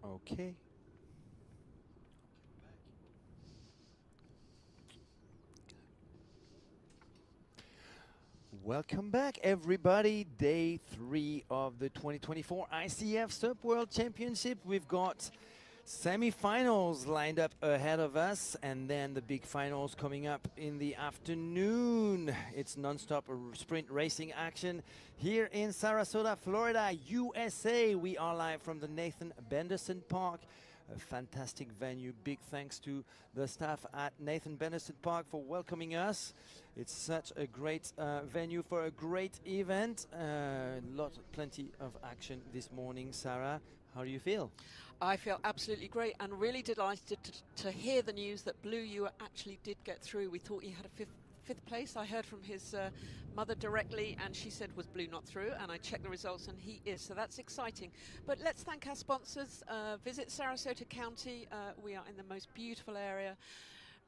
Okay. Welcome back, everybody. Day 3 of the 2024 ICF Sup World Championship. We've got semi-finals lined up ahead of us, and then the big finals coming up in the afternoon. It's non-stop sprint racing action here in Sarasota, Florida, USA. We are live from the Nathan Benderson Park. A fantastic venue. Big thanks to the staff at Nathan Benderson Park for welcoming us. It's such a great venue for a great event. Plenty of action this morning. Sarah, how do you feel? I feel absolutely great and really delighted to hear the news that Blue You actually did get through. We thought he had a fifth place. I heard from his mother directly, and she said, was Blue not through? And I checked the results, and he is, so that's exciting. But let's thank our sponsors. Visit Sarasota County. We are in the most beautiful area.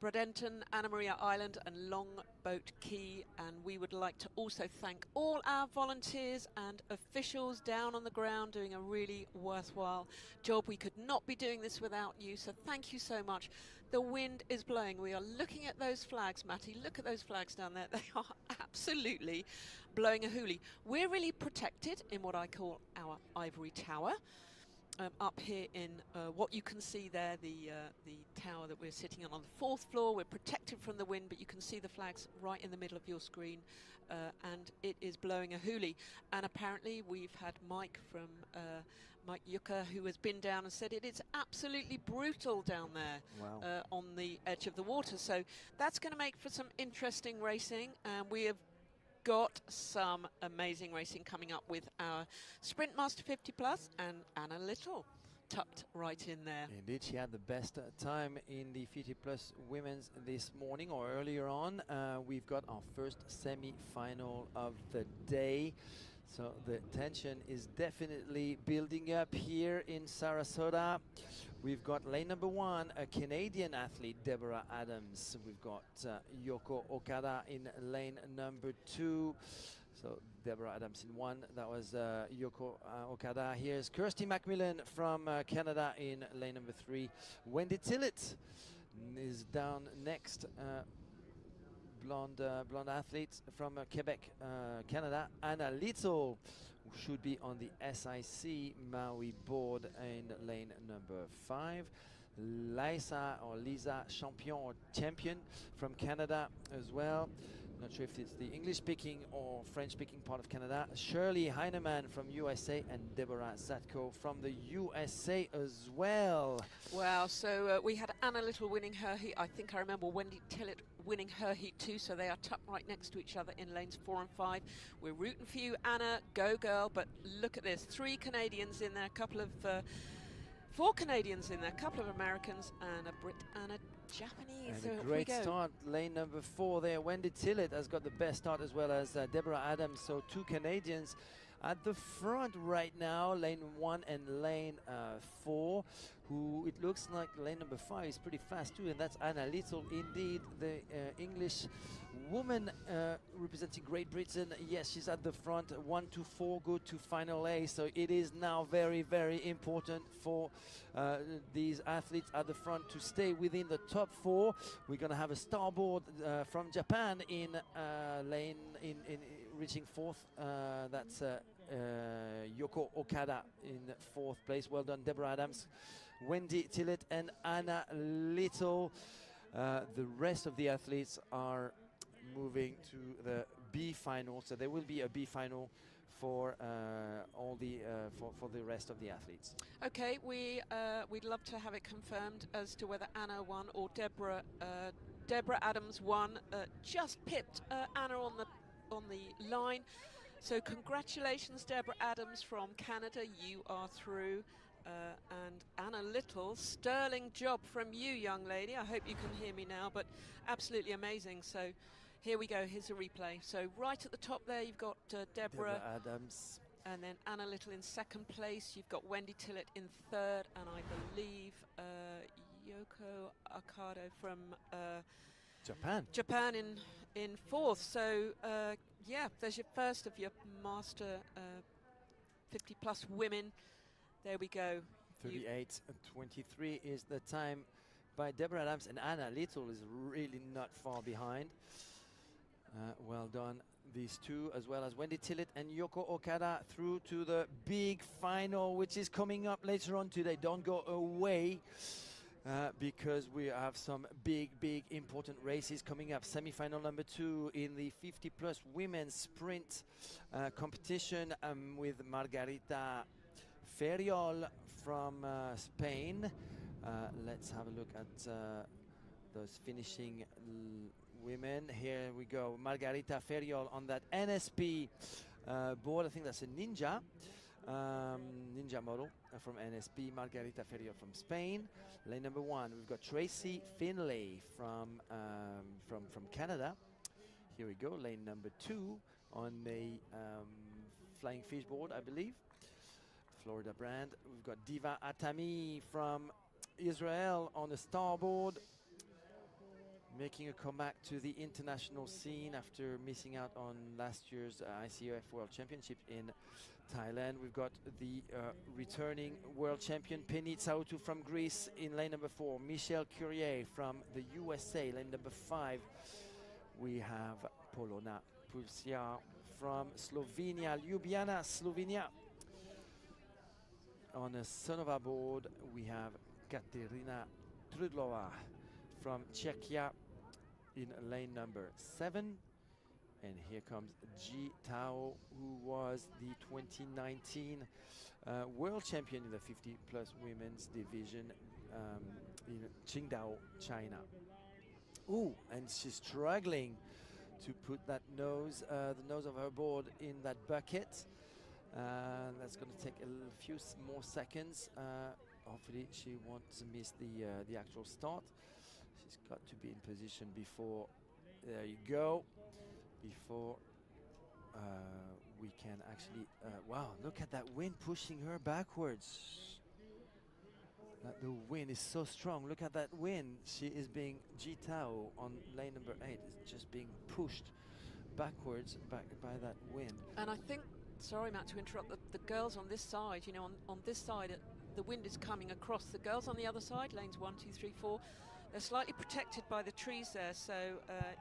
Bradenton, Anna Maria Island and Longboat Key, and we would like to also thank all our volunteers and officials down on the ground doing a really worthwhile job. We could not be doing this without you, so thank you so much. The wind is blowing. We are looking at those flags, Matty. Look at those flags down there. They are absolutely blowing a hoolie. We're really protected in what I call our ivory tower. Up here in what you can see there, the tower that we're sitting on the 4th floor. We're protected from the wind, but you can see the flags right in the middle of your screen, and it is blowing a hoolie. And apparently we've had Mike from Mike Yucca, who has been down and said it is absolutely brutal down there. Wow. On the edge of the water. So that's going to make for some interesting racing, and we have got some amazing racing coming up with our Sprint Master 50 Plus and Anna Little tucked right in there. Indeed, she had the best time in the 50 plus women's this morning or earlier on. We've got our first semi-final of the day. So the tension is definitely building up here in Sarasota. We've got lane number 1, a Canadian athlete, Deborah Adams. We've got Yoko Okada in lane number 2. So Deborah Adams in 1. That was Yoko Okada. Here's Kirsty Macmillan from Canada in lane number 3. Wendy Tillett is down next. Blonde athlete from Quebec, Canada. Anna Little should be on the SIC Maui board in lane number 5. Lisa Champion from Canada as well. Not sure if it's the English-speaking or French-speaking part of Canada. Shirley Heinemann from USA and Deborah Zatko from the USA as well. Wow, so we had Anna Little winning her heat. I think I remember Wendy Tillett winning her heat too, so they are tucked right next to each other in lanes 4 and 5. We're rooting for you, Anna. Go girl. But look at this. 3 Canadians in there, a couple of 4 Canadians in there, a couple of Americans and a Brit and a Japanese. And a great start, lane number 4 there. Wendy Tillett has got the best start, as well as Deborah Adams. So 2 Canadians at the front right now, lane 1 and lane 4, who it looks like lane number 5 is pretty fast too, and that's Anna Little, indeed, the English woman representing Great Britain. Yes, she's at the front. 1 to 4 go to final A, so it is now very, very important for these athletes at the front to stay within the top 4. We're going to have a starboard from Japan in lane in reaching 4th. That's Yoko Okada in 4th place. Well done, Deborah Adams, Wendy Tillett and Anna Little. The rest of the athletes are moving to the B final, so there will be a B final for all the for the rest of the athletes. Okay, we'd love to have it confirmed as to whether Anna won or Deborah Adams won. Just pipped Anna on the line. So congratulations, Deborah Adams from Canada. You are through. And Anna Little, sterling job from you, young lady. I hope you can hear me now, but absolutely amazing. So here we go. Here's a replay. So right at the top there, you've got Deborah Adams. And then Anna Little in 2nd place. You've got Wendy Tillett in 3rd. And I believe Yoko Okada from Japan in 4th. So yeah, there's your first of your Master 50 plus women. There we go. 38:23 is the time by Deborah Adams, and Anna Little is really not far behind. Well done, these two, as well as Wendy Tillett and Yoko Okada, through to the big final, which is coming up later on today. Don't go away, because we have some big important races coming up. Semi-final number 2 in the 50+ women's sprint competition, with Margarita Ferriol from Spain. Let's have a look at those finishing women. Here we go. Margarita Ferriol on that NSP board. I think that's a Ninja. Ninja model from NSP. Margarita Ferriol from Spain. Lane number 1, we've got Tracy Finlay from Canada. Here we go. Lane number 2 on a flying fish board, I believe. Florida brand. We've got Diva Atami from Israel on the starboard, making a comeback to the international scene after missing out on last year's ICOF World Championship in Thailand. We've got the returning world champion Penny Tsautu from Greece in lane number 4. Michelle Curie from the USA, lane number 5. We have Polona Pulsia from Slovenia, Ljubljana, Slovenia. On a Sonova board, we have Katerina Trudlova from Czechia in lane number 7. And here comes Ji Tao, who was the 2019 world champion in the 50+ women's division in Qingdao, China. Ooh, and she's struggling to put that nose, the nose of her board in that bucket. That's going to take a few more seconds. Hopefully she won't miss the actual start. She's got to be in position before, there you go, before we can actually, wow, look at that wind pushing her backwards. The wind is so strong. Look at that wind. She is being, Ji Tao on lane number 8 is just being pushed backwards by that wind. And I think, sorry Matt to interrupt, the girls on this side, you know, on this side, the wind is coming across. The girls on the other side, lanes 1, 2, 3, 4, they're slightly protected by the trees there, so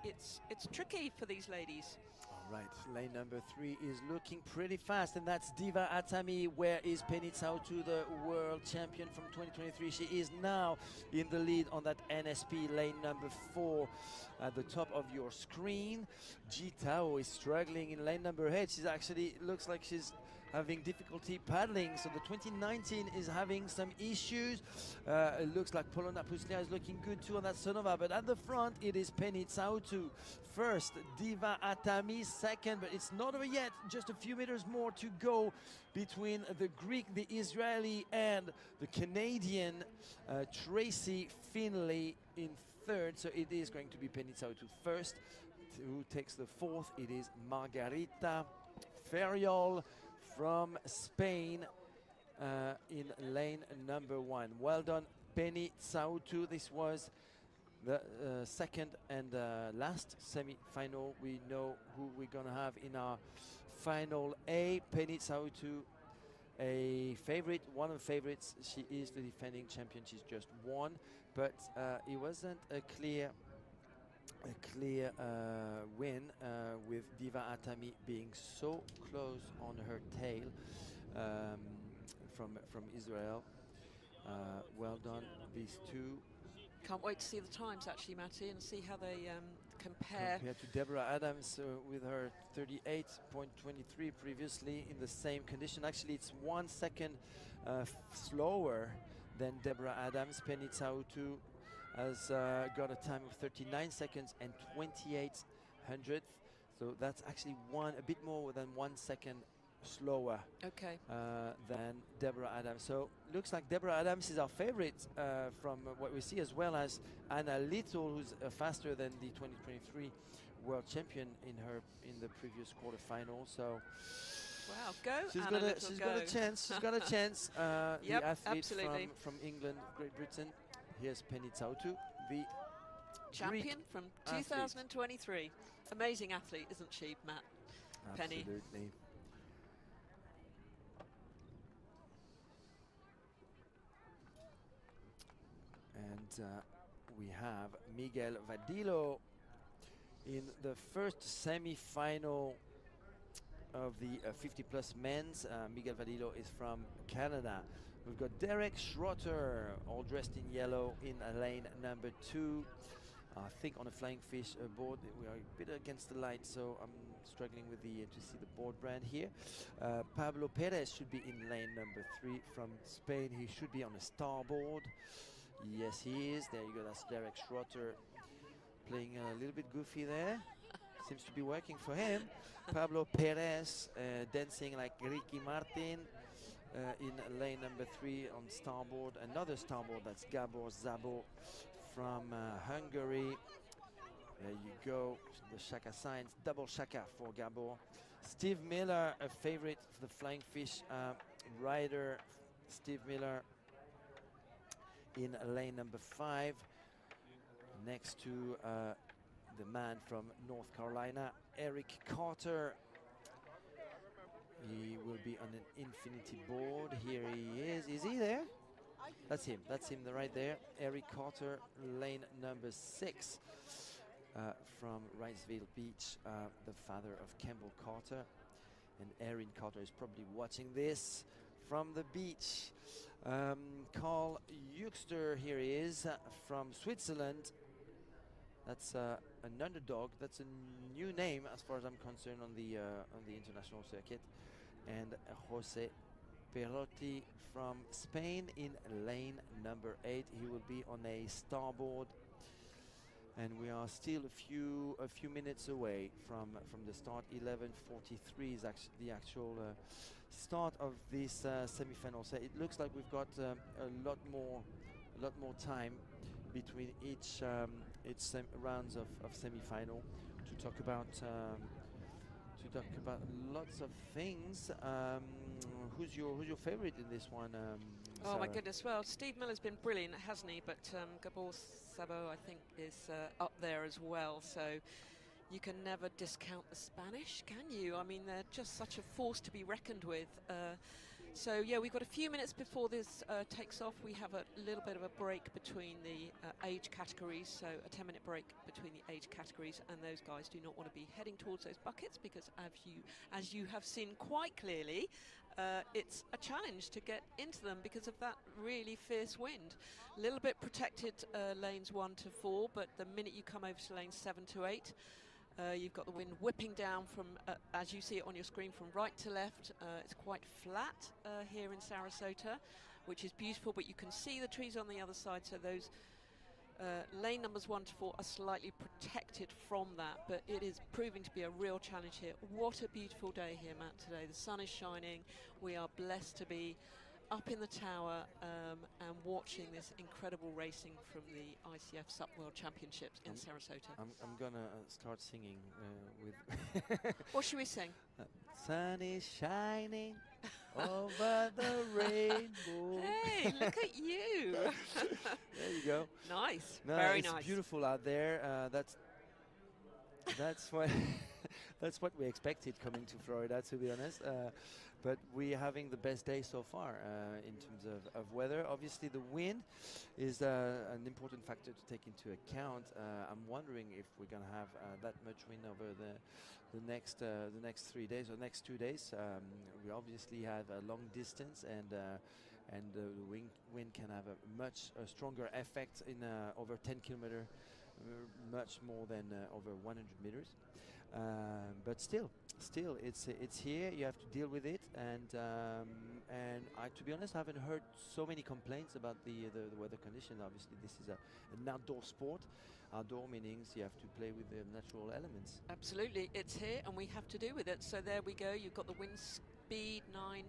it's tricky for these ladies. All right, lane number 3 is looking pretty fast, and that's Diva Atami. Where is Penny Tsautu, the world champion from 2023? She is now in the lead on that NSP, lane number 4 at the top of your screen. Ji Tao is struggling in lane number 8. She's actually, looks like she's having difficulty paddling, so the 2019 is having some issues. It looks like Polona Puslia is looking good too on that Sonova, but at the front it is Penny Tsautu first, Diva Atami second, but it's not over yet. Just a few meters more to go between the Greek, the Israeli, and the Canadian Tracy Finlay in third. So it is going to be Penny Tsautu first. Who takes the fourth? It is Margarita Ferriol from Spain in lane number 1. Well done, Penny Tsautu. This was the second and last semi-final. We know who we're gonna have in our final A. Penny Tsautu, a favorite, one of the favorites. She is the defending champion. She's just won, but it wasn't a clear win, with Diva Atami being so close on her tail from Israel. Well done, these two. Can't wait to see the times actually, Matty, and see how they compare. Compared to Deborah Adams with her 38.23 previously in the same condition. Actually, it's 1 second slower than Deborah Adams. Penny Tsautu has got a time of 39 seconds and 28 hundredths. So that's actually a bit more than 1 second slower than Deborah Adams. So looks like Deborah Adams is our favorite from what we see, as well as Anna Little, who's faster than the 2023 world champion in the previous quarterfinal. So wow, go she's Anna Little, she's go. got a chance. She's got a chance. Yep, the athlete absolutely. from England, Great Britain. Here's Penny Tsautu, the champion Greek from 2023. Amazing athlete, isn't she, Matt? Penny. Absolutely. we have Miguel Vadillo in the first semi-final of the 50-plus men's. Miguel Vadillo is from Canada. We've got Derek Schrotter, all dressed in yellow, in lane number 2. I think on a flying fish board. We are a bit against the light, so I'm struggling with the to see the board brand here. Pablo Perez should be in lane number 3 from Spain. He should be on a starboard. Yes, he is. There you go. That's Derek Schrotter playing a little bit goofy there. Seems to be working for him. Pablo Perez dancing like Ricky Martin in lane number 3 on starboard. Another starboard, that's Gabor Szabo from Hungary. There you go, the Shaka signs, double Shaka for Gabor. Steve Miller, a favorite for the flying fish rider. Steve Miller in lane number 5, next to the man from North Carolina, Eric Carter. He will be on an infinity board. Here he is. Is he there? That's him right there. Eric Carter, lane number 6 from Riceville Beach, the father of Campbell Carter. And Erin Carter is probably watching this from the beach. Carl Juxter, here he is from Switzerland. That's an underdog. That's a new name as far as I'm concerned on the international circuit. And Jose Perotti from Spain in lane number 8. He will be on a starboard, and we are still a few minutes away from the start. 11:43 is actually the actual start of this semi-final. So it looks like we've got a lot more time between each rounds of semi-final to talk about lots of things. Who's your favorite in this one? Oh my Sarah? goodness, well, Steve Miller's been brilliant, hasn't he? But Gabor Szabo, I think, is up there as well. So you can never discount the Spanish, can you? I mean, they're just such a force to be reckoned with. So yeah, we've got a few minutes before this takes off. We have a little bit of a break between the age categories, so a 10-minute break between the age categories, and those guys do not want to be heading towards those buckets because, as you have seen quite clearly, it's a challenge to get into them because of that really fierce wind. A little bit protected lanes 1 to 4, but the minute you come over to lanes 7 to 8, you've got the wind whipping down from, as you see it on your screen, from right to left. It's quite flat here in Sarasota, which is beautiful, but you can see the trees on the other side, so those lane numbers 1 to 4 are slightly protected from that, but it is proving to be a real challenge here. What a beautiful day here, Matt, today. The sun is shining. We are blessed to be up in the tower and watching this incredible racing from the ICF SUP World Championships in Sarasota. I'm gonna start singing with. What should we sing? Sun is shining over the rainbow. Hey, look at you! There you go. Nice, No, very it's nice. beautiful out there. That's what that's what we expected coming to Florida, to be honest. But we're having the best day so far in terms of weather. Obviously, the wind is an important factor to take into account. I'm wondering if we're going to have that much wind over the next 3 days or next 2 days. We obviously have a long distance, and the wind can have a much stronger effect in over 10 kilometer, much more than over 100 meters. But still, it's here. You have to deal with it, and I, to be honest, haven't heard so many complaints about the weather conditions. Obviously, this is an outdoor sport. Outdoor meanings you have to play with the natural elements. Absolutely, it's here, and we have to do with it. So there we go. You've got the wind speed 9.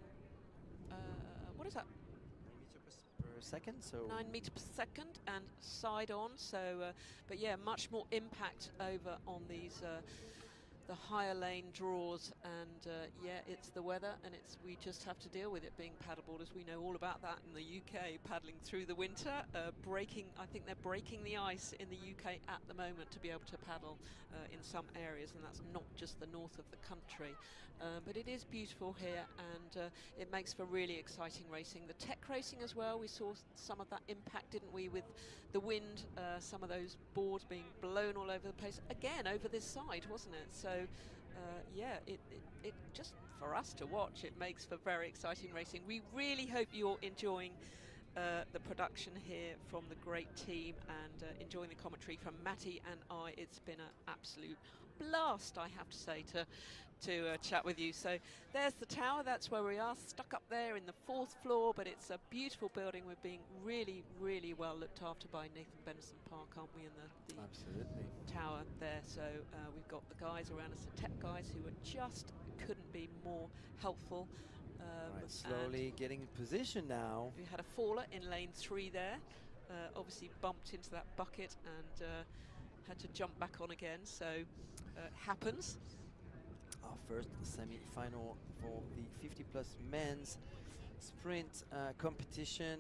What is that? 9 meters per second. So 9 meters per second, and side on. So, but yeah, much more impact over on these the higher lane draws, and yeah, it's the weather, and we just have to deal with it being paddleboarders. We know all about that in the UK, paddling through the winter, I think they're breaking the ice in the UK at the moment to be able to paddle in some areas, and that's not just the north of the country. But it is beautiful here, and it makes for really exciting racing. The tech racing as well, we saw some of that impact, didn't we, with the wind, some of those boards being blown all over the place, again over this side, wasn't it? So yeah, it just, for us to watch, it makes for very exciting racing. We really hope you're enjoying the production here from the great team, and enjoying the commentary from Matty and I. It's been an absolute blast, I have to say, to chat with you. So there's the tower, that's where we are, stuck up there in the 4th floor, but it's a beautiful building. We're being really, really well looked after by Nathan Benson Park, aren't we, in the Absolutely. tower there. So we've got the guys around us, the tech guys, who couldn't be more helpful. Right, slowly getting in position now. We had a faller in lane 3 there, obviously bumped into that bucket and had to jump back on again, so happens. Our first semi-final for the 50+ men's sprint competition.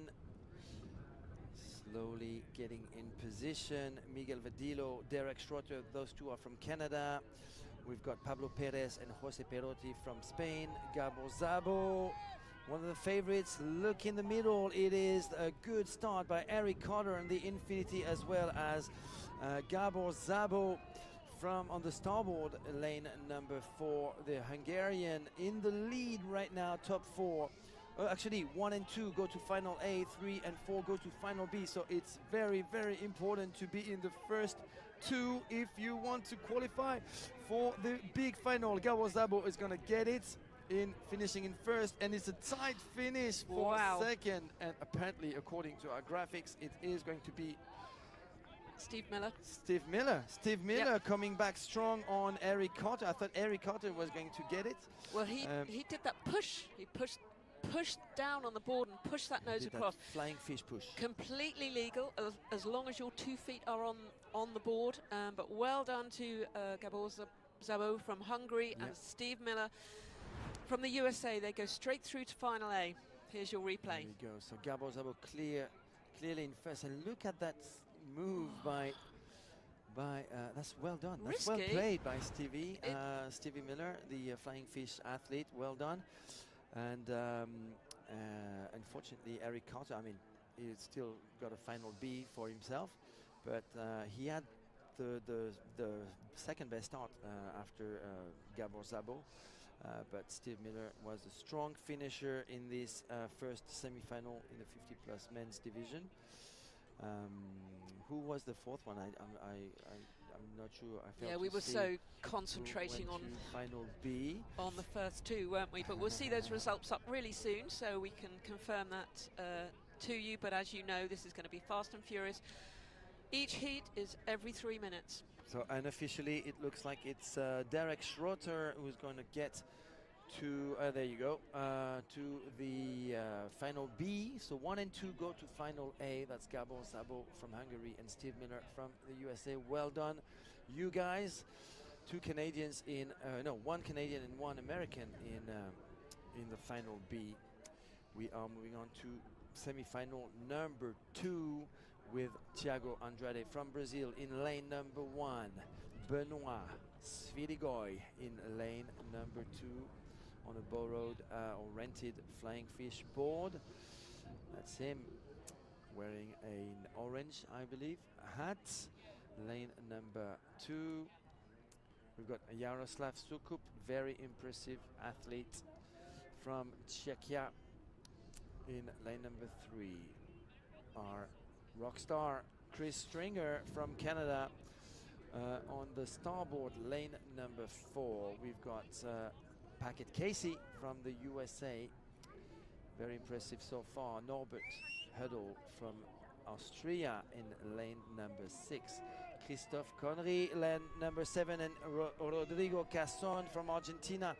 Slowly getting in position. Miguel Vadillo, Derek Schroeter, those two are from Canada. We've got Pablo Perez and Jose Perotti from Spain. Gabor Szabo, one of the favorites. Look in the middle. It is a good start by Eric Carter in the Infinity, as well as Gabor Szabo from on the starboard lane number 4. The Hungarian in the lead right now, top 4. Actually, 1 and 2 go to final A, 3 and 4 go to final B. So it's very, very important to be in the first 2 if you want to qualify for the big final. Gabor Szabo is going to get it in finishing in first, and it's a tight finish for second. And apparently, according to our graphics, it is going to be Steve Miller. Steve Miller coming back strong on Eric Carter. I thought Eric Carter was going to get it. Well, he did that push. He pushed down on the board and pushed that nose across. That flying fish push. Completely legal, as long as your 2 feet are on the board. But well done to Gabor Szabo from Hungary and Steve Miller from the USA. They go straight through to final A. Here's your replay. There we go. So Gabor Szabo clearly in first. And look at that move by that's well done. That's Risky. Well played by Stevie Miller, the flying fish athlete. Well done. And unfortunately, Eric Carter, I mean, he's still got a final B for himself, but he had the second best start after Gabor Szabo. But Steve Miller was a strong finisher in this first semi-final in the 50+ men's division. Who was the 4th one? I'm not sure. Yeah, we were so concentrating on final B on the first 2, weren't we? But we'll see those results up really soon, so we can confirm that to you. But as you know, this is going to be fast and furious. Each heat is every 3 minutes. So unofficially, it looks like it's Derek Schroeter who's going to get to there you go to the final B. So 1 and 2 go to final A. That's Gabor Szabo from Hungary and Steve Miller from the USA. Well done, you guys. 2 Canadians in 1 Canadian and 1 American in the final B. We are moving on to semi-final number 2 with Thiago Andrade from Brazil in lane number 1. Benoit Svidigoy in lane number 2 on a borrowed or rented flying fish board. That's him wearing an orange, I believe, hat. Lane number 2. We've got Jaroslav Sukup, very impressive athlete from Czechia in lane number 3. Our rock star Chris Stringer from Canada on the starboard lane number 4. We've got Packet Casey from the USA, very impressive so far. Norbert Huddle from Austria in lane number 6. Christophe Connery, lane number 7, and Rodrigo Casson from Argentina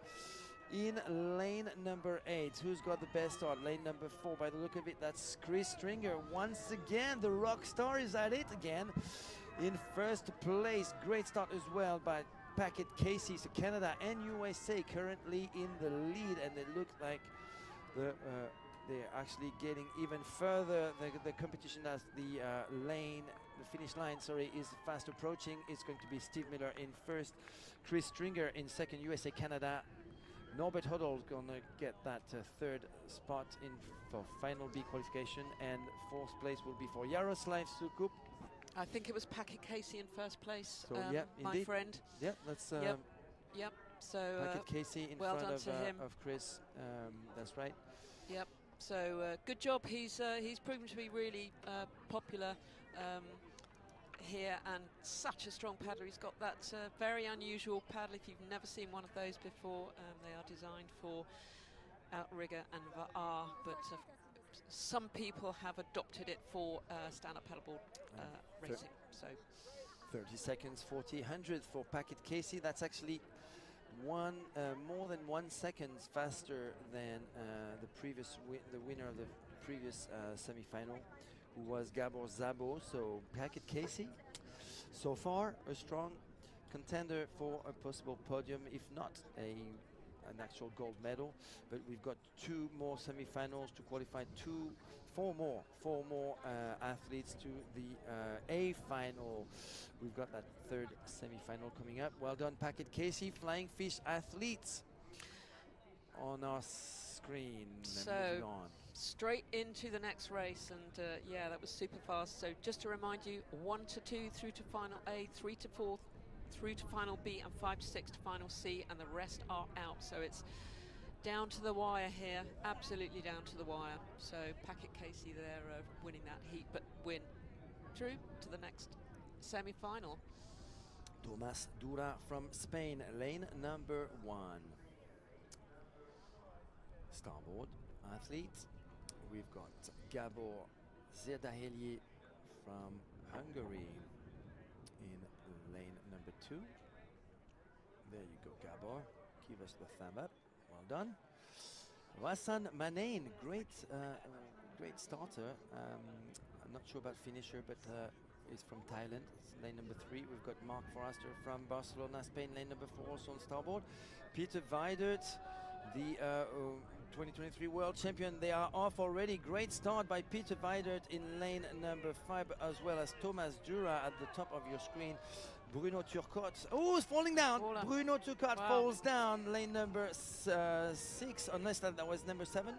in lane number 8. Who's got the best start? Lane number 4. By the look of it, that's Chris Stringer. Once again, the rock star is at it again in first place. Great start as well by Packet Casey. So Canada and USA currently in the lead, and it looks like they're actually getting even further. The competition as the finish line, sorry, is fast approaching. It's going to be Steve Miller in first, Chris Stringer in second, USA, Canada. Norbert Hodl's gonna get that third spot in for final B qualification, and fourth place will be for Yaroslav Sukup. I think it was Packet Casey in first place, So yeah, my indeed. friend. Yeah, that's Yep. So Packet Casey in well front done to him. of Chris. That's right. Yep. So good job. He's proven to be really popular here, and such a strong paddler. He's got that very unusual paddle. If you've never seen one of those before, they are designed for outrigger and VAR, but some people have adopted it for stand-up paddleboard racing. So 30 seconds, 40 hundredth for Packet Casey. That's actually more than 1 second faster than the winner of the previous semi-final, who was Gabor Szabo. So Packet Casey, so far a strong contender for a possible podium, if not an actual gold medal. But we've got 2 more semi-finals to qualify, 4 more athletes to the A final. We've got that third semi-final coming up. Well done, Packet Casey. Flying Fish athletes on our screen. So moving on. Straight into the next race, and yeah, that was super fast. So just to remind you, 1 to 2 through to final A, 3 to 4 through to final B, and 5 to 6 to final C, and the rest are out. So it's down to the wire here, absolutely down to the wire. So Packet Casey there winning that heat, but win through to the next semi-final. Tomas Dura from Spain, lane number 1. Starboard athlete. We've got Gabor Zerdaheli from Hungary in lane number 2. There you go, Gabor. Give us the thumb up. Well done. Wasan Manain, great starter. I'm not sure about finisher, but is from Thailand. It's lane number 3. We've got Mark Forrester from Barcelona, Spain, lane number 4, also on starboard. Peter Weidert, the 2023 world champion. They are off already. Great start by Peter Weidert in lane number 5, as well as Thomas Dura at the top of your screen. Bruno Turcotte. Oh, it's falling down. Bruno Turcotte falls down. Lane number 6, unless that was number 7.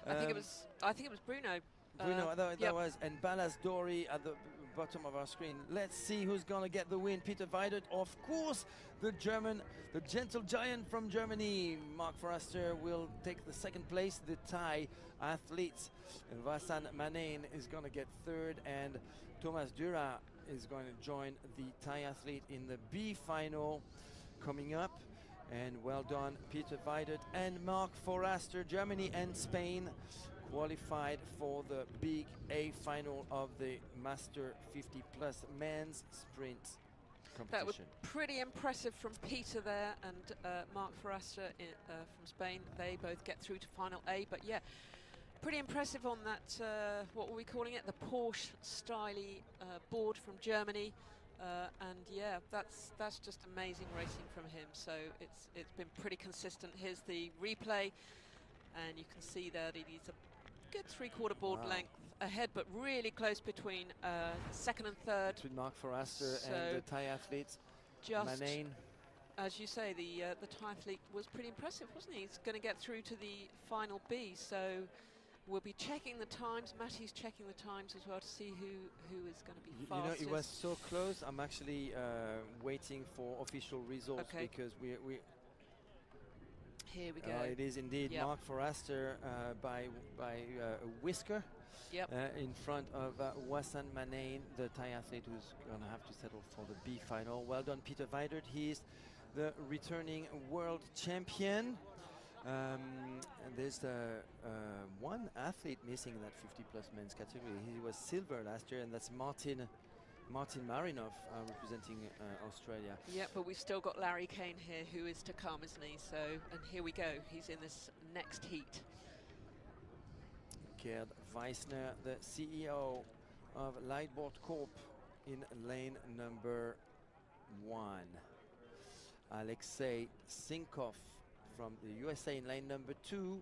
I think it was Bruno. Bruno, that was, and Ballas Dory at the bottom of our screen. Let's see who's gonna get the win. Peter Weidert, of course, the gentle giant from Germany. Mark Forrester will take the second place. The Thai athletes, Wasan Manain is gonna get 3rd, and Thomas Dura is going to join the Thai athlete in the B final coming up. And well done, Peter Weidert and Mark Forrester, Germany and Spain, qualified for the big A final of the Master 50 Plus men's sprint competition. That was pretty impressive from Peter there and Mark Forrester from Spain. They both get through to final A, but yeah, pretty impressive on that, what were we calling it? The Porsche Styly board from Germany. And yeah, that's just amazing racing from him. So it's been pretty consistent. Here's the replay, and you can see there that he's a good 3/4 board length ahead, but really close between 2nd and 3rd. Between Mark Forrester and the Thai athletes, Manain. As you say, the Thai athlete was pretty impressive, wasn't he? He's going to get through to the final B. So we'll be checking the times. Matty's checking the times as well to see who is going to be fastest. You know, it was so close. I'm actually waiting for official results, because we here we go. It is indeed Mark Forrester by a whisker in front of Wasan Manain, the Thai athlete who's going to have to settle for the B final. Well done, Peter Weidert. He's the returning world champion. And there's one athlete missing in that 50 plus men's category. He was silver last year, and that's Martin Marinov, representing Australia. Yeah, but we've still got Larry Kane here, who is to come, isn't he? So, and here we go. He's in this next heat. Gerd Weissner, the CEO of Lightboard Corp, in lane number 1. Alexei Sinkov from the USA in lane number 2.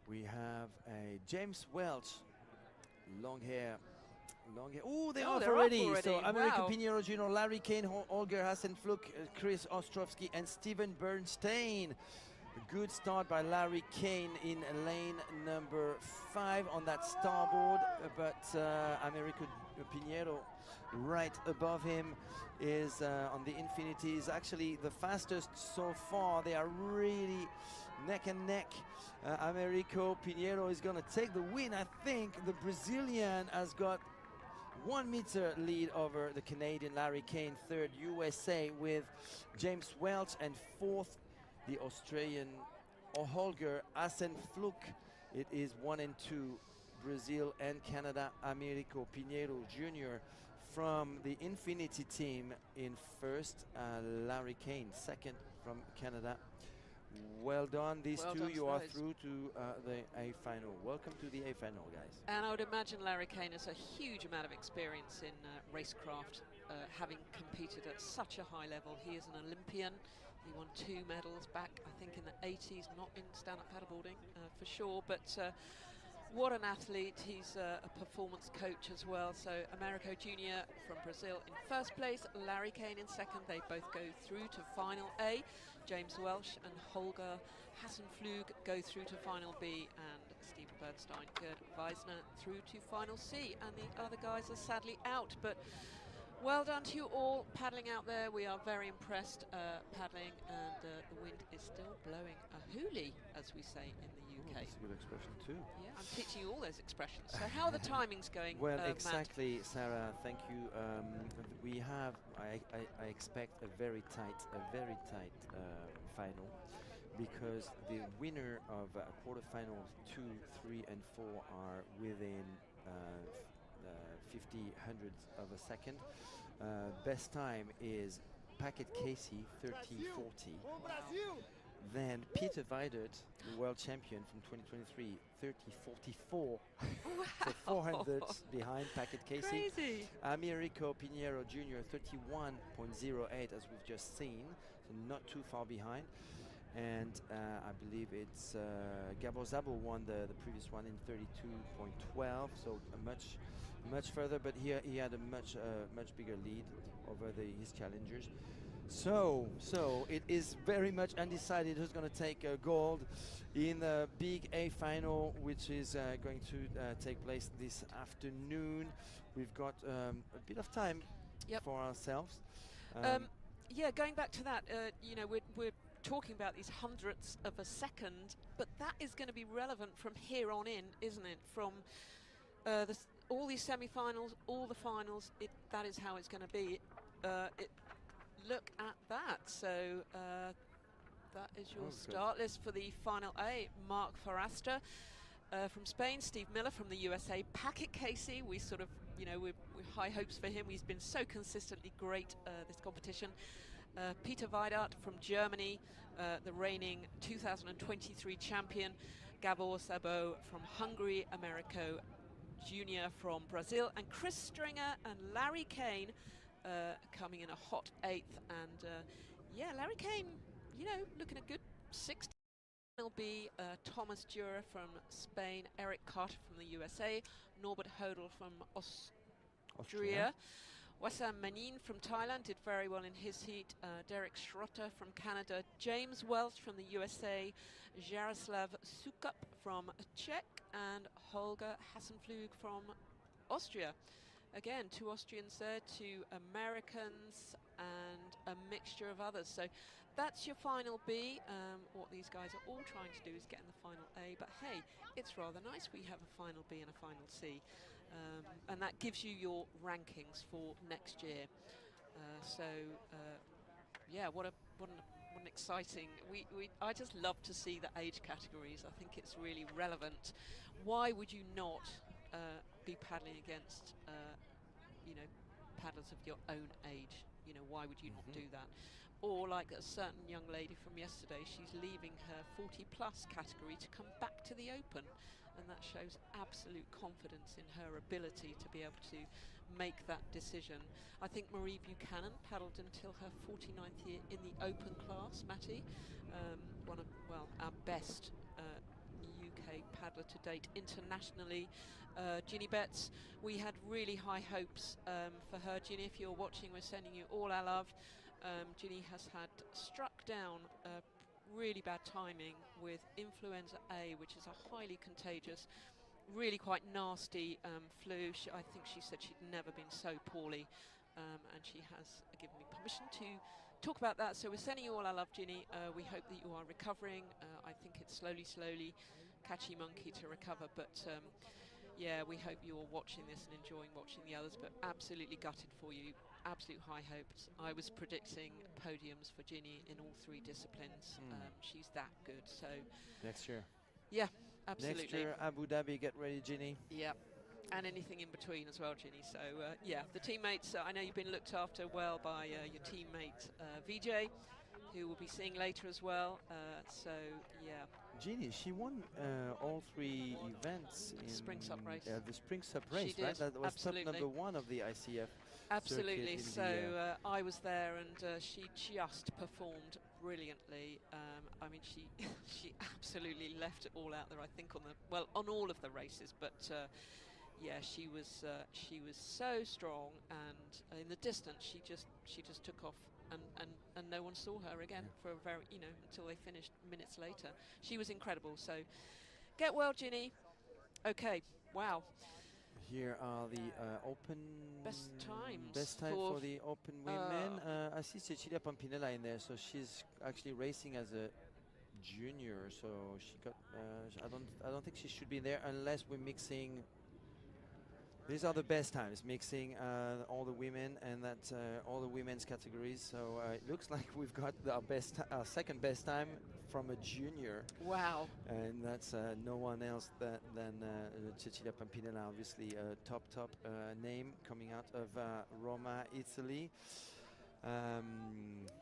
We have a James Welch, long hair. Oh, they're off already. So Americo Pinheiro Jr., Larry Kane, Holger Hassenflug, Chris Ostrovsky, and Steven Bernstein. A good start by Larry Kane in lane number 5 on that starboard, but Americo Pinheiro right above him is on the Infinity, is actually the fastest so far. They are really neck and neck. Americo Pinheiro is going to take the win. I think the Brazilian has got 1 meter lead over the Canadian Larry Kane, third USA with James Welch, and fourth the Australian Holger Hassenflug. It is 1 and 2 Brazil and Canada. Americo Pinheiro Jr. from the Infinity team in first, Larry Kane second from Canada. Well done, these two. You are through to the A final. Welcome to the A final, guys. And I would imagine Larry Kane has a huge amount of experience in racecraft, having competed at such a high level. He is an Olympian. He won 2 medals back, I think, in the 80s, not in stand-up paddleboarding for sure, but what an athlete. He's a performance coach as well. So Americo Jr. from Brazil in first place, Larry Kane in second. They both go through to final A. James Welch and Holger Hassenflug go through to final B, and Steven Bernstein, Gerd Weisner through to final C, and the other guys are sadly out. But well done to you all paddling out there. We are very impressed paddling, and the wind is still blowing a hoolie, as we say in the UK. That's a good expression too. Yeah, I'm teaching you all those expressions. So how are the timings going? Well, exactly, Matt? Sarah, thank you. We have, I expect a very tight final, because the winner of quarterfinals 2, 3, and 4 are within 50 hundredths of a second. Best time is Packet Casey, 30:40. Then Peter Weidert, the world champion from 2023, 30:44. Wow. So 4 hundredths behind Packet Casey. Crazy. Americo Pinheiro Jr., 31.08, as we've just seen, so not too far behind. And I believe it's Gabor Zabo won the previous one in 32.12, so much further, but here he had a much bigger lead over his challengers. So it is very much undecided who's going to take gold in the big A final, which is going to take place this afternoon. We've got a bit of time for ourselves. Yeah, going back to that, you know, we're talking about these hundredths of a second, but that is going to be relevant from here on in, isn't it? From all these semi-finals, all the finals, that is how it's going to be. Look at that. So that is your start list for the final A. Mark Forrester from Spain, Steve Miller from the USA, Packet Casey. We sort of, you know, we're high hopes for him. He's been so consistently great this competition. Peter Weidert from Germany, the reigning 2023 champion. Gabor Zabo from Hungary, Americo Jr. from Brazil, and Chris Stringer and Larry Kane coming in a hot 8th. And yeah, Larry Kane, you know, looking a good 6th. Will be Thomas Dürer from Spain, Eric Carter from the USA, Norbert Hodel from Austria. Wassam Manin from Thailand did very well in his heat. Derek Schrotter from Canada, James Welch from the USA, Jaroslav Sukup from Czech, and Holger Hassenflug from Austria. Again, 2 Austrians there, 2 Americans, and a mixture of others. So that's your final B. What these guys are all trying to do is get in the final A, but hey, it's rather nice we have a final B and a final C. And that gives you your rankings for next year. Yeah, what an exciting. I just love to see the age categories. I think it's really relevant. Why would you not be paddling against, you know, paddlers of your own age? You know, why would you not do that? Or like a certain young lady from yesterday, she's leaving her 40+ category to come back to the Open. and that shows absolute confidence in her ability to be able to make that decision. I think Marie Buchanan paddled until her 49th year in the open class, Matty. One of, well, our best UK paddler to date internationally. Ginny Betts, we had really high hopes for her. Ginny, if you're watching, we're sending you all our love. Ginny has had struck down really bad timing with influenza A, which is a highly contagious, really quite nasty flu. I think she said she'd never been so poorly, and she has given me permission to talk about that. So we're sending you all our love, Ginny. We hope that you are recovering. I think it's slowly catchy monkey to recover, but yeah, we hope you're watching this and enjoying watching the others, but absolutely gutted for you. Absolute high hopes. I was predicting podiums for Ginny in all 3 disciplines. She's that good. So next year. Yeah, absolutely. Next year, Abu Dhabi, get ready, Ginny. Yeah, and anything in between as well, Ginny. So yeah, the teammates, I know you've been looked after well by your teammate VJ, who we'll be seeing later as well. So yeah. Ginny, she won all 3 events in Spring Sup race. The Spring Sup race, She right? did, That was absolutely. top #1 of the ICF. Absolutely. circuit in So the, I was there, and she just performed brilliantly. I mean, she she absolutely left it all out there. I think on all of the races, but yeah, she was so strong, and in the distance, she just took off. And no one saw her again for a very, until they finished minutes later. She was incredible. So get well, Ginny. Okay, wow. Here are the open Best times. Best time for the open women. I see Cecilia Pampinella in there, so she's actually racing as a junior. So she got. I don't think she should be there unless we're mixing. These are the best times, mixing all the women and that all the women's categories. So it looks like we've got our second best time from a junior. Wow. And that's no one else than Cecilia Pampinella, obviously a top name coming out of Roma, Italy.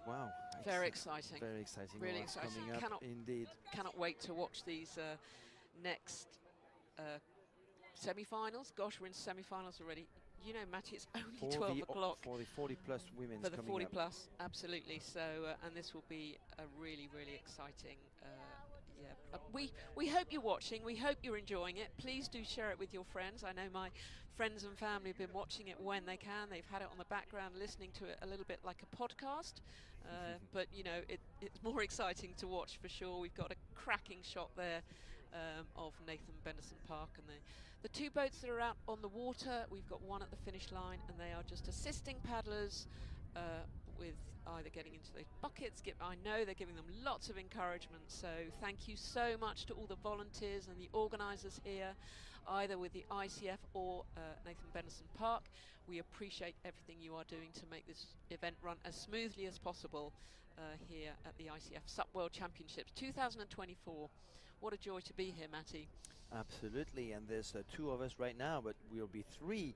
Wow. Very exciting. Very exciting. Really What's exciting. Coming up, indeed. Cannot wait to watch these next semi-finals. Gosh, we're in semi-finals already. You know, Matty, it's only 12 o'clock. For the 40-plus women's For the coming 40-plus, absolutely. So, and this will be a really exciting. We hope you're watching. We hope you're enjoying it. Please do share it with your friends. I know my friends and family have been watching it when they can. They've had it on the background, listening to it a little bit like a podcast. But it's more exciting to watch for sure. We've got a cracking shot there of Nathan Benderson Park and the 2 boats that are out on the water. We've got one at the finish line, and they are just assisting paddlers with either getting into those buckets. I know they're giving them lots of encouragement, so thank you so much to all the volunteers and the organisers here, either with the ICF or Nathan Benderson Park. We appreciate everything you are doing to make this event run as smoothly as possible here at the ICF Sup World Championships 2024. What a joy to be here, Matty. Absolutely, and there's 2 of us right now, but we'll be 3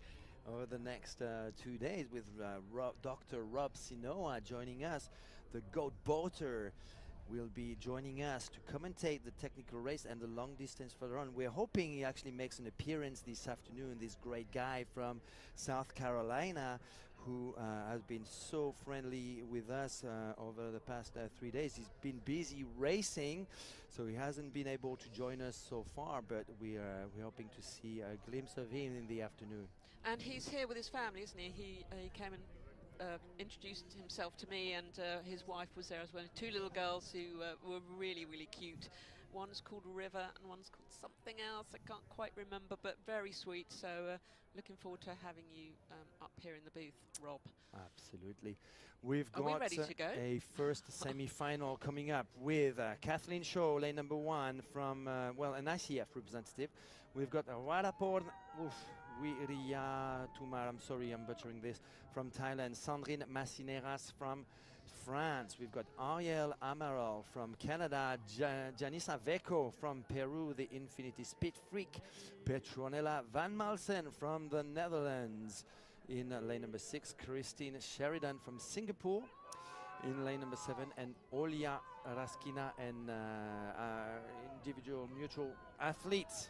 over the next 2 days with Dr. Rob Sinoa joining us. The goat boater will be joining us to commentate the technical race and the long distance further on. We're hoping he actually makes an appearance this afternoon, this great guy from South Carolina who has been so friendly with us over the past 3 days. He's been busy racing, so he hasn't been able to join us so far, but we're hoping to see a glimpse of him in the afternoon. And he's here with his family, isn't he? He came and introduced himself to me, and his wife was there as well. 2 little girls who were really cute. One's called River and one's called something else. I can't quite remember, but very sweet. So looking forward to having you up here in the booth, Rob. Absolutely. We've got we ready to go? A first semi-final coming up with Kathleen Shaw, lane #1 from, an ICF representative. We've got Radaporn Wiriyatumar, I'm sorry, I'm butchering this, from Thailand. Sandrine Massineras from France. We've got Ariel Amaral from Canada. Janissa Veko from Peru, the Infinity Speed Freak. Petronella Van Malsen from the Netherlands. In lane #6, Christine Sheridan from Singapore. In lane #7, and Olia Raskina and individual neutral athletes.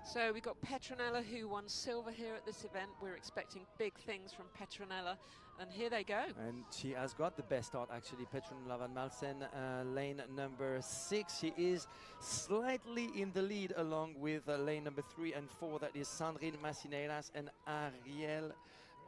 So we got Petronella, who won silver here at this event. We're expecting big things from Petronella, and here they go. And she has got the best start, actually, Petronella van Malsen, lane number 6. She is slightly in the lead along with lane number 3 and 4. That is Sandrine Massineiras and Ariel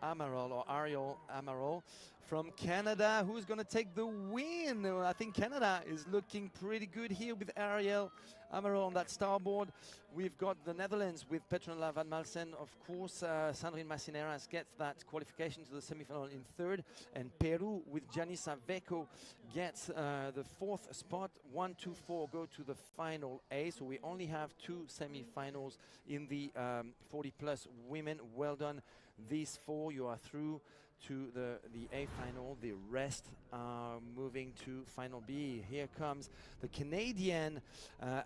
Amaral from Canada, who's going to take the win. I think Canada is looking pretty good here with Ariel Amaral on that starboard. We've got the Netherlands with Petronella van Malsen, of course. Sandrine Massineiras gets that qualification to the semi-final in 3rd, and Peru with Janissa Veko gets the 4th spot. 1, 2, 4 go to the final A, so we only have 2 semi-finals in the 40-plus women. Well done, these 4. You are through to the A final. The rest are moving to final B. Here comes the Canadian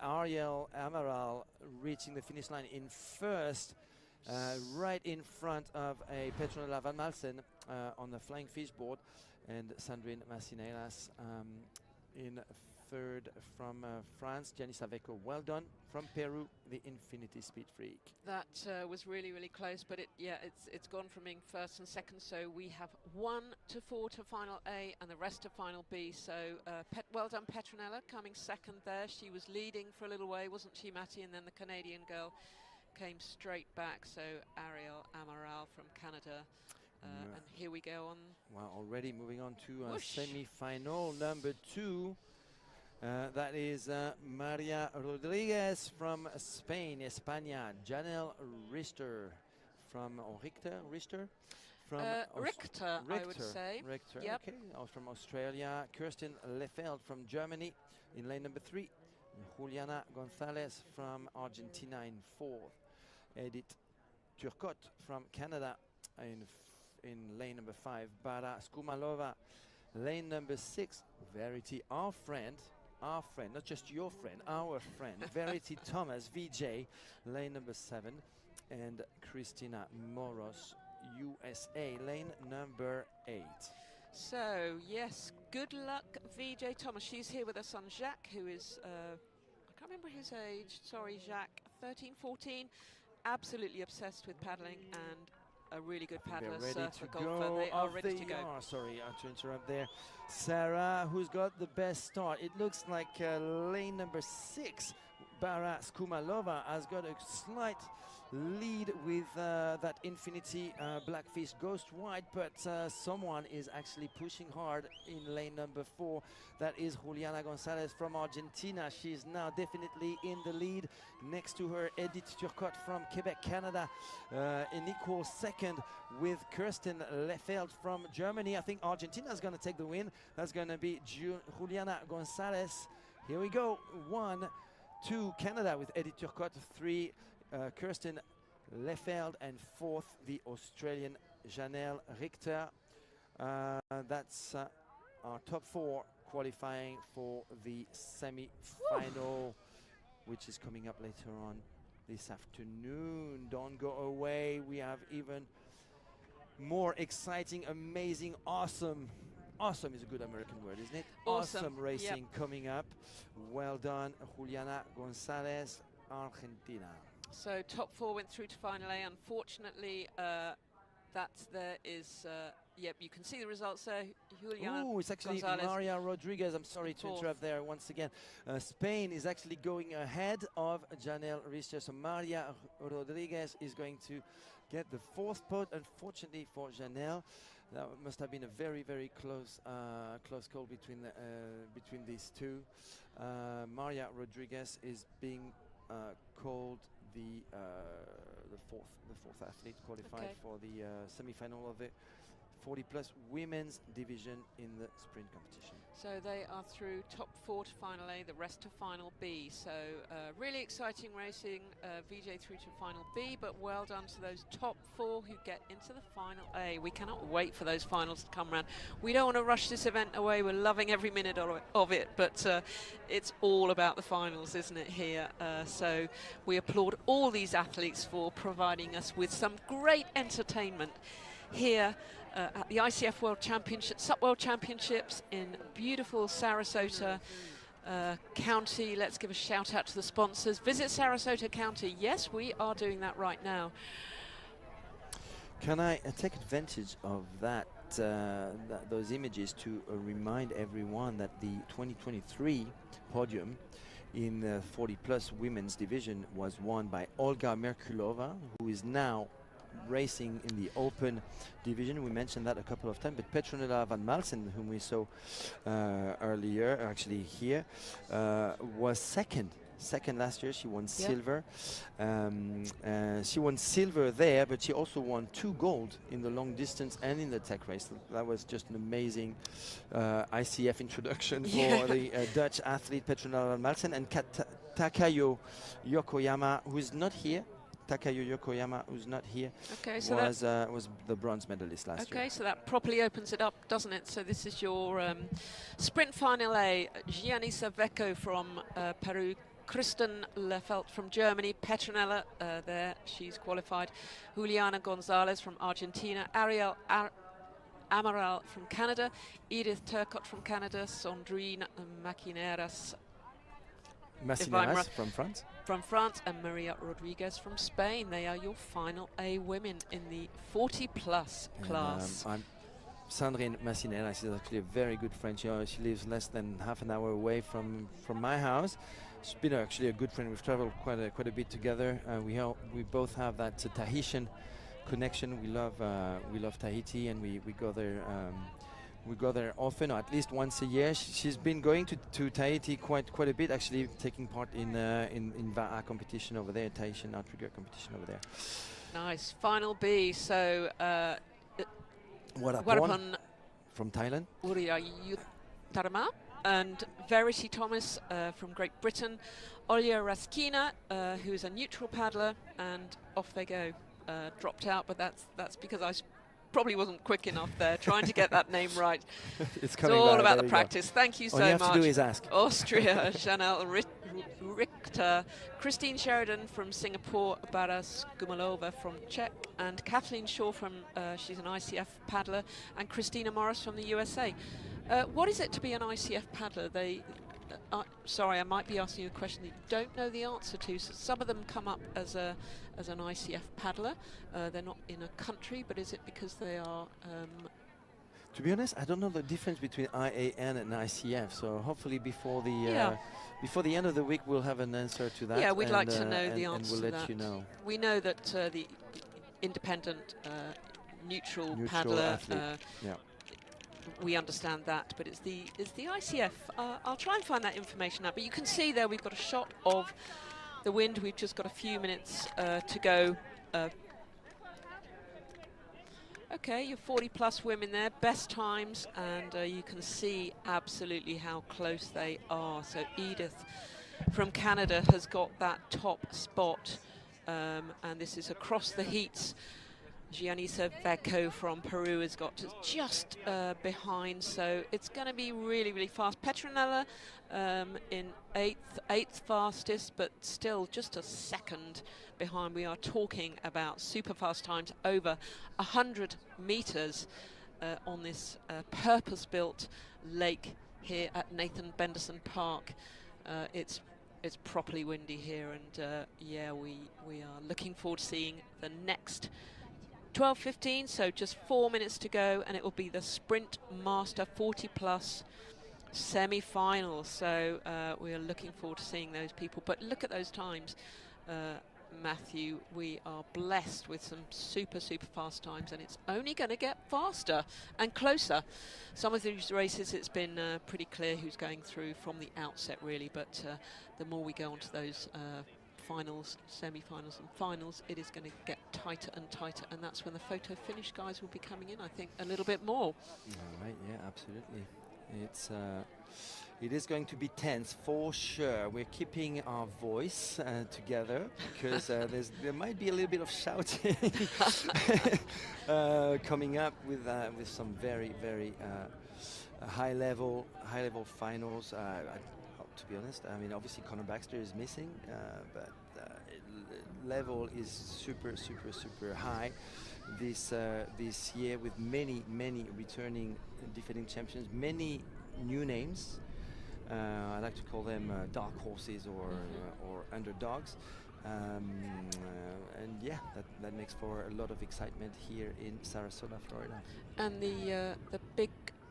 Ariel Amaral reaching the finish line in 1st, right in front of a Petronella van Malsen on the flying fish board, and Sandrine Massineiras in 3rd from France. Janissa Veko, well done. From Peru, the Infinity Speed Freak. That was really, really close, but it's gone from being 1st and 2nd. So we have 1 to 4 to final A and the rest to final B. So well done, Petronella, coming 2nd there. She was leading for a little way, wasn't she, Matty? And then the Canadian girl came straight back. So Ariel Amaral from Canada. And here we go on. Well, already moving on to semi-final number 2. That is Maria Rodriguez from Spain, España. Janelle Richter from Richter? From Richter, I would say. Richter, yep. Okay. From Australia. Kirsten Lefeld from Germany in lane number 3. Juliana Gonzalez from Argentina in 4th. Edith Turcotte from Canada in lane number 5. Bara Skumalova, lane number 6. Verity, our friend, not just your friend, our friend, Verity Thomas, VJ, lane number 7, and Christina Moros, USA, lane number 8. So, yes, good luck, VJ Thomas. She's here with us on Jacques, who is, I can't remember his age, sorry, Jacques, 13, 14, absolutely obsessed with paddling and a really good paddler, surfer, golfer. They are ready to go. Sorry to interrupt there. Sarah, who's got the best start. It looks like lane number 6, Bara Skumalova, has got a slight lead with that Infinity Blackfish Ghost Wide, but someone is actually pushing hard in lane number 4. That is Juliana Gonzalez from Argentina. She's now definitely in the lead. Next to her, Edith Turcotte from Quebec, Canada, in equal 2nd with Kirsten Lefeld from Germany. I think Argentina is going to take the win. That's going to be Juliana Gonzalez. Here we go. 1, 2, Canada with Edith Turcotte. 3, Kirsten Lefeld, and 4th, the Australian Janelle Richter. That's our top 4 qualifying for the semi-final, which is coming up later on this afternoon. Don't go away. We have even more exciting, amazing, awesome is a good American word, isn't it? Awesome racing coming up. Well done, Juliana Gonzalez, Argentina. So top 4 went through to final A. Unfortunately, yep, you can see the results there. Juliana it's actually Gonzalez. Maria Rodriguez. I'm sorry to interrupt there once again. Spain is actually going ahead of Janelle Richter. So Maria Rodriguez is going to get the 4th spot. Unfortunately for Janelle, that must have been a very, very close call between these two. Maria Rodriguez is being called the fourth athlete qualified for the semi-final of the 40-plus women's division in the sprint competition. So they are through top 4 to final A, the rest to final B. So really exciting racing, VJ through to final B, but well done to those top 4 who get into the final A. We cannot wait for those finals to come around. We don't want to rush this event away. We're loving every minute of it, but it's all about the finals, isn't it, here? So we applaud all these athletes for providing us with some great entertainment here at the ICF World Championships, SUP World Championships in beautiful Sarasota. County. Let's give a shout out to the sponsors. Visit Sarasota County. Yes, we are doing that right now. Can I take advantage of that, those images to remind everyone that the 2023 podium in the 40-plus women's division was won by Olga Merkulova, who is now racing in the open division. We mentioned that a couple of times, but Petronella van Malsen, whom we saw earlier, actually here, was second last year. She won silver. She won silver there, but she also won 2 gold in the long distance and in the tech race. That was just an amazing ICF introduction for the Dutch athlete Petronella van Malsen. And Takayo Yokoyama, who is not here. Takayo Yokoyama, who's not here, so was the bronze medalist last year. Okay, so that properly opens it up, doesn't it? So this is your sprint final A. Gianisa Vecco from Peru, Kristen Lefelt from Germany, Petronella there, she's qualified, Juliana Gonzalez from Argentina, Ariel Amaral from Canada, Edith Turcott from Canada, Sandrine Macineras from France, and Maria Rodriguez from Spain. They are your final A women in the 40-plus class. Sandrine Macineras is actually a very good friend. She lives less than half an hour away from my house. She's been actually a good friend. We've traveled quite a bit together. We both have that Tahitian connection. We love Tahiti, and we go there. We go there often, or at least once a year. She's been going to Tahiti quite a bit, actually, taking part in VAA competition over there, Tahitian outrigger competition over there. Nice. Final B. So Warapon from Thailand, Uriayutarama, and Verity Thomas from Great Britain, Olya Raskina, who's a neutral paddler, and off they go. Dropped out, but that's because I probably wasn't quick enough there trying to get that name right. It's all about the practice. Thank you so much. All you have to do is ask. Austria, Chanel Richter, Christine Sheridan from Singapore, Baras Gumalova from Czech, and Kathleen Shaw from, she's an ICF paddler, and Christina Morris from the USA. What is it to be an ICF paddler? Sorry, I might be asking you a question that you don't know the answer to. So some of them come up as an ICF paddler. They're not in a country, but is it because they are... To be honest, I don't know the difference between IAN and ICF. So hopefully before the end of the week, we'll have an answer to that. Yeah, we'd like to know the answer and we'll to let that. you know. We know that the independent neutral paddler... we understand that, but it's the ICF. I'll try and find that information out. But you can see there we've got a shot of the wind. We've just got a few minutes to go. Okay, your 40-plus women there, best times, and you can see absolutely how close they are. So Edith from Canada has got that top spot, and this is across the heats. Gianisa Vecco from Peru has got just behind, so it's going to be really, really fast. Petronella in eighth fastest, but still just a second behind. We are talking about super fast times over 100 meters on this purpose-built lake here at Nathan Benderson Park. It's properly windy here, and yeah, we are looking forward to seeing the next 12:15, so just 4 minutes to go, and it will be the Sprint Master 40-plus semi-final. So we are looking forward to seeing those people. But look at those times, Matthew. We are blessed with some super fast times, and it's only going to get faster and closer. Some of these races, it's been pretty clear who's going through from the outset, really. But the more we go on to those finals, semi-finals and finals, it is going to get tighter and tighter, and that's when the photo finish guys will be coming in, I think, a little bit more. All right, yeah, absolutely. It is going to be tense for sure. We're keeping our voice together because there might be a little bit of shouting coming up with some very high level finals. To be honest, I mean, obviously Connor Baxter is missing, but level is super high this year, with many returning defending champions, many new names. I like to call them dark horses or underdogs. And yeah, that makes for a lot of excitement here in Sarasota, Florida. And the big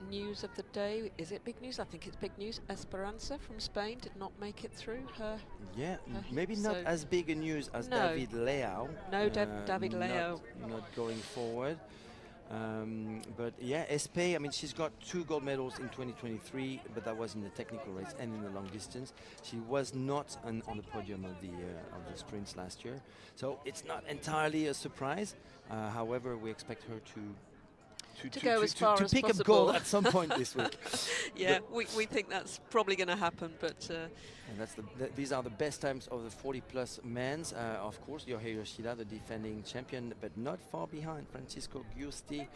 news of the day, is it big news? I think it's big news. Esperanza from Spain did not make it through her. Yeah, maybe not as big a news as David Leao. No, David Leao. Not going forward. But yeah, Espe, I mean, she's got 2 gold medals in 2023, but that was in the technical race and in the long distance. She was not on the podium of the sprints last year, so it's not entirely a surprise. However, we expect her to go as far as pick possible. up gold at some point this week. Yeah, we think that's probably going to happen, but. And that's these are the best times of the 40-plus men's. Of course, Yohei Yoshida, the defending champion, but not far behind Francisco Giusti,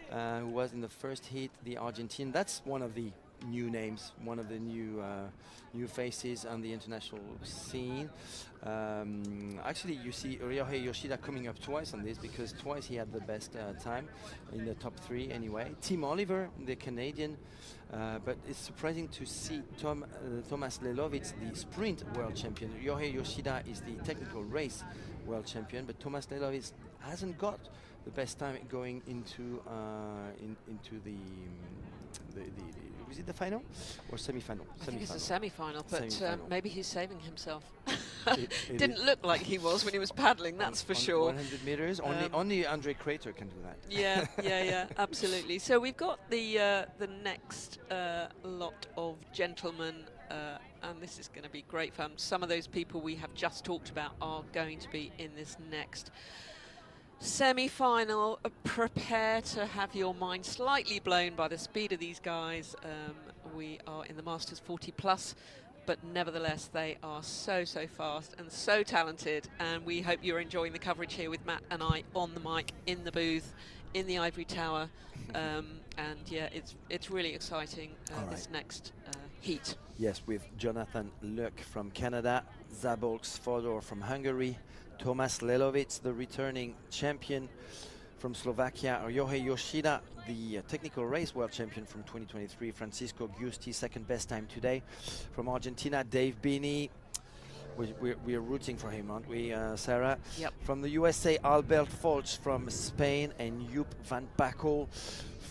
who was in the first heat, the Argentine. That's one of the new names, one of the new faces on the international scene. Actually, you see Ryohei Yoshida coming up twice on this, because twice he had the best time in the top 3 anyway. Tim Oliver, the Canadian, but it's surprising to see Tomas Lelovic, the sprint world champion. Ryohei Yoshida is the technical race world champion, but Tomas Lelovic hasn't got the best time going into is it the final or semi-final? I think it's a semi-final, but maybe he's saving himself. It Didn't look like he was when he was paddling, that's for sure. 100 meters, only Andre Crater can do that. Yeah, absolutely. So we've got the next lot of gentlemen, and this is going to be great fun. Some of those people we have just talked about are going to be in this next semi-final. Prepare to have your mind slightly blown by the speed of these guys. We are in the Masters 40 plus, but nevertheless they are so fast and so talented, and we hope you're enjoying the coverage here with Matt and I on the mic, in the booth, in the ivory tower. And yeah, it's really exciting, this next heat. Yes, with Jonathan Luck from Canada, Szabolcs Fodor from Hungary, Tomas Lelovic, the returning champion from Slovakia, Yohei Yoshida, the technical race world champion from 2023, Francisco Giusti, second best time today. From Argentina, Dave Bini. We're rooting for him, aren't we, Sarah? Yep. From the USA, Albert Folch from Spain, and Joep van Bakel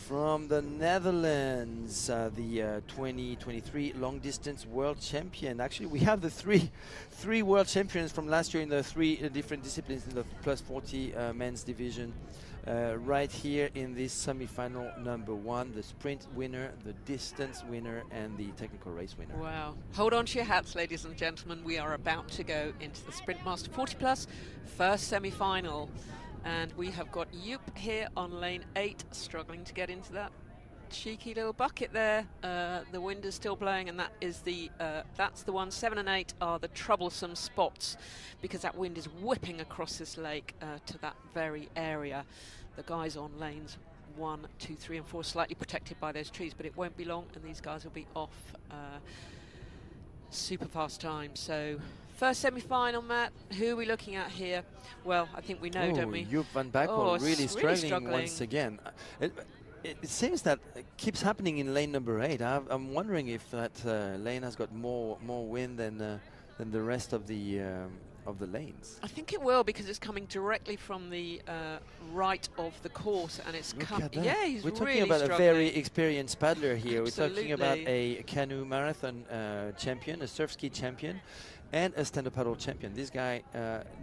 from the Netherlands, the 2023 long distance world champion. Actually, we have the three world champions from last year in the 3 different disciplines in the plus 40 men's division. Right here in this semi-final number 1, the sprint winner, the distance winner, and the technical race winner. Wow. Hold on to your hats, ladies and gentlemen. We are about to go into the Sprint Master 40 plus first semi-final. And we have got Joep here on lane 8, struggling to get into that cheeky little bucket there. The wind is still blowing, and that is that's the one. 7 and 8 are the troublesome spots, because that wind is whipping across this lake to that very area. The guys on lanes 1, 2, 3 and 4 slightly protected by those trees, but it won't be long and these guys will be off super fast time. So first semi-final, Matt, who are we looking at here? Well, I think we know, don't we? Joep van Bakel really struggling once again. It seems that it keeps happening in lane number 8. I'm wondering if that lane has got more wind than the rest of the lanes. I think it will, because it's coming directly from the right of the course, and it's coming. Yeah, he's We're really talking about struggling. a very experienced paddler here. Absolutely. We're talking about a canoe marathon champion, a surf ski champion, and a stand-up paddle champion. This guy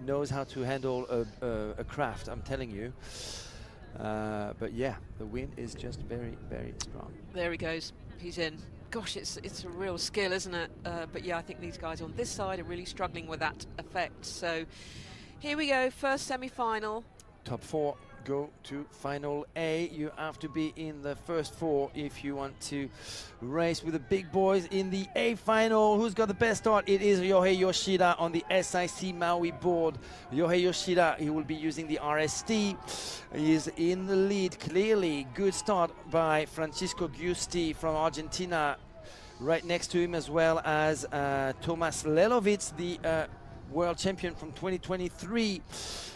knows how to handle a craft, I'm telling you. But yeah, the wind is just very strong. There he goes. He's in. Gosh, it's a real skill, isn't it? But yeah, I think these guys on this side are really struggling with that effect. So here we go, first semi-final. Top 4 go to final A. You have to be in the first 4 if you want to race with the big boys in the A final. Who's got the best start? It is Yohei Yoshida on the SIC Maui board. Yohei Yoshida, he will be using the RST. He is in the lead clearly. Good start by Francisco Giusti from Argentina. Right next to him, as well as Tomas Lelovic, the world champion from 2023.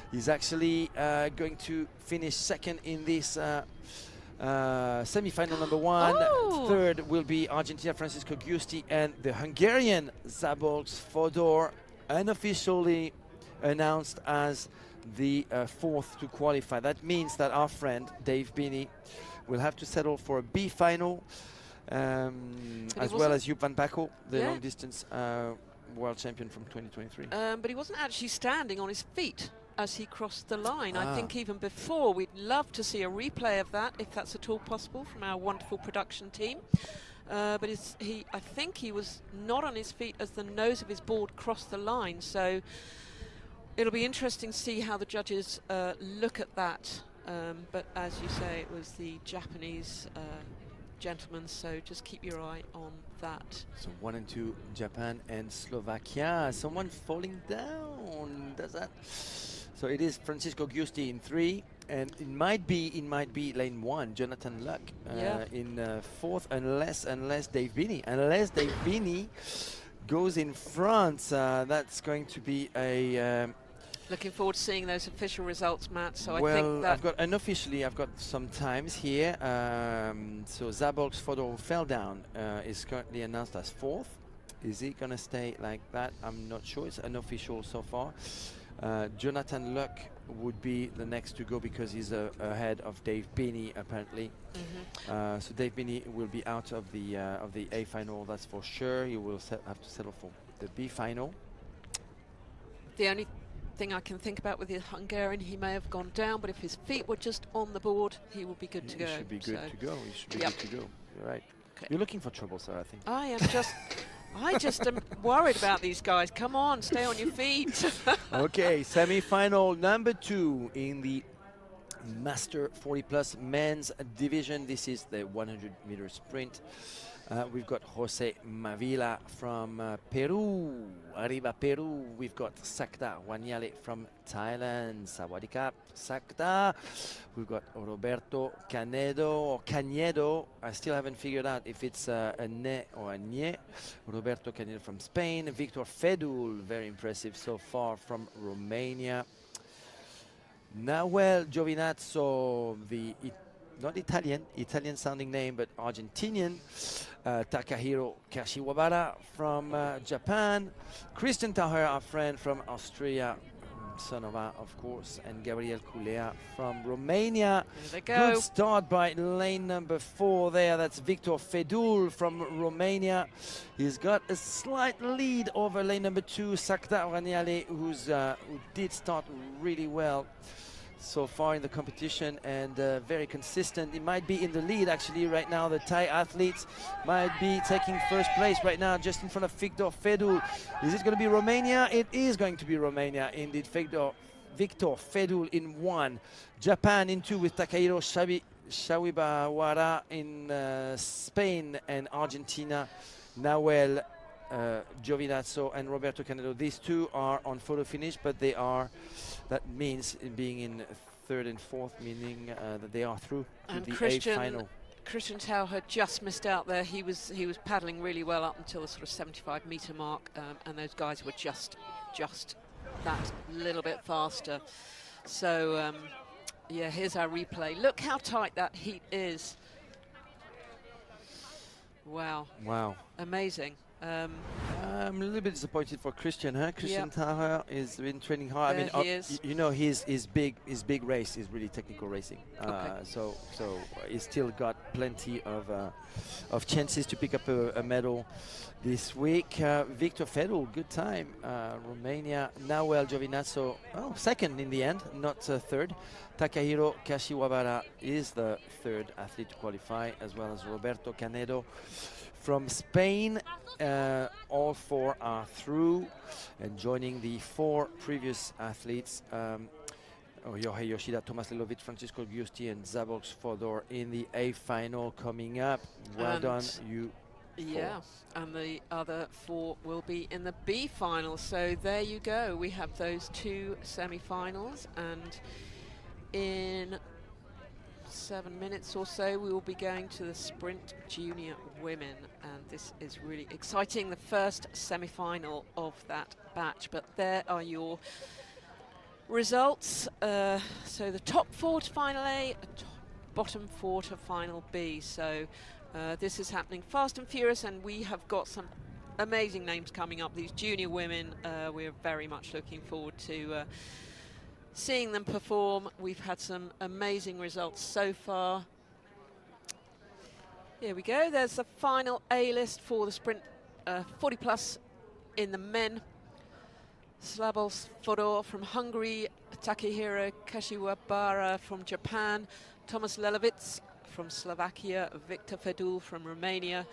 He's actually going to finish second in this Semi-final number 1. Oh. Third will be Argentina Francisco Giusti and the Hungarian Szabolcs Fodor, unofficially announced as the fourth to qualify. That means that our friend Dave Binney will have to settle for a B final, as well as Joop van Bakel, the long distance world champion from 2023. But he wasn't actually standing on his feet as he crossed the line. I think even before, we'd love to see a replay of that, if that's at all possible, from our wonderful production team. But I think he was not on his feet as the nose of his board crossed the line. So it'll be interesting to see how the judges look at that. But as you say, it was the Japanese gentleman, so just keep your eye on that. So 1 and 2, Japan and Slovakia. Someone falling down, does that? So it is Francisco Giusti in 3, and it might be lane 1, Jonathan Luck in 4th, unless Dave Binney goes in front. That's going to be a looking forward to seeing those official results, Matt. So well, I think that I've got some times here. So Szabolcs Fodor, who fell down, is currently announced as 4th. Is he going to stay like that? I'm not sure. It's unofficial so far. Jonathan Luck would be the next to go because he's ahead of Dave Binney apparently. So Dave Binney will be out of the A final, that's for sure. He will have to settle for the B final. The only thing I can think about with the Hungarian, he may have gone down, but if his feet were just on the board, he will be good to go. He should be good to go. He should be good to go. You're right. Okay. You're looking for trouble, sir, I think. I just am worried about these guys. Come on, stay on your feet. Okay, semi-final number 2 in the Master 40 Plus men's division. This is the 100-meter sprint. We've got Jose Mavila from Peru. Arriba Peru. We've got Sakta Wanyale from Thailand. Sawadee Sakta. We've got Roberto Canedo. I still haven't figured out if it's a ne or a nye. Roberto Canedo from Spain. Victor Fedul, very impressive so far, from Romania. Nahuel Giovinazzo, not Italian sounding name, but Argentinian. Takahiro Kashiwabara from Japan. Christian Taher, our friend from Austria, Sonova, of course, and Gabriel Culea from Romania. There they go. Good start by lane number 4 there. That's Victor Fedul from Romania. He's got a slight lead over lane number 2, Sakta Raniale, who did start really well so far in the competition, and very consistent. He might be in the lead actually right now. The Thai athletes might be taking first place right now, just in front of Victor Fedul. Is it going to be Romania? It is going to be Romania indeed. Victor Fedul in 1, Japan in 2 with Takahiro Shawibawara in Spain, and Argentina, Nahuel Giovinazzo and Roberto Canedo. These two are on photo finish, but that means being in 3rd and 4th, meaning that they are through to the A final. Christian Tau had just missed out there. He was paddling really well up until the sort of 75-meter mark, and those guys were just that little bit faster. So yeah, here's our replay. Look how tight that heat is. Wow. Amazing. I'm a little bit disappointed for Christian. Christian Taher has been training hard. There I mean, he is. you know, his big race is really technical racing. So he's still got plenty of chances to pick up a medal this week. Victor Fedul, good time. Romania. Nahuel Giovinazzo, 2nd in the end, not 3rd. Takahiro Kashiwabara is the 3rd athlete to qualify, as well as Roberto Canedo from Spain. All 4 are through, and joining the 4 previous athletes, Jorge Yoshida, Thomas Lelovic, Francisco Giusti, and Szabolcs Fodor in the A final coming up. Well done, you 4. Yeah, and the other 4 will be in the B final. So there you go. We have those 2 semi-finals, and in 7 minutes or so we will be going to the sprint junior women, and this is really exciting, the first semi-final of that batch. But there are your results. So the top 4 to final A, bottom 4 to final B. So this is happening fast and furious, and we have got some amazing names coming up. These junior women, we're very much looking forward to seeing them perform. We've had some amazing results so far. Here we go. There's the final A list for the sprint 40 plus in the men. Slavos Fodor from Hungary, Takehiro Kashiwabara from Japan, Thomas Lelowitz from Slovakia, Victor Fedul from Romania,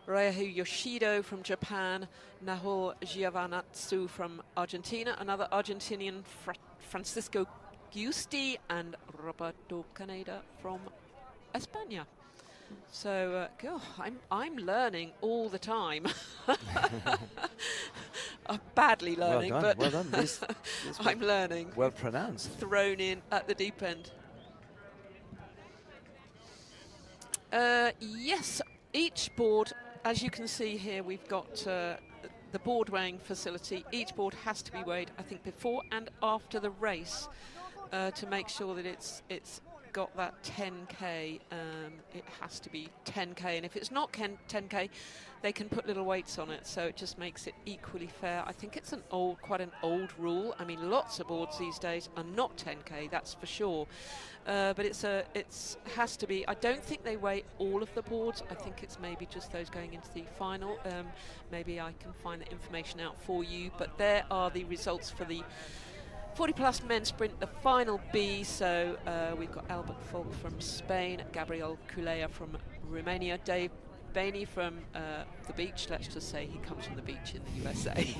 Ryahu Yoshido from Japan, Nahor Giovanazzu from Argentina, another Argentinian, Francisco Giusti, and Roberto Caneda from España. So, I'm learning all the time. I'm badly learning, well done, but well done. This I'm learning. Well pronounced. Thrown in at the deep end. Yes, each board, as you can see here, we've got the board weighing facility. Each board has to be weighed, I think, before and after the race to make sure that it's got that 10k. It has to be 10k, and if it's not 10k, they can put little weights on it, so it just makes it equally fair. I think it's quite an old rule. I mean, lots of boards these days are not 10k, that's for sure. But it has to be. I don't think they weigh all of the boards. I think it's maybe just those going into the final. Maybe I can find the information out for you. But there are the results for the 40 plus men's sprint, the final B. So we've got Albert Folk from Spain, Gabriel Culea from Romania, Dave Bainey from the beach. Let's just say he comes from the beach in the USA.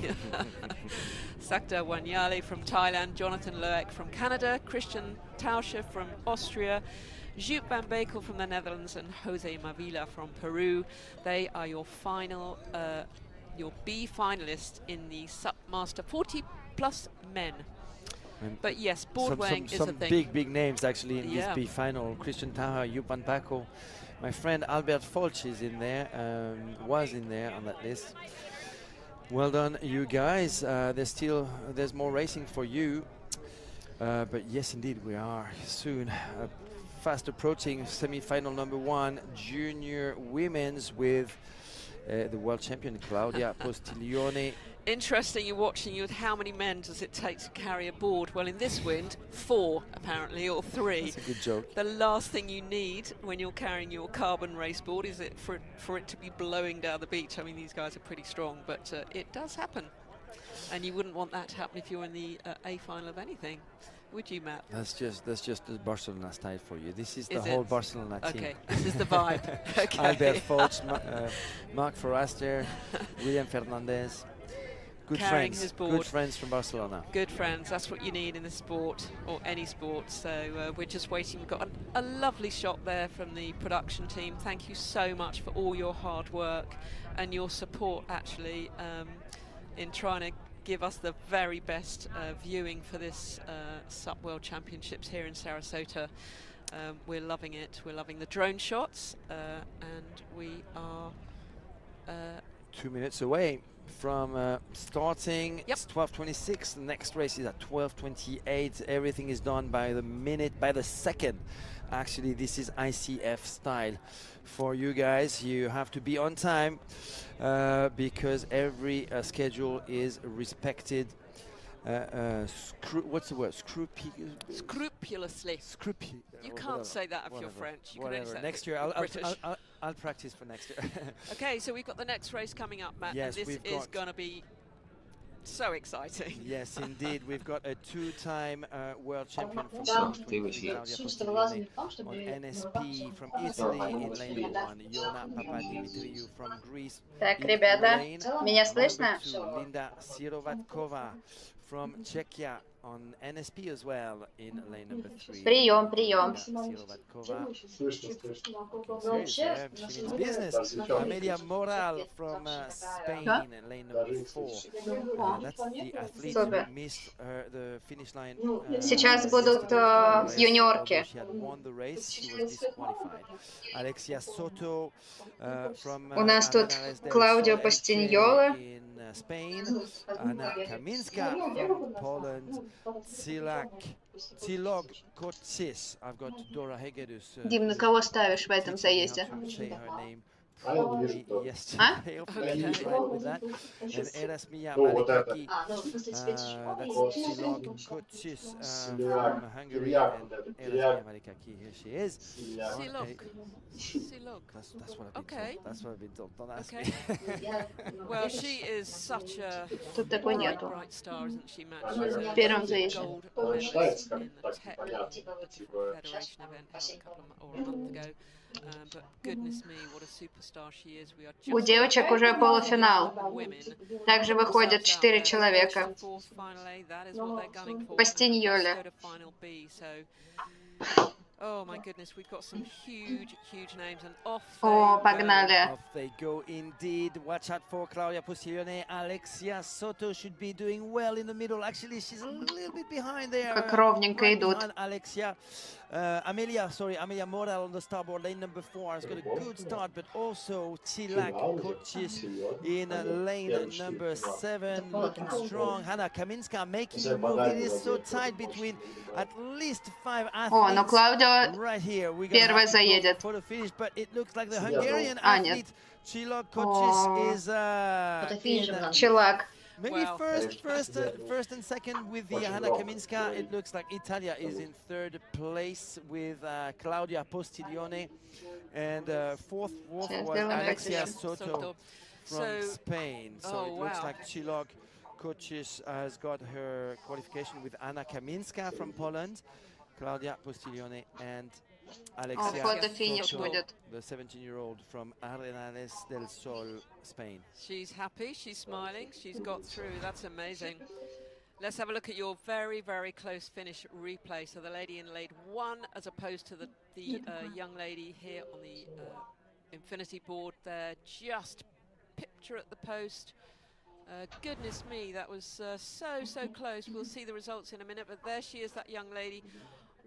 Sakta Wanyale from Thailand, Jonathan Loek from Canada, Christian Tauscher from Austria, Joop van Bekel from the Netherlands, and Jose Mavila from Peru. They are your final, your B finalists in the Submaster 40 plus men. But yes, board weighing is a thing. Some big names actually in this B final. Christian Taha, Joop van Bekel. My friend Albert Folch is in there, was in there on that list. Well done, you guys. There's more racing for you. But yes, indeed, we are soon fast approaching semi-final number 1, junior women's with the world champion Claudia Postiglione. Interesting, you're watching you with how many men does it take to carry a board? Well, in this wind, 4 apparently, or 3. That's a good joke. The last thing you need when you're carrying your carbon race board is for it to be blowing down the beach. I mean, these guys are pretty strong, but it does happen. And you wouldn't want that to happen if you're in the A final of anything, would you, Matt? That's just the Barcelona style for you. This is the whole Barcelona team. Okay, this is the vibe. Okay. Albert Folch, Marc Forraster, William Fernandez. Good friends, good friends from Barcelona. Good friends, that's what you need in the sport, or any sport. So we're just waiting. We've got a lovely shot there from the production team. Thank you so much for all your hard work and your support, actually, in trying to give us the very best viewing for this SUP World Championships here in Sarasota. We're loving it. We're loving the drone shots, and we are 2 minutes away from starting. Yep. It's 12:26. The next race is at 12:28. Everything is done by the minute, by the second. Actually, this is ICF style for you guys. You have to be on time because every schedule is respected. What's the word? Scrupulously. You can't say that if you're French. You can only say next year, I'll practice for next year. Okay, so we've got the next race coming up, Matt. Yes, and this is going to be so exciting. Yes, indeed. We've got a 2-time world champion from Claudia Postiglione on NSP from Italy in lane 1. Yona Papadimitriou from Greece. Так, ребята, меня слышно? Linda Sirovatkova from Czechia on NSP as well in lane number 3. Прием, прием. She means business. Amelia Moral from Spain in lane number 4. That's the athlete who missed the finish line. Сейчас будут юниорки. She had won the race. She was disqualified. Alexia Soto from У нас тут Клаудио Пастиньола. in Spain. Anna Kaminska from Poland. Tilog Kotsis. I've got Dora Hegedus. Дим, на кого ставишь в этом Teaching me how заезде? to say her name properly yesterday. Hopefully I did right with that. And Erasmia Malikaki, that's Tilog Kotsis from Hungary, and Erasmia Malikaki, here she is. Silog. That's what I've been Okay. told. That's what I've been told. Don't ask Okay. me. Well, she is such a Тут такой bright, нету. bright star, isn't she, Matt? She's В первом a заезде. gold medalist in the tech federation event held a couple of a month ago. But goodness me, what a superstar she is. We are just У девочек уже полуфинал. women. Также выходят 4 человека. По стеньоле. Oh my goodness, we've got some huge, huge names, and off О, they погнали. Off they go indeed. Watch out for Claudia Postilione. Alexia Soto should be doing well in the middle. Actually, she's a little bit behind there. Как ровненько Right идут. behind Alexia. Amelia Moral on the starboard lane number 4 has got a good start, but also Tilak Kochis in lane number 7, looking strong. Hanna Kaminska making a move. It is so tight between at least 5 О, но athletes. Клаудио Right here, we're первая gonna have to go заедет. for the finish, but it looks like the Hungarian А, нет. athlete Chilok Kochis is in Челак. maybe Wow. first and second with the Hanna Kaminska. It looks like Italia is in third place with Claudia Postiglione, and fourth was Alexia Soto from Spain. So it looks like Chilok Kochis has got her qualification with Anna Kaminska from Poland, Claudia Postiglione, and Alexia фото-финиш Soto, будет. the 17-year-old from Arenales del Sol, Spain. She's happy, she's smiling, she's got through. That's amazing. Let's have a look at your very, very close finish replay. So the lady in lane 1 as opposed to the young lady here on the infinity board there. Just pipped her at the post. Goodness me, that was so close. We'll see the results in a minute, but there she is, that young lady.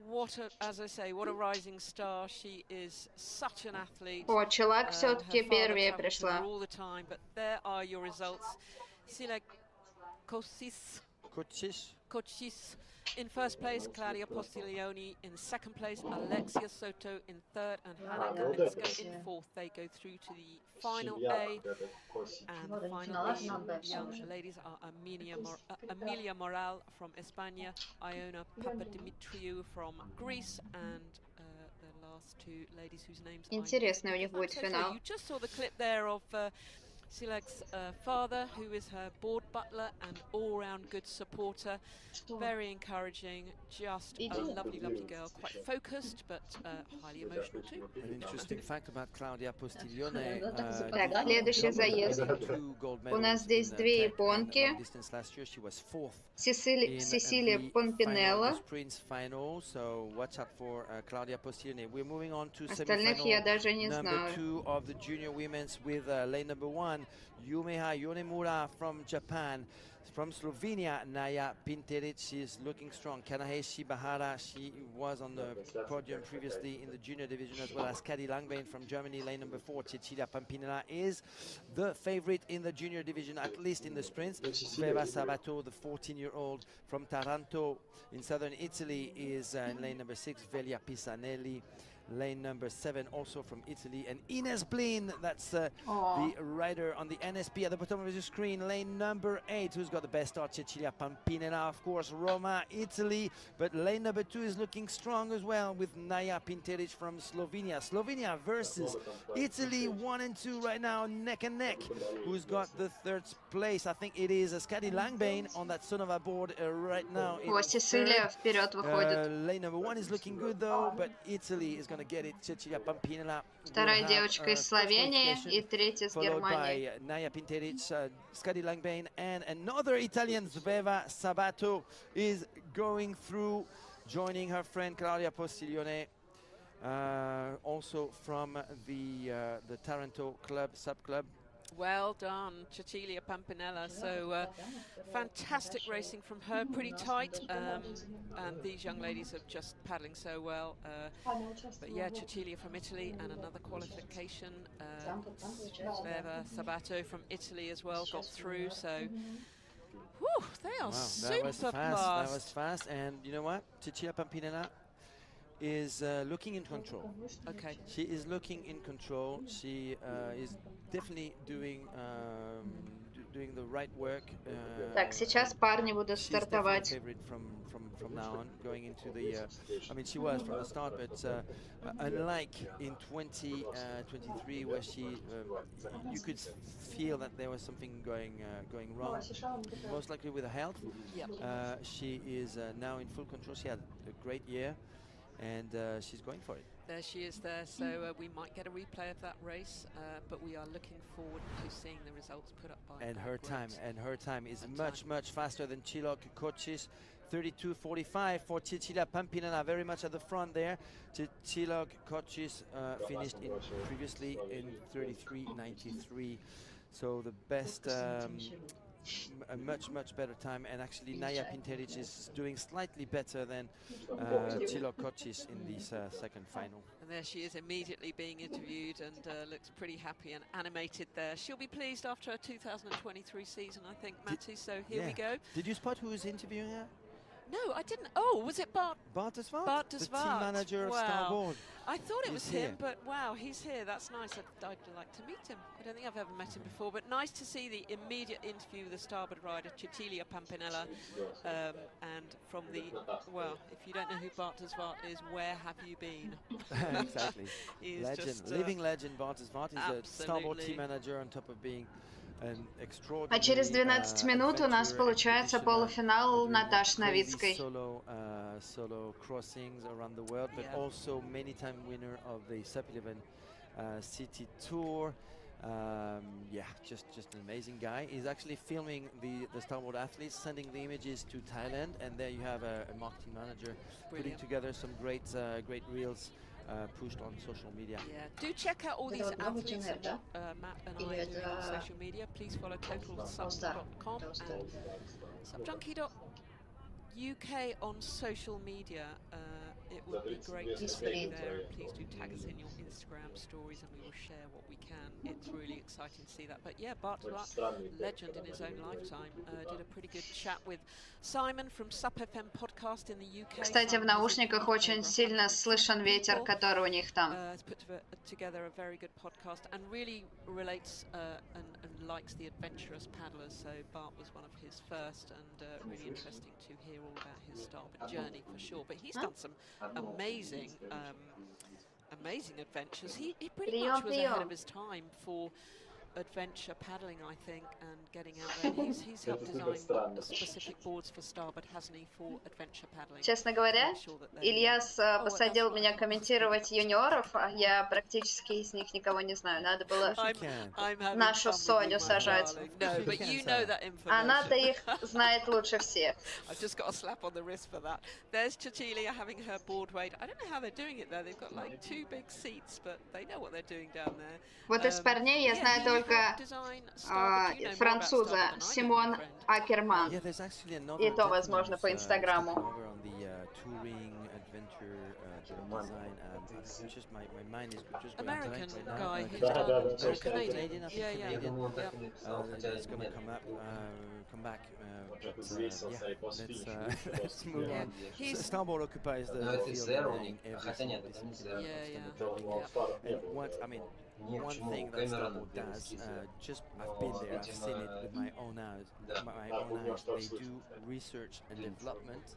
What a, as I say, what a rising star. She is such an athlete. О, Челак все-таки первая пришла. All the time, but there are your results. Silek Kochis in first place, Claudia Postiglione in second place, Alexia Soto in third, and Hanna Kaminska in fourth. They go through to the final A, and the final young ladies are Amelia Moral from España, Iona Papadimitriou from Greece, and the last two ladies whose names Интересный у них будет финал. You just saw the clip there of Silek's father, who is her board butler and all-round good supporter. Very encouraging, just a lovely, lovely girl. Quite focused, but highly emotional too. An interesting fact about Claudia Postiglione. Так, следующий заезд. У нас здесь две японки. Сесилия Помпинелла. So watch out for Claudia Postiglione. We're moving on to Остальных я даже не number знаю. 2 of the junior women's with lane number 1, Yumeha Yonemura from Japan. From Slovenia, Naya Pinteric, she's looking strong. Kanaheshi Bahara, she was on the podium previously in the junior division, as well as Kadi Langbein from Germany, lane number 4. Cecilia Pampinella is the favorite in the junior division, at least in the sprints. Sveva Sabato, the 14-year-old from Taranto in southern Italy, is in lane number 6. Velia Pisanelli, lane number 7, also from Italy, and Ines Blin, that's the rider on the NSP at the bottom of the screen, lane number 8, who's got the best start. Cecilia Pampinella, of course, Roma, Italy, but lane number 2 is looking strong as well with Naya Pinteric from Slovenia. Slovenia versus Italy, 1 and 2 right now, neck and neck. Who's got the third place? I think it is Skadi Langbein on that Sonova board right now. О, Сесилия вперед выходит. Lane number 1 is looking good though, but Italy is going to get it. Cecilia Pampinella. Вторая девочка из Словении и третья с Германии. Naya Pinteric, Skadi Langbein, and another Italian, Sveva Sabato, is going through, joining her friend Claudia Postiglione, also from the Taranto club, sub-club. Well done, Cecilia Pampinella. So fantastic racing from her, pretty tight, and these young ladies are just paddling so well. But yeah, Cecilia from Italy, and another qualification. Sveva Sabato from Italy as well got through. So Whew, they are super that fast. was fast, and you know what? Cecilia Pampinella is looking in control. Okay. She is looking in control. She is definitely doing doing the right work. Так, сейчас парни будут She's definitely a стартовать. favorite from now on, going into the. I mean, she was from the start, but unlike in 2023, where you could feel that there was something going wrong, most likely with her health. Yep. She is now in full control. She had a great year, and she's going for it. There she is there, so we might get a replay of that race, but we are looking forward to seeing the results put up by And her time is Her much faster than Chilok Kochis. 32:45 for Cecilia Pampinella, very much at the front there. Chilok Kochis finished previously in 33:93, so the best, a much better time. And actually Naya Pinteric is doing slightly better than Chilok Kochis in this second final. And there she is, immediately being interviewed, and looks pretty happy and animated there. She'll be pleased after her 2023 season, I think, Matty. So here we go. Did you spot who was interviewing her? No, I didn't. Oh, was it Bart? Bart de Zwart? Bart de the Zwart. team manager of Wow. Starboard. I thought it was him, here. but wow, he's here. That's nice. I'd like to meet him. I don't think I've ever met him before, but nice to see the immediate interview with the starboard rider, Cecilia Pampinella. And from the, well, if you don't know who Bart de Zwart is, where have you been? Exactly. Legend, just, living legend. Bart de Zwart is a Starboard team manager on top of being an extraordinary. А через 12 минут у нас получается полуфинал Наташи Новицкой. Solo crossings around the world, but also many-time winner of the Sub-11 City Tour. Yeah, just an amazing guy. He's actually filming the Starboard athletes, sending the images to Thailand, and there you have a marketing manager putting together some great reels pushed on social media. Yeah, do check out all these athletes and what Matt and I are doing on social media. Please follow totalsub.com and subjunkie.uk on social media. It would be great to see you there. And please do tag us in your Instagram stories, and we will share what we can. It's really exciting to see that. But yeah, Bart de Zwart, legend in his own lifetime, did a pretty good chat with Simon from Sup FM podcast in the UK. Кстати, в наушниках очень сильно слышен ветер, который у них там. Has put together a very good podcast and really relates and likes the adventurous paddlers. So Bart was one of his first, and really interesting to hear all about his starboard journey for sure. But he's done some amazing adventures. He pretty much was ahead of his time for adventure paddling, I think, and getting out there. He's helped design specific boards for starboard, hasn't he, for adventure paddling. Честно говоря, Ильяс посадил меня комментировать юниоров, а я практически из них никого не знаю. Надо было нашу Соню сажать. No, but you know that information. Она-то их знает лучше всех. I've just got a slap on the wrist for that. There's Cecilia having her board weighed. I don't know how they're doing it there. They've got like 2 big seats, but they know what they're doing down there. Вот из парней я знаю только француза Симон Акерман. И то, возможно, по Инстаграму. American guy who's done Canadian. It's going to come back. Let's move on. Starboard occupies the field in every single distance. One thing that Starboard does, I've been there, I've seen it with my own eyes. They do research and development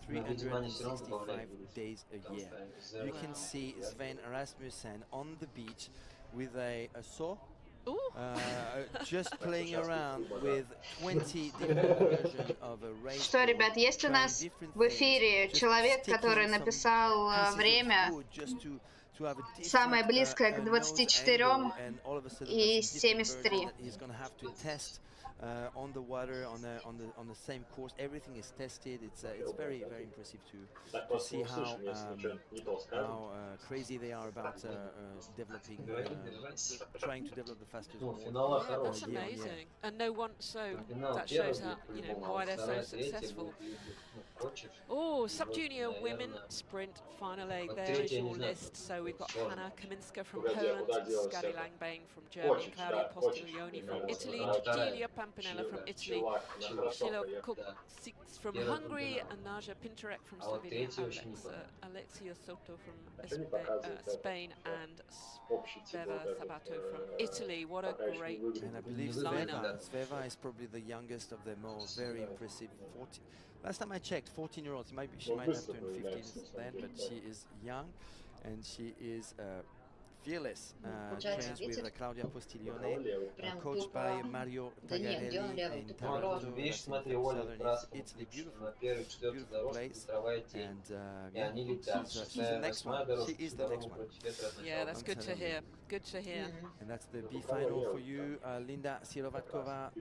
365 days a year. You can see Sven Rasmussen on the beach with a saw, just playing around with 20 different versions of a race. Что, ребят, есть у нас в эфире человек, который написал время самое близкое к 24 и 73. On the water, on the same course, everything is tested. It's very impressive to see how crazy they are about developing, trying to develop the fastest board. Yeah, that's amazing. And no one, so that shows how, why they're so successful. Oh, sub-junior women sprint final eight. There is your list. So we've got Hanna Kaminska from Poland, Skadi Langbane from Germany, Claudia Postiglioni from Italy, Cecilia Pampinella from Italy, Sheila Koksik from Hungary, and Naja Pintarek from Slovenia, Alexia Soto from Spain, and Sveva Sabato from Italy. What a great And I believe Sveva is probably the youngest of them all. Very impressive. 40. Last time I checked, 14-year-olds. She might have turned 15 then, but she is young, and she is fearless. Trains with Claudia Postiglione, coached by Mario Tagarelli in Taranto, that's in southern Italy. Beautiful place. And yeah, she's the next one. She is the next one. Yeah, that's good to hear. Good to hear. And that's the B final for you. Linda Sirovatkova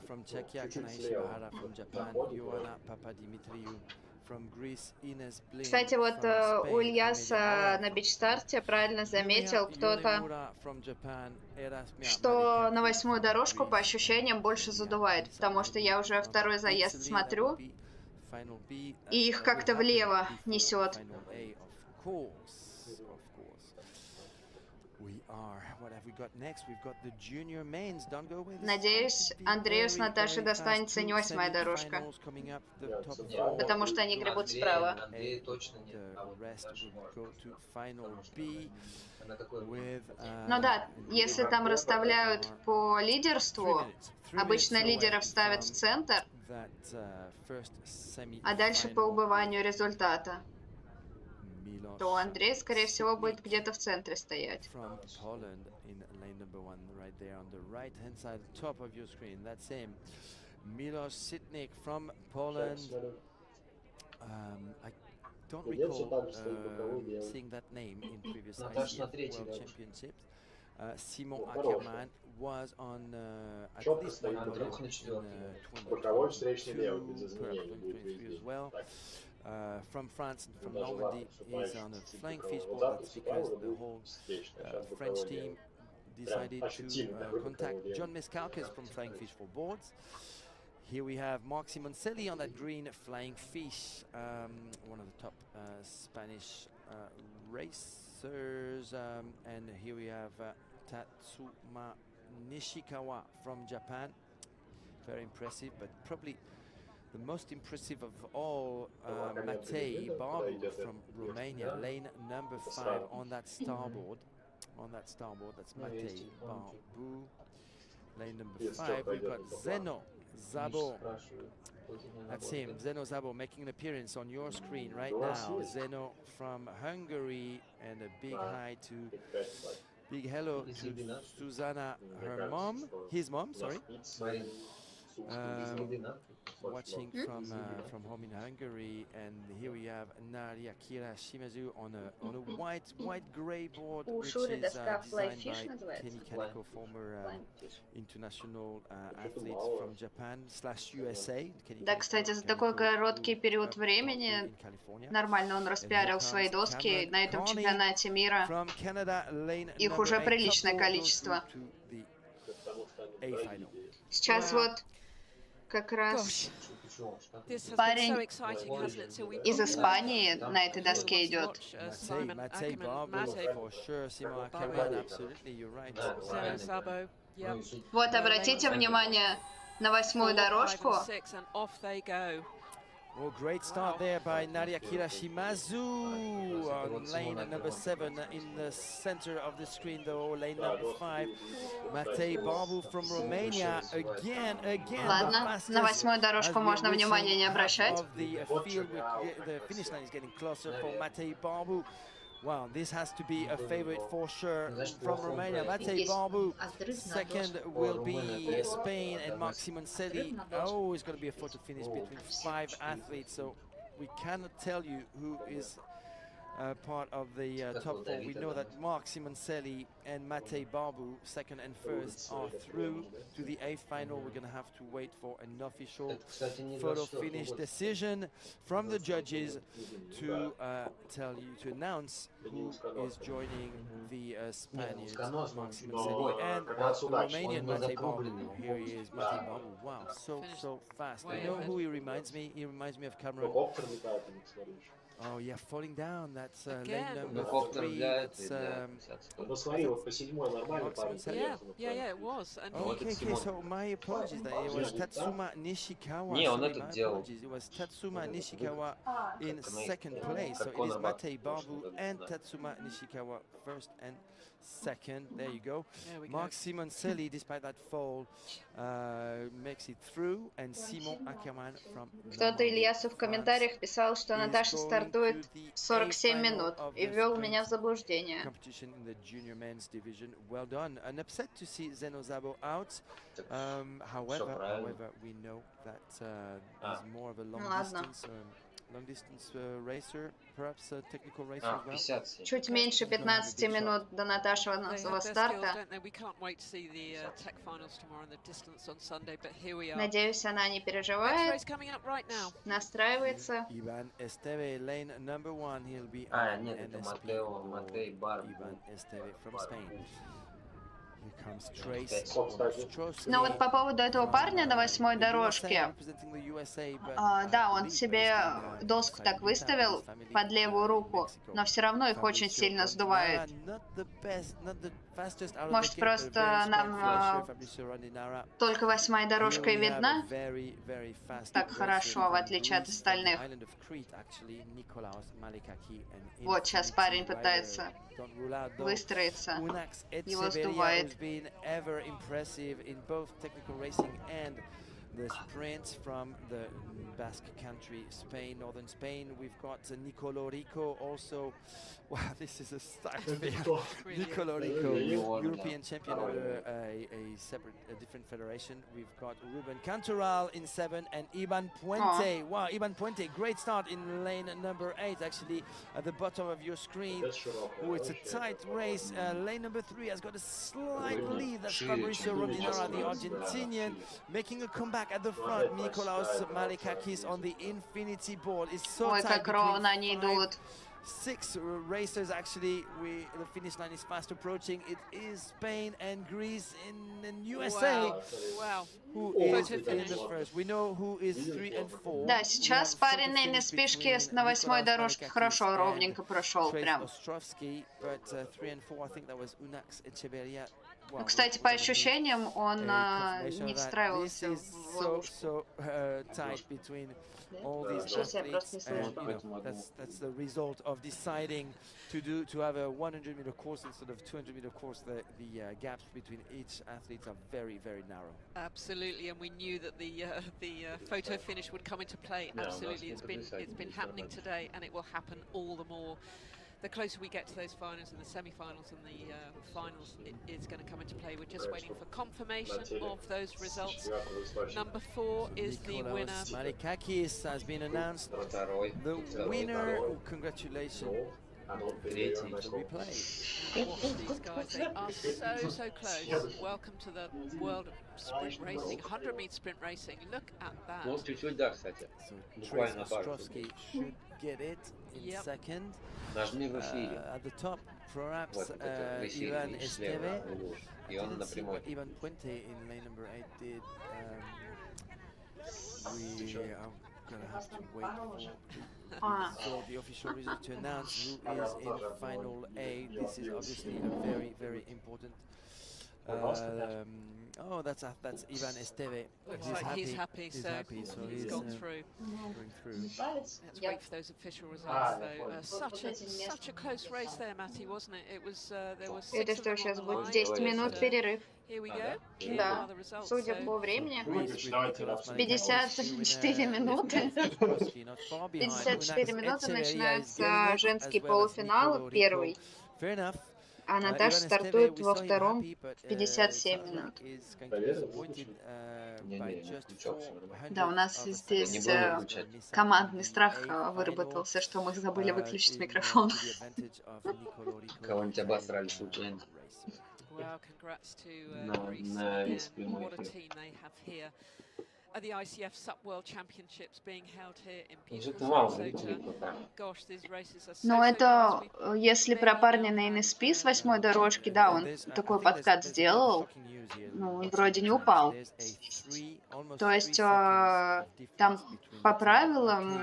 from Czechia, Kanai Shibahara from Japan, Ioana Papadimitriou from Greece, Ines Blin. Кстати, вот у Ильяса на бич-старте правильно заметил кто-то, что на 8-ю дорожку по ощущениям больше задувает, потому что я уже второй заезд смотрю, и их как-то влево несет. Надеюсь, Андрею с Наташей достанется не 8-я дорожка, потому что они гребут справа. Ну да, если там расставляют по лидерству, обычно лидеров ставят в центр, а дальше по убыванию результата, то Андрей, скорее всего, будет где-то в центре стоять. Milos Sitnik from Poland. I don't recall seeing that name in previous ICF World Championships. Simon Ackermann was on at least one podium in 2022 as well. From France and from Normandy, he's on a flying fishbowl. That's because the whole French team decided to contact John Mescalcas from Flying Fish for boards. Here we have Marc Simoncelli on that green, Flying Fish, one of the top Spanish racers. And here we have Tatsuma Nishikawa from Japan. Very impressive, but probably the most impressive of all, Matei Barbu from Romania, lane number 5 on that starboard. That's Matei Barbu. Lane number 5, we've got Zeno Zabo. That's him, Zeno Zabo, making an appearance on your screen right now. Zeno from Hungary, and a big hi to, big hello to Susanna, his mom, sorry. Watching from home in Hungary, and here we have Naria Kira Shimazu on a white gray board, which is designed by Kenny Kaneko, former international athlete from Japan / USA. Да, кстати, за такой короткий период времени нормально он распиарил свои доски на этом чемпионате мира. Их уже приличное количество. Сейчас вот как раз парень из Испании на этой доске идет. Вот, обратите внимание на 8-ю дорожку. Well, great start there by Naria Kirashimazu on lane number 7 in the center of the screen, though. Lane number 5, Matei Barbu from Romania. Again. Ладно, на 8-ю дорожку можно внимания не обращать. The finish line is getting closer for Matei Barbu. Wow, this has to be a favorite for sure from Romania. Matei Barbu. Second will be Spain and Marc Simoncelli. Oh, it's going to be a photo finish between 5 athletes, so we cannot tell you who is part of the top four. We know that Mark Simoncelli and Matej Barbu, second and first, are through to the eighth final. We're going to have to wait for an official photo finish decision from the judges to announce who is joining the Spaniard Mark Simoncelli and the Romanian Matej Barbu. Here he is, Matej Barbu. Wow, so fast. You know who he reminds me? He reminds me of Cameron. Oh yeah, falling down. That's lane number 3. That's yeah, it was. And okay, so my apologies. It was Tatsuma Nishikawa. Sorry, my apologies. It was Tatsuma Nishikawa in second place. So it is Matej Barbu and Tatsuma Nishikawa first and second. There you go. Mark Simoncelli, despite that fall, makes it through, and Simon Ackermann from. Кто-то Ильясу в комментариях писал, что Наташа стартует 47 минут и ввел меня в заблуждение. Competition in the junior men's division. Well done. An upset to see Zeno Zabo out. However, we know that he's more of a long distance racer, perhaps a technical racer as well. Чуть меньше 15 минут до Наташиного старта. Надеюсь, она не переживает, настраивается. Iván Esteve, lane number 1, he'll be on NSP. Iván Esteve from Spain. Но вот по поводу этого парня на 8-й дорожке, да, он себе доску так выставил под левую руку, но все равно их очень сильно сдувает. Может, просто нам только 8-я дорожка и видна так хорошо, в отличие от остальных. Вот сейчас парень пытается выстроиться, его сдувает. The sprints from the Basque country, Spain, northern Spain. We've got Nicolo Rico also. Wow, this is a stacked field. Nicolo Rico, European champion under a different federation. We've got Ruben Cantoral in 7 and Iban Puente. Wow, Iban Puente, great start in lane number 8, actually at the bottom of your screen. Oh, it's a tight race. Lane number 3 has got a slight lead. That's Fabricio Rondinara, the Argentinian, making a comeback at the front. Nikolaos Malikakis on the infinity board is so tight between 6 racers. Actually, the finish line is fast approaching. It is Spain and Greece and USA. Wow. Who is in the first? We know who is 3 and 4. Да, сейчас парень на инспишке на 8-й дорожке хорошо, ровненько прошел прям. But 3 and 4, I think that was Unax Echeverria. Ну, кстати, по ощущениям, он не встраивался в ловушку. Сейчас я просто не слышу. That's the result of deciding to have a 100-meter course instead of 200-meter course. The gaps between each athlete are very, very narrow. Absolutely, and we knew that the photo finish would come into play. Absolutely, it's been happening today, and it will happen all the more. The closer we get to those finals and the semi-finals and the finals, it is going to come into play. We're just waiting for confirmation of those results. Number 4 is the winner. Malikakis has been announced. The winner. Oh, congratulations. These guys, they are so close. Welcome to the world of sprint racing, 100-meter sprint racing. Look at that. So Trace Ostrovsky should get it in second. At the top, perhaps Ivan Esteve. Didn't see what Ivan Puente in lane number 8 did. We are going to have to wait for the official result to announce who is in final A. This is obviously a very, very important. Oh, that's Ivan Esteve. He's happy, so he's gone through. Let's wait for those official results, though. Such a close race there, Matty, wasn't it? It was there was 6 Это что, сейчас будет 10 минут перерыв. Here we go. Да, судя по времени, 54 минуты. 54 минуты начинается женский полуфинал, первый. Fair enough. а Наташа стартует во втором в 57 минут. Да, у нас здесь командный страх выработался, что мы забыли выключить микрофон. Кого-нибудь обосрали случайно. Well, congrats to Greece. Again, what a team they have here. At the ICF Sup World Championships being held here in beautiful Sarasota. Gosh, these races are so, Но so это, close. если про парня на NSP с 8-й дорожки, да, он такой подкат сделал, ну, он вроде не упал. То есть там по правилам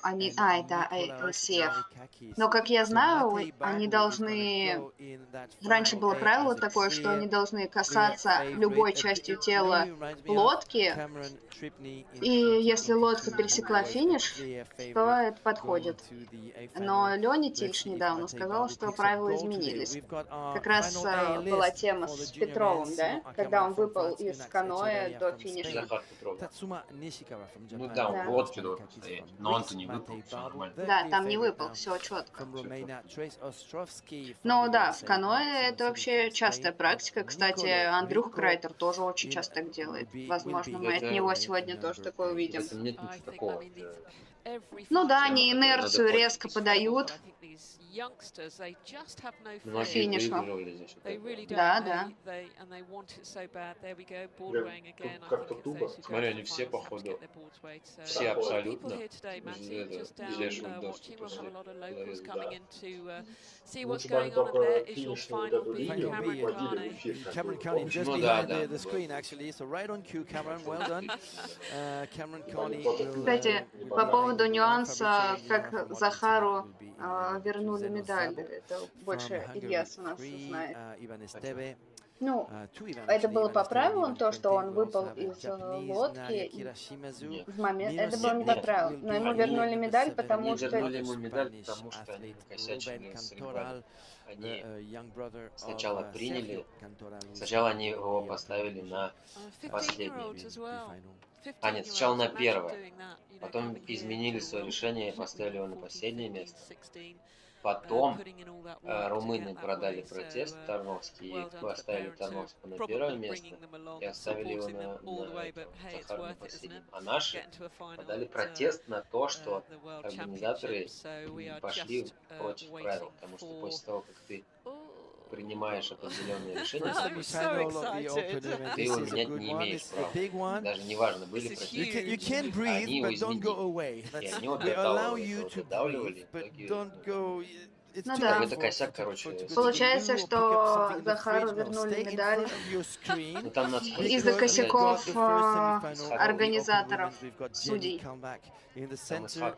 они... это ICF. Но, как я знаю, они должны... Раньше было правило такое, что они должны касаться любой частью тела лодки, и если лодка пересекла финиш, то это подходит. Но Леня Тильш недавно сказал, что правила изменились. Как раз была тема с Петровым, да? Когда он выпал из каноэ до финиша. Захар Петров. Ну да, он в лодке должен стоять, но он-то не выпал, все нормально. Да, там не выпал, все четко. Ну да, в каноэ это вообще частая практика. Кстати, Андрюх Крайтер тоже очень часто так делает. Возможно, мы от него сегодня тоже такое увидим. В этом нет ничего такого. Ну да, они инерцию резко подают. Финишу. Да, да. Как-то тупо. Смотри, они все, походу, все абсолютно ближайшего дождь пошли. Looks going on in their issues final Cameron Carney just behind the screen, actually. So right on cue, Cameron. Well done. Cameron Carney. Кстати, по поводу нюанса, как Захару вернули медаль, это больше Ильяс у нас знает. Ну, это было по правилам, то, что он выпал из лодки в момент... Это было не по правилам, но ему вернули медаль, потому что... Вернули ему медаль, потому что они накосячили с рыбами. Они сначала приняли, сначала они его поставили на последний. А нет, сначала на первое, потом изменили свое решение и поставили его на последнее место. Потом румыны продали протест Тарновский и поставили Тарновского на первое место и оставили его на Захара на последнем. А наши подали протест на то, что организаторы пошли против правил, потому что после того, как ты принимаешь определенные решения, ты его менять не имеешь права. Даже неважно, были против. Они его изменили. И они его додавливали, в итоге... Ну да. Это косяк, короче. Получается, что Захару вернули медаль из-за косяков организаторов, судей. In the center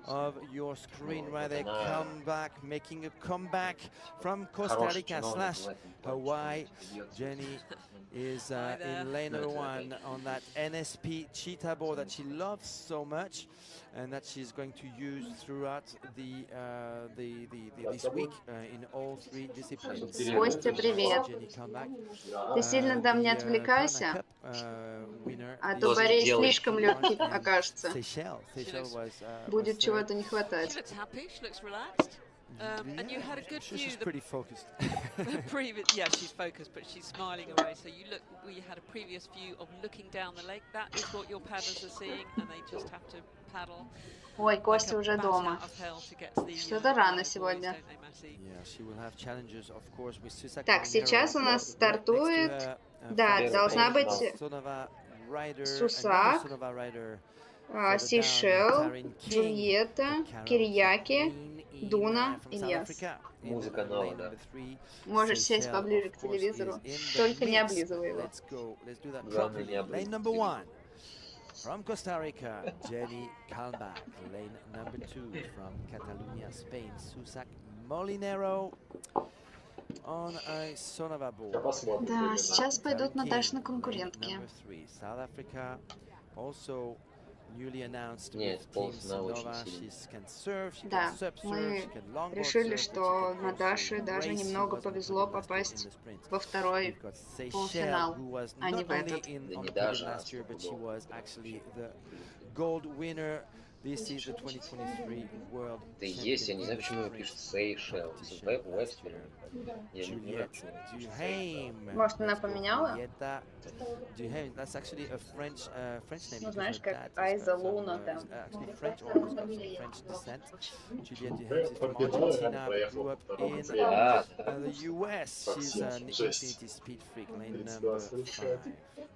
of your screen, right there, comeback, making a comeback from Costa Rica / Hawaii. Jenny is in lane number 1 on that NSP cheetah board that she loves so much, and that she's going to use throughout this week in all 3 disciplines. Костя, привет. Ты сильно там не отвлекайся, а то Борей слишком легкий окажется. Будет чего-то не хватать. And you had a good view. She's pretty focused. Yeah, she's focused, but she's smiling away. So we had a previous view of looking down the lake. That is what your paddlers are seeing, and they just have to paddle. Ой, Костя уже дома. Что-то рано сегодня. Так, сейчас у нас стартует. Да, должна быть Сусак, Сейшел, Джульетта, Кирияки, Дуна, Ильяс. Музыка новая, да. Можешь сесть поближе к телевизору, только не облизывай его. Главное, не облизывай. From Costa Rica, Jenny Kalmbach. Lane number 2 from Catalonia, Spain, Susak Molinero on a Sonova board. Да, сейчас пойдут Наташины конкурентки. South Africa, also newly announced Нет, with Team Sonova. She can serve, she can Да, мы решили, что Наташе даже немного повезло попасть во второй полуфинал, а не в этот. Gold winner This is the 2023 World Да есть, я не знаю, почему его пишут Сейшел. Juliette Duhaime. Может, она поменяла? Duhaime, that's actually a French name. Ну, знаешь, как Айза Луна там. Actually French or has got some French descent. Juliette Duhaime is from Argentina, but grew up in the US. She's an Infinity Speed Freak, lane number 5.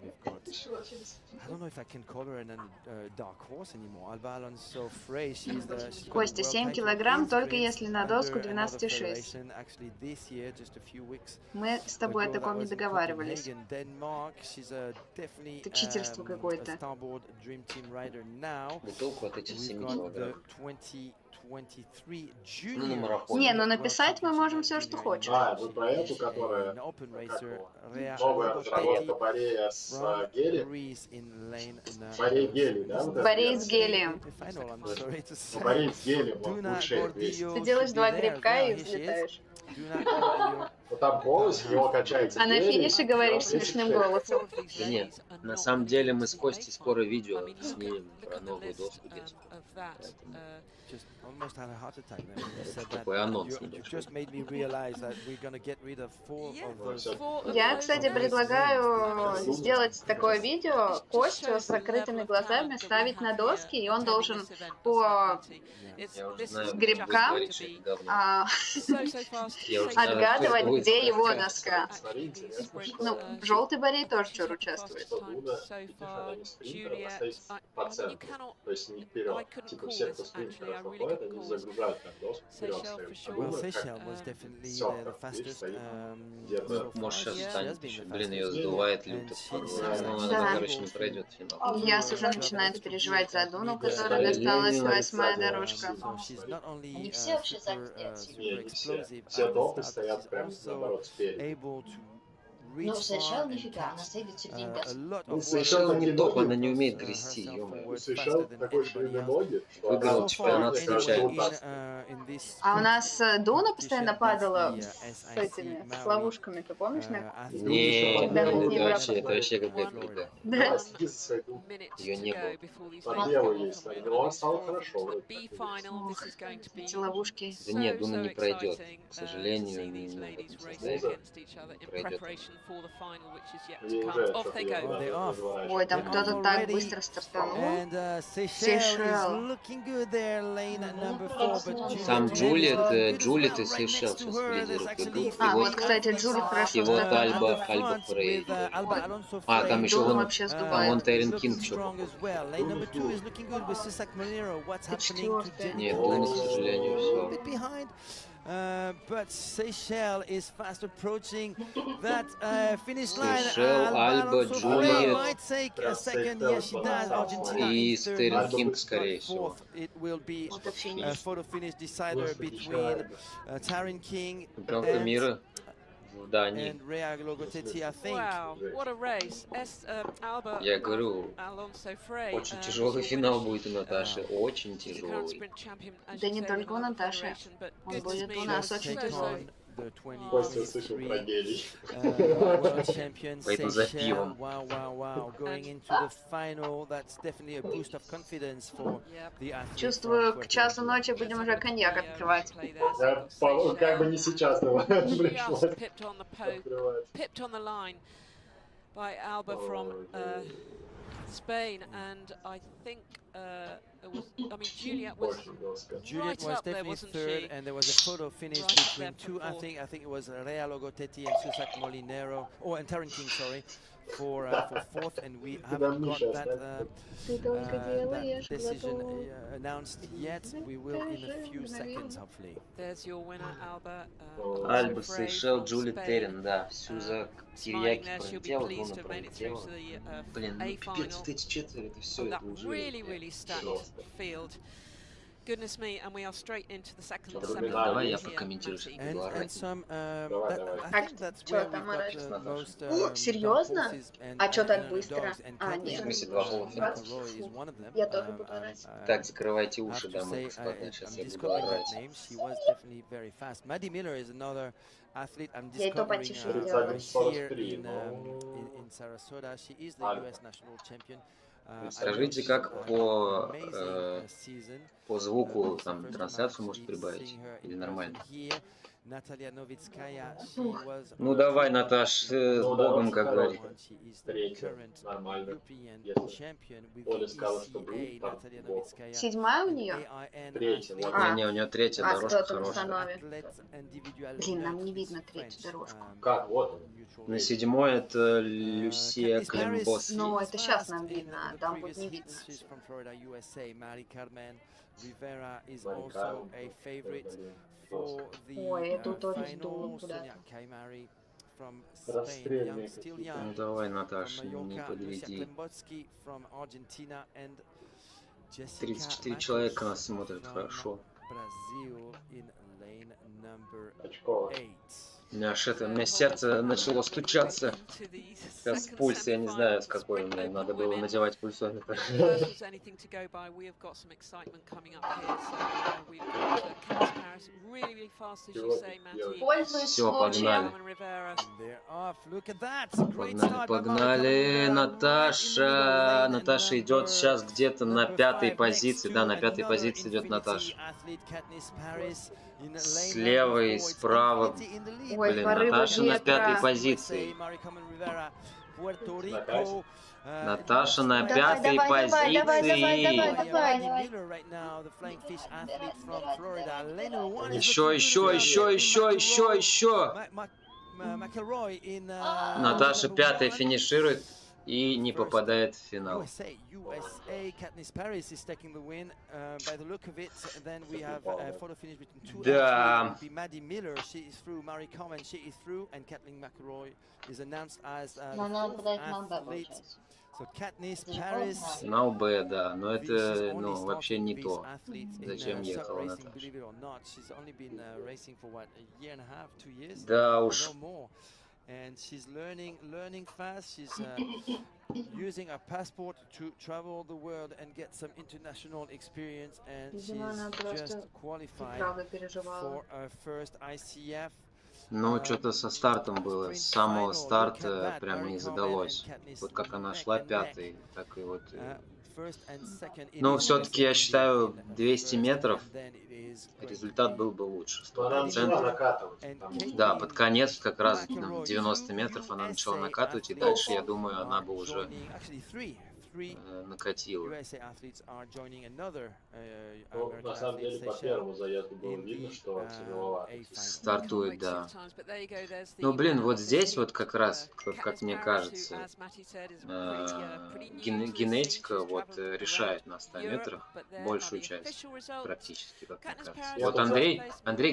We've got, I don't know if I can call her a dark horse anymore. Alba Alonso Frey, she's the... Костя, 7 килограмм, только если на доску 12,6. Мы с тобой о таком не договаривались. Это читерство какое-то. Бутылку от этих 7 килограмм. Ну, на марафоне. Не, ну написать мы можем все, что хочем. Вы про эту, которая новая разработка Борея с гелием? Борей гелий, да? Борей с гелием. Борей с гелием, вот лучше весит. Ты делаешь 2 грибка и взлетаешь. Ну там полностью его качается. А на финише говоришь смешным голосом. Да нет, на самом деле мы с Костей скоро видео снимем про новую доску детскую. Такой анонс. Я, кстати, предлагаю сделать такое видео, Костю с закрытыми глазами ставить на доски, и он должен по грибкам отгадывать, где его доска. Ну, желтый борей тоже что участвует. То есть не вперед. Типа все, кто спринт хорошо ходит, они загружают там доску вперед. Может, сейчас станет еще. Блин, ее сдувает люто. Но она, короче, не пройдет финал. Яс уже начинает переживать за Дуну, которая досталась 8-я дорожка. Они все вообще не все. Все допы стоят прям наоборот спереди. Ну, совершенно нифига, она стоит в середине. Совершенно не топ, она не умеет грести, ё-моё. Совершенно такой ширины ноги. Выиграл чемпионат случайно. А у нас Дуна постоянно падала с этими, с ловушками, ты помнишь? Не, это вообще какая-то другая. Да. Ее не было. По делу есть, но он стал хорошо. Эти ловушки. Да нет, Дуна не пройдет. К сожалению, не пройдет. Ой, там кто-то так быстро стартанул. Сейшел. Сам Джулиет и Сейшел сейчас лидируют игру. А, вот, кстати, Джулиет хорошо И вот стартанул. Альба Фрей. А, там еще Дуна вон вообще сдувает. Террен Кинг еще. Ты четвертый. Нет, Дуна, к сожалению, все. But Seychelles is fast approaching that finish line. Seychelles, Alba, Juliet. Might take a second. Yes, she does. Argentina И in third. Террен Кинг, скорее всего. It will be a photo finish decider between Taryn King Чемпионка мира в Дании. and Rea Logotetti, I think. Wow, what a race. Alba, Я говорю, Alonso Frey, очень тяжелый финал будет у Наташи, очень тяжелый. Да не только у Наташи. Он будет у нас очень тяжелый. Костя слышал про гелий. World champion Поэтому за Seychelles. пивом. Wow. Going into the final, that's definitely a boost of confidence for the athlete. Чувствую, к часу ночи будем уже коньяк открывать. Как бы не сейчас, но пришлось pipped on the открывать. line by Alba from Spain, and I think it was. I mean, Juliet was Juliet was up there, definitely wasn't third, she? and there was a photo finish Right between there two. for I think it was Rea Logotetti and Susak Molinero, and Taryn King, sorry, for fourth, and we haven't got that decision announced yet. We will in a few seconds, hopefully. There's your winner, Alba. Альба, Сейшел, Джулиет Террен, да, всю за Smiling Кирьяки there, she'll be пролетела, pleased Дуна to have made it through пролетела. to the Блин, ну A пипец, final. вот эти четверо, это все, That это уже... really stacked field. Goodness me, and we are straight into the second Давай я semifinal прокомментирую, что буду And орать. some, Давай. I think that's Чё where там we've орать? got most Серьезно? horses and- А чё and так быстро? dogs, and А, Captain нет. В смысле, два полуфинала? Roy is one of them. Я тоже буду орать. Так, закрывайте I have уши, to дамы и say, господа, сейчас I'm я буду discovering that орать. name. She was definitely very fast. Maddie Miller is another athlete I'm Я и то discovering потише делала. here in Sarasota. She is the US national champion. Скажите, как по звуку там трансляцию может прибавить или нормально? Ну давай, Наташ, с Богом, как говорит. Третья, нормально. Если Оля сказала, что будет, там Бог. 7-я у нее? Третья, вот. Не, у нее третья дорожка кто-то в хорошая. установе. Блин, нам не видно третью дорожку. Как? Вот. На 7-й это Люсия Клембос. Ну, это сейчас нам видно, а там будет не видно. Ой, эту тоже жду куда-то. Расстрельные Ну давай, Наташа, не подведи. 34 человека нас смотрят, хорошо. Очкова. У меня сердце начало стучаться. Сейчас пульс, я не знаю, с какой у меня. Надо было надевать пульсометр. Все, погнали. Погнали. Наташа. Наташа идет сейчас где-то на 5-й позиции. Да, на 5-й позиции идет Наташа. Слева и справа. Ой, Блин, порывы Наташа на ветра. 5-й позиции. Наташа на 5-й позиции. Еще. Наташа 5-й финиширует и не попадает в финал. Да. Но надо подать на Б, получается. На УБ, да, но это, вообще не то, зачем ехала Наташа. Да уж. And she's learning fast. She's using a passport to travel the world and get some international experience. And she's just qualified for her first ICF. Ну, что-то со стартом было. С самого старта прям не задалось. Вот как она шла 5-й, так и вот. Но все-таки я считаю 200 метров результат был бы лучше. 100%. Да, под конец как раз 90 метров она начала накатывать, и дальше, я думаю, она бы уже накатила. Ну, на самом деле, по первому заезду было видно, что тяжеловато. Стартует, да. Ну, блин, вот здесь вот как раз, как мне кажется, генетика вот решает на 100 метрах большую часть практически, как мне кажется. Вот Андрей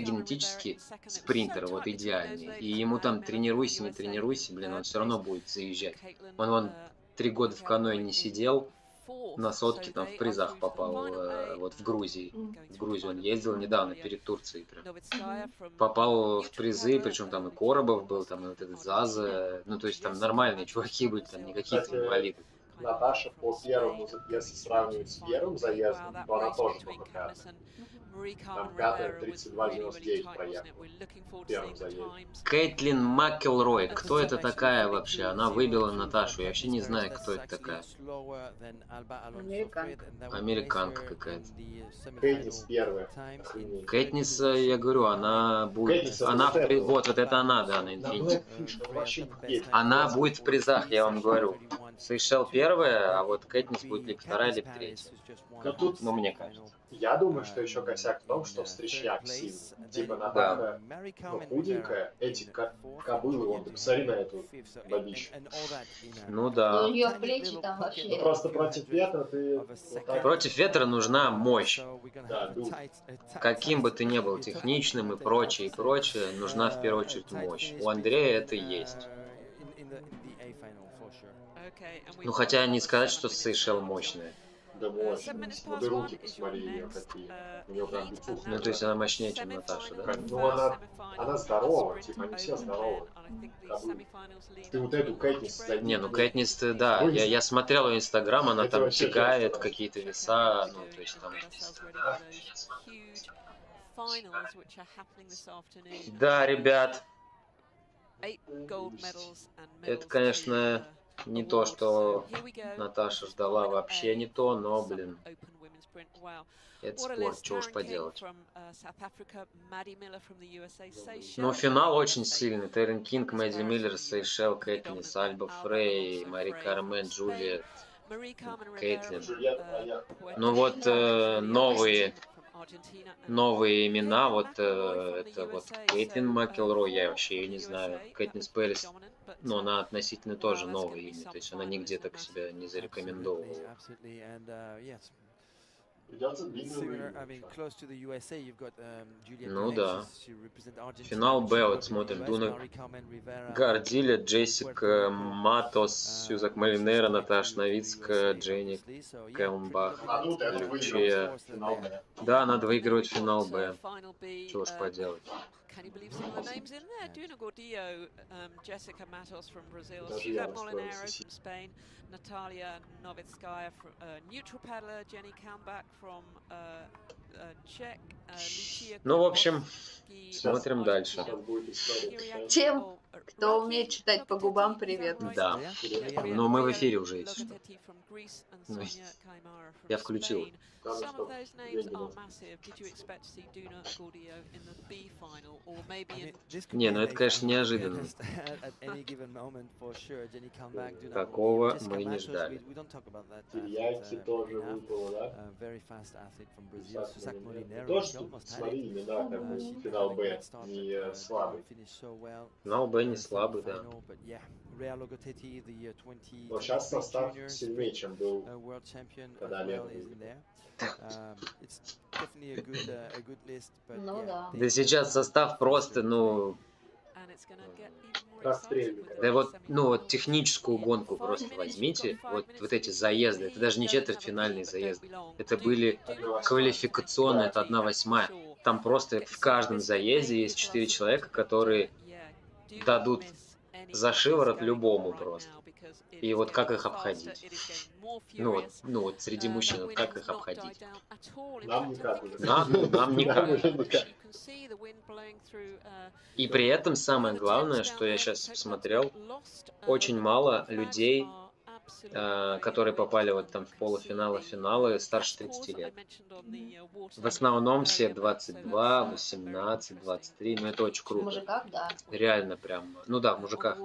генетически спринтер, вот идеальный. И ему там тренируйся, не тренируйся, блин, он все равно будет заезжать. Он 3 года в каноэ не сидел, на сотке там в призах попал, вот в Грузии. В Грузию он ездил недавно, перед Турцией прям. Попал в призы, причем там и Коробов был, там и вот этот Заза, ну то есть там нормальные чуваки были, там не какие-то инвалиды. Наташа по первому, если сравнивать с первым заездом, то она тоже только пятая. Там 32.99 проехала в первом заезде. Кейтлин Маккелрой, кто это такая вообще? Она выбила Наташу, я вообще не знаю, кто это такая. Американка какая-то. Кейтнис первая. Кейтнис, я говорю, она будет... Вот это она, да, на Инфинити. Она будет в призах, я вам говорю. Сейшел первая, а вот Кэтнис будет либо вторая, либо третья. Ну, мне кажется. Я думаю, что еще косяк в том, что встречняк сильный. Типа Натаха, худенькая, эти кобылы, вон, ты посмотри на эту бабищу. Ну да. У нее плечи там вообще... Просто против ветра ты... Против ветра нужна мощь. Да, дух. Каким бы ты ни был техничным и прочее, нужна в первую очередь мощь. У Андрея это есть. Ну, хотя не сказать, что Сейшел мощная. Да мощная. Ну, ты руки посмотри ее какие. У нее прям бицуха. Ну, то есть она мощнее, чем Наташа, да? Ну, она здорова, типа, они все здоровы. Ты вот эту Кэтнис зайди. Не, ну Кэтнис, да, я смотрел ее инстаграм, она там тягает какие-то веса, ну, то есть там... Да, ребят. Это, конечно... Не то, что Наташа ждала, вообще не то, но, блин, это спорт, чего уж поделать. Но финал очень сильный. Террен Кинг, Мэдди Миллер, Сейшел, Кэтлинс, Альба Фрей, Мари Кармен, Джулиет, Кейтлин. Ну вот новые имена, вот это вот Кейтлин Макилрой, я вообще ее не знаю. Кэтлинс Пэрис, но она относительно тоже новое имя, то есть она нигде так себя не зарекомендовывала. Ну да. Финал Б, вот смотрим. Дуна Гордиля, Джессика Матос, Сюзак Малинера, Наташа Новицкая, Дженни Кэлмбах, Лючия. Да, надо выигрывать финал Б. Чего ж поделать. Can you believe some of the names in there? Duna Gordillo, Jessica Matos from Brazil, Suzanne Molinero from Spain, Natalia Novitskaya from neutral paddler, Jenny Kalmbach from Czech, Lucia. Ну, в общем, смотрим дальше. Тем, кто умеет читать по губам, привет. Да, но мы в эфире уже, если что. Я включил. Some of those names are massive. Did you expect to see Duna Gordillo in the B final, or maybe in? Не, ну это, конечно, неожиданно. Такого мы не ждали. Яйки тоже выпало, да? Тоже, смотри, имена, как бы, финал Б не слабый. Финал Б не слабый, да. Но сейчас состав сильнее, чем был, когда Лев Ну да. Да сейчас состав просто, ну... Да вот, ну вот техническую гонку просто возьмите, вот эти заезды, это даже не четвертьфинальные заезды, это были квалификационные, это 1/8. Там просто в каждом заезде есть 4 человека, которые дадут за шиворот любому просто. И вот как их обходить? Ну вот среди мужчин, вот как их обходить? Нам никак уже. Нам никак. И при этом самое главное, что я сейчас смотрел, очень мало людей, которые попали вот там в полуфиналы, финалы, старше 30 лет. В основном все 22, 18, 23, ну это очень круто. В мужиках, да. Реально прям, ну да, в мужиках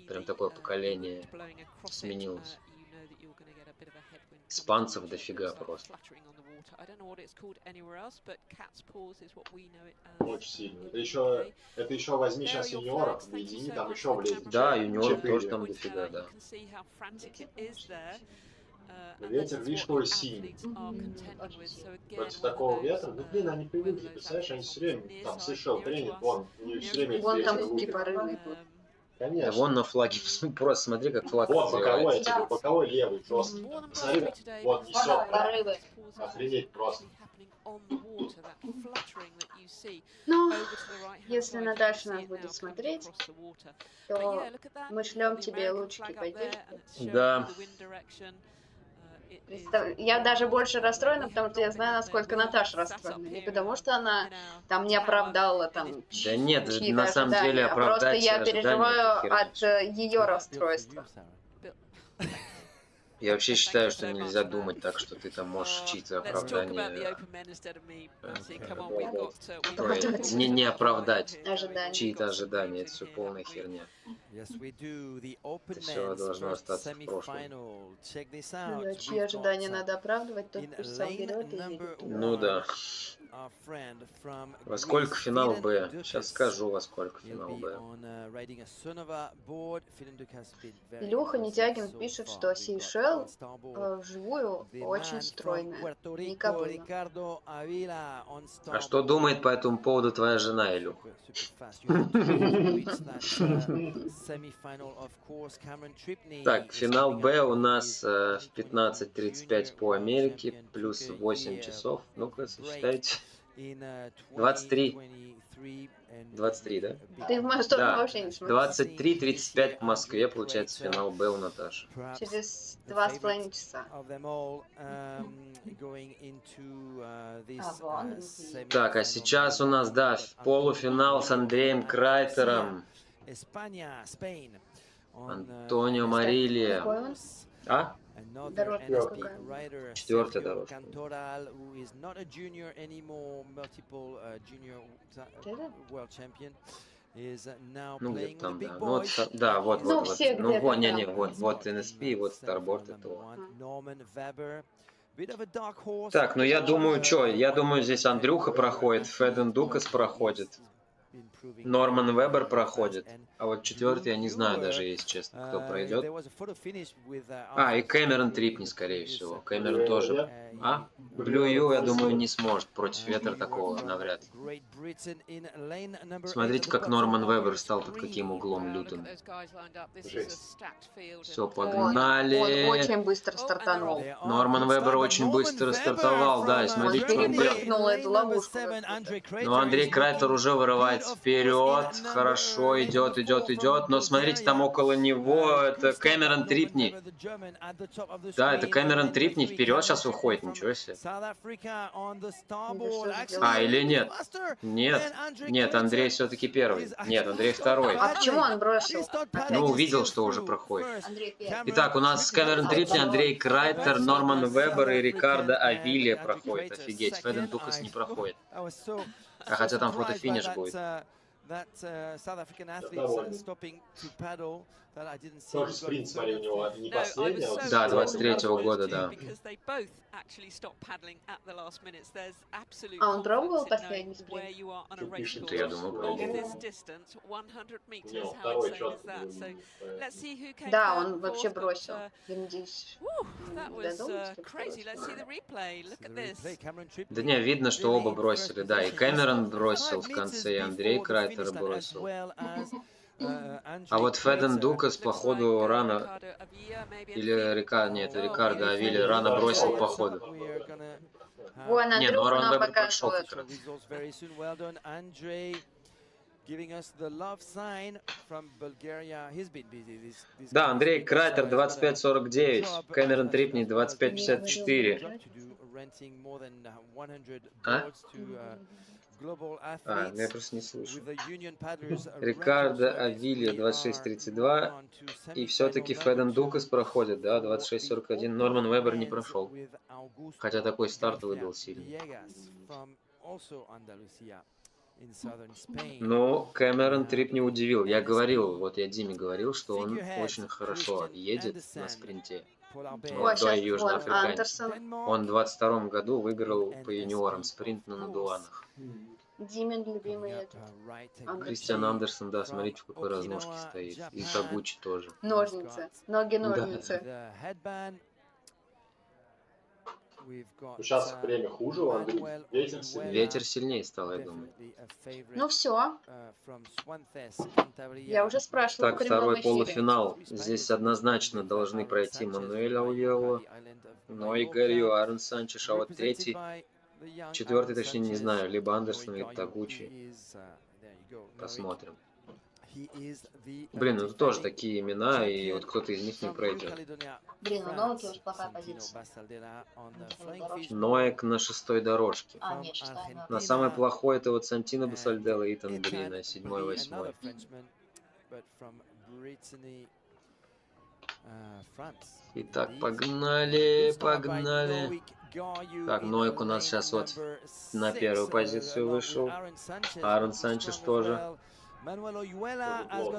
прям такое поколение сменилось. Испанцев дофига просто. Очень сильно. Это еще возьми сейчас юниоров, объедини, там еще влезет. Да, юниоров тоже там дофига, да. Ветер, видишь, какой сильный. Против такого ветра, ну блин, они привыкли, представляешь, они все время там слышал тренер, вон, не все время Вон там какие порывы идут. Конечно. Да вон на флаге, просто смотри, как флаг Вот боковой, развивается. боковой левый просто. Смотри, вот несет. Порывы. Охренеть просто. Ну, если Наташа нас будет смотреть, то мы шлем тебе лучики поддержки. Да. Я даже больше расстроена, потому что я знаю, насколько Наташа расстроена. Не потому что она там не оправдала там Да нет, чьи-то на самом ожидания, деле а просто оправдать я ожидания переживаю это от ее расстройства. Я вообще считаю, что нельзя думать так, что ты там можешь чьи-то оправдания не оправдать чьи-то ожидания. Это все полная херня. Это все должно остаться в прошлом. Чьи ожидания надо оправдывать, тот пусть сам берет и едет. Ну да. Во сколько финал Б? Сейчас скажу, во сколько финал Б. Илюха Нетягин пишет, что Сейшел вживую очень стройная. Не кобыла. А что думает по этому поводу твоя жена, Илюха? Так, финал Б у нас в 15:35 по Америке, плюс 8 часов. Ну-ка, сосчитайте. 23. 23, да? Ты в мою сторону вообще не смотришь. 23:35 по Москве, получается, финал Б у Наташи. Через 2,5 часа. Так, а сейчас у нас, да, полуфинал с Андреем Крайтером. Антонио Марилья. А? Дорожка какая? Четвертая дорожка. Ну, где-то там, да. Ну, вот, да, вот, Ну, вот, вот. все Ну, вот, где-то не, там. вот NSP, вот Starboard, это вот. Так, ну я думаю, что? Я думаю, здесь Андрюха проходит, Феден Дукас проходит, Норман Вебер проходит. А вот четвертый я не знаю даже, если честно, кто пройдет. А, и Кэмерон Трипни, скорее всего. Кэмерон тоже. А? Блю Ю, я думаю, не сможет. Против ветра такого навряд ли. Смотрите, как Норман Вебер стал под каким углом лютым. Все, погнали. Он очень быстро стартанул. Норман Вебер очень быстро стартовал, да, и Он смотрите, что он делает. перепрыгнул эту ловушку. Но Андрей Крайтер уже вырывается вперед. Хорошо, идет, идет, идет. Но смотрите, там около него это Кэмерон Трипни. Да, это Кэмерон Трипни вперед сейчас уходит, ничего себе. А, или нет? Нет, нет, Андрей все-таки первый. Нет, Андрей второй. А почему он бросил? Ну, увидел, что уже проходит. Андрей первый. Итак, у нас Кэмерон Трипни, Андрей Крайтер, Норман Вебер и Рикардо Авилья проходит. Офигеть, Феден Дукас не проходит. А хотя там фото-финиш будет. Тоже спринт, смотри, у него не последний, а вот Да, 23-го года, да. А он пробовал последний спринт? Тут пишет, Это, я думаю, у пробовал. него второй четкий. Да, он вообще бросил. Я надеюсь, Да не, видно, что оба бросили, да. И Кэмерон бросил в конце, и Андрей Крайтер бросил. А вот Феден Дукас, походу, рано... Или Рикардо... Нет, Рикардо Авилья рано бросил, походу. Вон, Не, Андрюха Норман нам Вебер прошел показывает. как раз. Да, Андрей Крайтер 25-49, Кэмерон Трипни 25-54. А? А, я просто не слышу. Рикардо Авилья 26-32. И все-таки Феден Дукас проходит, да, 26-41. Норман Вебер не прошел. Хотя такой старт выдал сильный. Но Кэмерон Трип не удивил. Я говорил, вот я Диме говорил, что он очень хорошо едет на спринте. Молодой южноафриканец. Он в 22-м году выиграл по юниорам спринт на надуванах. Димин любимый этот. Кристиан Андерсон, да, смотрите, в какой разножке стоит. И Тагучи тоже. Ножницы. Ноги-ножницы. Да. Сейчас время хуже у Андрея. Ветер сильнее. Ветер сильнее стал, я думаю. Ну все. Я уже спрашивала Так, в прямом второй эфире. полуфинал. Здесь однозначно должны пройти Мануэль Ауелло, Нойгарью, Аарон Санчеш, а вот третий, четвертый, точнее, не знаю, либо Андерсон, либо Тагучи. Посмотрим. Блин, ну тут тоже такие имена, и вот кто-то из них не пройдет. Блин, у Ноуки очень плохая позиция. Ноек на 6-й дорожке. А, нет, 6-я. На самый плохой это вот Сантино Басальделла и Итан Грин на 7-8. Итак, погнали, погнали. Так, Ноек у нас сейчас вот на первую позицию вышел. Аарон Санчеш тоже.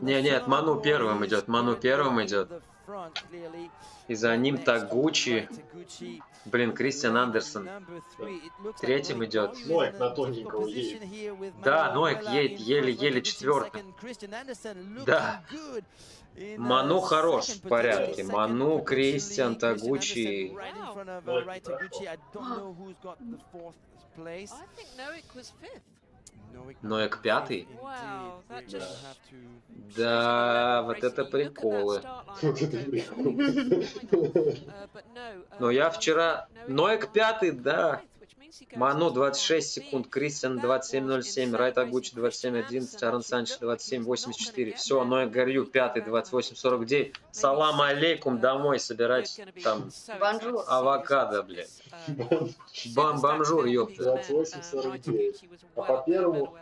Нет, Ману первым идет, Ману первым идет. И за ним Тагучи. Блин, Кристиан Андерсон третьим идет. Ноек на тоненького едет. Да, Ноек едет еле-еле четвертым. Да. Ману хорош в порядке. Ману, Кристиан, Тагучи. Ноек пятый? Да, вот это приколы. Но я вчера... Ноек пятый, да. Ману 26 секунд, Кристиан 27.07, Райт Агучи 27.11, Аарон Санчес 27.84. Все, Ноек Гарью 5, 28.49. Салам алейкум, домой собирать там авокадо, блядь. Бомжур, ёпта. 28.49. А по первому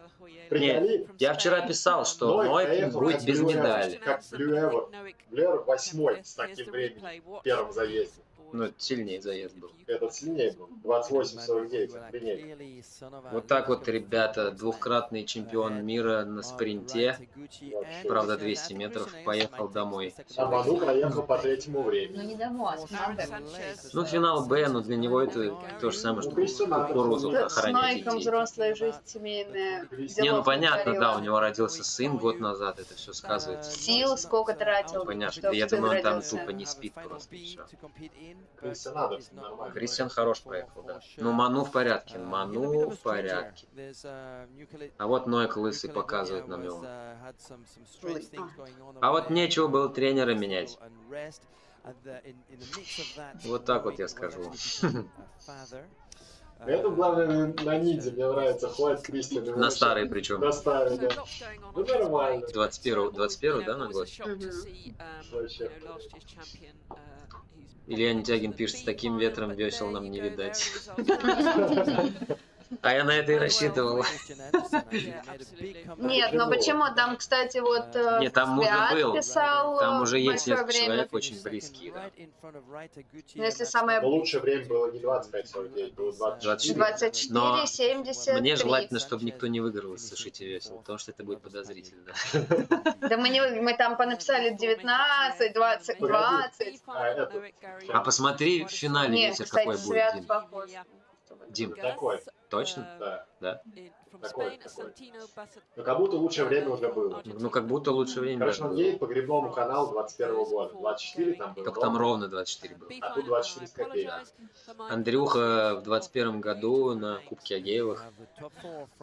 Приколи, я вчера писал, что Ной Ной проехал будет как без Blue Ever, медали. как Blue Ever. Blue Ever 8 с таким временем в первом заезде. Ну, сильнее заезд был. Этот сильнее был. 28-49, охренеть. Вот так вот, ребята, двукратный чемпион мира на спринте. Вообще. Правда, 200 метров, поехал домой. А Ману проехал по третьему Ну времени. не домой, а финал Б. Ну, финал Б, но для него это то же самое, что кукурузу С охранять Нойком идти. взрослая жизнь, семейная. Не, ну делов понятно, натворила. да, у него родился сын год назад, это все сказывается. Сил сколько тратил, Понятно, чтобы я сын думаю, он там родился. тупо не спит просто. и всё. Кристиан Адамс нормально. Кристиан хорош проехал, да. Ну, Ману в порядке, Ману в порядке. А вот Нойк лысый показывает нам его. А вот нечего было тренера менять. Вот так вот я скажу. Это главное на ниде, мне нравится, ходит Кристиан. и На вообще- старый причем. На старый, да. Ну нормально. 21 да, на год? Вообще. Илья Нетягин пишет, с таким ветром весел нам не видать. А я на это и рассчитывал. Нет, но почему? Там, кстати, вот Нет, там мудро был. писал Там уже есть большое несколько время. человек очень близкие, да. Ну, если самое Но лучшее время было не 25-49, было 24. 24. Но 24-73. мне желательно, чтобы никто не выиграл из «Сушите весело», потому что это будет подозрительно. Да мы там понаписали 19, 20, 20. А посмотри в финале Нет, ветер кстати, какой будет, Свят Дим. похож. Дим, Такой, точно? да. Да? Такой. Но как будто лучшее время уже было. Ну, как будто лучше время Короче, даже он было. едет по грибному каналу 21 года. 24 там было. Только там ровно 24 было. А тут 24 с копейками. Андрюха в 21 году на Кубке Агеевых,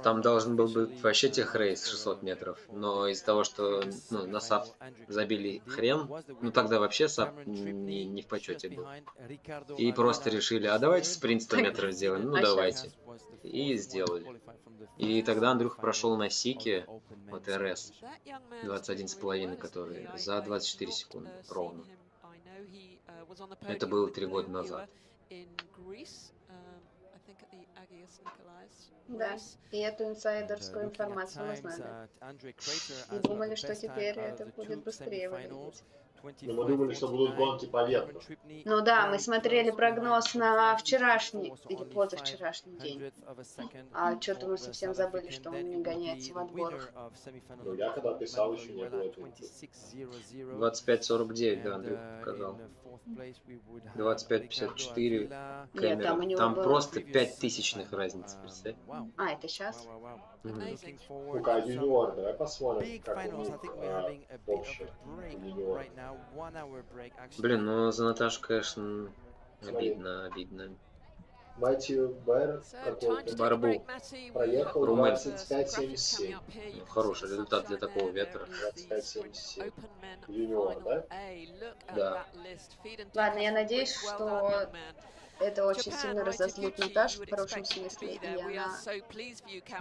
там должен был быть вообще техрейс 600 метров, но из-за того, что на САП забили хрен, ну тогда вообще САП не в почете был. И просто решили, а давайте спринт 100 метров сделаем, ну давайте. И сделали. И тогда Андрюха прошел на Сике, вот РС, 21,5, который за 24 секунды ровно. Это было 3 года назад. Да, и эту инсайдерскую информацию мы знали. И думали, что теперь это будет быстрее выглядеть. Но мы думали, что будут гонки по ветру. Ну да, мы смотрели прогноз на вчерашний или позавчерашний день. А что-то мы совсем забыли, что он не гоняется в отборах. Ну, я когда писал, еще не было этого. 25:49, да, Андрюх показал. 25:54 Нет, там у него Там было- просто 5 тысячных разницы, представь. А, это сейчас? Ну-ка, юниор, давай посмотрим, как у них общее. Юниор. Блин, ну за Наташу, конечно, обидно. Мэтью Бэр какой-то Барбу. проехал Румын. 25-77. Ну, хороший результат для такого ветра. 25-77. Юниор, да? Да. Ладно, я надеюсь, что это очень сильно разозлит Наташу в хорошем смысле, и она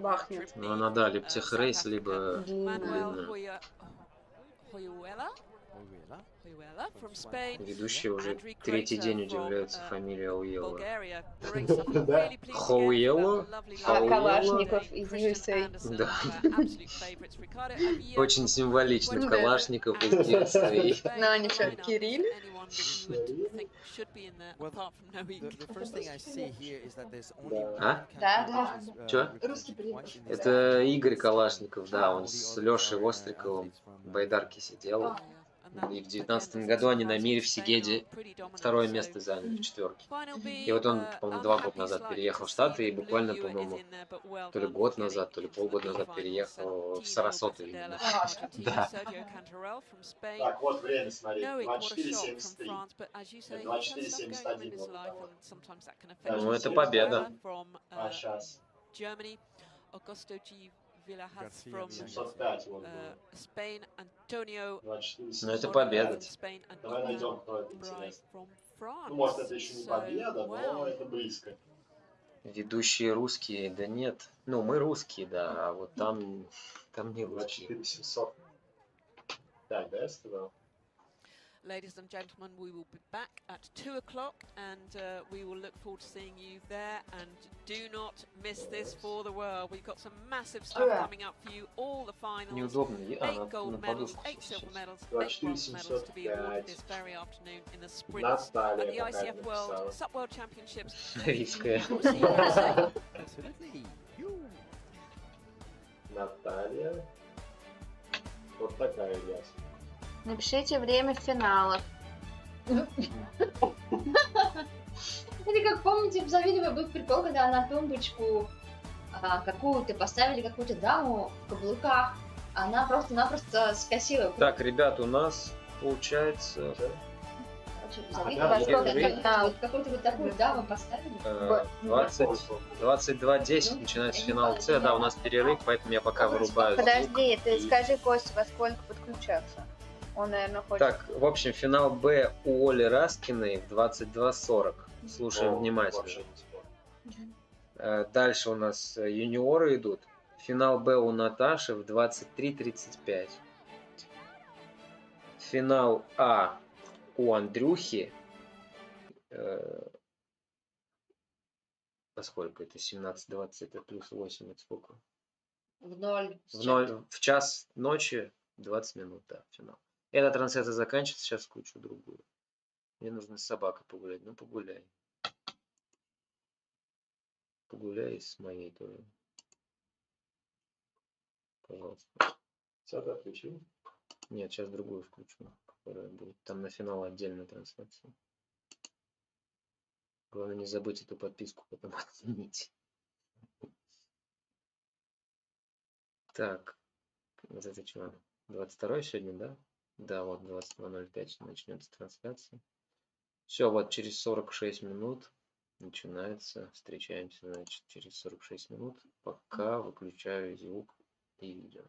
бахнет. Ну она, да, либо техрейс, либо Длинную. ведущие уже третий день удивляются фамилия Уелла. Да. Хоуелло? А Калашников из USA. Да. Очень символично. Калашников из USA. Ну, они что, Кирилл? А? Да. Чё? Русский приехал. Это Игорь Калашников, да, он с Лешей Востриковым в Байдарке сидел. И в 19 году они на мире в Сигеде второе место заняли в четверке. И вот он, по-моему, 2 года назад переехал в Штаты и буквально, по-моему, то ли год назад, то ли полгода назад переехал в Сарасоту. Да. Так, вот время, смотри. 24-73. 24-71 было. Ну, это победа. А сейчас 705 вот было. 24. Ну, это победа. Давай найдем, кто это интересно. Ну, может, это еще не победа, но это близко. Ведущие русские, да нет. Ну, мы русские, да, а вот там не русские. 24 700. Так, да, я сказал? Ladies and gentlemen, we will be back at 2 o'clock and we will look forward to seeing you there. And do not miss this for the world. We've got some massive stuff coming up for you. All the finals, 8 gold medals, 8 silver medals, 8 bronze medals to be awarded this very afternoon in the sprints at the ICF World Sup World Championships. Absolutely. Наталья. Вот такая Ильяс. Напишите время финалов. Это как, помните, в Завидовой был прикол, когда на тумбочку какую-то поставили какую-то даму в каблуках, она просто скосила. Так, ребят, у нас получается... Какую-то вот такую даму поставили. 22:10 начинается финал С. Да, у нас перерыв, поэтому я пока вырубаю звук. Подожди, ты скажи, Костя, во сколько подключаться? Он, наверное, хочет. Так, в общем, финал Б у Оли Раскиной в 22:40. Слушаем внимательно. Дальше у нас юниоры идут. Финал Б у Наташи в 23:35. Финал А у Андрюхи. Поскольку это 17:20, это плюс 8, это сколько? В 0. В час ночи 20 минут, да, финал. Эта трансляция заканчивается, сейчас включу другую. Мне нужно с собакой погулять. Ну, погуляй. Погуляй с моей тоже. Пожалуйста. Все, ты отключил? Нет, сейчас другую включу, которая будет. Там на финал отдельная трансляция. Главное, не забудь эту подписку потом отменить. Так. Вот это что? 22 сегодня, да? Да, вот 22:05 начнется трансляция. Все, вот через 46 минут начинается. Встречаемся, значит, через 46 минут. Пока выключаю звук и видео.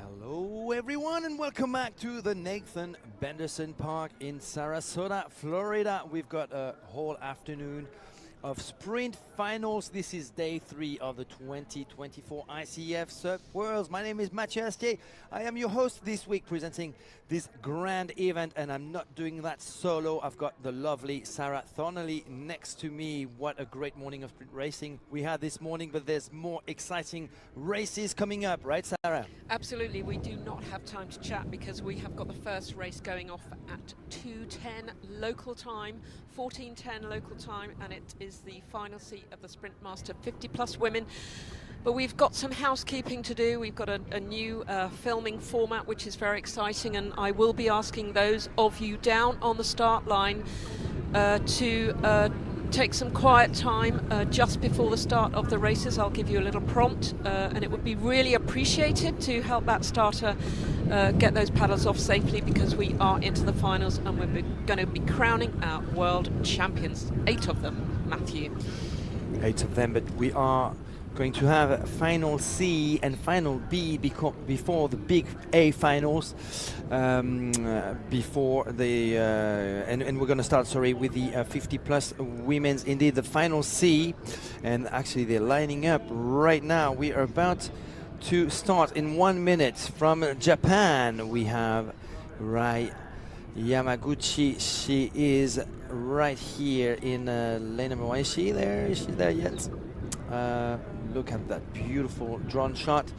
Hello everyone and welcome back to the Nathan Benderson Park in Sarasota, Florida. We've got a whole afternoon of sprint finals. This is day 3 of the 2024 ICF Circuit Worlds. My name is Mathieu Astier. I am your host this week presenting this grand event, and I'm not doing that solo. I've got the lovely Sarah Thornley next to me. What a great morning of sprint racing we had this morning, but there's more exciting races coming up, right, Sarah? Absolutely. We do not have time to chat because we have got the first race going off at 2:10 local time, 14:10 local time, and it is the final seat of the Sprint Master 50+ women. But we've got some housekeeping to do. We've got a new filming format, which is very exciting, and I will be asking those of you down on the start line to take some quiet time just before the start of the races. I'll give you a little prompt, and it would be really appreciated to help that starter get those paddles off safely, because we are into the finals and we're going to be crowning our world champions. 8 of them, Matthew. 8 of them, but we are going to have final C and final B before the big A finals, before the and we're going to start, sorry, with the 50+ women's. Indeed, the final C, and actually they're lining up right now. We are about to start in 1 minute. From Japan, we have Rai Yamaguchi. She is right here in lane number 1. Is she there? Is she there yet? Look at that beautiful drone shot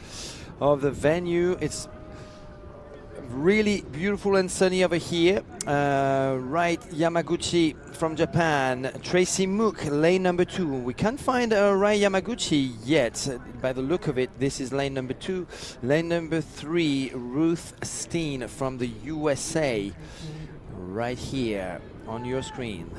of the venue. It's really beautiful and sunny over here. Right, Yamaguchi from Japan. Tracy Mook, lane number 2. We can't find Rai Yamaguchi yet. By the look of it, this is lane number 2. Lane number 3, Ruth Steen from the USA. Right here on your screen.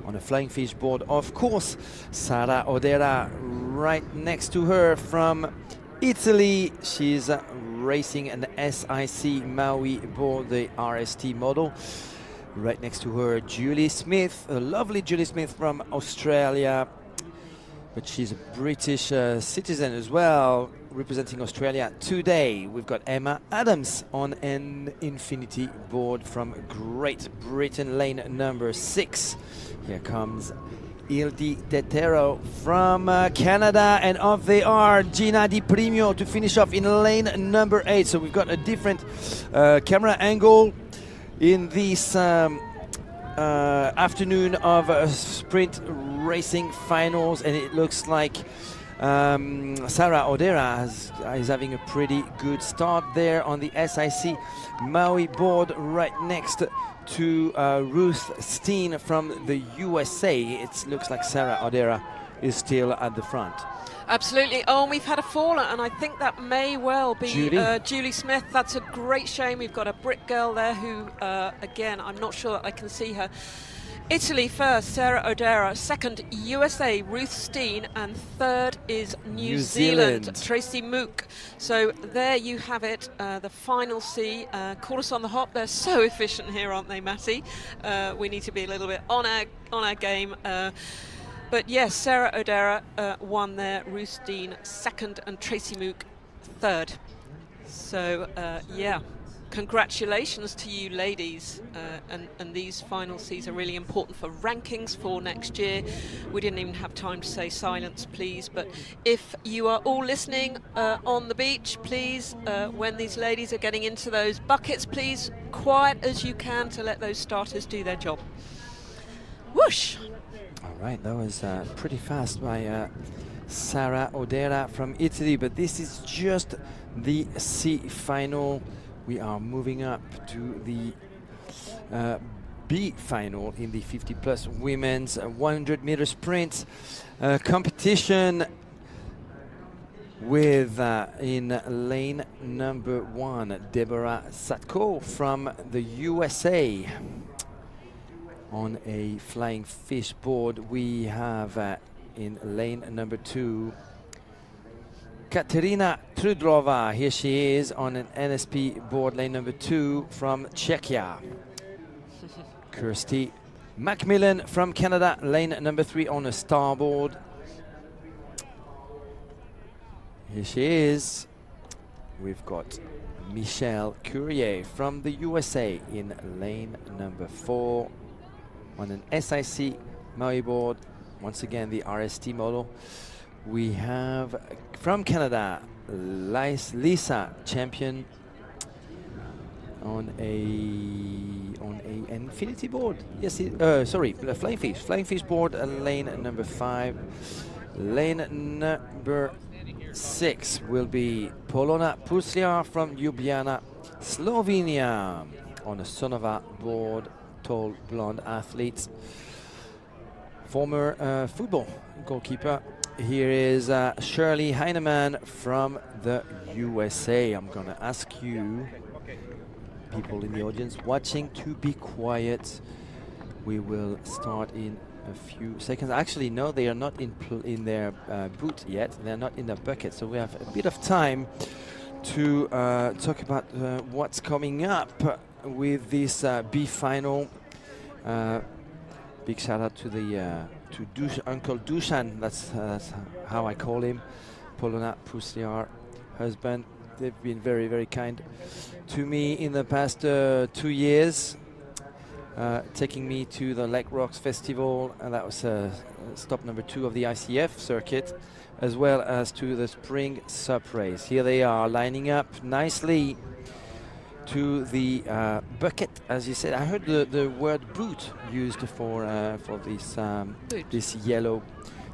On a flying fish board, of course, Sara Odera right next to her from Italy. She's racing an SIC Maui board, the RST model. Right next to her, Julie Smith, a lovely Julie Smith from Australia. But she's a British citizen as well, representing Australia today. We've got Emma Adams on an Infinity board from Great Britain, lane number 6. Here comes Ildi Tetero from Canada, and off they are, Gina Di Primio to finish off in lane number 8. So we've got a different camera angle in this afternoon of sprint racing finals, and it looks like Sara Odera is having a pretty good start there on the SIC Maui board, right next to Ruth Steen from the USA. It looks like Sara Odera is still at the front. Absolutely. Oh, and we've had a faller, and I think that may well be Julie Smith. That's a great shame. We've got a Brit girl there who, again, I'm not sure that I can see her. Italy first, Sara Odera. Second, USA, Ruth Steen. And third is New Zealand, Tracy Mook. So there you have it, the final C. Call us on the hop. They're so efficient here, aren't they, Matty? We need to be a little bit on our game. But yes, Sara Odera won there, Ruth Steen second, and Tracy Mook third. So yeah, congratulations to you ladies, and these final Cs are really important for rankings for next year. We didn't even have time to say silence, please, but if you are all listening on the beach, please, when these ladies are getting into those buckets, please, quiet as you can to let those starters do their job. Whoosh! All right, that was pretty fast by Sara Odera from Italy, but this is just the C final. We are moving up to the B final in the 50+ women's 100-meter sprint competition with in lane number 1 Deborah Satko from the USA. On a flying fish board we have in lane number 2 Katerina Trudlova. Here she is on an NSP board, lane number 2 from Czechia. Kirsty Macmillan from Canada, lane number 3 on a starboard. Here she is. We've got Michelle Courier from the USA in lane number 4 on an SIC Maui board. Once again, the RST model. We have from Canada, Lisa Champion on a infinity board. Yes, sorry, flying fish board, lane number 5. Lane number 6 will be Polona Pusliar from Ljubljana, Slovenia, on a Sonova board. Tall blonde athlete, former football goalkeeper. Here is Shirley Heinemann from the USA. I'm gonna ask you, people in the audience watching, to be quiet. We will start in a few seconds. Actually, no, they are not in their boot yet. They're not in the bucket, so we have a bit of time to talk about what's coming up with this B final. Big shout out to the Uncle Dushan. That's how I call him. Polona Pusliar, husband. They've been very, very kind to me in the past 2 years, taking me to the Lake Rocks Festival, and that was stop number 2 of the ICF circuit, as well as to the Spring Sup Race. Here they are lining up nicely to the bucket, as you said. I heard the word boot used for this yellow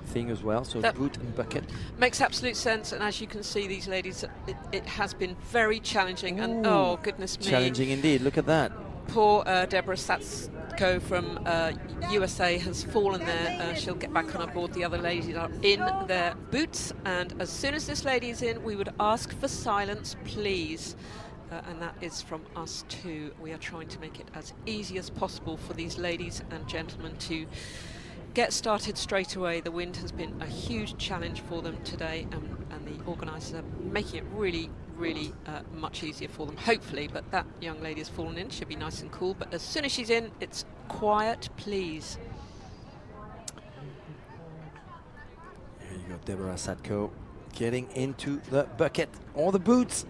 thing as well. So that boot and bucket makes absolute sense. And as you can see, these ladies, it has been very challenging. Ooh, and oh goodness me, challenging indeed. Look at that. Poor Deborah Satko from USA has fallen there. She'll get back on our board. The other ladies are in their boots, and as soon as this lady is in, we would ask for silence, please. And that is from us too. We are trying to make it as easy as possible for these ladies and gentlemen to get started straight away. The wind has been a huge challenge for them today, and the organisers are making it really, really much easier for them, hopefully. But that young lady has fallen in, should be nice and cool. But as soon as she's in, it's quiet, please. Here you go, Deborah Satko getting into the bucket or the boots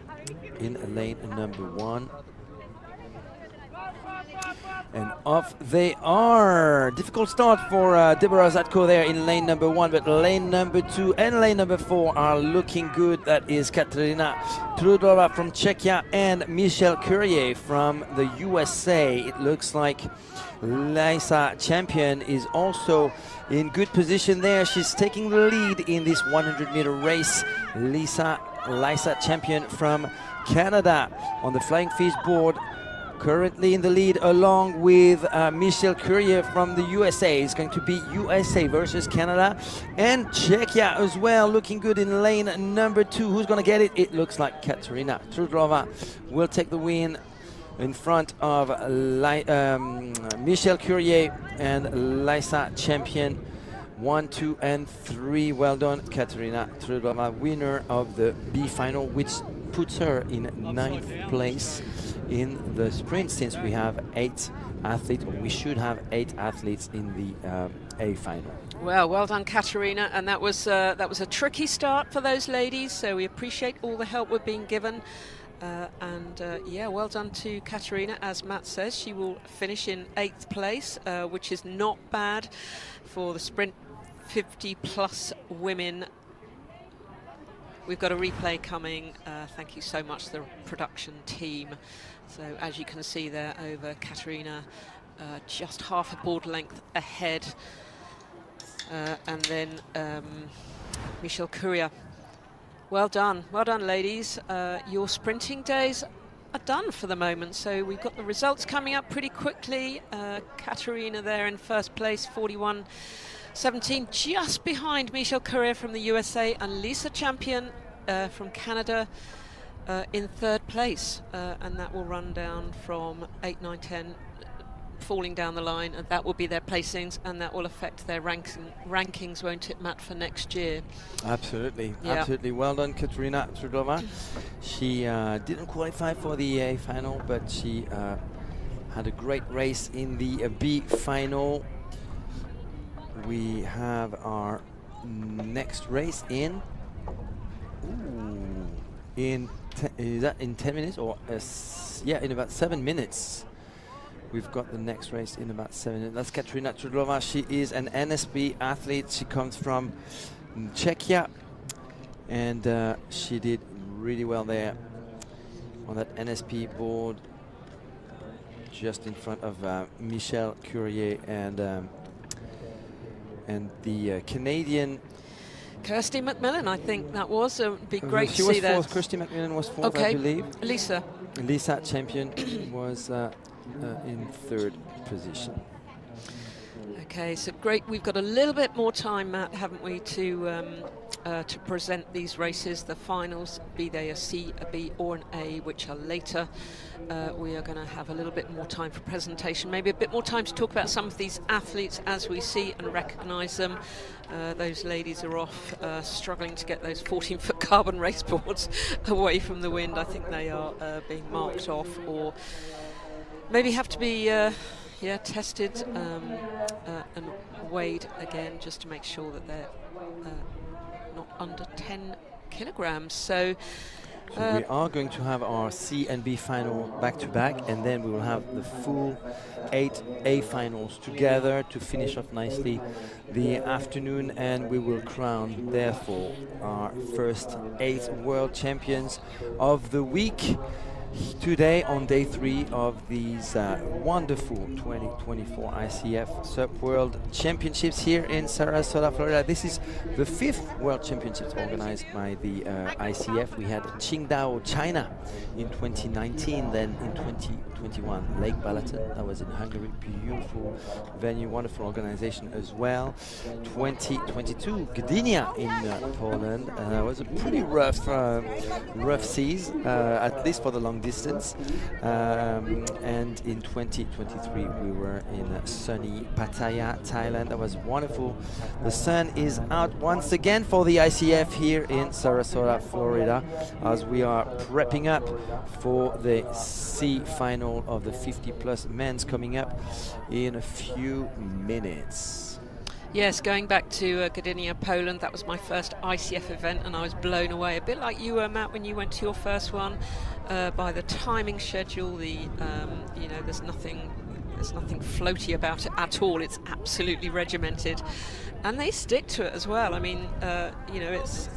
in lane number 1. And off they are. Difficult start for Deborah Satko there in lane number 1, but lane number 2 and lane number 4 are looking good. That is Katerina Trudlova from Czechia and Michelle Courier from the USA. It looks like Lisa Champion is also in good position there. She's taking the lead in this 100-meter race. Lisa Champion from Canada on the flying fish board, currently in the lead, along with Michelle Courier from the USA. It's going to be USA versus Canada, and Czechia as well, looking good in lane number 2. Who's going to get it? It looks like Katerina Trudlova will take the win in front of Michelle Courier and Lisa Champion. 1, 2, and 3. Well done, Katerina Trudlova, winner of the B final, which puts her in 9th place in the sprint, since we have 8 athletes, or we should have 8 athletes in the A final. Well done, Katerina, and that was a tricky start for those ladies. So we appreciate all the help we're being given, yeah, well done to Katerina. As Matt says, she will finish in 8th place, which is not bad for the sprint 50+ women. We've got a replay coming. Thank you so much, the production team. So as you can see there, over Katerina, just half a board length ahead. And then Michelle Courier. Well done, ladies. Your sprinting days done for the moment. So we've got the results coming up pretty quickly. Katerina there in first place, 41.17, just behind Michelle Correa from the USA, and Lisa Champion from Canada in third place. And that will run down from 8, 9, 10, falling down the line, and that will be their placings, and that will affect their rankings, won't it, Matt, for next year? Absolutely, yeah. Absolutely. Well done, Katerina Trudova. She didn't qualify for the A final, but she had a great race in the B final. We have our next race in. Is that in 10 minutes or yeah, in about 7 minutes. We've got the next race in about 7 minutes. That's Katerina Trudova. She is an NSP athlete. She comes from Czechia, and she did really well there on that NSP board, just in front of Michelle Courier and the Canadian Kirsty McMillan, I think that was. It would be great to see that. She was that. fourth. Kirsty McMillan was fourth, I believe. Lisa Champion was in third position. Okay, so great. We've got a little bit more time, Matt, haven't we, to present these races, the finals, be they a C, a B or an A, which are later. We are going to have a little bit more time for presentation, maybe a bit more time to talk about some of these athletes as we see and recognise them. Those ladies are off struggling to get those 14-foot carbon race boards away from the wind. I think they are being marked off, or maybe have to be tested and weighed again, just to make sure that they're not under 10 kilograms. So we are going to have our C and B final back to back, and then we will have the full 8 A finals together to finish off nicely the afternoon, and we will crown therefore our first 8 world champions of the week today on day 3 of these wonderful 2024 ICF Sub World Championships here in Sarasota, Florida. This is the 5th World Championships organized by the ICF. We had Qingdao, China in 2019, then in 2021 Lake Balaton, that was in Hungary, beautiful venue, wonderful organization as well. 2022 Gdynia in Poland, was a pretty rough seas, at least for the long distance, and in 2023 we were in sunny Pattaya, Thailand. That was wonderful. The sun is out once again for the ICF here in Sarasota, Florida, as we are prepping up for the C final of the 50+ men's coming up in a few minutes. Yes, going back to Gdynia, Poland, that was my first ICF event, and I was blown away, a bit like you were, Matt, when you went to your first one, by the timing schedule. The there's nothing floaty about it at all. It's absolutely regimented, and they stick to it as well. I mean, it's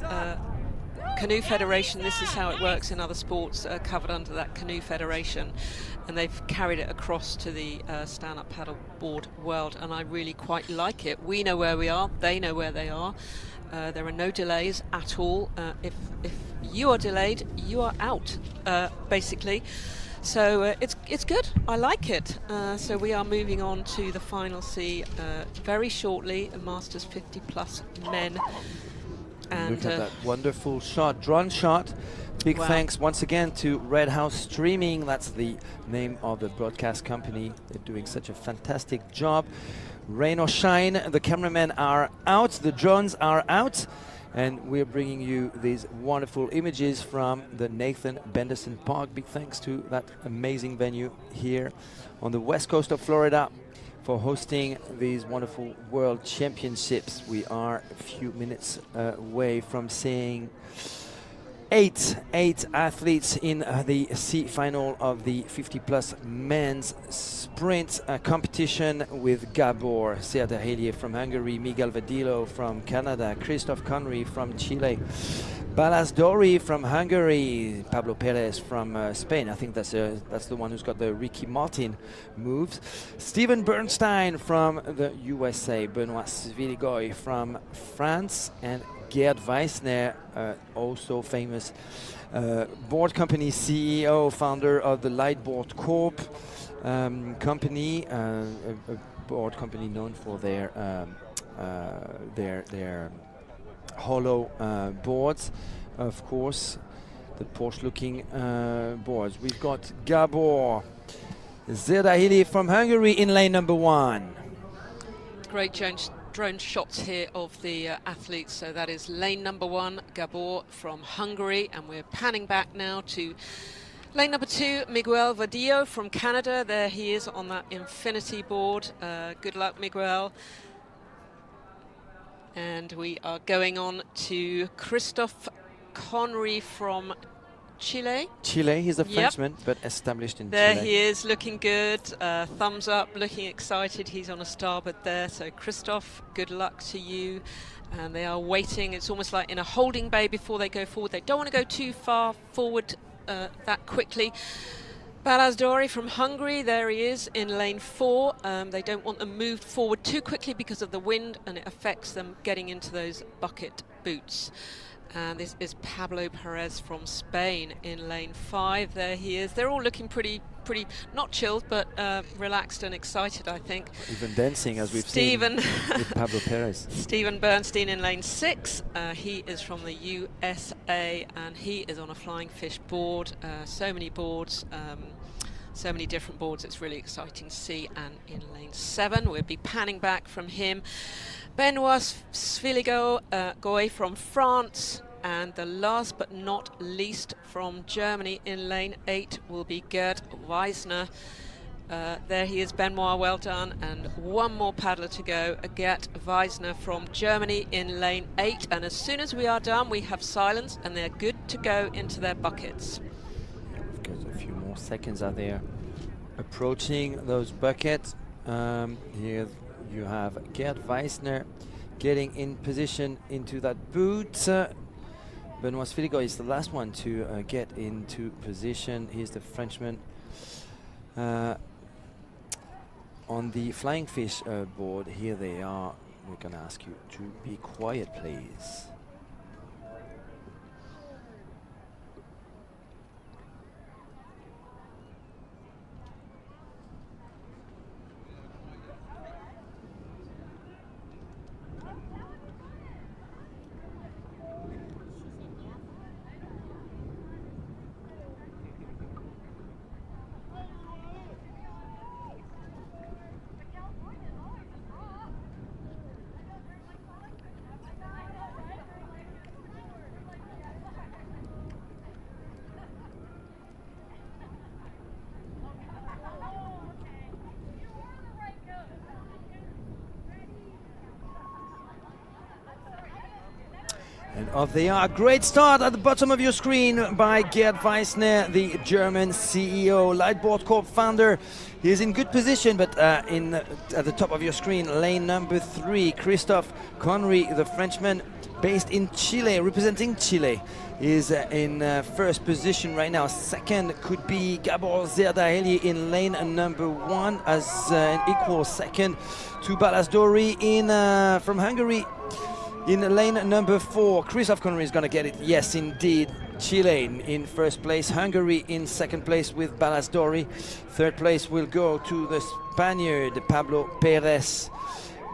Canoe Federation. This is how it works in other sports covered under that Canoe Federation, and they've carried it across to the stand-up paddleboard world, and I really quite like it. We know where we are, they know where they are. There are no delays at all. If you are delayed, you are out, basically. So it's good. I like it. So we are moving on to the final C very shortly, a Masters 50+ men. And look at that wonderful shot, drone shot. Big thanks once again to Red House Streaming. That's the name of the broadcast company. They're doing such a fantastic job. Rain or shine, the cameramen are out, the drones are out, and we're bringing you these wonderful images from the Nathan Benderson Park. Big thanks to that amazing venue here on the west coast of Florida for hosting these wonderful World Championships. We are a few minutes away from seeing eight athletes in the C final of the 50+ men's sprint competition, with Gabor Serdarhelier from Hungary, Miguel Vadillo from Canada, Christophe Conry from Chile, Balázs Dori from Hungary, Pablo Perez from Spain. I think that's the one who's got the Ricky Martin moves. Steven Bernstein from the USA, Benoit Sviligoy from France, and Gerd Weissner, also famous board company CEO, founder of the Lightboard Corp company, a board company known for their hollow boards, of course, the Porsche-looking boards. We've got Gabor Zerdahili from Hungary in lane number 1. Great drone shots here of the athletes. So that is lane number 1, Gabor from Hungary, and we're panning back now to lane number 2, Miguel Vadillo from Canada. There he is on that infinity board. Good luck, Miguel. And we are going on to Christophe Conry from Chile. Chile, he's a Frenchman, but established in there Chile. There he is, looking good, thumbs up, looking excited. He's on a starboard there. So Christophe, good luck to you. And they are waiting. It's almost like in a holding bay before they go forward. They don't want to go too far forward that quickly. Balazsdori from Hungary, there he is in lane 4. They don't want them moved forward too quickly because of the wind, and it affects them getting into those bucket boots. And this is Pablo Perez from Spain in lane 5. There he is. They're all looking pretty not chilled, but relaxed and excited, I think. Even dancing, as we've seen with Pablo Perez. Stephen Bernstein in lane 6. He is from the USA, and he is on a flying fish board. So many boards, so many different boards. It's really exciting to see. And in lane 7, we'll be panning back from him. Benoit Sviligo from France. And the last but not least from Germany in lane 8 will be Gerd Weissner. There he is, Benoit, well done. And one more paddler to go, Gerd Weissner from Germany in lane 8. And as soon as we are done, we have silence, and they're good to go into their buckets. Because a few more seconds are there. Approaching those buckets. Here you have Gerd Weissner getting in position into that boot. Benoit Sviligo is the last one to get into position. He's the Frenchman on the flying fish board. Here they are. We're going to ask you to be quiet, please. And off they are. Great start at the bottom of your screen by Gerd Weissner, the German CEO, Lightboard Corp founder. He is in good position, but at the top of your screen, lane number 3, Christophe Conry, the Frenchman based in Chile, representing Chile, is in first position right now. Second could be Gabor Zerdahili in lane number 1 as an equal second to Balazsdori from Hungary. In lane number 4, Christophe Conry is going to get it. Yes, indeed. Chile in first place, Hungary in second place with Balazsdori. Third place will go to the Spaniard, Pablo Perez.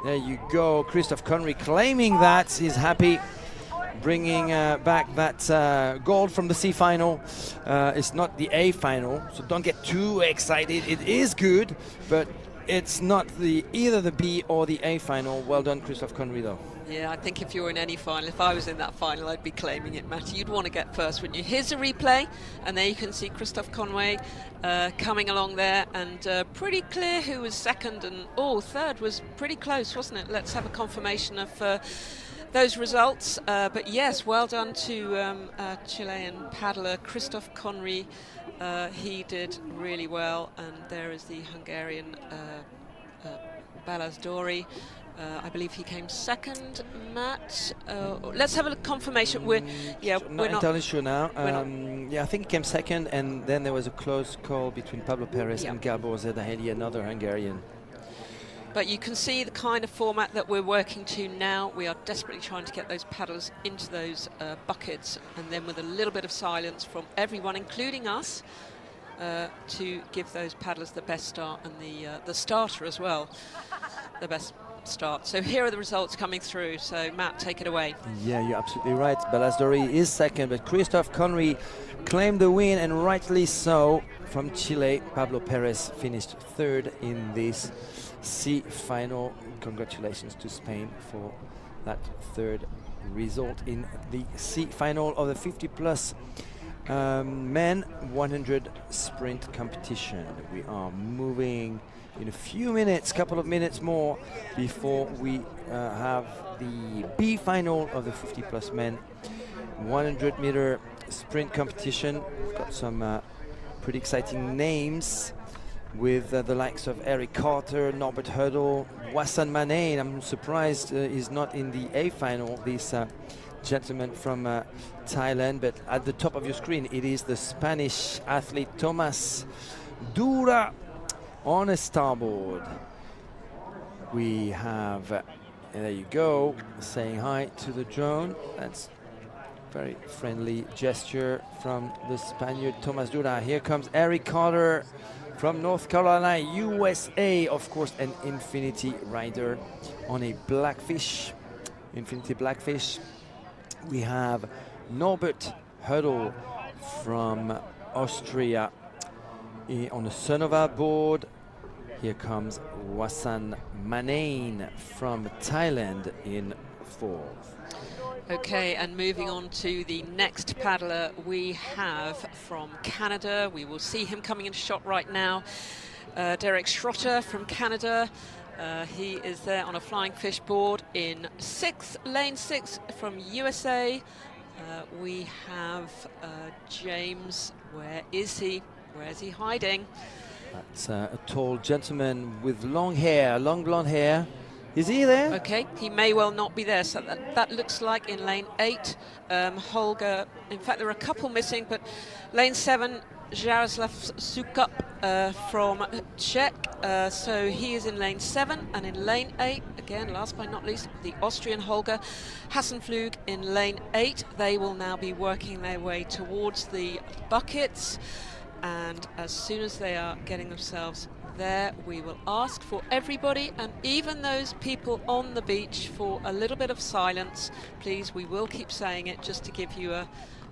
There you go. Christophe Conry claiming that. He's happy, bringing back that gold from the C final. It's not the A final, so don't get too excited. It is good, but it's not either the B or the A final. Well done, Christophe Conry, though. Yeah, I think if you're in any final, if I was in that final, I'd be claiming it, Matty. You'd want to get first, wouldn't you? Here's a replay, and there you can see Christophe Conry coming along there, and pretty clear who was second, and third was pretty close, wasn't it? Let's have a confirmation of those results. But yes, well done to Chilean paddler Christophe Conry. He did really well, and there is the Hungarian Balazsdori. I believe he came second, Matt. Let's have a confirmation. We're not entirely sure now. Yeah, I think he came second, and then there was a close call between Pablo Perez and Gabor Zerdahili, another Hungarian. But you can see the kind of format that we're working to now. We are desperately trying to get those paddlers into those buckets, and then with a little bit of silence from everyone, including us, to give those paddlers the best start, and the starter as well, the best start. So here are the results coming through. So Matt, take it away. Yeah, you're absolutely right. Balasdori is second, but Christophe Conry claimed the win, and rightly so. From Chile, Pablo Perez finished third in this C final. Congratulations to Spain for that third result in the C final of the 50 plus men 100 sprint competition. We are moving in a few minutes, couple of minutes more before we have the B final of the 50 plus men 100 meter sprint competition. We've got some pretty exciting names with the likes of Eric Carter, Norbert Hurdle, Wassan Manain. I'm surprised he's not in the A final, this gentleman from Thailand, but at the top of your screen it is the Spanish athlete Tomas Dura on a starboard. We have, there you go, saying hi to the drone. That's very friendly gesture from the Spaniard Tomas Dura. Here comes Eric Carter from North Carolina, USA, of course, an Infinity rider on a Blackfish, Infinity Blackfish. We have Norbert Hurdle from Austria on the Sonova board. Here comes Wassan Manain from Thailand in fourth. Okay, and moving on to the next paddler we have from Canada. We will see him coming in shot right now. Derek Schrotter from Canada. He is there on a flying fish board in sixth, lane 6 from USA. We have James. Where is he? Where is he hiding? That's a tall gentleman with long hair, long blonde hair. Is he there? Okay, he may well not be there. So that looks like in lane 8, Holger. In fact, there are a couple missing, but lane 7, Jaroslav Sukup from Czech. So he is in lane 7, and in lane 8, again, last but not least, the Austrian Holger Hassenflug in lane 8. They will now be working their way towards the buckets, and as soon as they are getting themselves there, we will ask for everybody, and even those people on the beach, for a little bit of silence, please. We will keep saying it just to give you a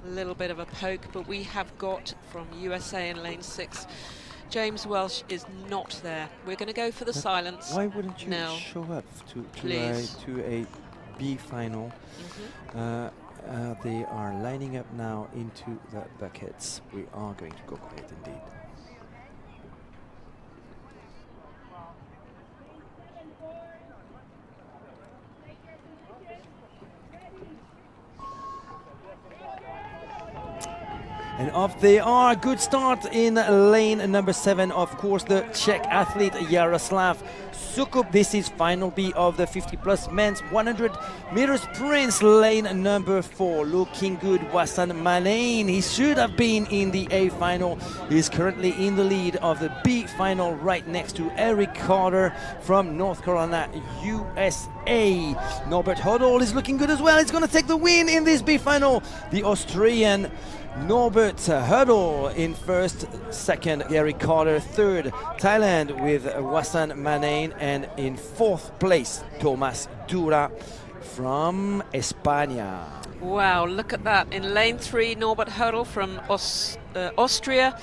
little bit of a poke, but we have got from USA in lane 6, James Welsh is not there. We're going to go for the silence. Why wouldn't you now show up to a B final? They are lining up now into the buckets. We are going to go quiet indeed. And off they are. Good start in lane number 7. Of course, the Czech athlete Jaroslav Sukup. This is final B of the 50 plus men's 100 meter sprints. Lane number 4. Looking good, Wassan Manain. He should have been in the A final. He's currently in the lead of the B final, right next to Eric Carter from North Carolina, USA. Norbert Hurdle is looking good as well. He's going to take the win in this B final. The Austrian Norbert Hurdle in first, second Eric Carter, third Thailand with Wassan Manain, and in fourth place Tomas Dura from España. Wow, look at that. In lane 3, Norbert Hurdle from Austria.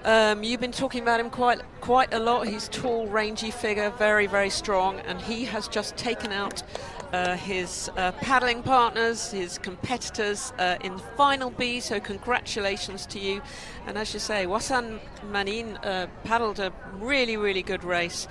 You've been talking about him quite a lot. He's tall, rangy figure, very, very strong, and he has just taken out his paddling partners, his competitors in final B, so congratulations to you. And as you say, Wassan Manain paddled a really, really good race.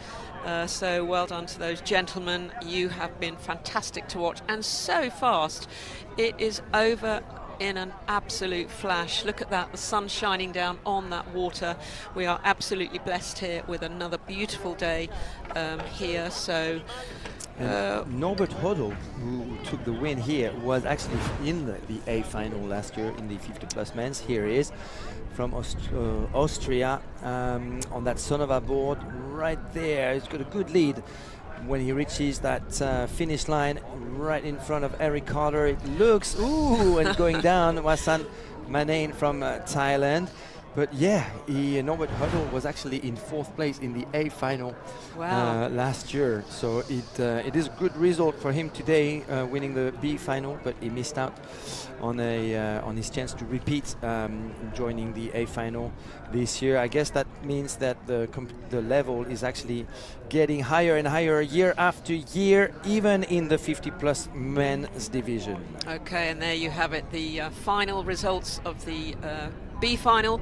So well done to those gentlemen. You have been fantastic to watch, and so fast. It is over in an absolute flash. Look at that, the sun shining down on that water. We are absolutely blessed here with another beautiful day here. So Norbert Hodl, who took the win here, was actually in the A final last year in the 50+ men's. Here he is from Austria on that Sonova board right there. He's got a good lead when he reaches that finish line right in front of Eric Carter. It looks, ooh, and going down, Wasan Manain from Thailand. But yeah, Norbert Hodl was actually in 4th place in the A final last year. So it is a good result for him today, winning the B final, but he missed out on his chance to repeat joining the A final this year. I guess that means that the level is actually getting higher and higher year after year, even in the 50+ men's division. Okay, and there you have it, the final results of the B final.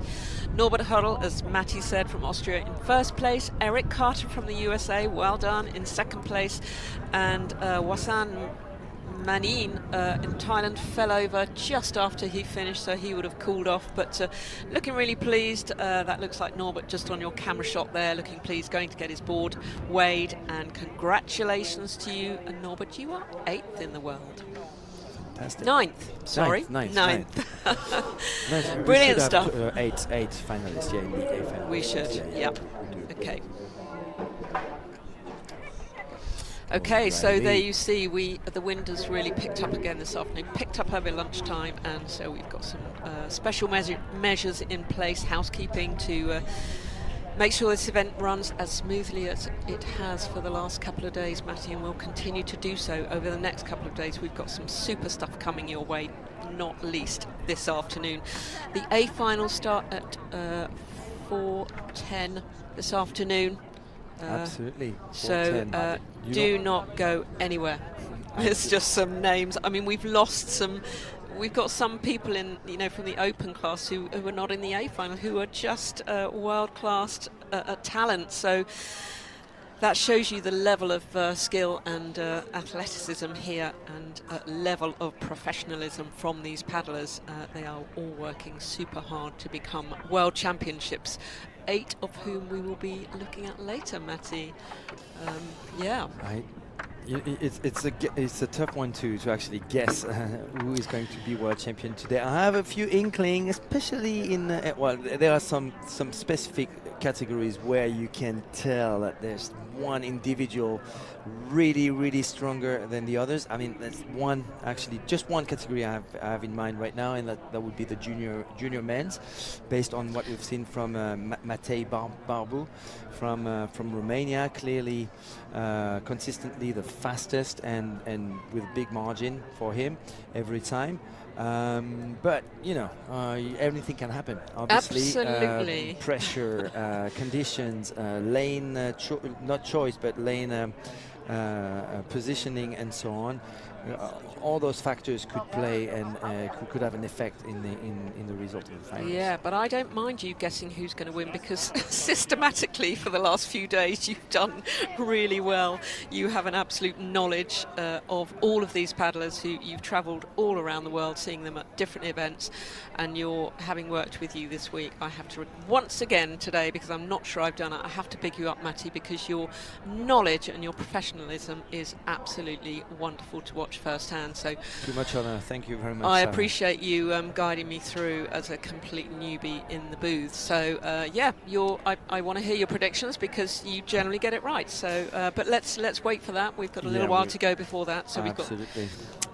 Norbert Hodl, as Matti said, from Austria in 1st place. Eric Carter from the USA, well done, in 2nd place. And Wasan Manain in Thailand fell over just after he finished, so he would have cooled off. But looking really pleased. That looks like Norbert just on your camera shot there, looking pleased, going to get his board weighed. And congratulations to you. And Norbert, you are 8th in the world. Fantastic. 9th, sorry. 9th. We Brilliant should stuff. Have, 8 finalists, yeah, in the A final. We should, yeah. Okay. Okay, so there you see, the wind has really picked up again this afternoon, picked up over lunchtime, and so we've got some special measures in place, housekeeping, to make sure this event runs as smoothly as it has for the last couple of days, Matti, and we'll continue to do so over the next couple of days. We've got some super stuff coming your way, not least this afternoon. The A finals start at 4:10 this afternoon. Absolutely. So do not go anywhere. There's just some names. I mean, we've got some people in, from the open class who are not in the A final, who are just world-class talent. So that shows you the level of skill and athleticism here, and level of professionalism from these paddlers. They are all working super hard to become world championships, 8 of whom we will be looking at later, Matti. Yeah. It's a tough one to actually guess who is going to be world champion today. I have a few inklings, especially in there are some specific categories where you can tell that there's one individual really stronger than the others. I mean, there's just one category I have in mind right now, and that would be the junior men's, based on what we've seen from Matei Barbu from Romania. Clearly, consistently the fastest and with big margin for him every time. But everything can happen. Obviously, absolutely. Pressure, conditions, lane not choice, but lane positioning, and so on. All those factors could play and could have an effect in the result of the finals. Yeah, but I don't mind you guessing who's going to win, because systematically for the last few days you've done really well. You have an absolute knowledge of all of these paddlers who you've travelled all around the world, seeing them at different events, and you're having worked with you this week. I have to once again today, because I'm not sure I've done it, I have to big you up, Matti, because your knowledge and your professionalism is absolutely wonderful to watch firsthand. So too much honor. Thank you very much. I appreciate you guiding me through as a complete newbie in the booth. So yeah, I want to hear your predictions, because you generally get it right. So but let's wait for that. We've got a little while to go before that. So we've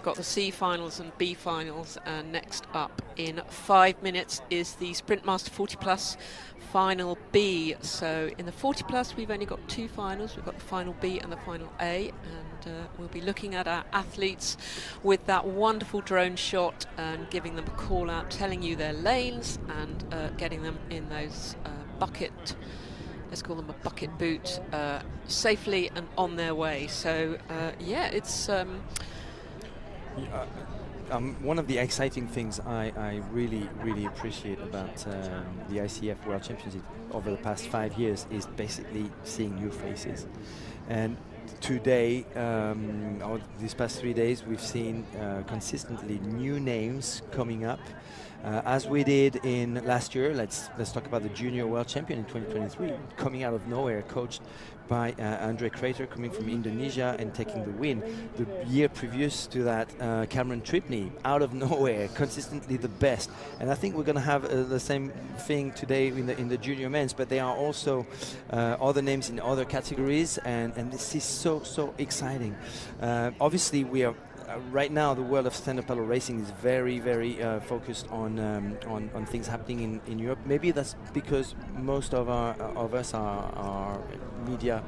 got the C finals and B finals, and next up in 5 minutes is the Sprintmaster 40+ Final B. So in the 40+, we've only got 2 finals. We've got the Final B and the Final A, and we'll be looking at our athletes with that wonderful drone shot and giving them a call out, telling you their lanes, and getting them in those bucket, let's call them a bucket boot, safely and on their way. So yeah, it's one of the exciting things I really appreciate about the ICF World Championship over the past 5 years is basically seeing new faces. And today, or these past 3 days, we've seen consistently new names coming up. As we did in last year, let's talk about the junior world champion in 2023, coming out of nowhere, coached by Andre Crater, coming from Indonesia and taking the win. The year previous to that, Cameron Tripney, out of nowhere, consistently the best. And I think we're going to have the same thing today in the junior men's, but there are also other names in other categories, and this is so exciting. Obviously, we are right now, the world of stand-up paddle racing is very focused on things happening in Europe. Maybe that's because most of us are media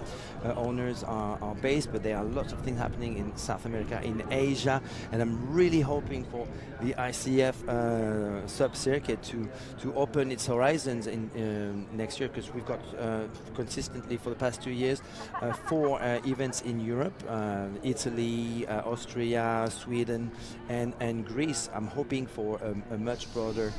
owners are based, but there are lots of things happening in South America, in Asia, and I'm really hoping for the ICF sub-circuit to open its horizons in next year, because we've got consistently for the past 2 years 4 events in Europe, Italy, Austria, Sweden and Greece. I'm hoping for a much broader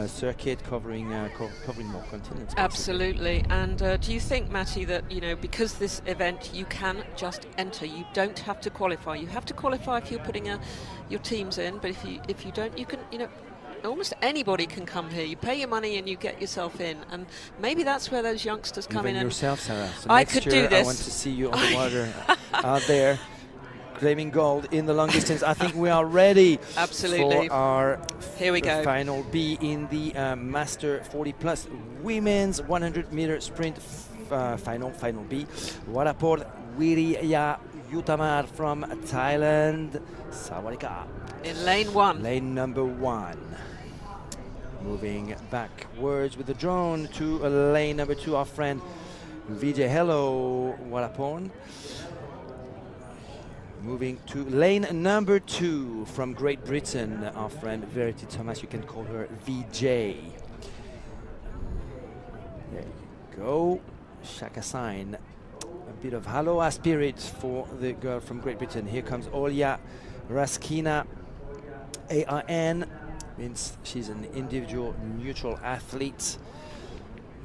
circuit covering more continents. Absolutely. And do you think, Matti, that because this event you can just enter, you don't have to qualify? You have to qualify if you're putting your teams in, but if you don't, you can almost anybody can come here. You pay your money and you get yourself in, and maybe that's where those youngsters come in. Even yourself, Sarah. So I next could year do this. I want to see you on the water out there, claiming gold in the long distance. I think we are ready. Absolutely. For our Here we go. Final B in the Master 40 Plus Women's 100-meter sprint final B. Waraport Wiriya Yutamar from Thailand. Sawadika. In lane 1. Lane number 1. Moving backwards with the drone to lane number 2, our friend Vijay. Hello, Warapon. Moving to lane number 2 from Great Britain, our friend Verity Thomas. You can call her VJ. There you go. Shaka sign. A bit of Haloa spirit for the girl from Great Britain. Here comes Olya Raskina, AIN. Means she's an individual neutral athlete.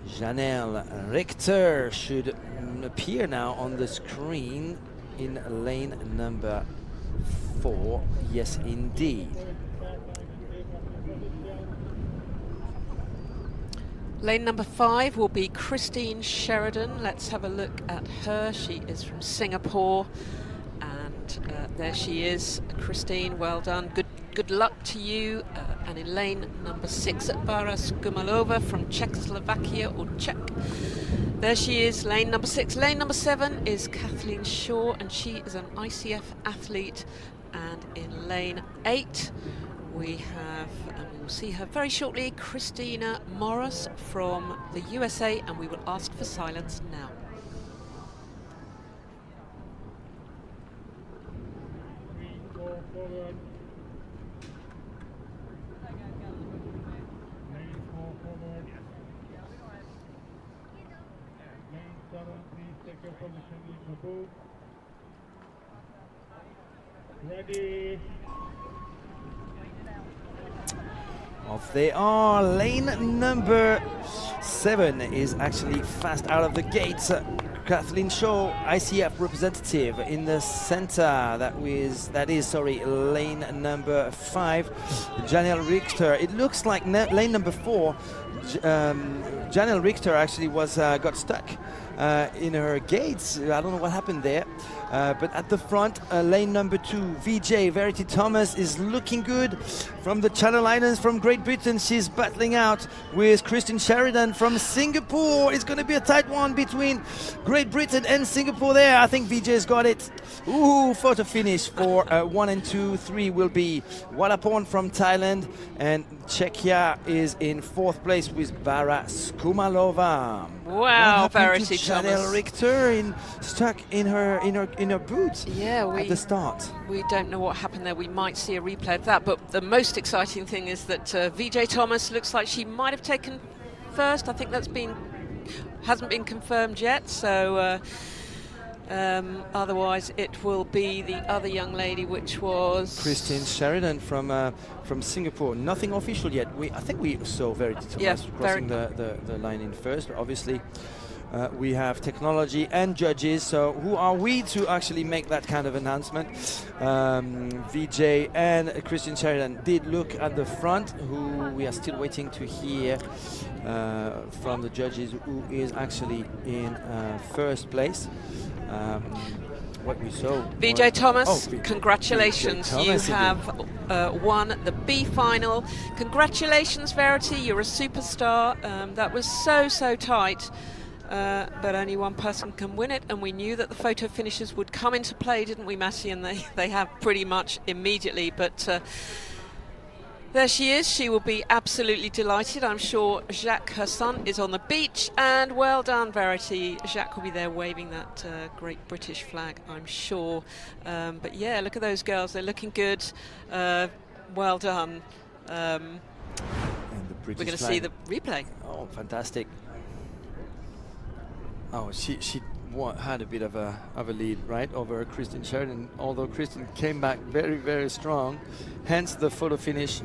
Janelle Richter should appear now on the screen in lane number 4. Yes, indeed. Lane number 5 will be Christine Sheridan. Let's have a look at her. She is from Singapore, and there she is. Christine, well done. Good luck to you. And in lane number 6, Bara Skumalova from Czechoslovakia or Czech. There she is, lane number 6. Lane number 7 is Kathleen Shaw, and she is an ICF athlete. And in lane 8, we have, and we will see her very shortly, Christina Morris from the USA, and we will ask for silence now. Ready. Off they are. Lane number 7 is actually fast out of the gates. Kathleen Shaw, ICF representative in the center. That is lane number 5. Janelle Richter. It looks like lane number 4. Janelle Richter actually got stuck in her gates. I don't know what happened there. But at the front, lane number 2, VJ, Verity Thomas, is looking good from the Channel Islands from Great Britain. She's battling out with Christine Sheridan from Singapore. It's going to be a tight one between Great Britain and Singapore there. I think VJ's got it. Ooh, photo finish for 1 and 2. 3 will be Warapon from Thailand, and Czechia is in 4th place with Bara Skumalova. Wow, Verity Thomas. Janelle Richter stuck in her boots. Yeah, at the start. We don't know what happened there. We might see a replay of that. But the most exciting thing is that VJ Thomas looks like she might have taken first. I think hasn't been confirmed yet. So otherwise, it will be the other young lady, which was Christine Sheridan from Singapore. Nothing official yet. I think we saw Verity Thomas crossing the line in first. But obviously, we have technology and judges. So who are we to actually make that kind of announcement? VJ and Christian Sheridan did look at the front, who we are still waiting to hear from the judges who is actually in first place. What we saw. VJ Thomas, congratulations. VJ Thomas, you have won the B final. Congratulations, Verity, you're a superstar. That was so tight, but only one person can win it, and we knew that the photo finishes would come into play, didn't we, Matty? And they have pretty much immediately, but there she is. She will be absolutely delighted. I'm sure Jacques, her son, is on the beach. And well done, Verity. Jacques will be there waving that great British flag, I'm sure. But yeah, look at those girls. They're looking good. Well done. And the British we're going to flag. see the replay. Oh, fantastic. Oh, she had a bit of a lead, right, over Christian Sheridan, although Christian came back very strong, hence the photo finish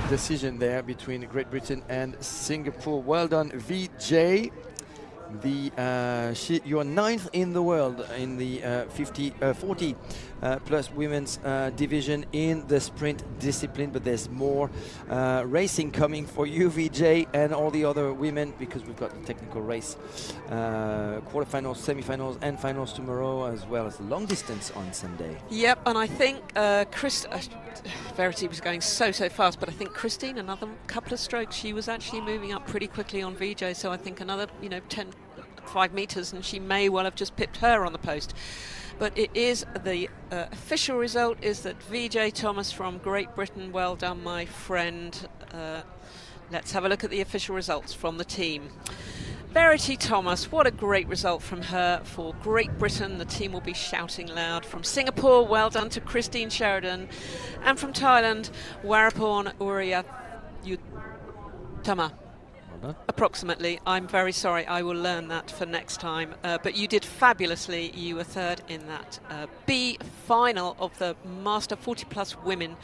decision there between Great Britain and Singapore. Well done, VJ. You're 9th in the world in the 40 plus women's division in the sprint discipline, but there's more racing coming for you, VJ, and all the other women, because we've got the technical race, quarterfinals, semifinals, and finals tomorrow, as well as the long distance on Sunday. Yep, and I think Verity was going so fast, but I think Christine, another couple of strokes, she was actually moving up pretty quickly on VJ, so I think another 5 meters and she may well have just pipped her on the post. But it is the official result is that VJ Thomas from Great Britain. Well done, my friend. Let's have a look at the official results from the team. Verity Thomas, what a great result from her for Great Britain. The team will be shouting loud. From Singapore, well done to Christine Sheridan. And from Thailand, Waraporn Uriyutama. Approximately. I'm very sorry, I will learn that for next time. But you did fabulously. You were 3rd in that B final of the Master 40 Plus Women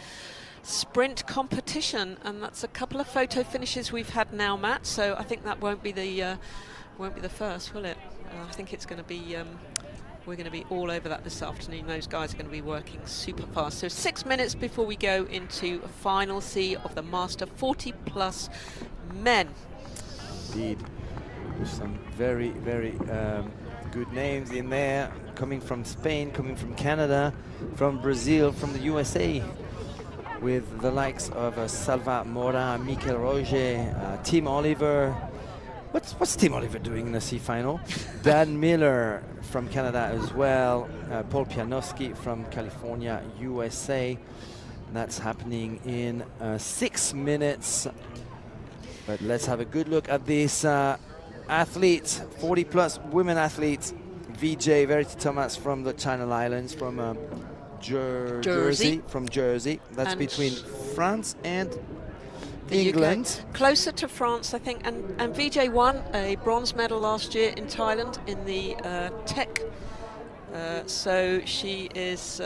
Sprint competition, and that's a couple of photo finishes we've had now, Matt. So I think that won't be the first, will it? I think it's going to be. We're going to be all over that this afternoon. Those guys are going to be working super fast. So 6 minutes before we go into final C of the Master 40 Plus Men. Indeed, with some very good names in there, coming from Spain, coming from Canada, from Brazil, from the USA, with the likes of Salva Mora, Mikel Roger, Tim Oliver. What's Tim Oliver doing in the C final? Dan Miller from Canada as well, Paul Pianowski from California, USA. That's happening in 6 minutes. But let's have a good look at this athlete, 40 plus women athletes. VJ Verity Thomas from the Channel Islands, from Jersey. From Jersey. That's and between France and England. UK. Closer to France, I think. And VJ won a bronze medal last year in Thailand in the tech. So she is,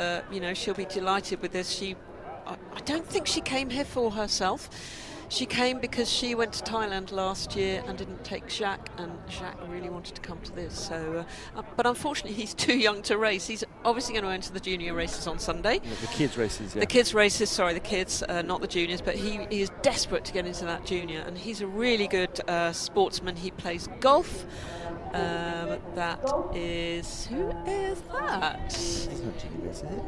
she'll be delighted with this. I don't think she came here for herself. She came because she went to Thailand last year and didn't take Jacques, and Jacques really wanted to come to this. So, but unfortunately, he's too young to race. He's obviously going to enter the junior races on Sunday. Yeah, the kids' races, yeah. The kids' races, sorry, the kids, not the juniors, but he is desperate to get into that junior, and he's a really good sportsman. He plays golf. That is, who is that? It's not junior race, is it?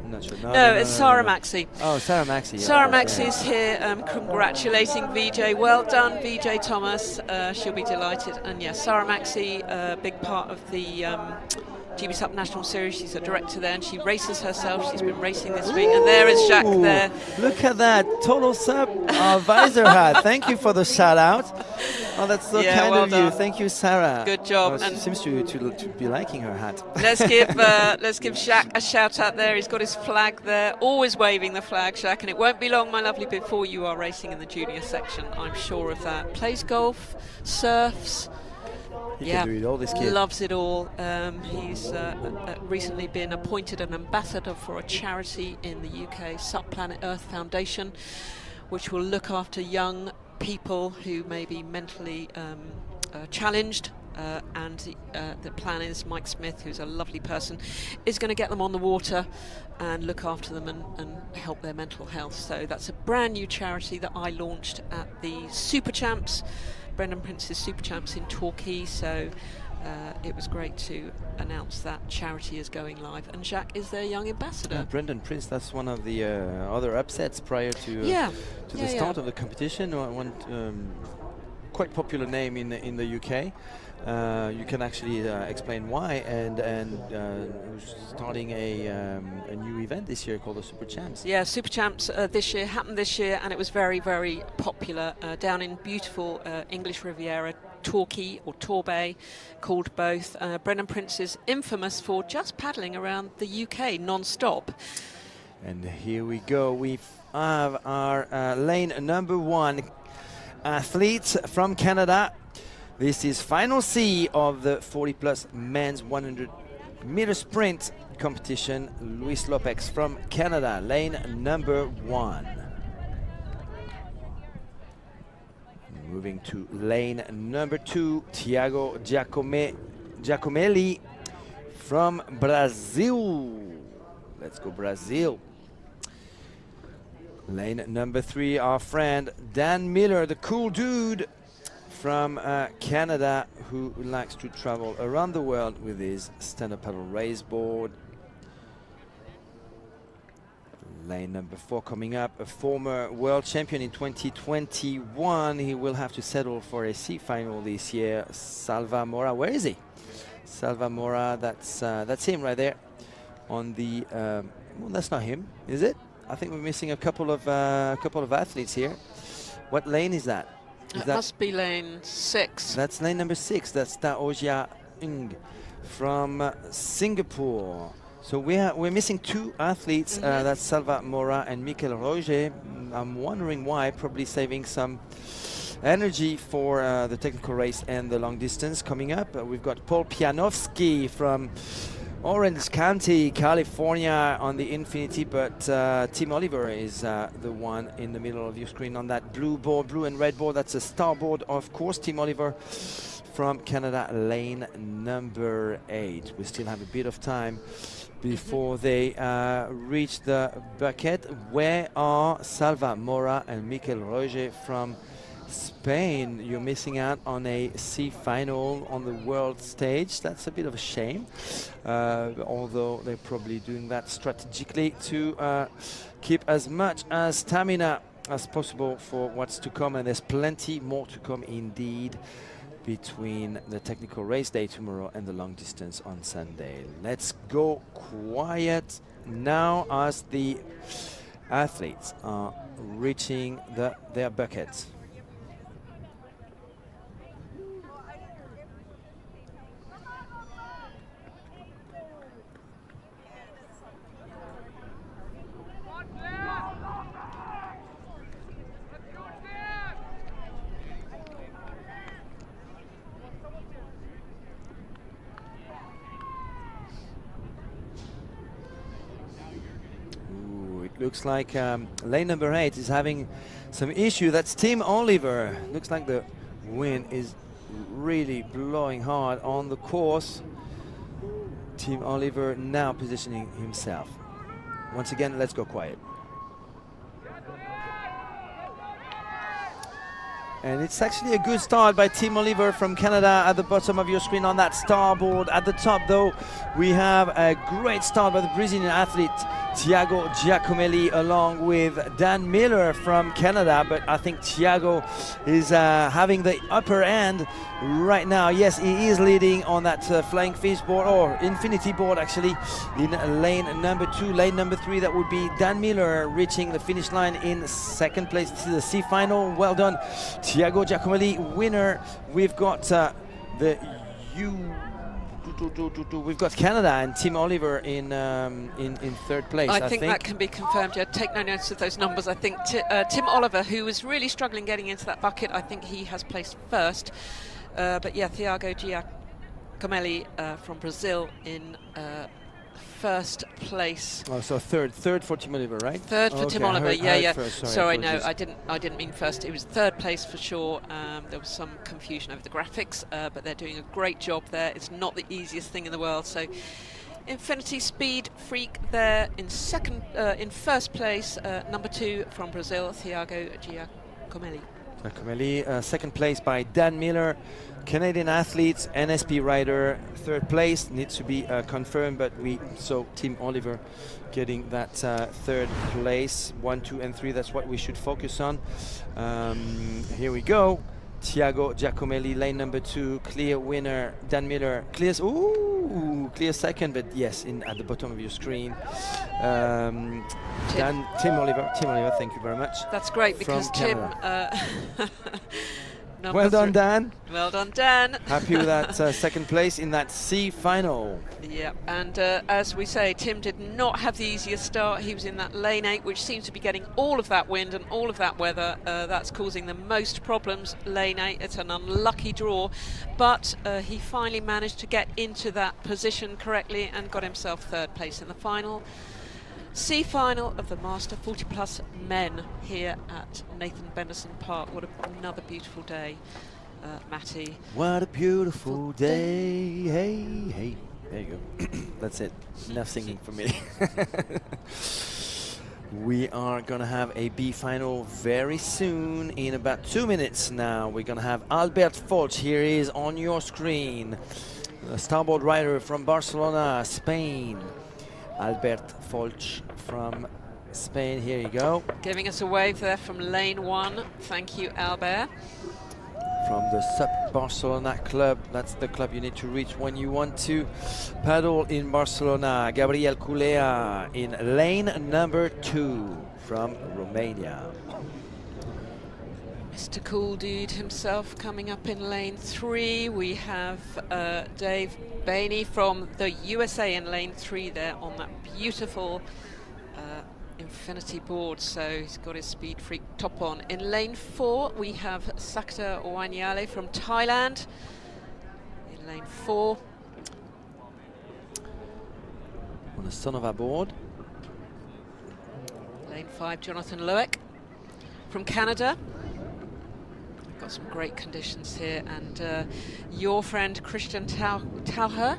Not sure. No, it's Sarah Maxey. Oh, Sarah Maxey. Yeah. Sarah Maxey is here congratulating VJ. Well done, VJ Thomas. She'll be delighted. And yes, Sarah Maxey, a big part of the GB Sup National Series. She's a director there, and she races herself. She's been racing this week. And there is Jacques there. Look at that. Total Sup visor hat. Thank you for the shout out. Oh, that's so kind of you. Thank you, Sarah. Good job. Oh, and seems to be liking her hat. Let's give Jacques a shout out there. He's got his flag there, always waving the flag, Jacques. And it won't be long, my lovely, before you are racing in the junior section. I'm sure of that. Plays golf, surfs. He can do it all, this kid. Loves it all. He's recently been appointed an ambassador for a charity in the UK, Planet Earth Foundation, which will look after young people who may be mentally challenged. And the plan is Mike Smith, who's a lovely person, is going to get them on the water and look after them and help their mental health. So that's a brand new charity that I launched at the Super Champs, Brendan Prince's Super Champs in Torquay. So it was great to announce that charity is going live, and Jacques is their young ambassador. Brendan Prince, that's one of the other upsets prior to the start of the competition. One quite popular name in the UK. You can actually explain why, and who's starting a new event this year called the Super Champs. Yeah, Super Champs happened this year, and it was very, very popular down in beautiful English Riviera, Torquay or Torbay, called both. Brendan Prince is infamous for just paddling around the UK non-stop. And here we go. We have our lane number 1 athletes from Canada. This is final C of the 40+ men's 100-meter sprint competition. Luis Lopez from Canada, lane number 1. Moving to lane number 2, Thiago Giacomelli from Brazil. Let's go Brazil. Lane number 3, our friend Dan Miller, the cool dude from Canada, who likes to travel around the world with his stand-up paddle race board. Lane number 4 coming up, a former world champion in 2021. He will have to settle for a C final this year. Salva Mora, where is he? Salva Mora, that's him right there. On the well, that's not him, is it? I think we're missing a couple of athletes here. What lane is that? That must be lane 6. That's lane number 6. That's Taojia Ng from Singapore. So we're missing 2 athletes. That's Salva Mora and Mikel Roger. I'm wondering why. Probably saving some energy for the technical race and the long distance coming up. We've got Paul Pianowski from Orange County, California on the Infinity, but Tim Oliver is the one in the middle of your screen on that blue board, blue and red board. That's a starboard, of course. Tim Oliver from Canada, lane number 8. We still have a bit of time before they reach the bucket. Where are Salva Mora and Mikel Roger from Spain? You're missing out on a C final on the world stage. That's a bit of a shame, although they're probably doing that strategically to keep as much as stamina as possible for what's to come, and there's plenty more to come indeed between the technical race day tomorrow and the long distance on Sunday. Let's go quiet now as the athletes are reaching their buckets. Looks like lane number 8 is having some issue. That's Tim Oliver. Looks like the wind is really blowing hard on the course. Tim Oliver now positioning himself. Once again, let's go quiet. And it's actually a good start by Tim Oliver from Canada at the bottom of your screen on that starboard. At the top, though, we have a great start by the Brazilian athlete Thiago Giacomelli along with Dan Miller from Canada. But I think Thiago is having the upper hand right now. Yes, he is leading on that flying fish board, or infinity board actually, in lane number 2. Lane number 3, that would be Dan Miller reaching the finish line in 2nd place. This is the C final. Well done, Thiago Giacomelli, winner. We've got we've got Canada and Tim Oliver in 3rd place. I think that can be confirmed. Yeah, take no notice of those numbers. I think Tim Oliver, who was really struggling getting into that bucket, I think he has placed 1st. But yeah, Thiago Giacomelli from Brazil in first place. Oh, so third for Tim Oliver, right? Third for Tim Oliver, yeah. First, sorry, no, I didn't mean first. It was third place for sure. There was some confusion over the graphics, but they're doing a great job there. It's not the easiest thing in the world. So, Infinity Speed Freak there in first place. Number 2 from Brazil, Thiago Giacomelli. Giacomelli, second place by Dan Miller, Canadian athletes, NSP rider. Third place needs to be confirmed, but we saw Tim Oliver getting that third place. 1, 2, and 3. That's what we should focus on. Here we go. Thiago Giacomelli, lane number 2, clear winner. Dan Miller clears. Ooh, clear second, but yes, at the bottom of your screen. Tim Oliver, thank you very much. That's great because Tim. Well done, Dan. Well done, Dan. Happy with that second place in that C final. Yeah, and as we say, Tim did not have the easiest start. He was in that lane 8, which seems to be getting all of that wind and all of that weather. That's causing the most problems. Lane 8, it's an unlucky draw, but he finally managed to get into that position correctly and got himself third place in the final. C final of the Master 40 Plus men here at Nathan Benderson Park. What another beautiful day, Matty. What a beautiful day. Hey, hey. There you go. That's it. Enough singing for me. We are going to have a B final very soon. In about 2 minutes now, we're going to have Albert Folch. Here he is on your screen. A starboard rider from Barcelona, Spain. Albert Folch from Spain, here you go. Giving us a wave there from lane 1. Thank you, Albert. From the SUP Barcelona club. That's the club you need to reach when you want to paddle in Barcelona. Gabriel Culea in lane number 2 from Romania. Mr. Cool Dude himself coming up in lane 3. We have Dave Bainey from the USA in lane 3 there on that beautiful Infinity board. So he's got his Speed Freak top on. In lane 4 we have Sakta Wanyale from Thailand. In lane 4. On a son of a board. Lane 5, Jonathan Loeck from Canada. Got some great conditions here, and your friend Christian Taucher.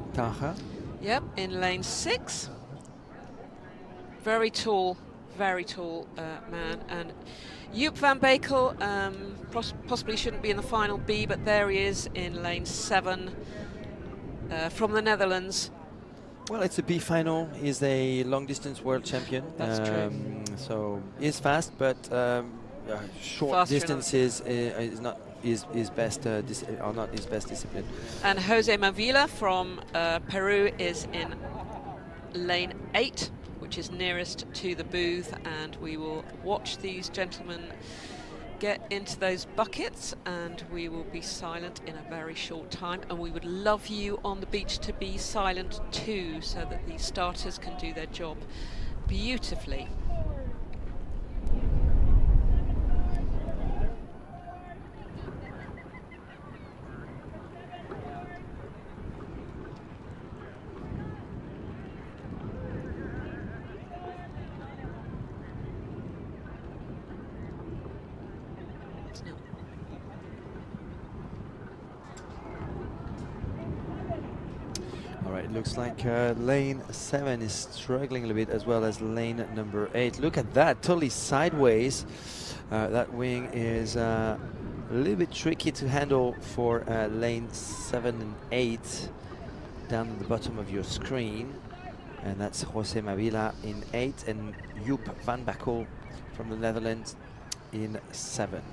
Yep, in lane 6. Very tall man. And Joep van Bekel possibly shouldn't be in the final B, but there he is in lane 7 from the Netherlands. Well, it's a B final. He's a long distance world champion. That's true. So he's fast, but short Faster distances is not his best discipline. And Jose Mavila from Peru is in lane 8, which is nearest to the booth, and we will watch these gentlemen get into those buckets, and we will be silent in a very short time, and we would love you on the beach to be silent too, so that the starters can do their job beautifully. Looks like lane 7 is struggling a little bit, as well as lane number 8. Look at that, totally sideways. That wing is a little bit tricky to handle for lane 7 and 8 down at the bottom of your screen. And that's Jose Mavila in 8 and Joep van Bekel from the Netherlands in 7.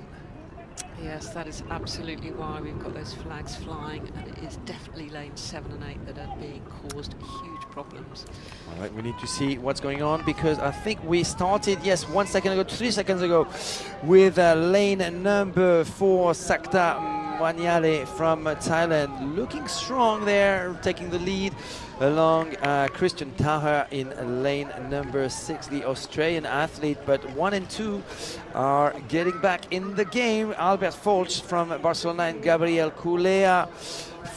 Yes, that is absolutely why we've got those flags flying, and it is definitely lane 7 and 8 that are being caused huge problems. All right, we need to see what's going on, because I think we started, yes, 1 second ago, 3 seconds ago, with lane number 4, Sakta Wanyale from Thailand, looking strong there, taking the lead. along Christian Taher in lane number 6, the Australian athlete. But 1 and 2 are getting back in the game. Albert Folch from Barcelona and Gabriel Culea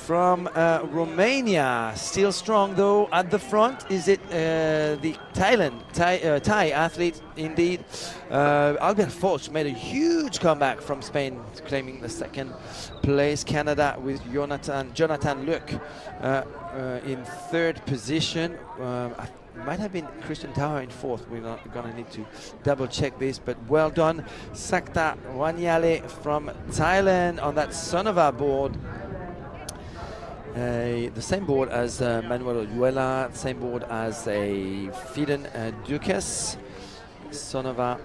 from Romania. Still strong though at the front. Is it the Thai athlete indeed? Albert Folch made a huge comeback from Spain, claiming the 2nd place. Canada with Jonathan Luc in 3rd position. Might have been Christian Taher in 4th. We're not gonna need to double check this, but well done. Sakta Wanyale from Thailand on that Sonova board. The same board as Manuel Oyuela, same board as a Fiden Dukas. Sonova.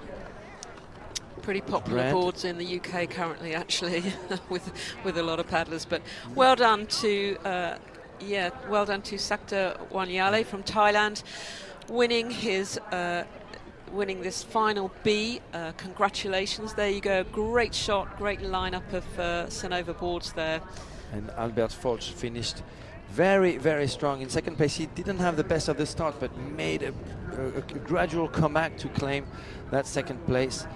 Pretty popular brand. boards in the UK currently, actually, with a lot of paddlers. But well done to well done to Sakta Wanyale from Thailand, winning his winning this final B. Congratulations! There you go. Great shot, great lineup of Sonova boards there. And Albert Folch finished very, very strong in 2nd place. He didn't have the best of the start, but made a gradual comeback to claim that 2nd place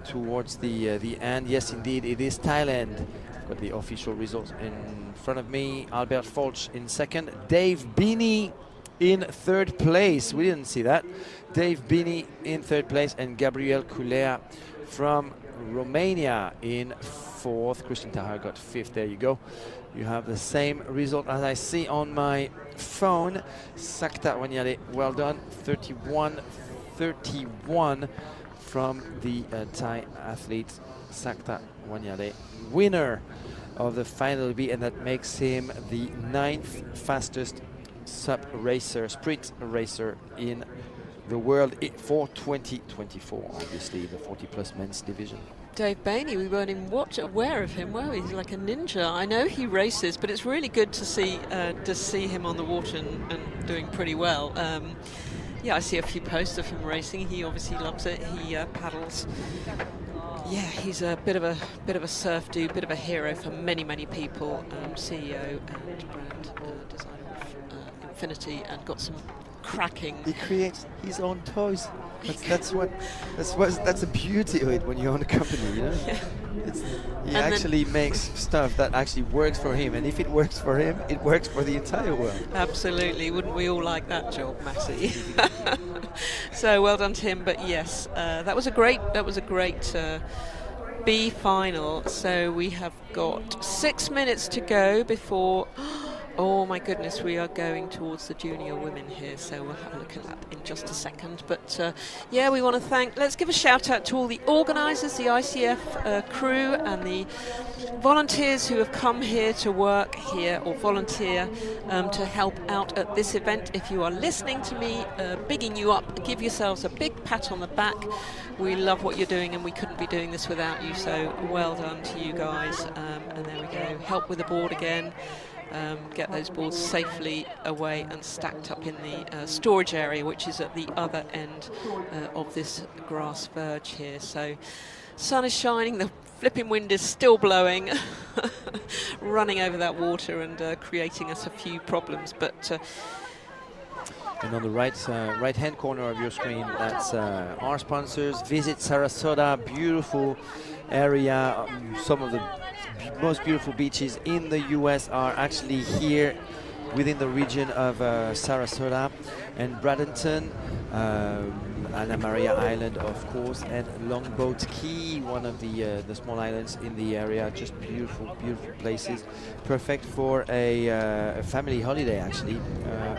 towards the end. Yes, indeed, it is Thailand. Got the official results in front of me. Albert Folch in 2nd. Dave Bini in 3rd place. We didn't see that. Dave Bini in 3rd place, and Gabriel Culea from Romania in 4th. Christian Taher got 5th. There you go. You have the same result as I see on my phone. Sakta Wanyale, well done. 31-31 from the Thai athlete Sakta Wanyale, winner of the final B, and that makes him the 9th fastest sprint racer in the world for 2024. Obviously, the 40+ men's division. Dave Bainey, we weren't even aware of him, were we? He's like a ninja. I know he races, but it's really good to see him on the water and doing pretty well. Yeah, I see a few posts of him racing. He obviously loves it. He paddles. Yeah, he's a bit of a surf dude, bit of a hero for many people. CEO and brand designer of Infinity, and got some cracking. He creates his own toys. That's the beauty of it when you own a company, you know. Yeah. He actually makes stuff that actually works for him, and if it works for him, it works for the entire world. Absolutely, wouldn't we all like that job, Matty? So well done to him. But yes, that was a great B final. So we have got 6 minutes to go before. Oh my goodness, we are going towards the junior women here, so we'll have a look at that in just a second. But yeah, we want to let's give a shout out to all the organisers, the ICF crew and the volunteers who have come here to work here or volunteer to help out at this event. If you are listening to me, bigging you up, give yourselves a big pat on the back. We love what you're doing, and we couldn't be doing this without you, so well done to you guys. And there we go, help with the board again. Get those boards safely away and stacked up in the storage area, which is at the other end of this grass verge here. So sun is shining, the flipping wind is still blowing, running over that water and creating us a few problems. But and on the right-hand corner of your screen, that's our sponsors. Visit Sarasota, beautiful area. Some of the most beautiful beaches in the US are actually here within the region of Sarasota and Bradenton, Anna Maria Island, of course, and Longboat Key, one of the small islands in the area. Just beautiful places, perfect for a family holiday actually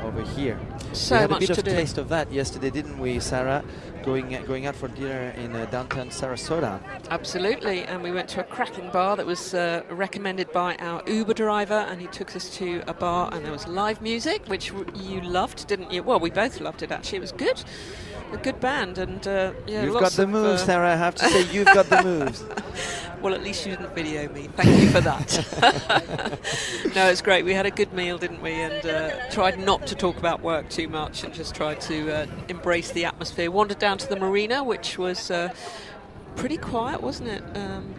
over here. So we had much a bit to of do. taste of that yesterday, didn't we, Sarah? Going out for dinner in downtown Sarasota. Absolutely, and we went to a cracking bar that was recommended by our Uber driver, and he took us to a bar and there was live music, which you loved, didn't you? Well, we both loved it actually. It was good, a good band, and yeah, you've got the moves, Sarah. I have to say, you've got the moves. Well, at least you didn't video me. Thank you for that. No, it's great. We had a good meal, didn't we? And tried not to talk about work too much and just tried to embrace the atmosphere. Wandered down to the marina, which was pretty quiet, wasn't it?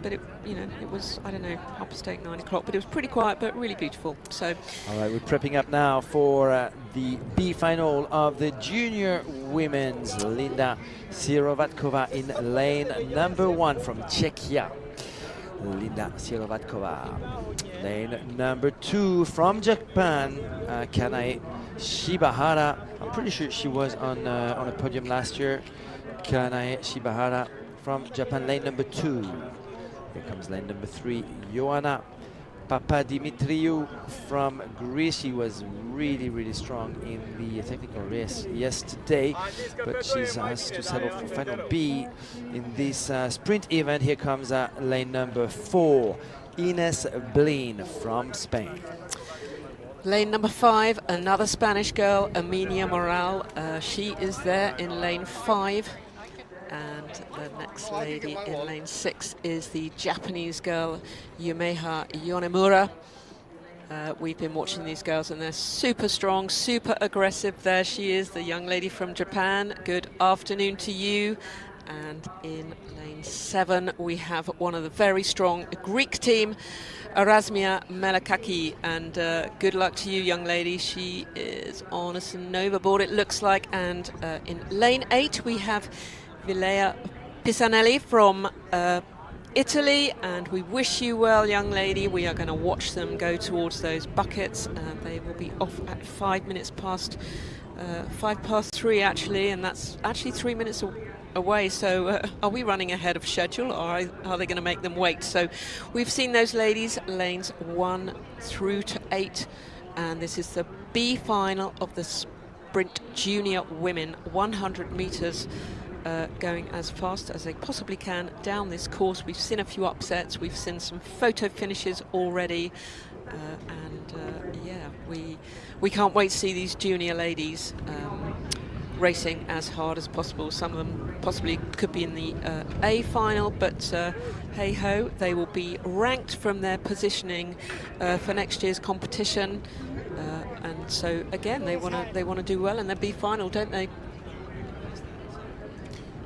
But it, you know, it was, I don't know, 8:30, 9 o'clock, but it was pretty quiet, but really beautiful. So, all right, we're prepping up now for the B final of the junior women's. Linda Sirovatkova in lane number 1 from Czechia. Linda Sirovatkova. Lane number 2 from Japan, Kanae Shibahara. I'm pretty sure she was on a podium last year. Kanae Shibahara from Japan, lane number 2. Here comes lane number 3, Ioana Papadimitriou from Greece. She was really, really strong in the technical race yesterday, but she's asked to settle for final B in this sprint event. Here comes lane number 4, Ines Blin from Spain. Lane number 5, another Spanish girl, Emilia Moral. She is there in lane 5. And the next lady in lane 6 is the Japanese girl, Yumeha Yonemura. We've been watching these girls and they're super strong, super aggressive. There she is, the young lady from Japan. Good afternoon to you. And in lane 7, we have one of the very strong Greek team, Erasmia Melakaki. And good luck to you, young lady. She is on a Sonova board, it looks like. And in lane 8, we have Vilea Pisanelli from Italy, and we wish you well, young lady. We are going to watch them go towards those buckets. They will be off at 5 minutes past 3 actually, and that's actually 3 minutes away. So are we running ahead of schedule, or are they going to make them wait? So we've seen those ladies, lanes 1 through to 8, and this is the B final of the sprint junior women, 100 meters. Going as fast as they possibly can down this course. We've seen a few upsets, we've seen some photo finishes already, yeah, we can't wait to see these junior ladies racing as hard as possible. Some of them possibly could be in the A final, but hey ho, they will be ranked from their positioning for next year's competition, and so again they want to do well in their B final, don't they?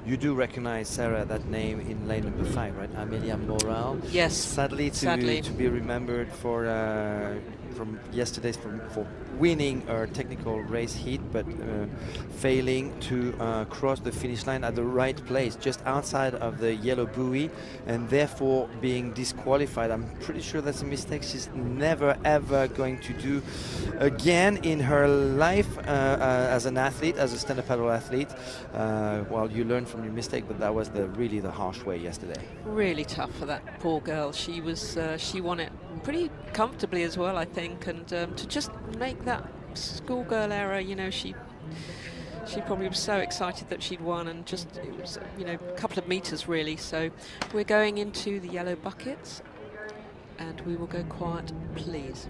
You do recognize, Sarah, that name in lane number 5, right? Amelia Moral. Yes. Sadly to be remembered for from yesterday's for winning our technical race heat, but failing to cross the finish line at the right place, just outside of the yellow buoy, and therefore being disqualified. I'm pretty sure that's a mistake she's never ever going to do again in her life as an athlete, as a stand-up paddle athlete. Well, you learn from your mistake, but that was really the harsh way yesterday. Really tough for that poor girl. She was she won it pretty comfortably as well, I think, and to just make that schoolgirl error, you know, she probably was so excited that she'd won, and just, it was, you know, a couple of meters really. So we're going into the yellow buckets, and we will go quiet, please.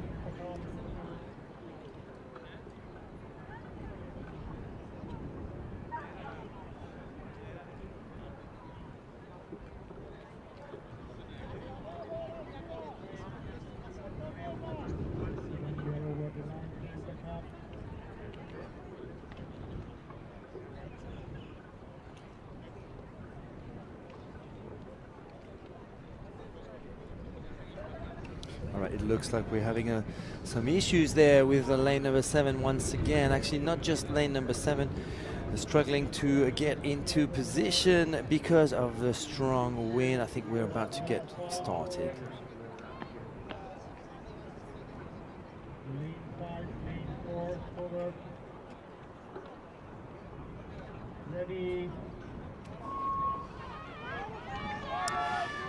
All right, it looks like we're having some issues there with the lane number 7 once again. Actually, not just lane number 7, struggling to get into position because of the strong wind. I think we're about to get started.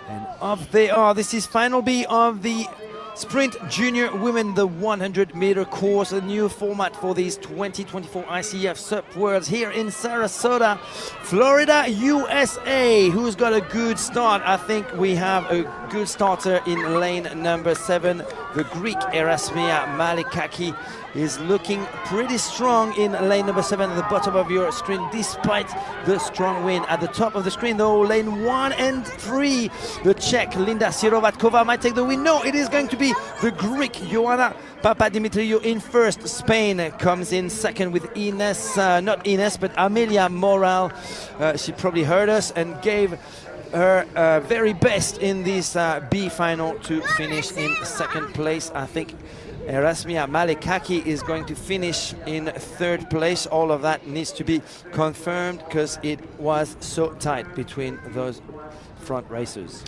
And off they are. This is final B of the Sprint Junior Women, the 100-meter course, a new format for these 2024 ICF SUP Worlds here in Sarasota, Florida, USA. Who's got a good start? I think we have a good starter in lane number 7. The Greek Erasmia Melakaki is looking pretty strong in lane number 7 at the bottom of your screen, despite the strong wind. At the top of the screen, though, lane 1 and 3, the Czech Linda Sirovatkova might take the win. No, it is going to be the Greek Ioana Papadimitriou in first. Spain comes in second with Ines, not Ines, but Amelia Moral. She probably heard us and gave her very best in this B final to finish in second place. I think Erasmia Malekaki is going to finish in third place. All of that needs to be confirmed because it was so tight between those front racers.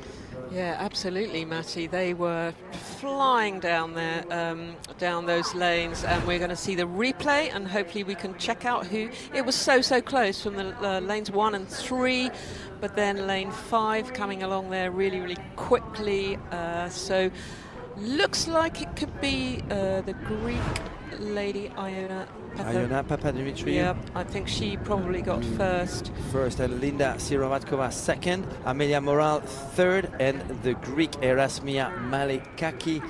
Yeah, absolutely, Matty. They were flying down there, down those lanes, and we're going to see the replay, and hopefully we can check out who. It was so close from the lanes 1 and 3, but then lane 5 coming along there really quickly. So looks like it could be the Greek lady Iona Papadimitriou. Yeah, I think she probably got first. And Linda Sirovatkova second, Amelia Moral third, and the Greek Erasmia Malekaki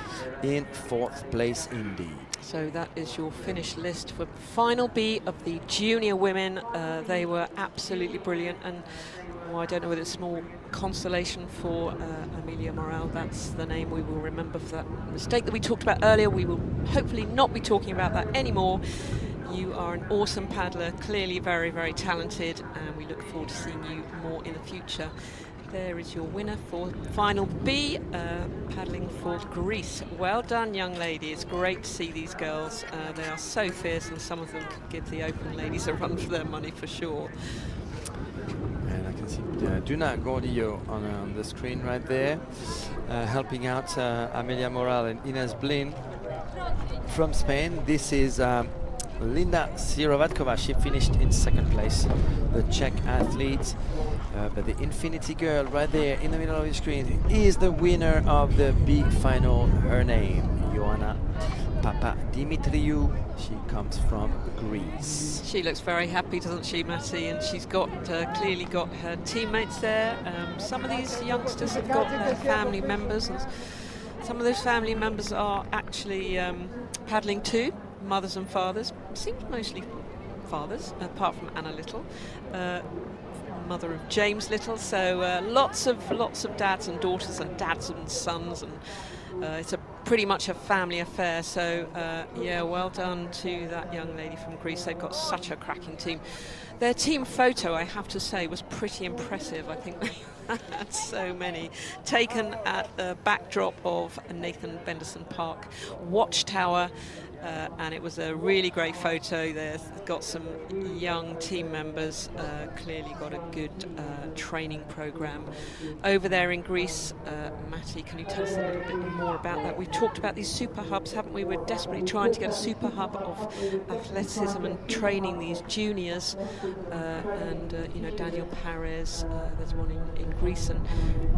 in fourth place indeed. So that is your finish list for final B of the junior women. They were absolutely brilliant, and I don't know whether it's more consolation for Amelia Moral. That's the name we will remember for that mistake that we talked about earlier. We will hopefully not be talking about that anymore. You are an awesome paddler, clearly very talented, and we look forward to seeing you more in the future. There is your winner for final B, paddling for Greece. Well done, young lady. It's great to see these girls. They are so fierce, and some of them could give the open ladies a run for their money for sure. And I can see Duna Gordillo on the screen right there, helping out Amelia Moral and Ines Blin from Spain. This is Linda Sirovatkova. She finished in second place, the Czech athlete. But the Infinity Girl right there in the middle of the screen is the winner of the B final. Her name, Ioana Papadimitriou. She comes from Greece. She looks very happy, doesn't she, Matty? And she's got clearly got her teammates there. Some of these youngsters have got their family members, and some of those family members are actually paddling too, mothers and fathers. Seems mostly fathers, apart from Anna Little, mother of James Little. So lots of dads and daughters, and dads and sons, and it's pretty much a family affair. So yeah, well done to that young lady from Greece. They've got such a cracking team. Their team photo, I have to say, was pretty impressive. I think they had so many, taken at the backdrop of Nathan Benderson Park Watchtower. And it was a really great photo. They've got some young team members, clearly got a good training program over there in Greece. Matty, can you tell us a little bit more about that? We've talked about these super hubs, haven't we? We're desperately trying to get a super hub of athleticism and training these juniors. You know, Daniel Perez, there's one in Greece, and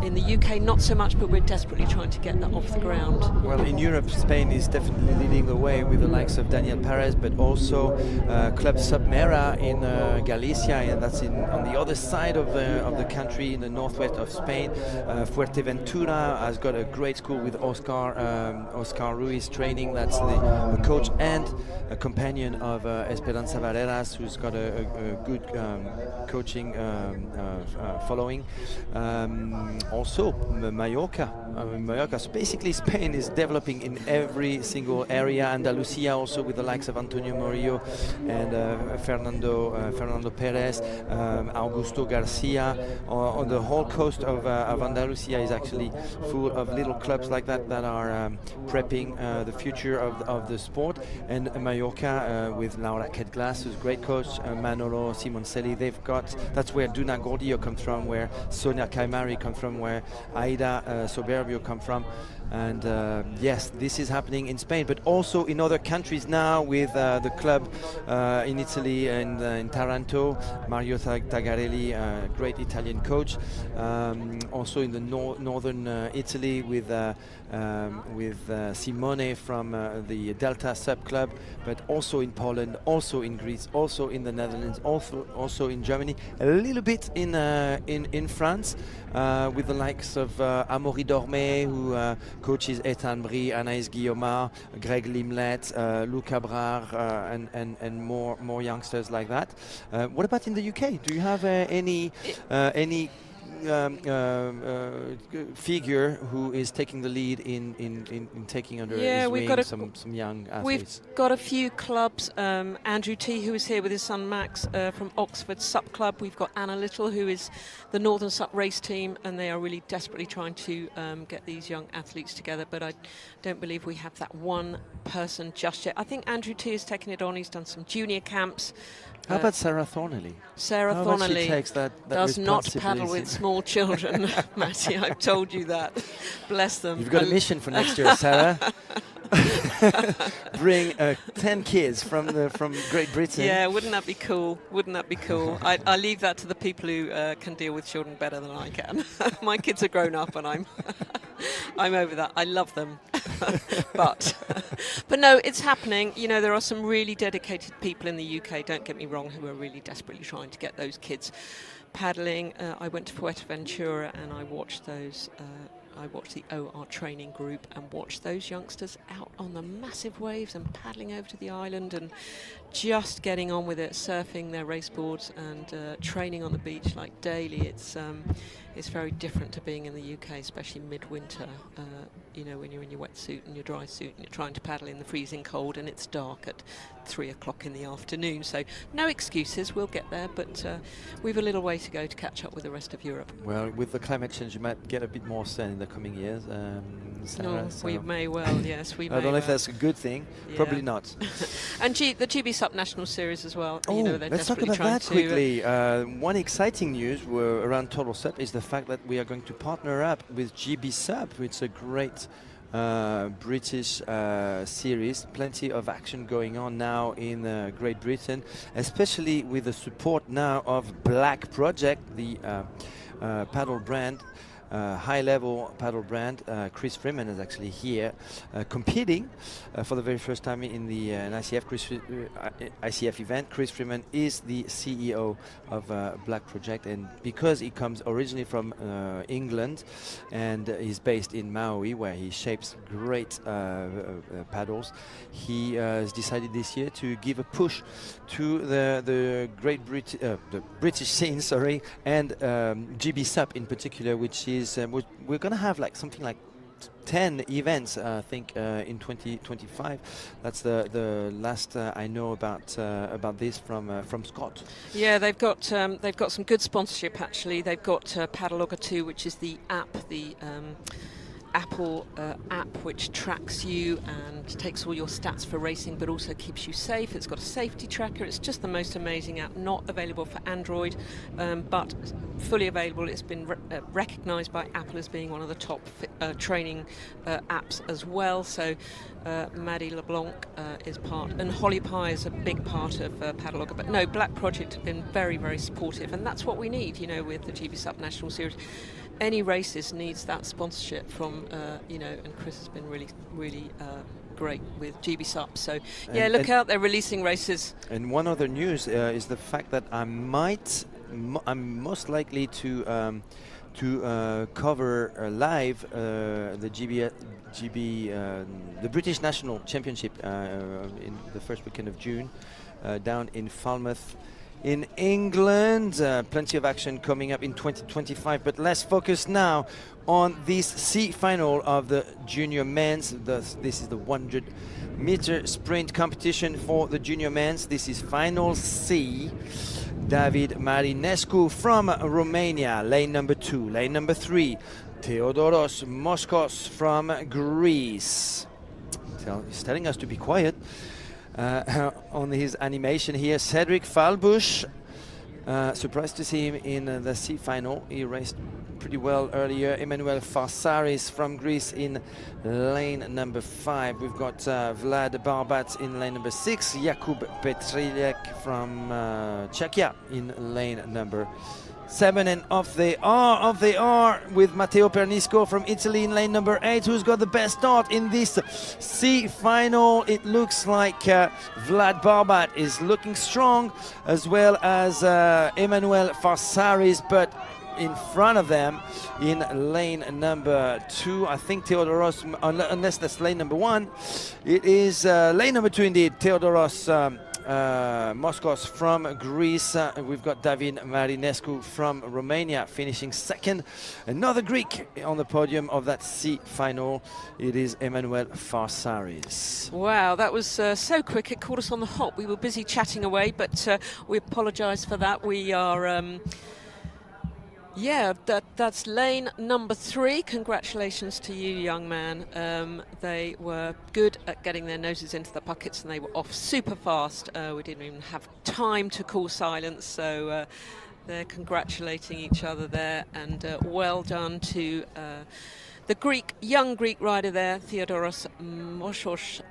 in the UK not so much, but we're desperately trying to get that off the ground. Well, in Europe, Spain is definitely leading the way with the likes of Daniel Perez, but also Club Submera in Galicia, and that's on the other side of the country, in the northwest of Spain. Fuerteventura has got a great school with Oscar Ruiz training. That's the coach and a companion of Esperanza Valleras, who's got a good coaching following. Also Mallorca. Mallorca. So basically Spain is developing in every single area. Andalusia also with the likes of Antonio Murillo and Fernando Perez, Augusto Garcia. On the whole coast of Andalusia is actually full of little clubs like that that are prepping the future of the sport. And Mallorca with Laura Kedglas, who's a great coach, Manolo Simoncelli. They've got, that's where Duna Gordillo comes from, where Sonia Caimari comes from, where Aida Soberbio come from. And yes, this is happening in Spain, but also in other countries now with the club in Italy and in Taranto, Mario Tagarelli, great Italian coach. Also in the northern Italy with Simone from the Delta sub club, but also in Poland, also in Greece, also in the Netherlands, also in Germany, a little bit in France, with the likes of Amaury Dormé, who coaches Ethan Brie, Anaïs Guillaumard, Greg Limlet, Luca Brar, and more youngsters like that. What about in the UK? Do you have any figure who is taking the lead in taking under his wing some young athletes. We've got a few clubs. Andrew T, who is here with his son Max from Oxford Sup Club. We've got Anna Little, who is the Northern Sup race team, and they are really desperately trying to get these young athletes together. But I don't believe we have that one person just yet. I think Andrew T is taking it on. He's done some junior camps. How about Sarah Thornley? Sarah Thornley does not paddle with small children, Matty. I've told you that. Bless them. You've got a mission for next year, Sarah. Bring 10 kids from Great Britain. Yeah, wouldn't that be cool? Wouldn't that be cool? I leave that to the people who can deal with children better than I can. My kids are grown up, and I'm over that. I love them. but no, it's happening. You know, there are some really dedicated people in the UK, don't get me wrong, who are really desperately trying to get those kids paddling. I went to Fuerteventura and I watched those. I watched the OR training group and watched those youngsters out on the massive waves and paddling over to the island and just getting on with it, surfing their race boards and training on the beach like daily. It's very different to being in the UK, especially midwinter. You know, when you're in your wetsuit and your dry suit and you're trying to paddle in the freezing cold and it's dark at 3 o'clock in the afternoon. So no excuses, we'll get there, but we've a little way to go to catch up with the rest of Europe. Well, with the climate change, you might get a bit more sun in the coming years. Sarah, no, so we may well, yes, we may. I don't know if that's a good thing. Yeah. Probably not. And the GB Sup National Series as well. Oh, you know, let's talk about that quickly. One exciting news around Total Sup is the fact that we are going to partner up with GB Sup. It's a great British series. Plenty of action going on now in Great Britain, especially with the support now of Black Project, the paddle brand. High-level paddle brand. Chris Freeman is actually here competing for the very first time in the ICF event. Chris Freeman is the CEO of Black Project, and because he comes originally from England and is based in Maui, where he shapes great paddles, he has decided this year to give a push to the British scene, sorry, and GB Sup in particular, which is we're going to have like something like 10 events, I think, in 2025. That's the last I know about this from Scott. Yeah, they've got some good sponsorship actually. They've got Paddlogger 2, which is the app, the Apple app which tracks you and takes all your stats for racing, but also keeps you safe. It's got a safety tracker. It's just the most amazing app. Not available for Android, but fully available. It's been recognized by Apple as being one of the top training apps as well. So Maddie LeBlanc is part, and Holly Pye is a big part of Paddlogger. But no, Black Project have been very, very supportive, and that's what we need, you know, with the GB Sup National Series. Any races needs that sponsorship from, you know, and Chris has been really, really great with GB Sup. So, yeah, look out, they're releasing races. And one other news is the fact that I'm most likely to cover live the the British National Championship in the first weekend of June down in Falmouth, in England. Plenty of action coming up in 2025, but let's focus now on this C final of the junior men's. This is the 100-meter sprint competition for the junior men's. This is final C. David Marinescu from Romania, lane number 2. Lane number 3, Theodoros Moskos from Greece. He's telling us to be quiet. On his animation here, Cedric Falbush. Surprised to see him in the C final. He raced pretty well earlier. Emmanuel Farsaris from Greece in lane number 5. We've got Vlad Barbat in lane number 6. Jakub Petrilek from Czechia in lane number 7, and off they are with Matteo Pernisco from Italy in lane number 8, who's got the best start in this C final. It looks like Vlad Barbat is looking strong, as well as Emmanuel Farsaris, but in front of them in lane number 2, I think Theodoros, unless that's lane number 1, it is lane number 2 indeed, Theodoros Moskos from Greece. We've got David Marinescu from Romania finishing second. Another Greek on the podium of that C final. It is Emmanuel Farsaris. Wow, that was so quick. It caught us on the hop. We were busy chatting away, but we apologise for that. We are... yeah, that's lane number 3. Congratulations to you, young man. They were good at getting their noses into the buckets and they were off super fast. We didn't even have time to call silence, so they're congratulating each other there, and well done to the young Greek rider there, Theodoros Moskos.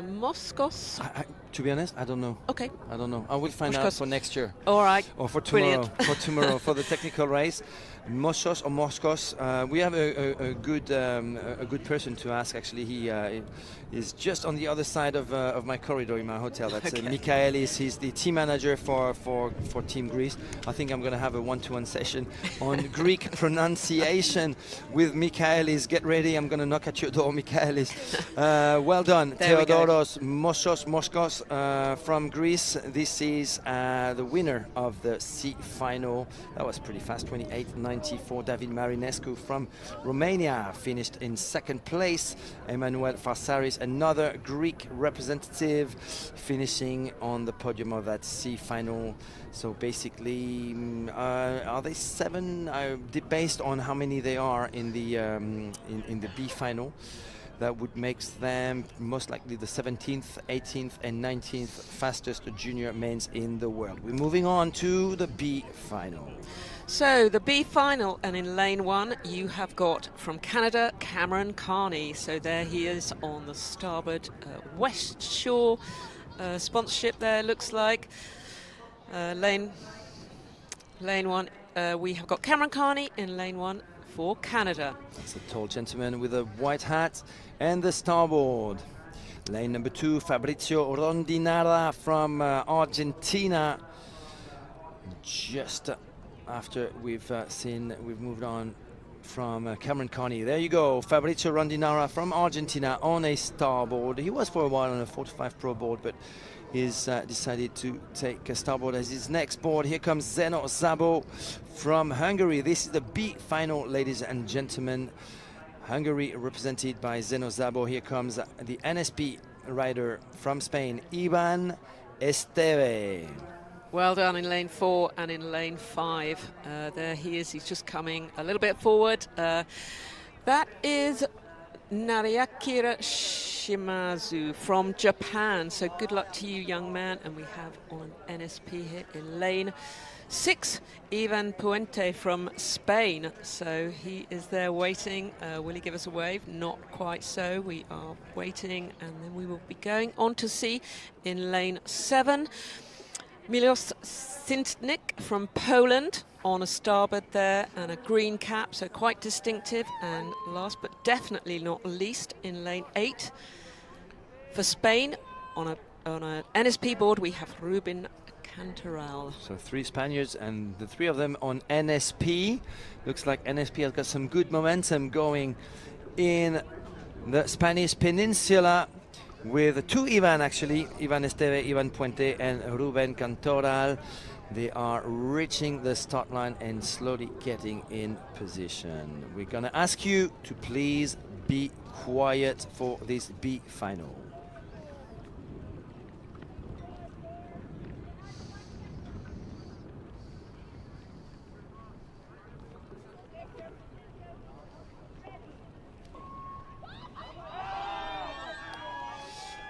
To be honest, I don't know. Okay. I don't know. I will find out for next year. All right. Or for tomorrow. For tomorrow, for the technical race. Moskos or Moskos. We have a good person to ask. Actually, he is just on the other side of my corridor in my hotel. That's Michaelis. He's the team manager for Team Greece. I think I'm going to have a one-to-one session on Greek pronunciation with Michaelis. Get ready. I'm going to knock at your door, Michaelis. Well done, Theodoros Moskos from Greece. This is the winner of the C final. That was pretty fast, 28.94. David Marinescu from Romania finished in second place. Emmanuel Farsaris, another Greek representative, finishing on the podium of that C final. So basically, are they 7? Based on how many they are in the B final, that would make them most likely the 17th, 18th and 19th fastest junior men's in the world. We're moving on to the B final. So the B final, and in lane 1 you have got from Canada Cameron Carney. So there he is on the starboard West Shore sponsorship there, looks like. Lane 1, we have got Cameron Carney in lane 1 for Canada. That's a tall gentleman with a white hat and the starboard. Lane number 2, Fabrizio Rondinara from Argentina. Just after we've moved on from Cameron Carney. There you go, Fabrizio Rondinara from Argentina on a starboard. He was for a while on a 45 Pro board, but he's decided to take a starboard as his next board. Here comes Zeno Zabo from Hungary. This is the B final, ladies and gentlemen. Hungary represented by Zeno Zabo. Here comes the NSP rider from Spain, Ivan Esteve. Well done in lane 4 and in lane 5. There he is. He's just coming a little bit forward. That is Nariakira Shimazu from Japan. So good luck to you, young man. And we have on NSP here in lane 6, Ivan Puente from Spain. So he is there waiting. Will he give us a wave? Not quite so. We are waiting, and then we will be going on to see in lane 7. Milos Sintnik from Poland on a starboard there and a green cap, so quite distinctive. And last but definitely not least, in lane 8 for Spain on a NSP board, we have Ruben Cantoral. So 3 Spaniards and the 3 of them on NSP. Looks like NSP has got some good momentum going in the Spanish Peninsula, with 2 Ivan actually, Ivan Esteve, Ivan Puente and Ruben Cantoral. They are reaching the start line and slowly getting in position. We're gonna ask you to please be quiet for this B final.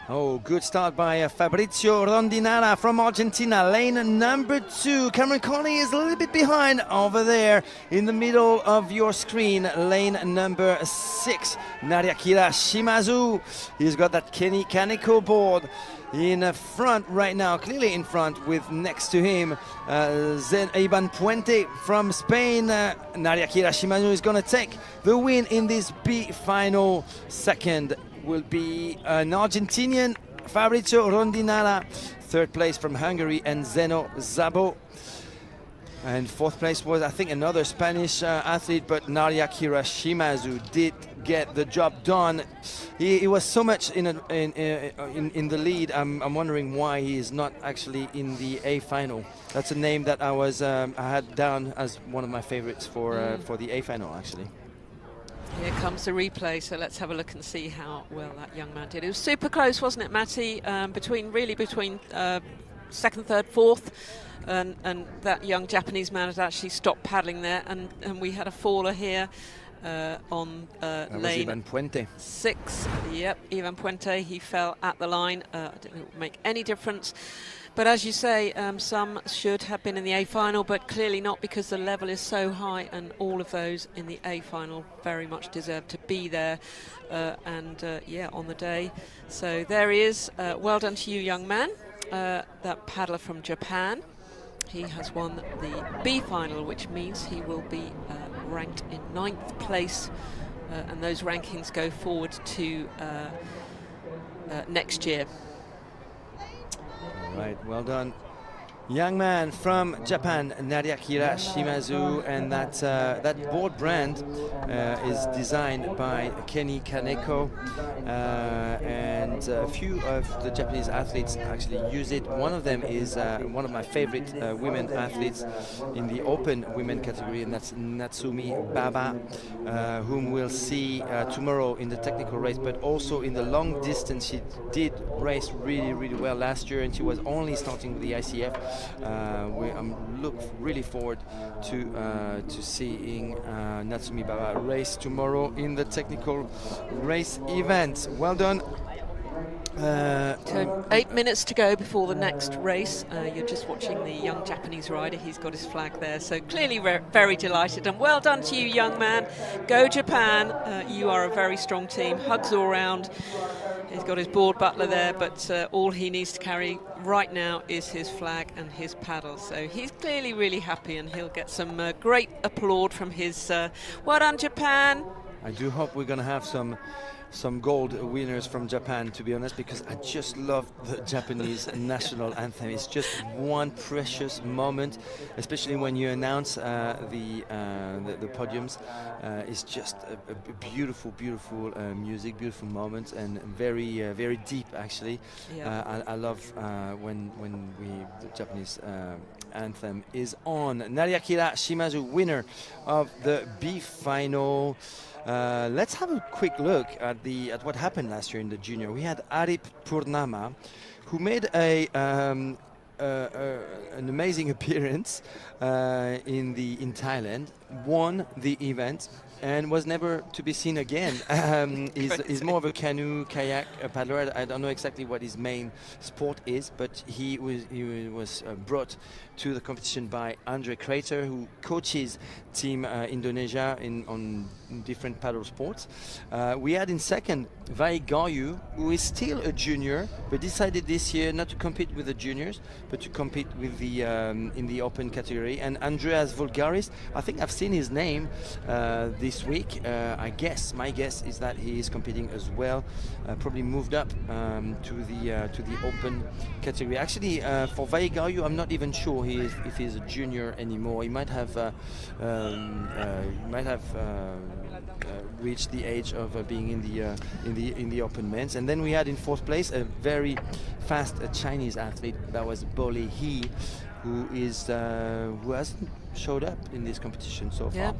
Oh, good start by Fabrizio Rondinara from Argentina, lane number 2. Cameron Carney is a little bit behind over there in the middle of your screen, lane number 6. Nariakira Shimazu, he's got that Kenny Kaneko board in front right now, clearly in front, with next to him Ivan Puente from Spain. Nariakira Shimazu is going to take the win in this B final. Second will be an Argentinian, Fabrizio Rondinara. Third place from Hungary, and Zeno Zabo. And fourth place was, I think, another Spanish athlete, but Naria Shimazu did get the job done. He was so much in the lead. I'm wondering why he is not actually in the A final. That's a name that I had down as one of my favorites for the A final, actually. Here comes the replay, so let's have a look and see how well that young man did. It was super close, wasn't it, Matty? Between second, third, fourth, and that young Japanese man had actually stopped paddling there, and we had a faller here on lane Ivan Puente. 6. Yep, Ivan Puente, he fell at the line. I don't think it would make any difference. But as you say, some should have been in the A final, but clearly not, because the level is so high, and all of those in the A final very much deserve to be there yeah, on the day. So there he is. Well done to you, young man. That paddler from Japan. He has won the B final, which means he will be ranked in 9th place, and those rankings go forward to next year. Right, well done. Young man from Japan, Nariakira Shimazu, and that board brand is designed by Kenny Kaneko, and a few of the Japanese athletes actually use it. One of them is one of my favorite women athletes in the open women category, and that's Natsumi Baba, whom we'll see tomorrow in the technical race, but also in the long distance. She did race really, really well last year, and she was only starting with the ICF. I'm really forward to seeing Natsumi Baba race tomorrow in the technical race event. Well done. So 8 minutes to go before the next race. You're just watching the young Japanese rider. He's got his flag there, so clearly very delighted, and well done to you, young man. Go Japan. You are a very strong team. Hugs all round. He's got his board butler there, but all he needs to carry right now is his flag and his paddle. So he's clearly really happy, and he'll get some great applaud from his well done, Japan. I do hope we're going to have some gold winners from Japan, to be honest, because I just love the Japanese national anthem. It's just one precious moment, especially when you announce the podiums. It's just a beautiful music, beautiful moments, and very deep, actually. Yeah. I love when the Japanese anthem is on. Nariakira Shimazu, winner of the B final. Let's have a quick look at what happened last year in the junior. We had Arip Purnama, who made an amazing appearance in Thailand, won the event, and was never to be seen again. He's more of a canoe kayak paddler. I don't know exactly what his main sport is, but he was brought to the competition by Andre Crater, who coaches Team Indonesia on different paddle sports. We had in second Vai Gayu, who is still a junior, but decided this year not to compete with the juniors, but to compete with the in the open category. And Andreas Vulgaris, I think I've seen his name this week. My guess is that he is competing as well. Probably moved up to the open category. Actually, for Vai Gayu, I'm not even sure if he's a junior anymore. He might have reached the age of being in the open men's. And then we had in fourth place a very fast Chinese athlete, that was Bo Li He, who hasn't showed up in this competition so far,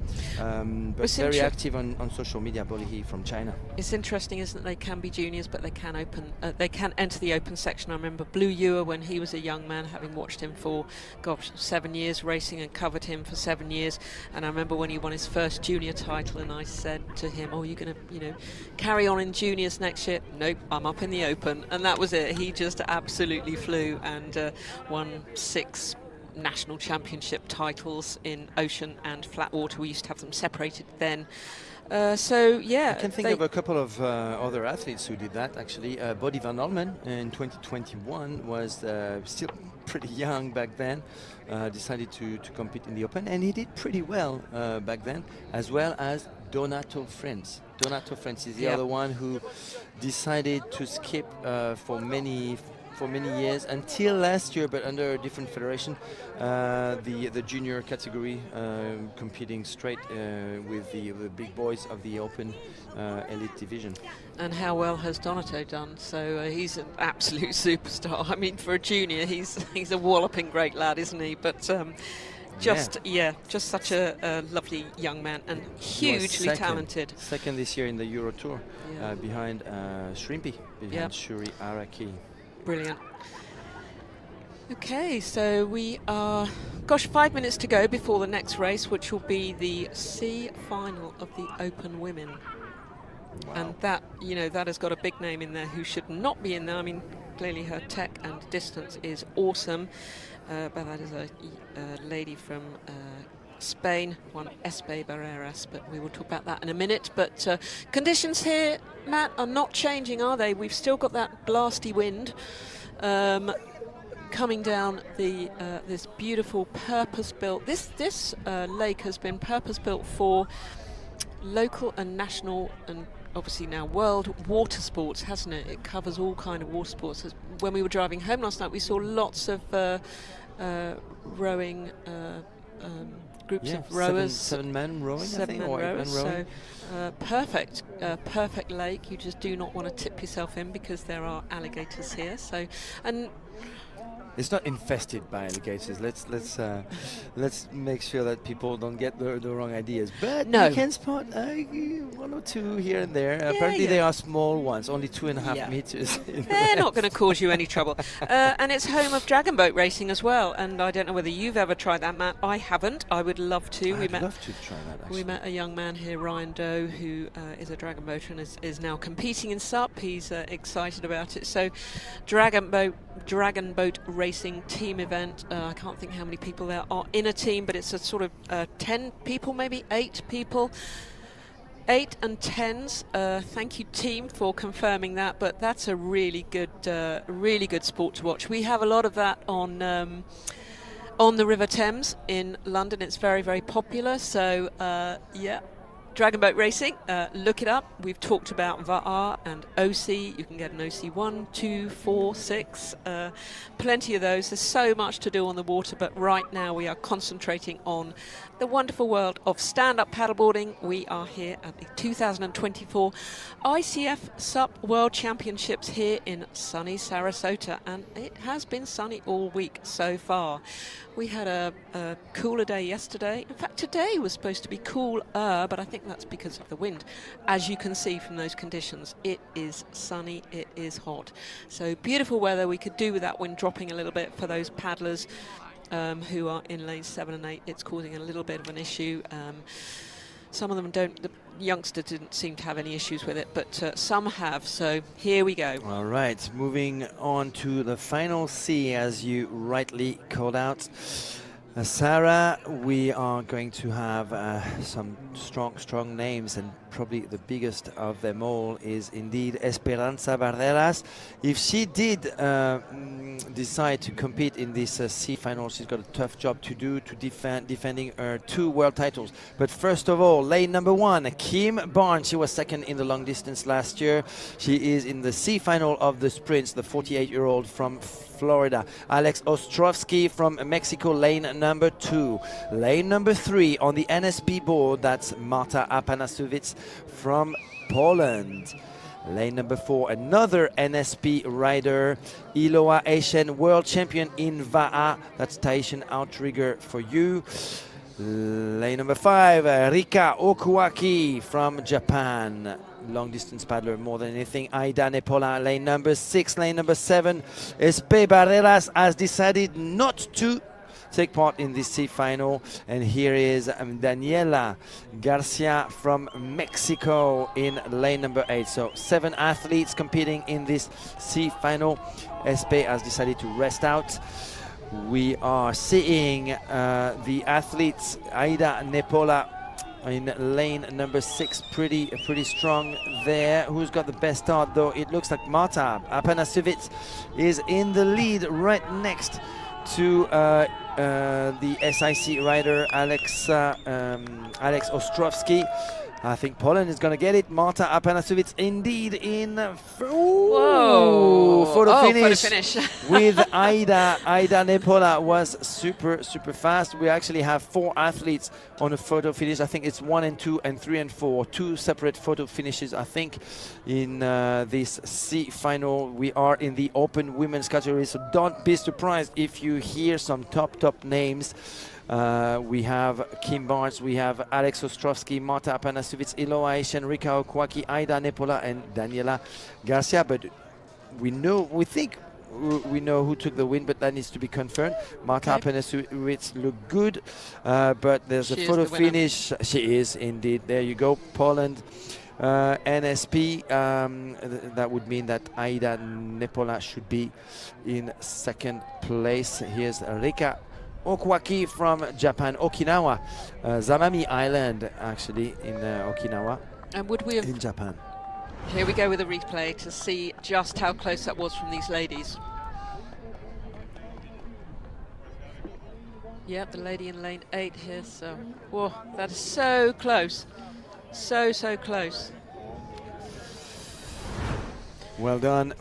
but very active on social media. Bo Li He from China. It's interesting, isn't it? They can be juniors, but they can enter the open section. I remember Blue Ewer, when he was a young man, having watched him for 7 years racing and covered him for 7 years. And I remember when he won his first junior title, and I said to him, "Oh, you're going to, carry on in juniors next year?" "Nope, I'm up in the open." And that was it. He just absolutely flew and won 6 national championship titles in ocean and flat water. We used to have them separated then. So yeah, I can think of a couple of other athletes who did that, actually. Bodie van Olmen in 2021 was still pretty young back then, decided to compete in the open, and he did pretty well back then, as well as Donato Friends. Donato Friends is the other one who decided to skip for many for many years, until last year, but under a different federation, the junior category, competing straight with the big boys of the Open elite division. And how well has Donato done? So he's an absolute superstar. I mean, for a junior, he's a walloping great lad, isn't he? But just such a lovely young man and hugely talented. Second this year in the Euro Tour, behind Shrimpy, behind Shuri Araki. Brilliant. Okay, so we are, 5 minutes to go before the next race, which will be the C final of the Open Women. Wow. And that, that has got a big name in there who should not be in there. I mean, clearly her tech and distance is awesome. But that is a lady from Spain, one Espe Barreras, but we will talk about that in a minute. But conditions here, Matt, are not changing, are they? We've still got that blasty wind coming down this beautiful purpose-built. This lake has been purpose-built for local and national and obviously now world water sports, hasn't it? It covers all kind of water sports. When we were driving home last night, we saw lots of rowing groups of rowers. Seven men rowing, I think, or 8 men rowing. So perfect lake. You just do not want to tip yourself in because there are alligators here. So, and it's not infested by alligators. Let's make sure that people don't get the wrong ideas. But you can spot 1 or 2 here and there. Apparently they are small ones, only 2.5 meters. They're not going to cause you any trouble. And it's home of dragon boat racing as well. And I don't know whether you've ever tried that, Matt. I haven't. I would love to. I'd love to try that, actually. We met a young man here, Ryan Doe, who is a dragon boater and is now competing in SUP. He's excited about it. So dragon boat racing team event. I can't think how many people there are in a team, but it's a sort of 10 people, maybe 8 people. 8 and 10s. Thank you, team, for confirming that. But that's a really good sport to watch. We have a lot of that on the River Thames in London. It's very, very popular. So dragon boat racing, look it up. We've talked about VAR and OC. You can get an OC 1, 2, 4, 6. Plenty of those. There's so much to do on the water, but right now we are concentrating on the wonderful world of stand-up paddleboarding. We are here at the 2024 ICF SUP World Championships here in sunny Sarasota, and it has been sunny all week so far. We had a cooler day yesterday. In fact, today was supposed to be cooler, but I think that's because of the wind. As you can see from those conditions, it is sunny, it is hot. So beautiful weather. We could do with that wind dropping a little bit for those paddlers who are in lanes 7 and 8. It's causing a little bit of an issue. Some of them don't, the youngsters didn't seem to have any issues with it, but some have, so here we go. All right, moving on to the final C, as you rightly called out. Sarah, we are going to have some strong names, and probably the biggest of them all is indeed Esperanza Barreras. If she did decide to compete in this C final, she's got a tough job to do to defending her 2 world titles. But first of all, lane number 1, Kim Barnes. She was second in the long distance last year. She is in the C final of the sprints, the 48-year-old from Florida. Alex Ostrovsky from Mexico, lane number 2. Lane number 3 on the NSP board, that's Marta Apanasiewicz from Poland. Lane number 4, another NSP rider, Iloa Asian world champion in VAA, that's Taishan outrigger for you. Lane number 5, Rika Okuaki from Japan, long distance paddler more than anything. Aida Nepola, lane number 6. Lane number 7, Espe Barreras has decided not to take part in this C final, and here is Daniela Garcia from Mexico in lane number 8. So 7 athletes competing in this C final. Espe has decided to rest out. We are seeing the athletes, Aida Nepola in lane number 6, pretty strong there. Who's got the best start, though? It looks like Marta Apanasiewicz is in the lead, right next to the SIC rider Alex Ostrovsky. I think Poland is going to get it. Marta Apanasiewicz indeed in photo finish with Aida. Aida Nepola was super fast. We actually have 4 athletes on a photo finish. I think it's 1 and 2 and 3 and 4. 2 separate photo finishes, I think, in this C final. We are in the open women's category, so don't be surprised if you hear some top names. We have Kim Barnes, we have Alex Ostrovsky, Marta Apanasiewicz, Iloa Aishen, Rika Okwaki, Aida Nepola, and Daniela Garcia. But we know who took the win, but that needs to be confirmed. Marta Apanasiewicz looked good, but there's a photo finish. She is indeed. There you go, Poland. NSP, that would mean that Aida Nepola should be in 2nd place. Here's Rika Okwaki from Japan, Okinawa, Zamami Island, actually, in Okinawa, and would we have, in Japan. Here we go with a replay to see just how close that was from these ladies. Yep, the lady in lane 8 here, so, whoa, that is so close. So close. Well done,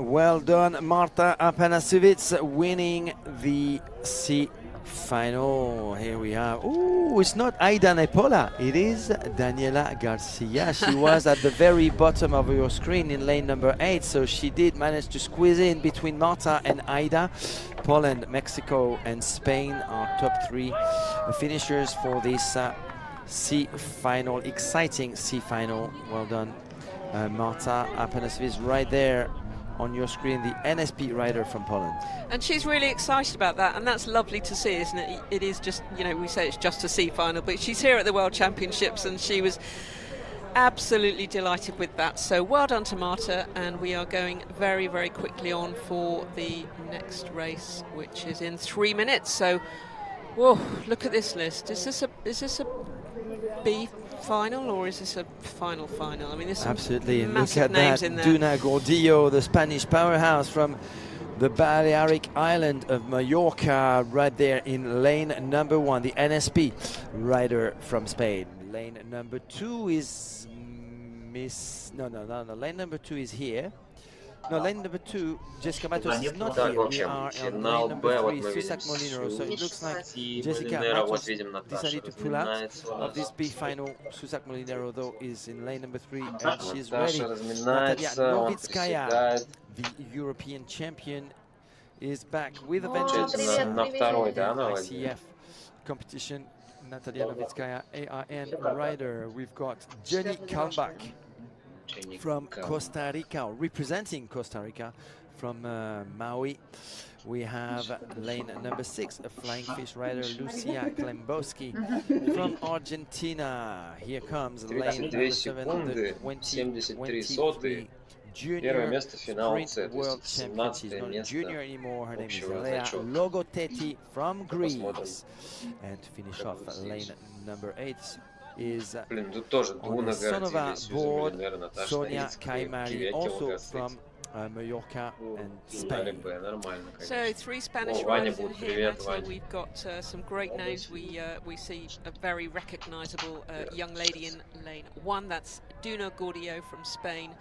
Marta Apanasiewicz winning the C final. Here we have, it's not Aida Nepola, it is Daniela Garcia. She was at the very bottom of your screen in lane number 8, so she did manage to squeeze in between Marta and Aida. Poland, Mexico, and Spain are top 3 finishers for this C final, exciting C final. Well done, Marta Apanasiewicz, right there on your screen, the NSP rider from Poland. And she's really excited about that, and that's lovely to see, isn't it? It is just, you know, we say it's just a C final, but she's here at the World Championships, and she was absolutely delighted with that. So well done to Marta, and we are going very quickly on for the next race, which is in 3 minutes. So, whoa, look at this list. Is this a B final, or is this a final? I mean, there's absolutely, and look at names that, in there. Duna Gordillo, the Spanish powerhouse from the Balearic island of Mallorca, right there in lane number 1, the NSP rider from Spain. Lane number 2 is no, lane number 2 is here. No, lane number 2, Jessica Matos is not here. We are on lane number 3, Susak Molinero. So it looks like Jessica Matos decided to pull out of this B final. Susak Molinero, though, is in lane number 3, and she's ready. Natalia Novitskaya, the European champion, is back with a vengeance. ICF competition. Natalia Novitskaya, ARN rider. We've got Jenny Kalmbach from Costa Rica, representing Costa Rica from Maui. We have lane number 6, a flying fish rider, Lucia Klembowski from Argentina. Here comes lane number 7, the 2023 Junior Sprint World Champion. She's not junior anymore. Her name is Lea Logotetti from Greece. And to finish off lane number 8 is on the Sonova board, Sonia Kaimari, also from Mallorca and Spain. So 3 Spanish riders in here. So we've got some great names. We see a very recognisable young lady in lane 1. That's Duna Gordillo from Spain.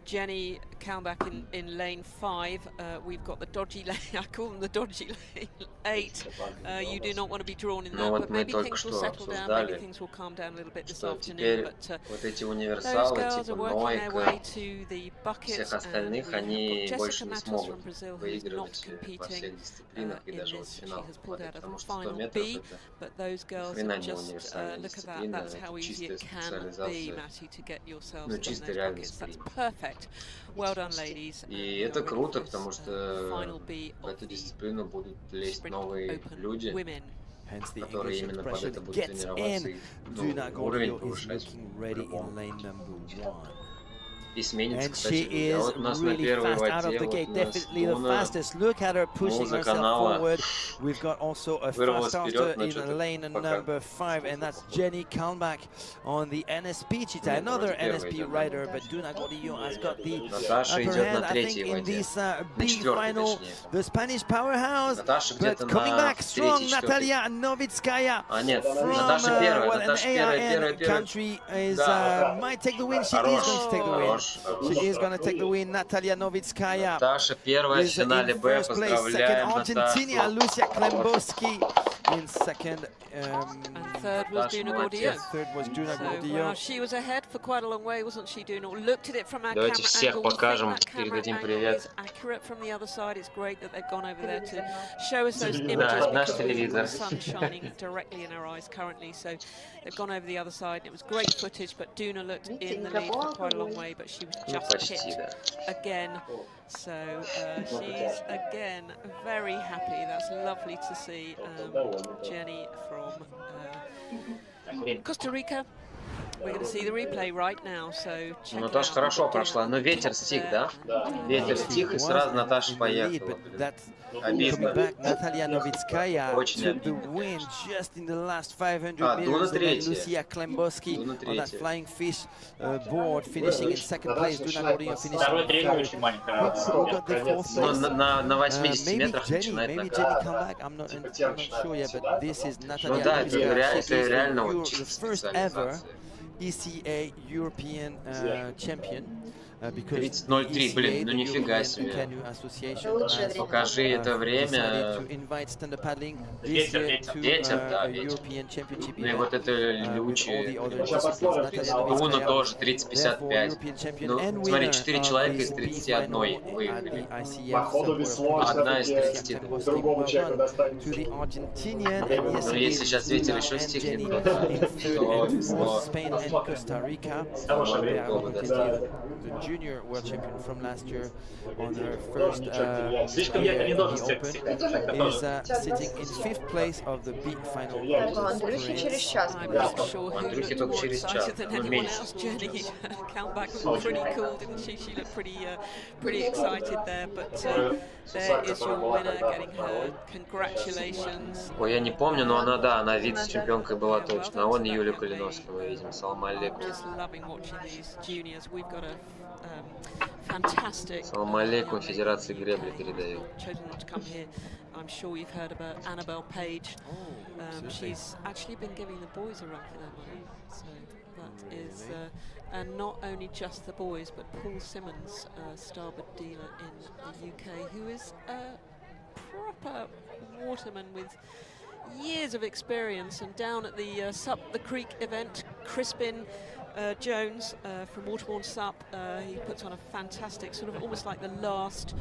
Jenny Kalmbach in lane 5. We've got the dodgy lane, I call them the dodgy lane 8. You do not want to be drawn in that, but maybe things will settle down, maybe things will calm down a little bit this afternoon. But those girls are working their way to the bucket, and we've got Jessica Matos from Brazil, who's not competing in this. She has pulled out of the final B, but those girls have just, look at that, that's how easy it can be, Matty, to get yourselves in those buckets. That's perfect. Well done, ladies. И это круто, потому что в эту дисциплину будут лезть новые люди, которые именно под это будут тренироваться, и уровень повышать. Письменница, And кстати, she люди. А is вот у нас на really первой fast out of воде the вот gate. у нас Definitely the Дуна fastest. Look at her pushing муза herself канала forward. We've got also a вырвалась fast вперед, starter но in что-то lane пока... number 5, and that's Jenny Kalmbach on the NSP cheetah. Нет, Another вроде первая NSP идет, да? rider, but Duna Gordillo has got the Наташа upper идет на hand. I think третьей in воде. this На B четвертой, final, точнее. the Spanish powerhouse. Наташа But где-то coming на back strong, третьей, четвертой. Natalia Novitskaya А, нет, from Наташа первая, well, an Наташа первая. AIN country is Да. might take the win. She is Хорош, going to take the win. хорош. She is going to take the win. Natalia Novitskaya Наташа первая в is финале in Б. first place. Second, Поздравляем, Argentina, Наташу. Lucia Klemboski in second. And third was Наташа Duna молодец. Gordillo. Third was Duna So, Gordillo. she was ahead for quite a long way, wasn't she, Duna? Looked at it from our Давайте camera всех angle. We think покажем, that camera передадим angle привет. is accurate from the other side. It's great that they've gone over there to show us those Да, images наш because we've got телевизор. the sun shining directly in our eyes currently. So they've gone over the other side. And it was great footage, but Duna looked in the lead for quite a long way, but she was Ну, just почти, hit да. again. So she's again very happy. That's lovely to see Jenny from Costa Rica. We're going to see the replay right now, so check Ну, it Наташа out. хорошо прошла, но ветер стих, да? Ветер стих, и сразу Наташа поехала. Обидно. Natalia Novitskaya Очень took the обидно. win just in the last 500 А, meters. Дуна And then третья. Lucia Klemboski Дуна on that третья. flying fish board, finishing in second place. Duna Gordillo finishing Второй, in третий third. очень маленькая. Who got the fourth Но place? на 80 Maybe метрах Jenny, начинает maybe наград. Jenny come back. I'm not sure yet, but this is Natalia да, это Novitskaya. She is реально the очень first ever специализация. ECA European champion. Because 30:03, блин, ну the нифига European себе. Canoe Association Лучшее has, время. Покажи это decided время. to invite stand-up paddling this Ветер, year ветер. to Ветер, да, a ветер. European championship Ну и event, вот это with all лючие. the other Сейчас disciplines. посмотрим Natalia финал. Дуна Novitskaya, тоже therefore 30:55. European champion Ну, and смотри, winner 4 of человека this из B 31 final at выиграли. the ICF Походу Subworld весло Championship. Одна из все-таки 30. другому Well человеку done to достанется. the Argentinian, and yes, Но если indeed, сейчас ветер Duna еще and стихнет, Jenny то in third and весло. fourth, Spain and Costa Rica. Хорошее We время. are looking to Да. the junior world champion from last year on her first Слишком year я не in должен the всех Open всех. is sitting in 5th place of the B final. Так, у Андрюхи через час. I'm not sure who Андрюхи looked только more через час, excited than ну, anyone меньше. else. Jenny Kalmbach looked pretty cool, didn't she? She looked pretty excited there. But there is your winner, getting her congratulations. Ой, я не помню, но она, да, она вице-чемпионкой была точно. А вон Юлия Калиновского видим, салам алейкум. Just loving watching these juniors. We've got a fantastic. Салам алейкум, Федерации гребли передаю. Chosen not to come here. I'm sure you've heard about Annabelle Page. She's actually been giving the boys a run for their money. So that is, and not only just the boys, but Paul Simmons, starboard dealer in the UK, who is a proper waterman with years of experience. And down at the Sup the Creek event, Crispin Jones from Waterbourne Sup, he puts on a fantastic, sort of almost like the last,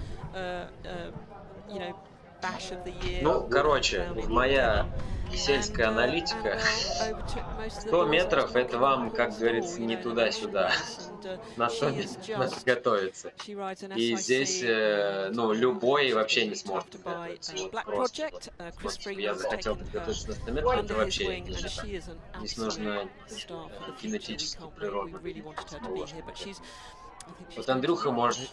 you know, bash of the year. Ну, короче, моя сельская аналитика. 100 метров это вам, как говорится, не туда-сюда. На 100 метров надо готовиться. И здесь, ну, любой вообще не сможет готовиться. Вот просто. Вот, чтобы я захотел подготовиться на 100 метров, это вообще нельзя. Здесь нужно генетически природно. Вот Андрюха может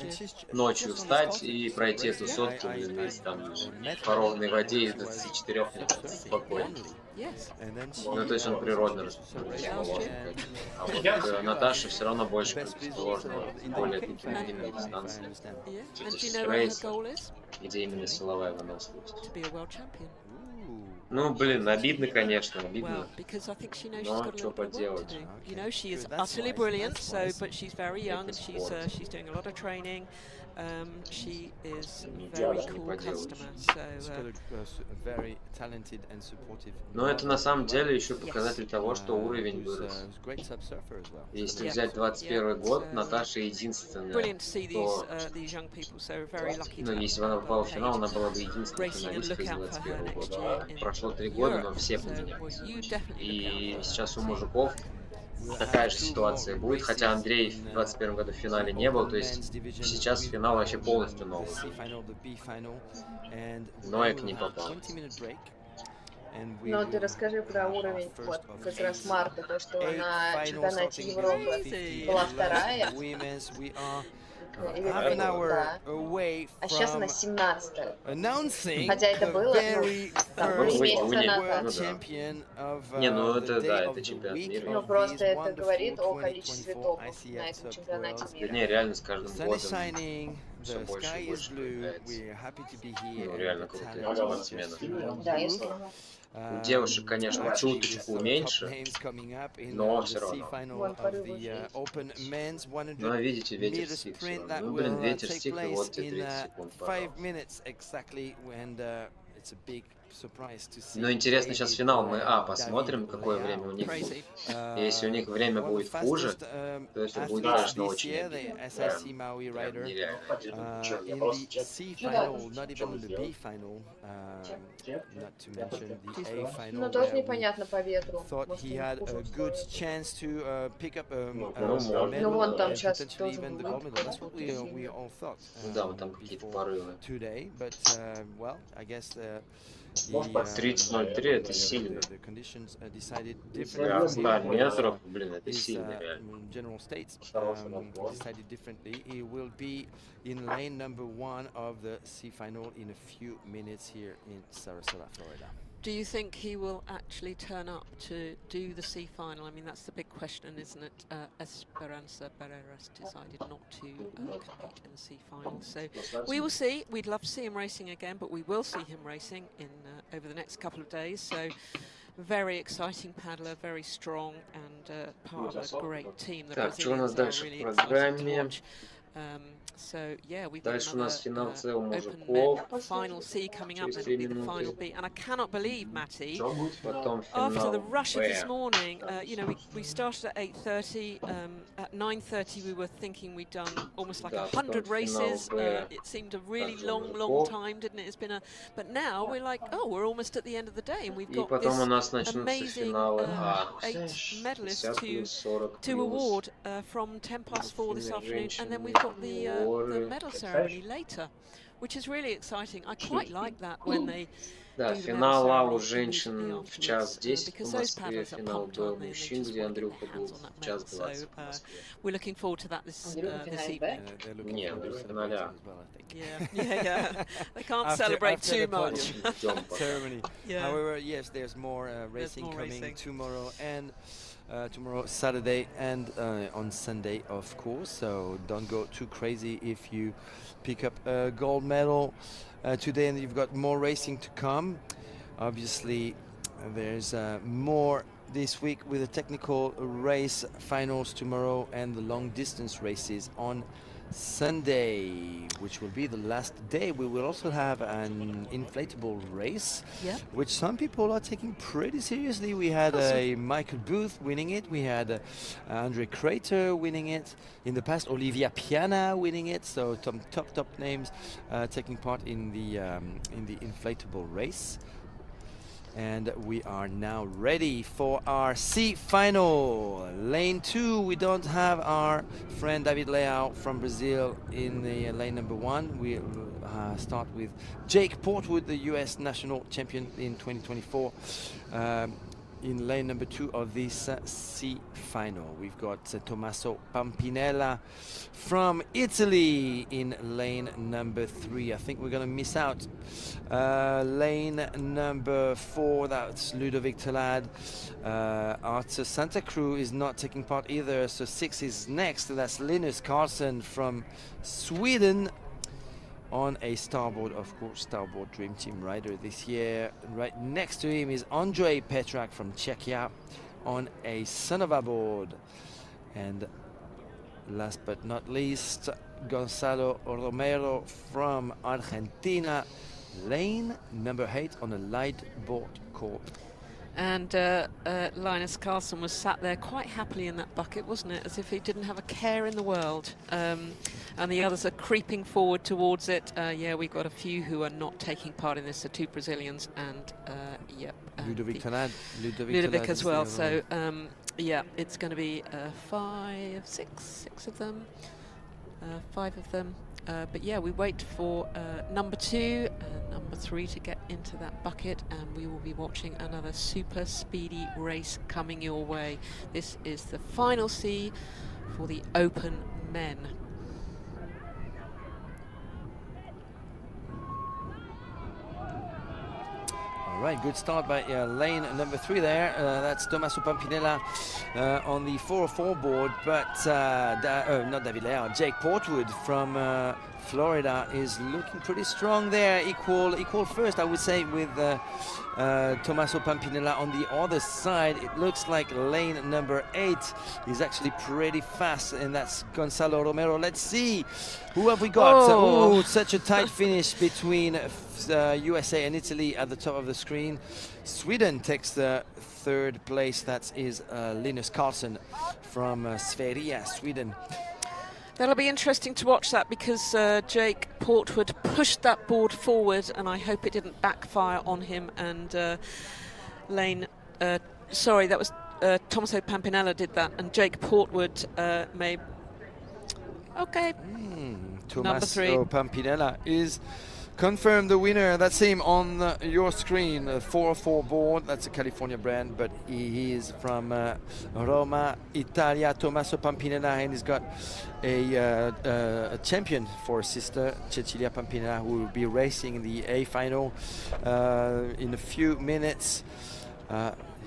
ночью встать и пройти эту сотку, блин, из, там, по ровной воде из 24 метров спокойно. Ну, то есть он природно расположен. А вот Наташа все равно больше предрасположена более таким длинным дистанциям. Рейс, где именно силовая выносливость. Ну, блин, обидно, конечно, обидно. Но что поделать. You know, she is utterly brilliant, so, but she's very young and she's doing a lot of training. She is a very cool customer, so но это на самом деле еще показатель того, что уровень вырос. Если взять 21 год, Наташа единственная, кто... Ну, если бы она попала в финал, она была бы единственной финалисткой из 21 года. Прошло 3 года, но все поменялись. И сейчас у мужиков такая же ситуация будет, хотя Андрей в 2021 году в финале не был, то есть сейчас финал вообще полностью новый. Ноек не попал. Но ты расскажи про уровень вот как раз Марты, то, что на чемпионате Европы была вторая. Half an hour Да. away А сейчас она from 17-я. announcing Хотя это the было, very там, first 3 месяца не, назад. world champion of Не, ну the это day да, of это the чемпионат week мира. Ну, of просто these это говорит о 2024 количестве топов на ICF этом Top чемпионате Worlds. мира. Не, реально с The каждым sun is годом shining, все the больше sky и is больше blue. появляется. We're happy to be here, Ну, and реально the крутые talent is спортсмены. just Да, through the если... roof. У девушек, конечно, Actually, чуточку with top меньше, names coming up in но the все равно. semifinal Вон of порывы the есть. Open Men's 100 Ну, а видите, ветер meter стих все sprint равно. that Ну, блин, will ветер take стих, и place вот тебе in 30 секунд, 5 пожалуйста. minutes exactly, and it's a big surprise to see. Ну, интересно, сейчас финал мы, David посмотрим, какое Leao. время у них будет. Crazy. Если у них время One of the будет хуже, fastest то это будет, athletes конечно, this очень year, обидно. the Прям, SIC Maui прям rider. нереально обидно. Я In просто the чек. C Ну да, final, not что even мы the сделали? B final, Чек. not to mention the A Ну, final, тоже where we непонятно по ветру. thought Может, he у них had хуже a good условия. chance to pick up a может. medal Ну, вон там and сейчас potentially тоже even the было. gold medal. That's what we all thought Ну да, вот там какие-то before порывы. today. But well, I guess Может, the 30.03 это сильно. the conditions decided Для differently. 100 метров, блин, это His сильно реально. general states Старался разбор. decided differently. He will be in lane number 1 of the C final in a few minutes here in Sarasota, Florida. Do you think he will actually turn up to do the C final? I mean, that's the big question, isn't it? Esperanza Barreras decided not to compete in the C final, so we will see. We'd love to see him racing again, but we will see him racing in over the next couple of days. So, very exciting paddler, very strong, and part of a great team. The Так, что у нас Brazilians are дальше really в exciting to программе? watch. So yeah, we've got Дальше у нас финал another С у open мужиков. final C coming up, Через and 3 it'll be the final минуты. B. And I cannot believe, Matty, Что будет? Потом after финал the rush of this Б. morning, you know, we started at 8:30. At 9:30, we were thinking we'd done almost like Да, 100 потом races. финал Б. It seemed a really Также long мужиков. time, didn't it? It's been a, but now we're like, oh, we're almost at the end of the day, and we've И got потом у this нас начнутся amazing финалы А. 8 medalists 50 плюс 40 to плюс. award from 10 past 4 this afternoon, and then we've got the medal ceremony later, which is really exciting. I quite like that when they Да, do the финал medal А ceremony у женщин immediately в час afterwards, 10 по because those Москве, paddlers are финал pumped, Б у aren't they? And they мужчин, just где want to get Андрюха their был hands on that в час medal. 20 So по Москве. we're looking forward to that this Андрюха this финальный evening. Б. They're looking Не, forward to Андрюха celebrating финаля. as well, I think. Yeah. They can't After- celebrate after too the podium. much. Ждем пока. Ceremony. Yeah. However, yes, there's more racing more coming racing. tomorrow and tomorrow Saturday and on Sunday, of course. So don't go too crazy if you pick up a gold medal today, and you've got more racing to come. Obviously, there's more this week with the technical race finals tomorrow and the long distance races on Sunday, which will be the last day. We will also have an inflatable race, Yep. which some people are taking pretty seriously. We had a Michael Booth winning it. We had Andre Crater winning it. In the past, Olivia Piana winning it. So some top names taking part in the inflatable race. And we are now ready for our C final. Lane 2, we don't have our friend David Leao from Brazil in the lane number 1. We start with Jake Portwood, the US national champion in 2024. In lane number 2 of this C final, we've got Tommaso Pampinella from Italy in lane number 3. I think we're going to miss out lane number 4. That's Ludovic Talad. Arthur Santa Cruz is not taking part either. So 6 is next. That's Linus Carlsen from Sweden. On a starboard, of course, starboard Dream Team rider this year. Right next to him is Andrzej Petrak from Czechia on a Sonova board. And last but not least, Gonzalo Romero from Argentina, lane number 8 on a light board court. And Linus Carlsen was sat there quite happily in that bucket, wasn't it? As if he didn't have a care in the world. And the others are creeping forward towards it. Yeah, we've got a few who are not taking part in this. The 2 Brazilians and, yep. Ludovic Talad. Ludovic as well. So, yeah, it's going to be 6 of them. 5 of them. But yeah, we wait for number 2 and number 3 to get into that bucket, and we will be watching another super speedy race coming your way. This is the final C for the open men. All right, good start by lane number 3 there. That's Tommaso Pampinella on the 404 board, but not David Lear, Jake Portwood from Florida is looking pretty strong there. Equal first, I would say, with Tommaso Pampinella on the other side. It looks like lane number 8 is actually pretty fast, and that's Gonzalo Romero. Let's see, who have we got? Oh, such a tight finish between USA and Italy at the top of the screen. Sweden takes the 3rd place. That is Linus Karlsson from Sverige, Sweden. That'll be interesting to watch that, because Jake Portwood pushed that board forward, and I hope it didn't backfire on him. And sorry, that was Tommaso Pampinella did that, and Jake Portwood may. Okay. Number 3. Pampinella is confirmed the winner. That's him on your screen. 404 board. That's a California brand, but he is from Roma, Italia. Tommaso Pampinella, and he's got a champion for sister, Cecilia Pampinella, who will be racing in the A final in a few minutes.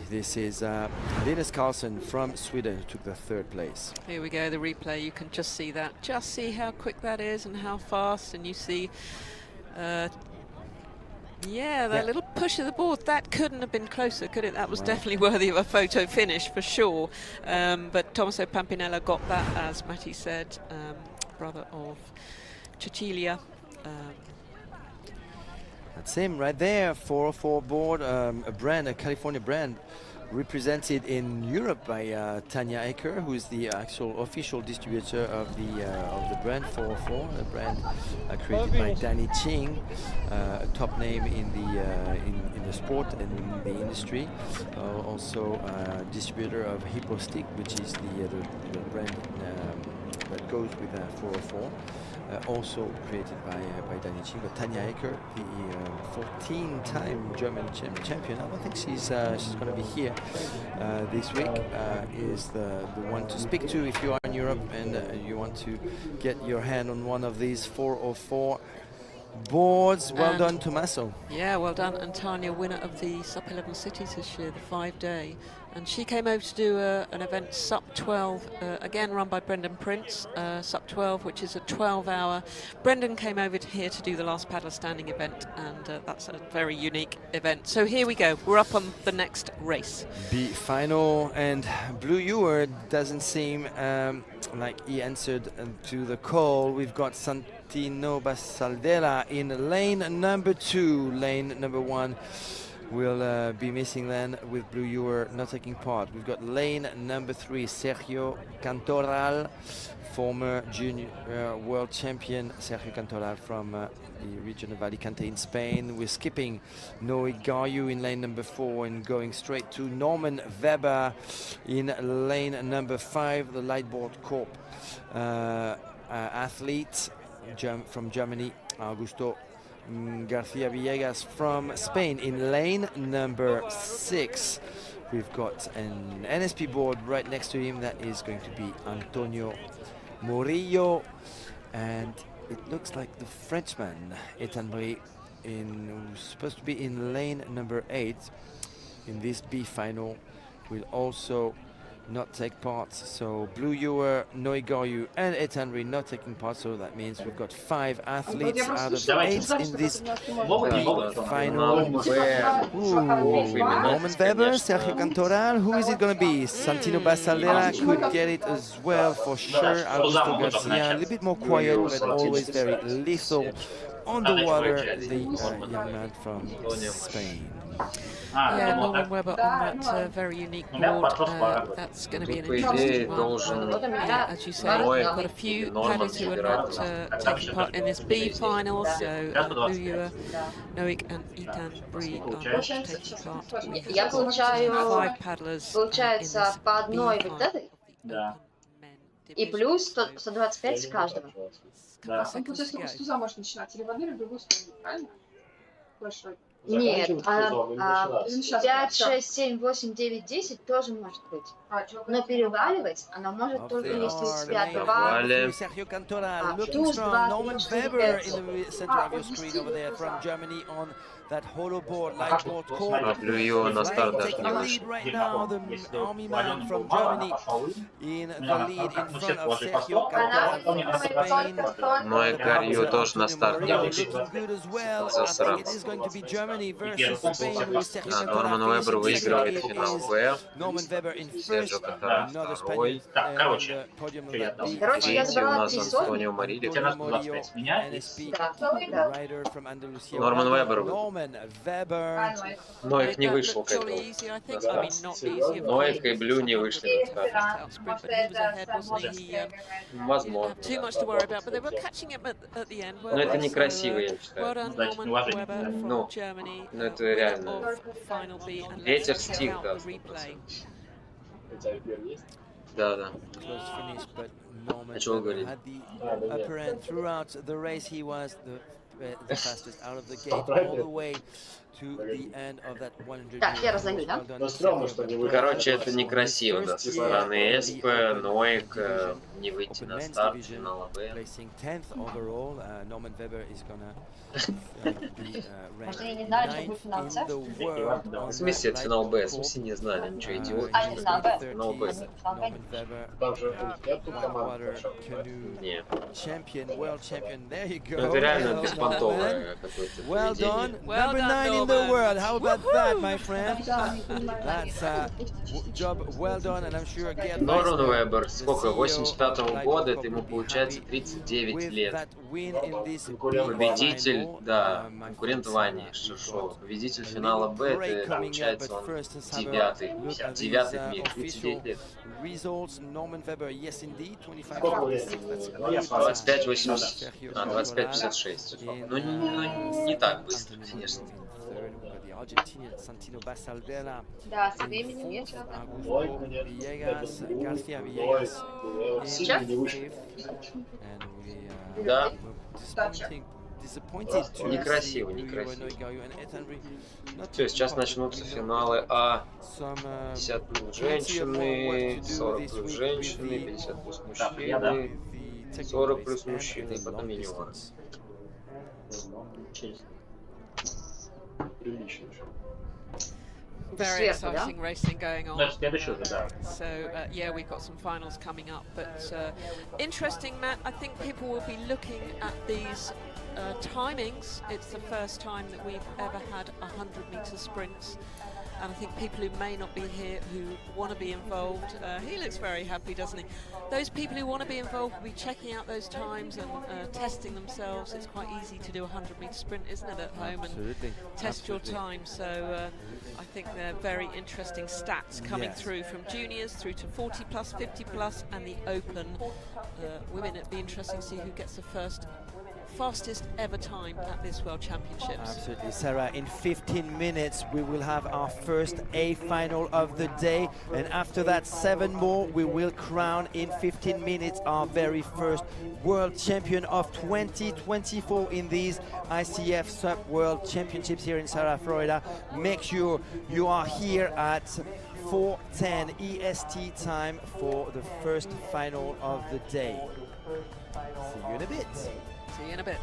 This is Linus Karlsson from Sweden, who took the 3rd place. Here we go, the replay. You can just see that. Just see how quick that is and how fast. And you see, that little push of the board. That couldn't have been closer, could it? That was definitely worthy of a photo finish for sure. But Tommaso Pampinella got that, as Matty said, brother of Cecilia. That's him right there, 404 board, a California brand, represented in Europe by Tanya Aker, who is the actual official distributor of the brand 404, a brand created by Danny Ching, a top name in the sport and in the industry. Also distributor of Hippo Stick, which is the brand that goes with 404. Also created by Danny Ching, but Tanya Aker, the 14-time German champion. I don't think she's going to be here this week. Is the one to speak to if you are in Europe and you want to get your hand on one of these 404 boards. Well done, Tommaso. Yeah, well done. And Tanya, winner of the SUP 11 Cities this year, the 5-day. And she came over to do an event, SUP 12, again run by Brendan Prince, SUP 12, which is a 12-hour. Brendan came over here to do the last paddler standing event, and that's a very unique event. So here we go. We're up on the next race. B final, and Blue Ewer doesn't seem like he answered to the call. We've got Santino Basaldella in lane number 2. Lane number 1 will be missing then, with Blue Ewer not taking part. We've got lane number 3, Sergio Cantoral, former junior world champion Sergio Cantoral from the region of Alicante in Spain. We're skipping Noe Gayu in lane number 4 and going straight to Norman Weber in lane number 5, the Lightboard Corp athlete from Germany, Augusto Garcia Villegas from Spain in lane number 6. We've got an NSP board right next to him. That is going to be Antonio Murillo, and it looks like the Frenchman Ethan Brie, who's supposed to be in lane number 8 in this B final, will also not take part. So Blue Ewer, Noe Gayu and Ethan Brie not taking part, so that means we've got 5 athletes out of 8 in this final. Norman Weber, Sergio Cantoral, who is it going to be? Santino Basaldella could get it as well for sure. Augusto Garcia, a little bit more quiet but always very lethal on the water, the young man from Spain. Yeah, Norman Weber on that very unique board. That's going to be an interesting one. As you say, we've got a few paddlers who are not taking part in this B final, so Blue Ewer, Noik and Ethan Brie are not taking part. Я получаю, 5 paddlers получается, по одной вот этой, и плюс 125 с каждого. Он, получается, только с туза может начинать, или в одну, или в другую сторону, правильно? Нет, заканчивать начинать. 5, 6, 7, 8, 9, 10 тоже может быть. Но переваливать она может только если с 5 Sergio Cantora looking плюс strong. 2, Norman 3, 4, Weber 5. in the center of your screen over there from Germany on that hollow board, light board court. А Blue Ю на старт даже Taking не the lead вышел. right now, the army man from Germany in the lead in front of Sergio Cantora from Spain. Но и Карью тоже на старт не вышел. Looking good as well. I think it Засранцы. is going to be Germany versus Spain with Sergio А Cantora Норман Вебер finishing second. выигрывает It финал is Б. Norman Weber in Серджио first. Кантора Another второй. Spaniard on the podium of that B Короче, я Третий у забрала нас 3 сотни. Антонио Марили. NSP Да. rider from Andalusia. Норман Вебер. Norman Weber. Ноик не вышел к Looked этому. jolly easy, I think. Да. I mean, not easy, of Ноик course, и Блю не вышли на старт. but he was ahead, wasn't he? He didn't Возможно. have too much to worry about, but they were catching him at the end. Но это некрасиво, я Well считаю. done, Norman Weber from Ну, Germany. ну это winner реально. of Final B, and Ветер let's check стих, out да, the replay. 100%. Да, да. Close finish, but Norman А чего Weber говорить? had the upper end throughout the race. He was the fastest out of the gate all the way to the end of that 100 Так, я разогнаю, да? Ну, стрёмно, что не выиграл. Короче, это некрасиво, да, со стороны СП, Ноик не выйти на старт финала Б. placing 10th overall. Norman Weber is gonna be Может, ranked они не знали, что 9th будет финал in С? the world on В смысле, это that финал light Б? court. В смысле, не знали, ничего, идиот. А, не финал Б? Финал Б. Norman Weber, Там же нет тут команд. water canoe Не. champion, world champion. There you go. Ну, это реально Well done, man. беспонтовое какое-то Well поведение. done. Well Number done, 9 in the Norman. world. How about that, my friend? That's job well done, and I'm sure Gerd Норман Meissner, Вебер, the сколько, CEO 85-го of года, Light это ему Cup, will be получается happy 39 with лет. that win in this big Победитель, final. да, My в конкурентовании, friends, что we've шо, got победитель a финала little Б, break это coming up, получается but он first let's have a девятый, look at девятый в these, мире, 39 лет. results. Norman Weber, yes indeed, 25-56. That's good. 25-80, Sergio а, 25-56. in, Ну, не так быстро, конечно. third, we've got the Argentinian Santino Basaldera. Да, с In временем fourth, нечего. Augusto Villegas, Garcia Villegas in Сильно не вышел. fifth. And we Да. were disappointed to Некрасиво, see некрасиво. Blue Yu and Ed Henry not Все, сейчас начнутся финалы А. some 50 плюс женщины, 40 плюс женщины, 50 плюс мужчины, 40 плюс мужчины, и потом юниоры. Прилично. Very Сверху, да? exciting racing going on. Следующий уже, да. So yeah, we've got some finals coming up, but interesting, Matt. I think people will be looking at these timings. It's the first time that we've ever had 100-meter sprints, and I think people who may not be here who want to be involved. He looks very happy, doesn't he? Those people who want to be involved will be checking out those times and testing themselves. It's quite easy to do a 100-meter sprint, isn't it, at home, Absolutely. and test your time. So I think they're very interesting stats coming Yes. through from juniors through to 40 plus, 50 plus, and the open women. It'd be interesting to see who gets the fastest ever time at this World Championships. Absolutely, Sarah. In 15 minutes, we will have our first A final of the day, and after that, 7 more. We will crown in 15 minutes our very first world champion of 2024 in these ICF Sub World Championships here in Sarah, Florida. Make sure you are here at 4:10 EST time for the first final of the day. See you in a bit. See you in a bit.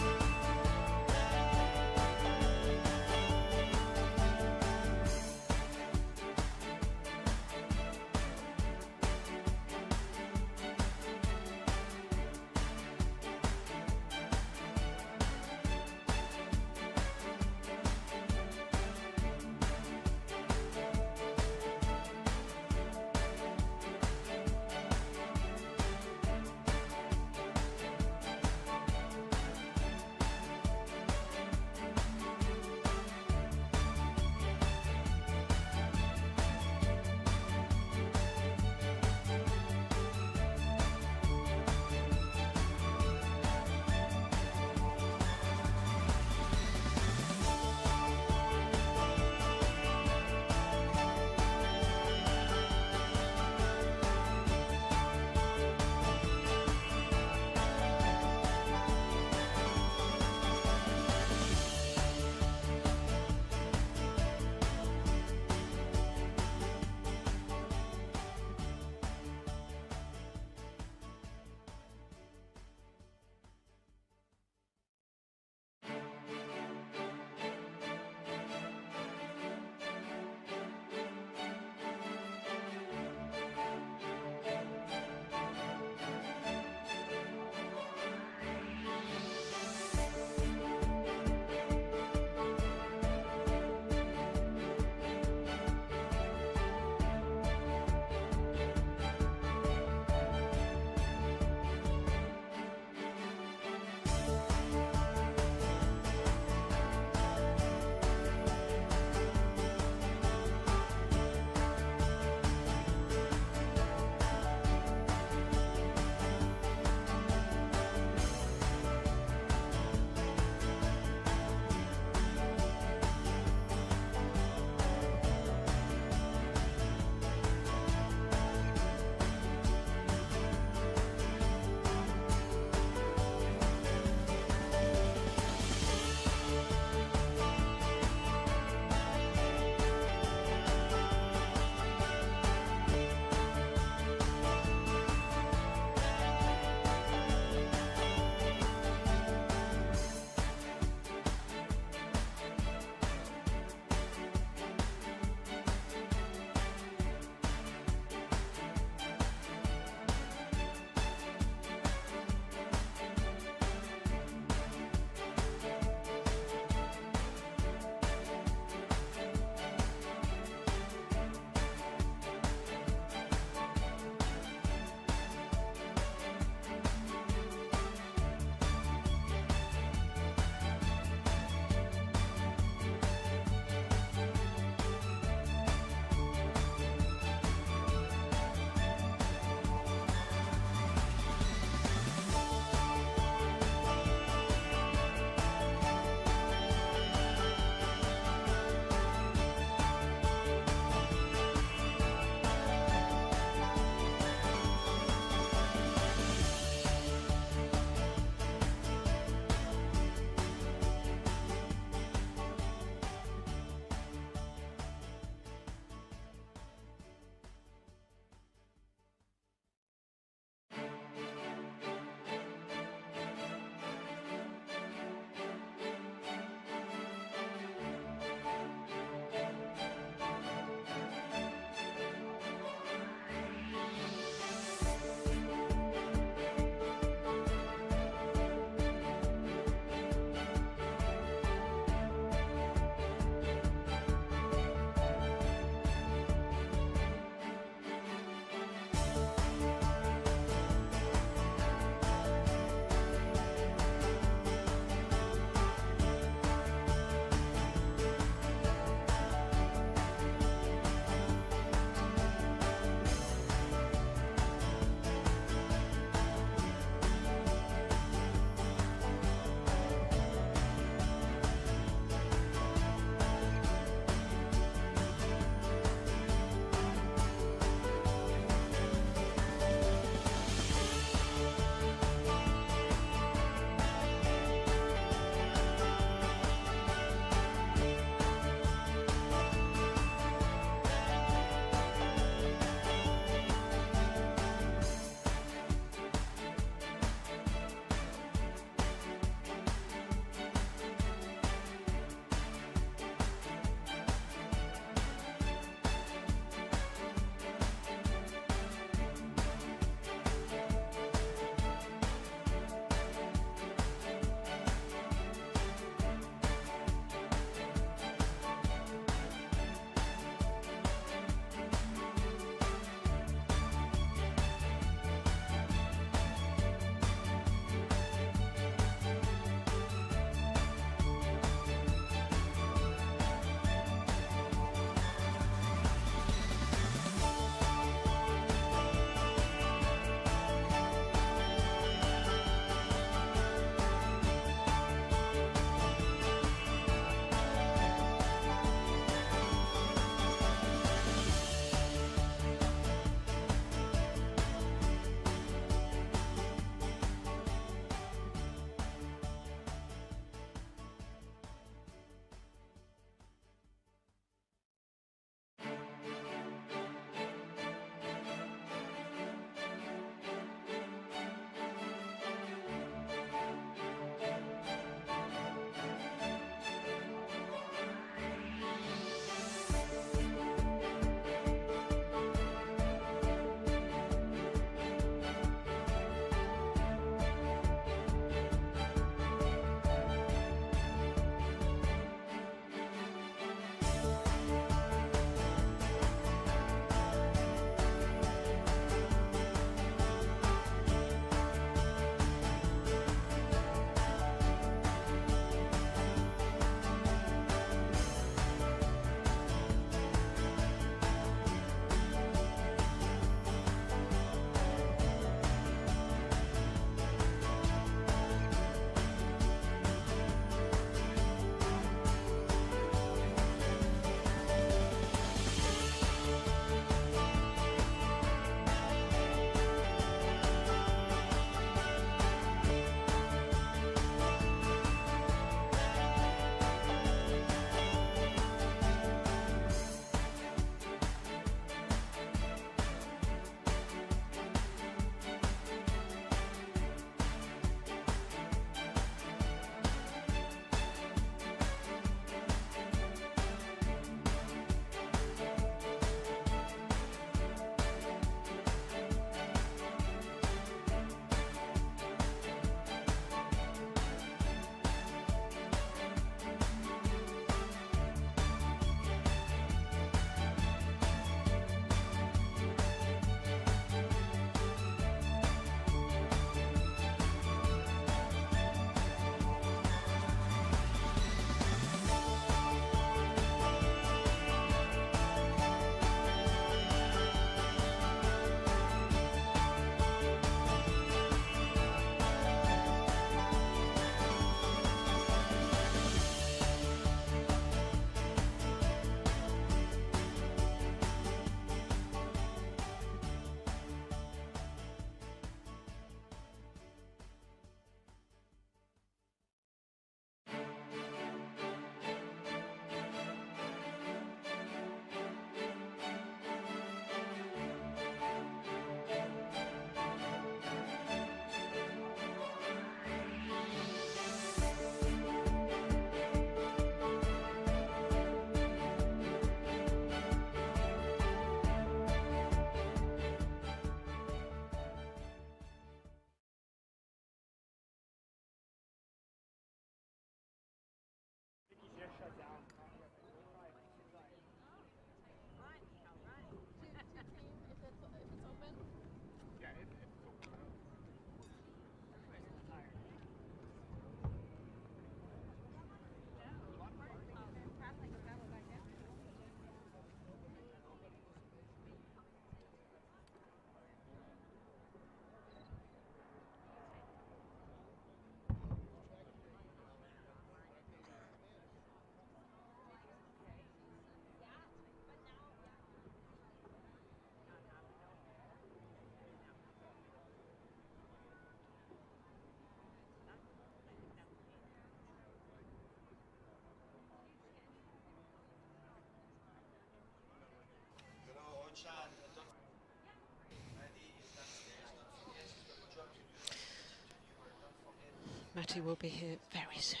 Matty will be here very soon.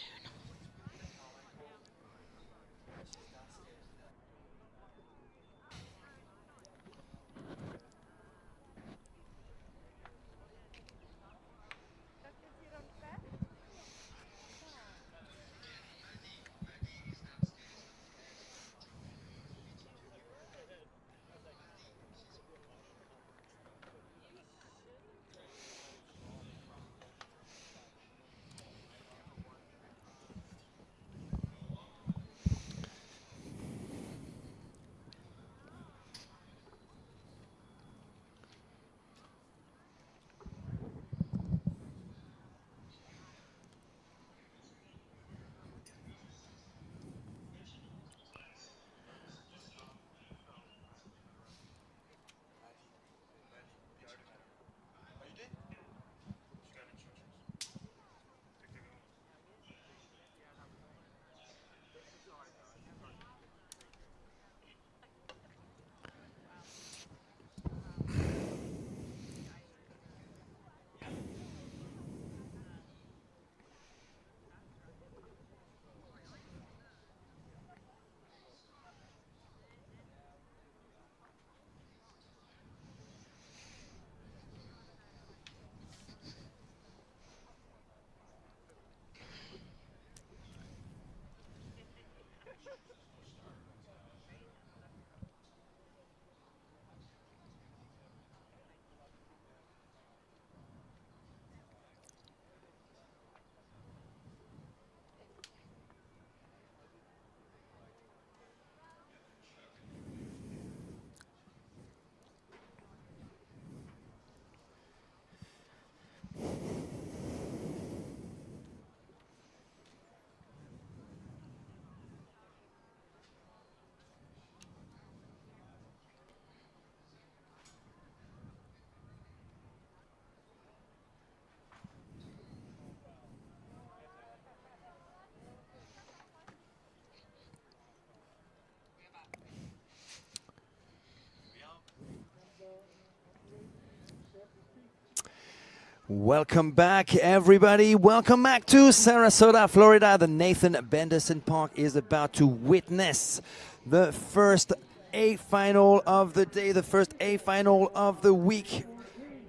Welcome back, everybody. Welcome back to Sarasota, Florida. The Nathan Benderson Park is about to witness the first A final of the day, the first A final of the week,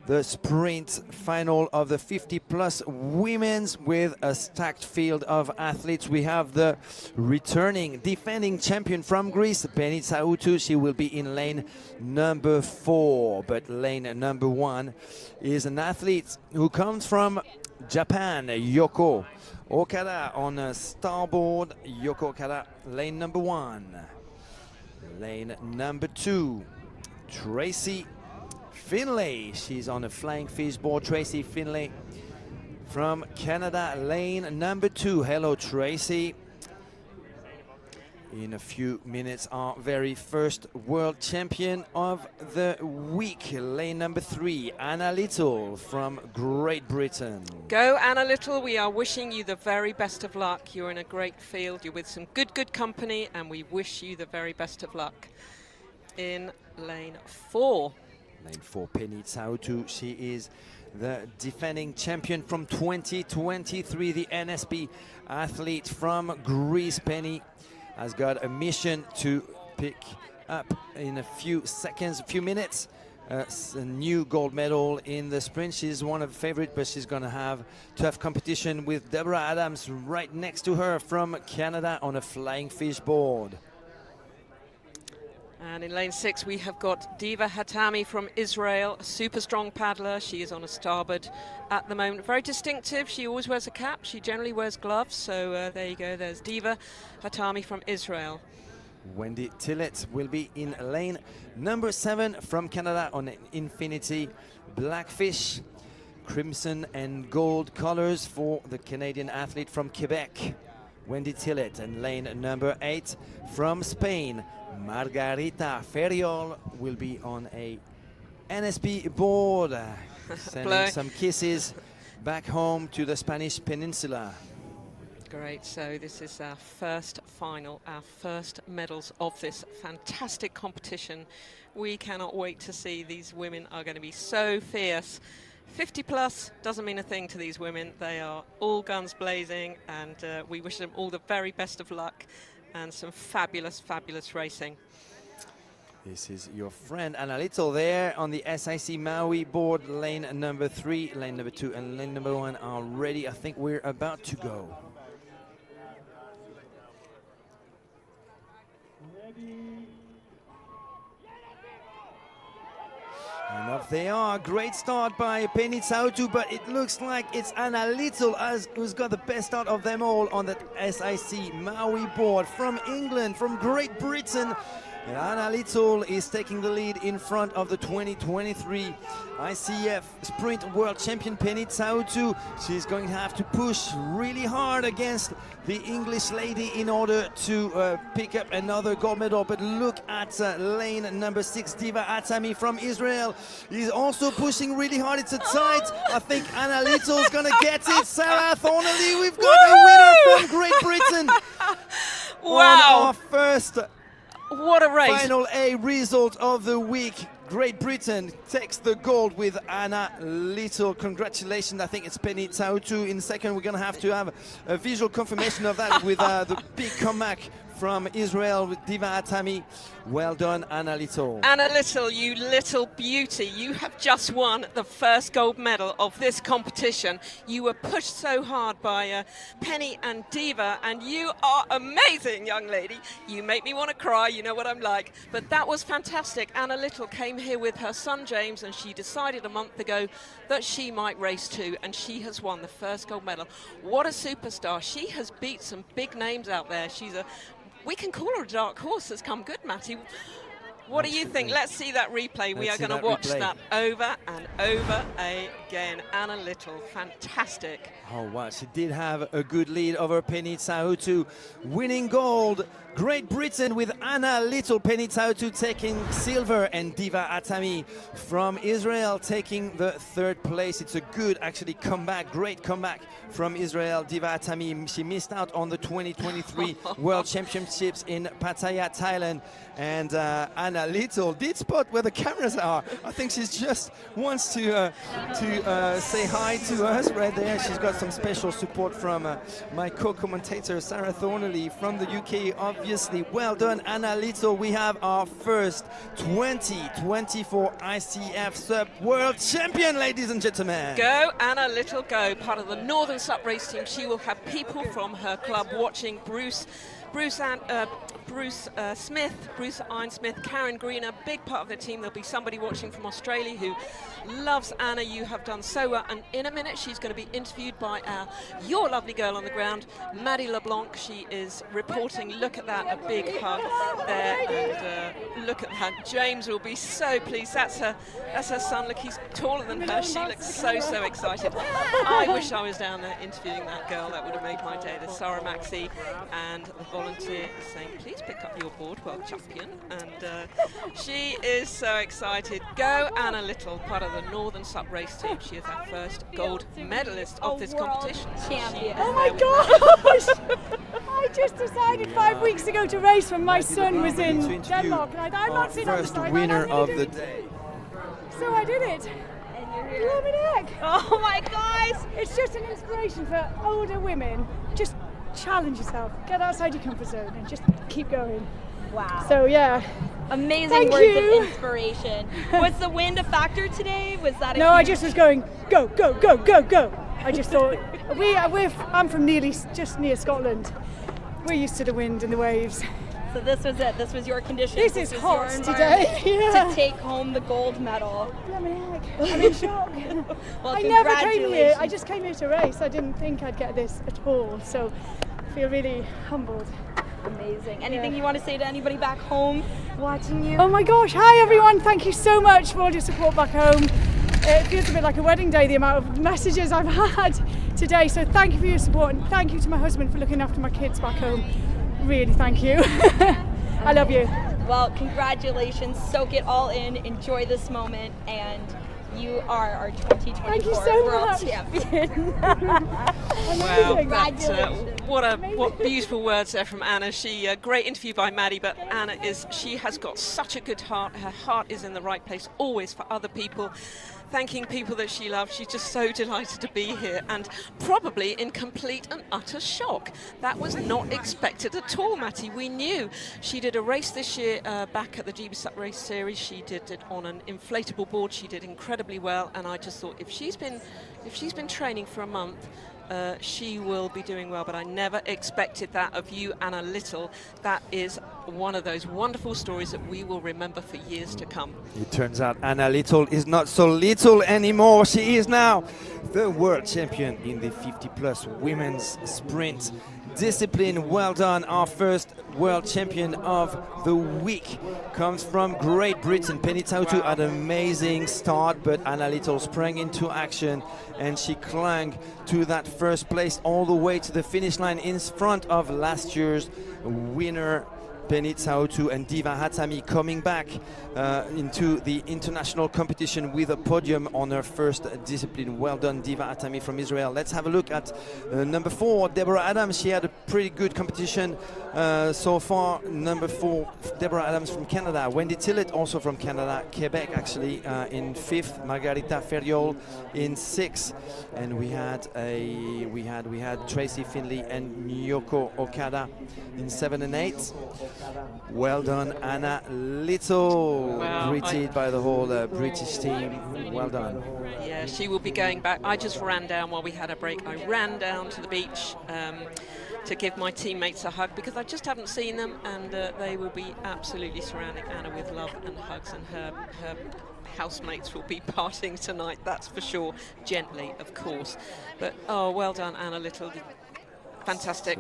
the sprint final of the 50-plus women's with a stacked field of athletes. We have the returning defending champion from Greece, Penny Tsautou. She will be in lane number 4, but lane number 1 is an athlete who comes from Japan, Yoko Okada on starboard. Yoko Okada, lane number 1. Lane number 2, Tracy Finlay. She's on a flying fish board. Tracy Finlay from Canada, lane number 2. Hello, Tracy. In a few minutes, our very first world champion of the week. Lane number 3, Anna Little from Great Britain. Go, Anna Little. We are wishing you the very best of luck. You're in a great field. You're with some good company, and we wish you the very best of luck. In lane 4. Lane 4, Penny Tsautou. She is the defending champion from 2023, the NSP athlete from Greece. Penny has got a mission to pick up in a few seconds, a few minutes, a new gold medal in the sprint. She's one of the favorites, but she's going to have tough competition with Deborah Adams right next to her from Canada on a flying fish board. And in lane 6, we have got Diva Hatami from Israel, a super strong paddler. She is on a starboard at the moment. Very distinctive. She always wears a cap. She generally wears gloves. So there you go. There's Diva Hatami from Israel. Wendy Tillett will be in lane number 7 from Canada on an Infinity Blackfish. Crimson and gold colors for the Canadian athlete from Quebec, Wendy Tillett. And lane number 8 from Spain, Margarita Ferriol will be on a NSP board, sending some kisses back home to the Spanish Peninsula. Great, so this is our first final, our first medals of this fantastic competition. We cannot wait to see. These women are going to be so fierce. 50 plus doesn't mean a thing to these women. They are all guns blazing, and we wish them all the very best of luck and some fabulous, fabulous racing. This is your friend Anna Little there on the SIC Maui board. Lane number 3, lane number 2, and lane number 1 are ready. I think we're about to go. And up they are. Great start by Penny Tsautu, but it looks like it's Anna Little who's got the best start of them all on the SIC Maui board. From England, from Great Britain, Anna Little is taking the lead in front of the 2023 ICF Sprint World Champion Penny Tsautu. She's going to have to push really hard against the English lady in order to pick up another gold medal. But look at lane number 6, Diva Atami from Israel. He's also pushing really hard. It's a tight. I think Anna Little's going to get it. Sarah Thornley, we've got a winner from Great Britain. Wow. On our first what a race. Final A result of the week. Great Britain takes the gold with Anna Little. Congratulations. I think it's Penny Tsautu in second. We're going to have a visual confirmation of that with the big comeback from Israel with Diva Atami. Well done, Anna Little. Anna Little, you little beauty. You have just won the first gold medal of this competition. You were pushed so hard by Penny and Diva, and you are amazing, young lady. You make me want to cry, you know what I'm like. But that was fantastic. Anna Little came here with her son James, and she decided a month ago that she might race too, and she has won the first gold medal. What a superstar. She has beat some big names out there. We can call her a dark horse that's come good, Matty. What do you think? Let's see that replay. We are going to watch that over and over again. Anna Little, fantastic. Oh, wow. She did have a good lead over Penny Tsautu, winning gold. Great Britain with Anna Little. Penny Tsautu taking silver, and Diva Atami from Israel taking the third place. It's a good, actually, comeback. Great comeback from Israel. Diva Atami, she missed out on the 2023 World Championships in Pattaya, Thailand. And Anna Little did spot where the cameras are. I think she just wants to say hi to us right there. She's got some special support from my co-commentator Sarah Thornley from the UK, obviously. Well done, Anna Little. We have our first 2024 ICF Sub World Champion, ladies and gentlemen. Go, Anna Little, go. Part of the Northern Sup race team. She will have people from her club watching. Bruce Ironsmith, Karen Green, a big part of the team. There'll be somebody watching from Australia who loves Anna. You have done so well. And in a minute, she's going to be interviewed by your lovely girl on the ground, Maddie LeBlanc. She is reporting. Look at that, a big hug there. And look at that. James will be so pleased. That's her son. Look, he's taller than her. She looks so excited. I wish I was down there interviewing that girl. That would have made my day. There's Sarah Maxey and the volunteer is saying, please pick up your board, world champion. And she is so excited. Go, Anna Little, part of the Northern Sup race team. She is our first gold medalist of this competition. Champion. Oh my gosh! I just decided 5 weeks ago to race when my son was in Denmark, and I'm not sitting on the side. Winner of the day. So I did it. Oh my gosh! It's just an inspiration for older women. Just challenge yourself, get outside your comfort zone, and just keep going. Wow. So yeah. Amazing words of inspiration. Was the wind a factor today? Was that a No, I just was going, go, go, go, go, go. I just thought, I'm from just near Scotland. We're used to the wind and the waves. So this was it. This was your condition. This is hot today. Yeah. To take home the gold medal. I'm in shock. Well, I never came here. I just came here to race. I didn't think I'd get this at all. So I feel really humbled. Amazing. Anything you want to say to anybody back home watching you? Oh my gosh. Hi everyone. Thank you so much for all your support back home. It feels a bit like a wedding day, the amount of messages I've had today. So thank you for your support, and thank you to my husband for looking after my kids back home. Really, thank you. I love you. Well, congratulations. Soak it all in. Enjoy this moment, and you are our 2024 world champion. Amazing. Well, what beautiful words there from Anna. She great interview by Maddie, but Anna she has got such a good heart. Her heart is in the right place always for other people, thanking people that she loves. She's just so delighted to be here and probably in complete and utter shock. That was not expected at all, Matty. We knew she did a race this year back at the GB Sup Race Series. She did it on an inflatable board. She did incredibly well, and I just thought if she's been training for a month, she will be doing well, but I never expected that of you, Anna Little. That is one of those wonderful stories that we will remember for years to come. It turns out Anna Little is not so little anymore. She is now the world champion in the 50+ women's sprint discipline. Well done. Our first world champion of the week comes from Great Britain. Penny Tautu had an amazing start, but Anna Little sprang into action and she clung to that first place all the way to the finish line in front of last year's winner Penny Tautu, and Diva Hatami coming back into the international competition with a podium on her first discipline. Well done, Diva Hatami from Israel. Let's have a look at number 4, Deborah Adams. She had a pretty good competition so far. Number 4, Deborah Adams from Canada. Wendy Tillett, also from Canada, Quebec actually, in 5th. Margarita Ferriol in 6th, and we had Tracy Finley and Nyoko Okada in 7 and 8. Well done, Anna Little. Wow, greeted by the whole British team. Well done. Yeah, she will be going back. I just ran down while we had a break. I ran down to the beach to give my teammates a hug because I just haven't seen them, and they will be absolutely surrounding Anna with love and hugs, and her housemates will be partying tonight, that's for sure. Gently, of course. But, oh, well done, Anna Little. Fantastic.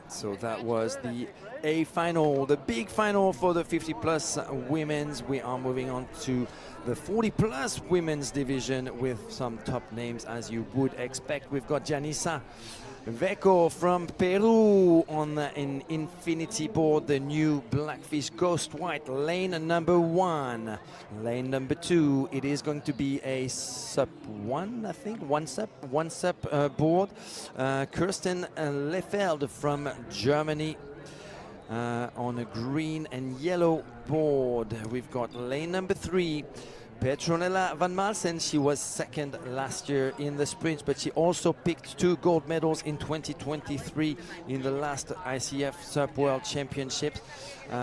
So that was the A final, the big final for the 50+ women's. We are moving on to the 40+ women's division with some top names as you would expect. We've got Janissa Veco from Peru on an infinity board, the new Blackfish Ghost White, lane number 1. Lane number 2, it is going to be a SUP 1, I think, one SUP board. Kirsten Lefeld from Germany on a green and yellow board. We've got lane number 3, Petronella Van Malsen. She was 2nd last year in the sprint, but she also picked 2 gold medals in 2023 in the last ICF SUP World Championships.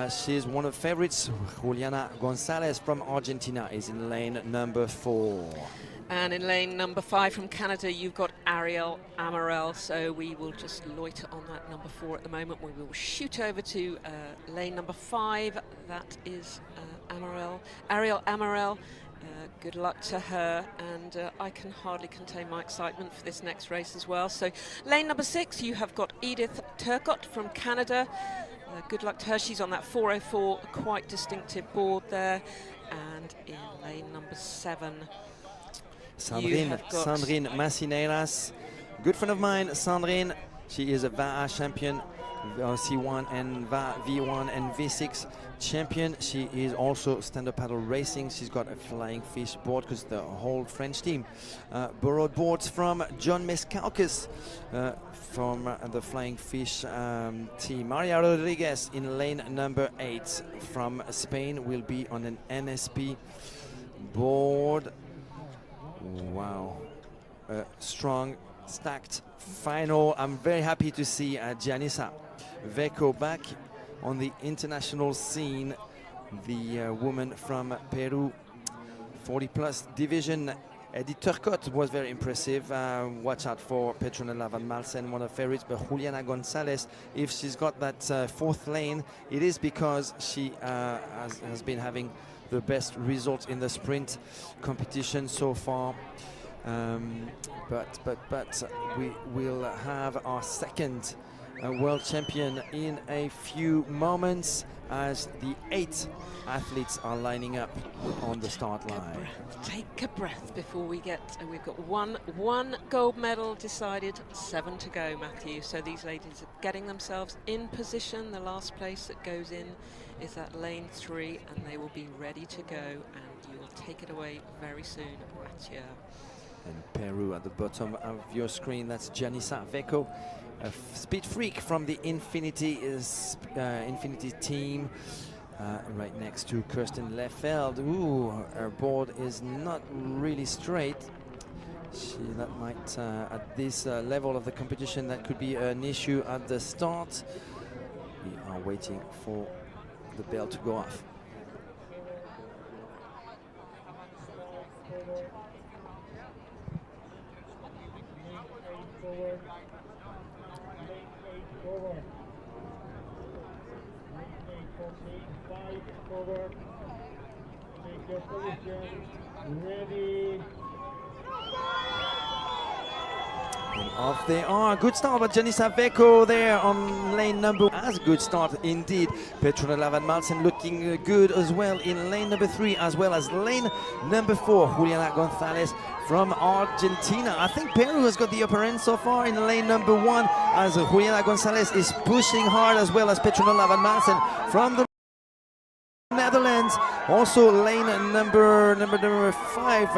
She's one of the favorites. Juliana Gonzalez from Argentina is in lane number 4. And in lane number 5 from Canada, you've got Ariel Amarel. So we will just loiter on that number 4 at the moment. We will shoot over to lane number 5. That is Ariel Amarel. Good luck to her, and I can hardly contain my excitement for this next race as well. So lane number 6, you have got Edith Turcott from Canada. Good luck to her. She's on that 404, quite distinctive board there. And in lane number 7, Sandrine Macineiras, good friend of mine, Sandrine. She is a VAA champion, C1 and V1 and V6 champion. She is also stand-up paddle racing. She's got a flying fish board because the whole French team borrowed boards from John Mescalcus from the flying fish team. Maria Rodriguez in lane number 8 from Spain will be on an NSP board. Wow, strong, stacked final. I'm very happy to see Janissa Veco back on the international scene. The woman from Peru, 40+ division. Edith Turcott was very impressive. Watch out for Petronella Van Malsen, one of the favorites. But Juliana Gonzalez, if she's got that 4th lane, it is because she has been having the best results in the sprint competition so far. But we will have our 2nd world champion in a few moments as the 8 athletes are lining up on the start line. Take a breath before we get, we've got one gold medal decided, 7 to go, Matthew. So these ladies are getting themselves in position. The last place that goes in is at lane 3, and they will be ready to go, and you will take it away very soon, Mathieu. And Peru at the bottom of your screen, that's Janisa Veko, a speed freak from the Infinity team. Right next to Kirsten Lefeld. Ooh, her board is not really straight. That might, at this level of the competition, that could be an issue at the start. We are waiting for the bell to go off. Take your position. Ready. And off they are. Good start by Janisa Veko there on lane number. As good start indeed. Petronella Van Malsen looking good as well in lane number 3, as well as lane number 4. Juliana Gonzalez from Argentina. I think Peru has got the upper end so far in lane number 1, as Juliana Gonzalez is pushing hard, as well as Petronella Van Malsen from the Netherlands. Also lane number 5,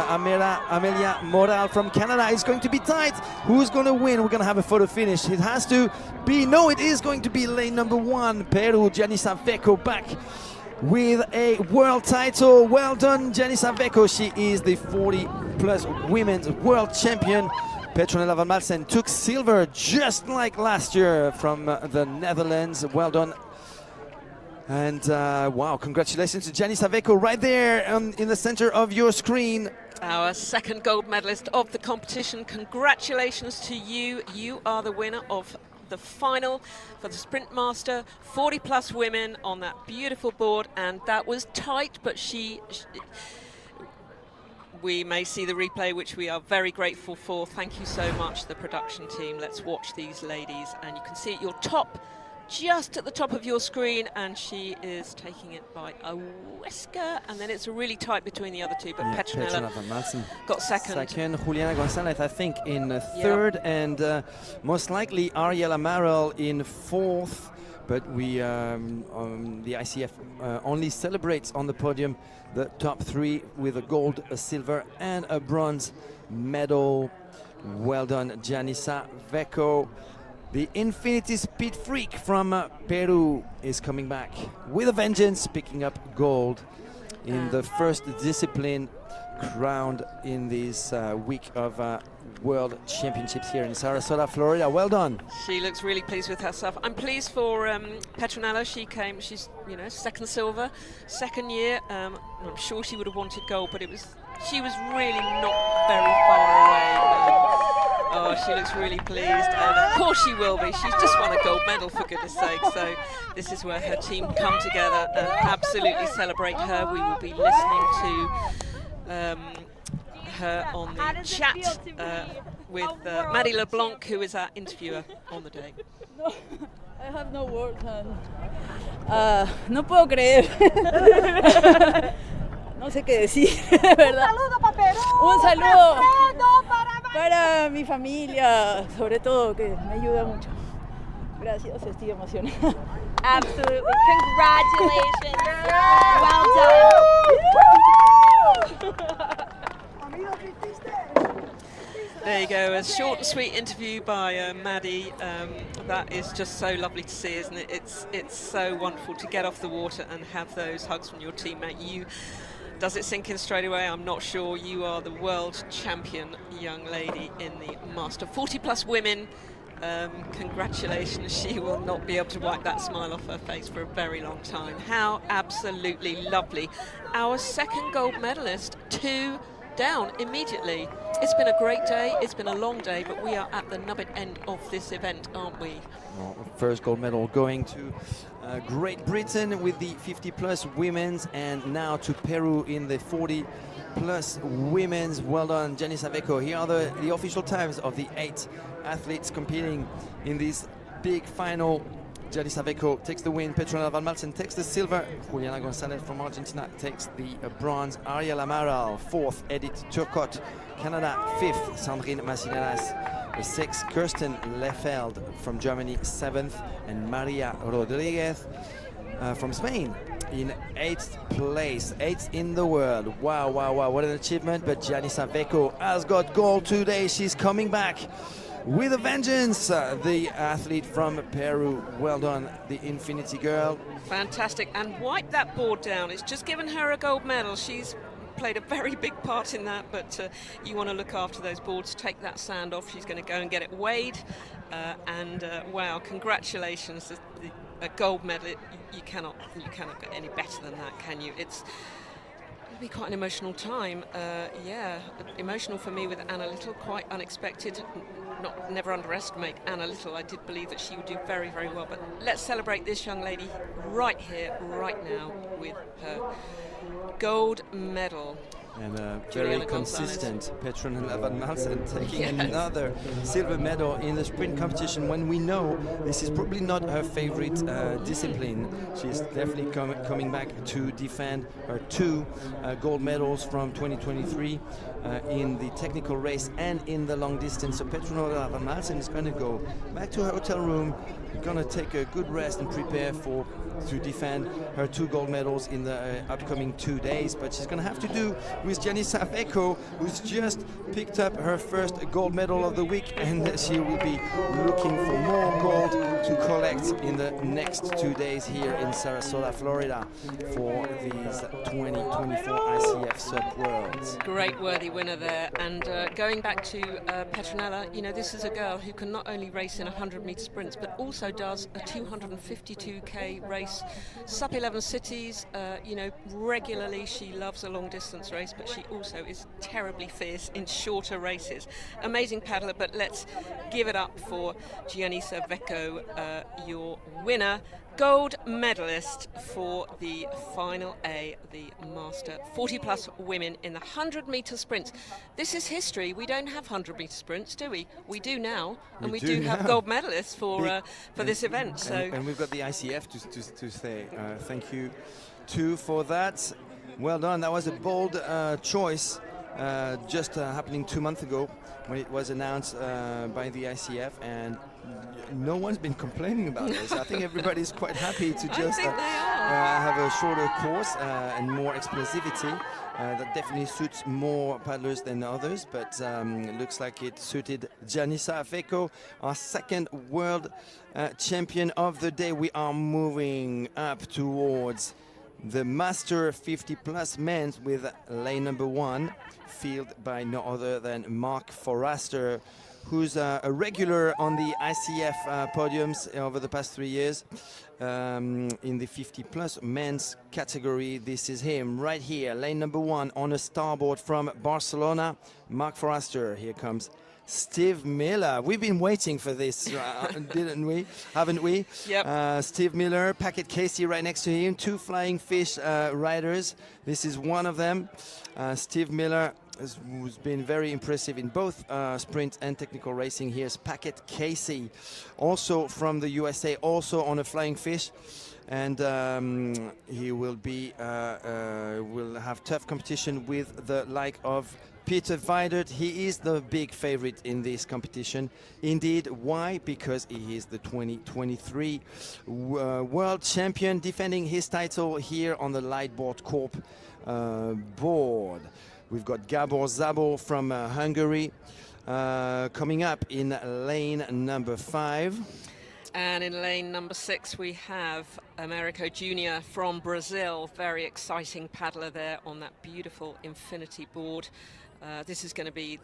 Amelia Moral from Canada is going to be tight. Who's going to win? We're going to have a photo finish. It has to be, no, it is going to be lane number 1. Peru, Janisa Veko back with a world title. Well done, Janisa Veko. She is the 40+ women's world champion. Petronella Van Malsen took silver just like last year from the Netherlands. Well done. And wow, congratulations to Janisa Veko right there in the center of your screen. Our second gold medalist of the competition. Congratulations to you. You are the winner of the final for the Sprint Master, 40+ women on that beautiful board, and that was tight, but we may see the replay, which we are very grateful for. Thank you so much, the production team. Let's watch these ladies, and you can see at your top, just at the top of your screen, and she is taking it by a whisker, and then it's really tight between the other two, but yeah, Petronella got second. Juliana Gonzalez, I think, in third, and most likely Ariel Amaral in 4th, but we the ICF only celebrates on the podium the top 3 with a gold, a silver, and a bronze medal. Well done, Janisa Veko. The Infinity Speed Freak from Peru is coming back with a vengeance, picking up gold in the first discipline crowned in this week of World Championships here in Sarasota, Florida. Well done. She looks really pleased with herself. I'm pleased for Petronella. She's second silver, second year. I'm sure she would have wanted gold, but she was really not very far away. Oh, she looks really pleased, and of course she will be. She's just won a gold medal, for goodness sake. So this is where her team come together and absolutely celebrate her. We will be listening to her on the chat with Maddie LeBlanc, who is our interviewer on the day. No, I have no words. No puedo creer. No sé qué decir, ¿verdad? Un saludo para Perú. Un saludo para mi familia, sobre todo, que me ayuda mucho. Gracias, estoy emocionada. Absolutely. Congratulations. Well done. There you go, a short and sweet interview by Maddie. That is just so lovely to see, isn't it? It's so wonderful to get off the water and have those hugs from your teammate. Does it sink in straight away? I'm not sure. You are the world champion young lady in the Master. 40+ women. Congratulations. She will not be able to wipe that smile off her face for a very long time. How absolutely lovely. Our second gold medalist, 2 down immediately. It's been a great day. It's been a long day, but we are at the nubbin end of this event, aren't we? Well, first gold medal going to Great Britain with the 50+ women's, and now to Peru in the 40+ women's. Well done, Janisa Veko. Here are the official times of the 8 athletes competing in this big final. Janisa Veko takes the win. Petronella Van Malsen takes the silver. Juliana Gonzalez from Argentina takes the bronze. Ariel Amaral 4th. Edith Turcotte, Canada 5th. Sandrine Massineras 6th. Kirsten Lefeld from Germany 7th. And Maria Rodriguez from Spain in 8th place, 8th in the world. Wow, wow, wow, what an achievement. But Gianni Saveco has got gold today. She's coming back with a vengeance. The athlete from Peru. Well done, the Infinity Girl. Fantastic, and wipe that board down. It's just given her a gold medal. She's played a very big part in that, but you want to look after those boards, take that sand off. She's going to go and get it weighed, wow, congratulations. A gold medal, you cannot get any better than that, can you? It'll be quite an emotional time. Yeah, emotional for me with Anna Little, quite unexpected. Never underestimate Anna Little. I did believe that she would do very, very well, but let's celebrate this young lady right here, right now, with her gold medal. And very consistent Petronella van Malsen taking another silver medal in the sprint competition, when we know this is probably not her favorite discipline. She's definitely coming back to defend her 2 gold medals from 2023 in the technical race and in the long distance. So Petronella van Malsen is going to go back to her hotel room, going to take a good rest and prepare to defend her 2 gold medals in the upcoming 2 days. But she's going to have to do with Gianni Saveco, who's just picked up her first gold medal of the week, and she will be looking for more gold to collect in the next 2 days here in Sarasota, Florida, for these 2024 ICF Sub Worlds. Great worthy winner there. And going back to Petronella, you know, this is a girl who can not only race in 100-meter sprints, but also does a 252k race, sub 11 cities. You know, regularly she loves a long distance race, but she also is terribly fierce in shorter races. Amazing paddler, but let's give it up for Gianni Saveco, your winner, gold medalist for the Final A, the Master 40+ women in the 100-meter sprints. This is history. We don't have 100-meter sprints, do we? We do now, and we do have gold medalists for this event. So and we've got the ICF to say thank you too for that. Well done. That was a bold choice, just happening 2 months ago when it was announced by the ICF, and no one's been complaining about this. I think everybody's quite happy to just have a shorter course and more explosivity. That definitely suits more paddlers than others, but it looks like it suited Gianni Saveco, our 2nd world champion of the day. We are moving up towards the Master 50+ men's with lane number 1, fielded by no other than Mark Forrester, who's a regular on the ICF podiums over the past 3 years. In the 50+ men's category, this is him right here, lane number 1 on a starboard from Barcelona, Mark Forrester. Here comes Steve Miller. We've been waiting for this, didn't we? Haven't we? Yep. Steve Miller, Packet Casey right next to him, 2 Flying Fish riders. This is one of them. Steve Miller, who's been very impressive in both sprint and technical racing. Here's Packet Casey, also from the USA, also on a Flying Fish. And he will have tough competition with the like of Peter Weidert. He is the big favorite in this competition. Indeed. Why? Because he is the 2023 world champion, defending his title here on the Lightboard Corp board. We've got Gabor Zabor from Hungary coming up in lane number 5. And in lane number 6 we have Americo Jr. from Brazil. Very exciting paddler there on that beautiful infinity board. This is going to be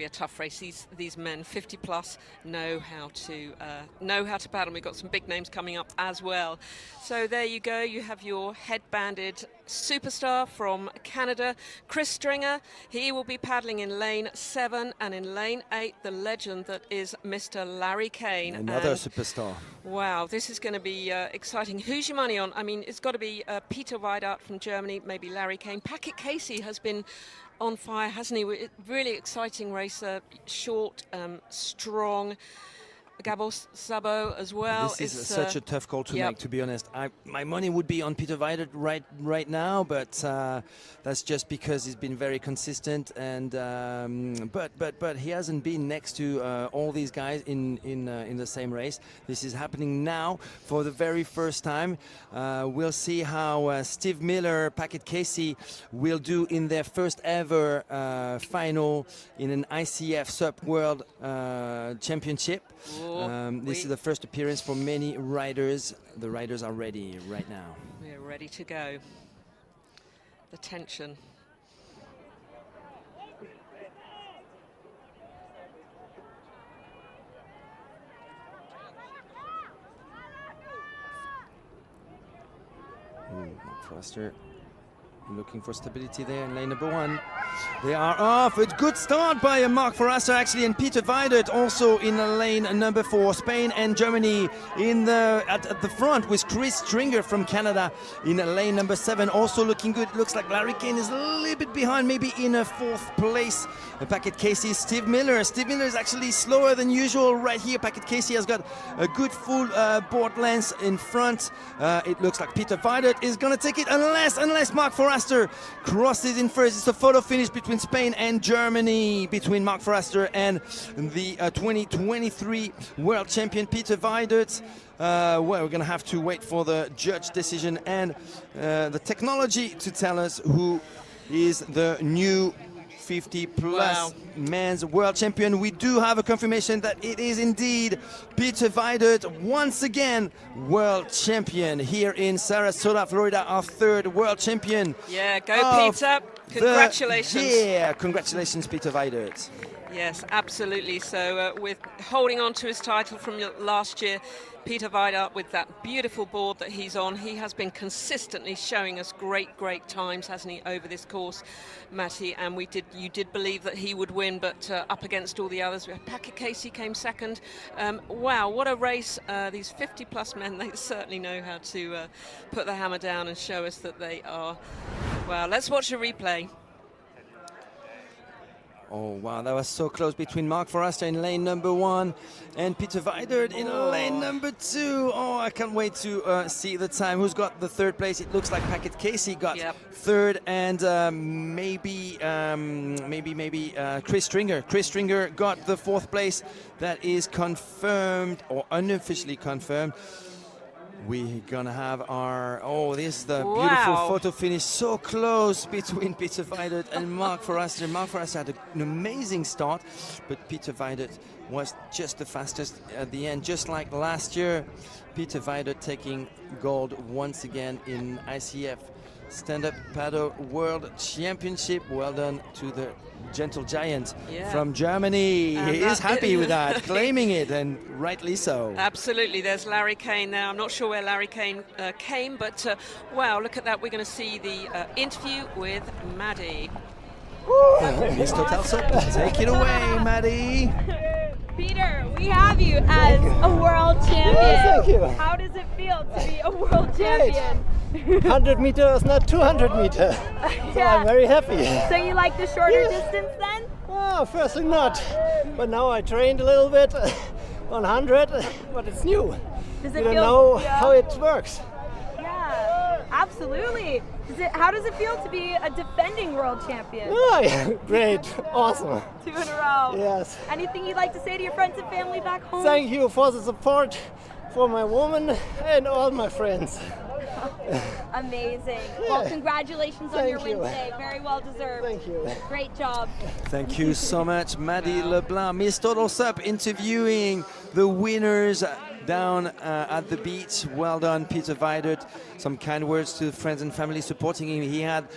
a tough race. These men 50+ know how to paddle. We've got some big names coming up as well. So there you go. You have your headbanded superstar from Canada, Chris Stringer. He will be paddling in lane 7, and in lane 8, the legend that is Mr. Larry Kane. Another superstar. Wow, this is going to be exciting. Who's your money on? I mean, it's got to be Peter Weidert from Germany, maybe Larry Kane. Packet Casey has been on fire, hasn't he? Really exciting racer, short, strong. Gabo Sabo as well. This is such a tough call to make, to be honest. My money would be on Peter Weidert right now, but that's just because he's been very consistent. And but he hasn't been next to all these guys in the same race. This is happening now for the very first time. We'll see how Steve Miller, Packet Casey will do in their first ever final in an ICF Sup World Championship. This is the first appearance for many riders. The riders are ready right now. We're ready to go. The tension. Foster looking for stability there in lane number 1. They are off. A good start by Mark Forrester actually, and Peter Weidert also in lane number 4. Spain and Germany in at the front with Chris Stringer from Canada in lane number 7. Also looking good. Looks like Larry Kane is a little bit behind, maybe in a 4th place. Packet Casey, Steve Miller. Steve Miller is actually slower than usual right here. Packet Casey has got a good full board length in front. It looks like Peter Weidert is going to take it unless Mark Forrester crosses in first. It's a photo finish between Spain and Germany, between Mark Forrester and the 2023 world champion Peter Weidert. Well, we're going to have to wait for the judge decision and the technology to tell us who is the new 50+ men's world champion. We do have a confirmation that it is indeed Peter Weidert, once again world champion here in Sarasota, Florida, our 3rd world champion. Yeah, go Peter. Congratulations. Yeah, congratulations Peter Weidert. Yes, absolutely. So with holding on to his title from last year, Peter Weidert, with that beautiful board that he's on, he has been consistently showing us great times, hasn't he, over this course, Matty? And you did believe that he would win, but up against all the others, Packet Casey came 2nd. Wow, what a race. These 50+ men, they certainly know how to put the hammer down and show us that they are. Well, let's watch a replay. Oh, wow, that was so close between Mark Forrester in lane number 1 and Peter Weidert in lane number 2. Oh, I can't wait to see the time. Who's got the 3rd place? It looks like Packet Casey got 3rd, and maybe Chris Stringer. Chris Stringer got the 4th place. That is confirmed, or unofficially confirmed. We're gonna have our, this is the beautiful photo finish, so close between Peter Weidert and Mark Forrester. Mark Forrester had an amazing start, but Peter Weidert was just the fastest at the end, just like last year. Peter Weidert taking gold once again in ICF Stand-Up Paddle World Championship. Well done to the gentle giant from Germany. He is happy with that, claiming it, and rightly so. Absolutely. There's Larry Kane now. I'm not sure where Larry Kane came, but wow, look at that. We're going to see the interview with Maddie. Mr. Telsup, take it away, Maddie. Peter, we have you as a world champion. Thank you. How does it feel to be a world champion? 100 meters, not 200 meters. So I'm very happy. So you like the shorter distance then? Oh, firstly not. But now I trained a little bit, 100, but it's new. Does you it don't feel, know how it works. Yeah, absolutely. How does it feel to be a defending world champion? Oh, yeah. Great, awesome. 2 in a row. Yes. Anything you'd like to say to your friends and family back home? Thank you for the support for my woman and all my friends. Amazing. Well, congratulations on your win today. Very well deserved. Thank you. Great job. Thank you so much, Maddie Leblanc. Miss Total Sup interviewing the winners down at the beach. Well done, Peter Weidert. Some kind words to the friends and family supporting him. He had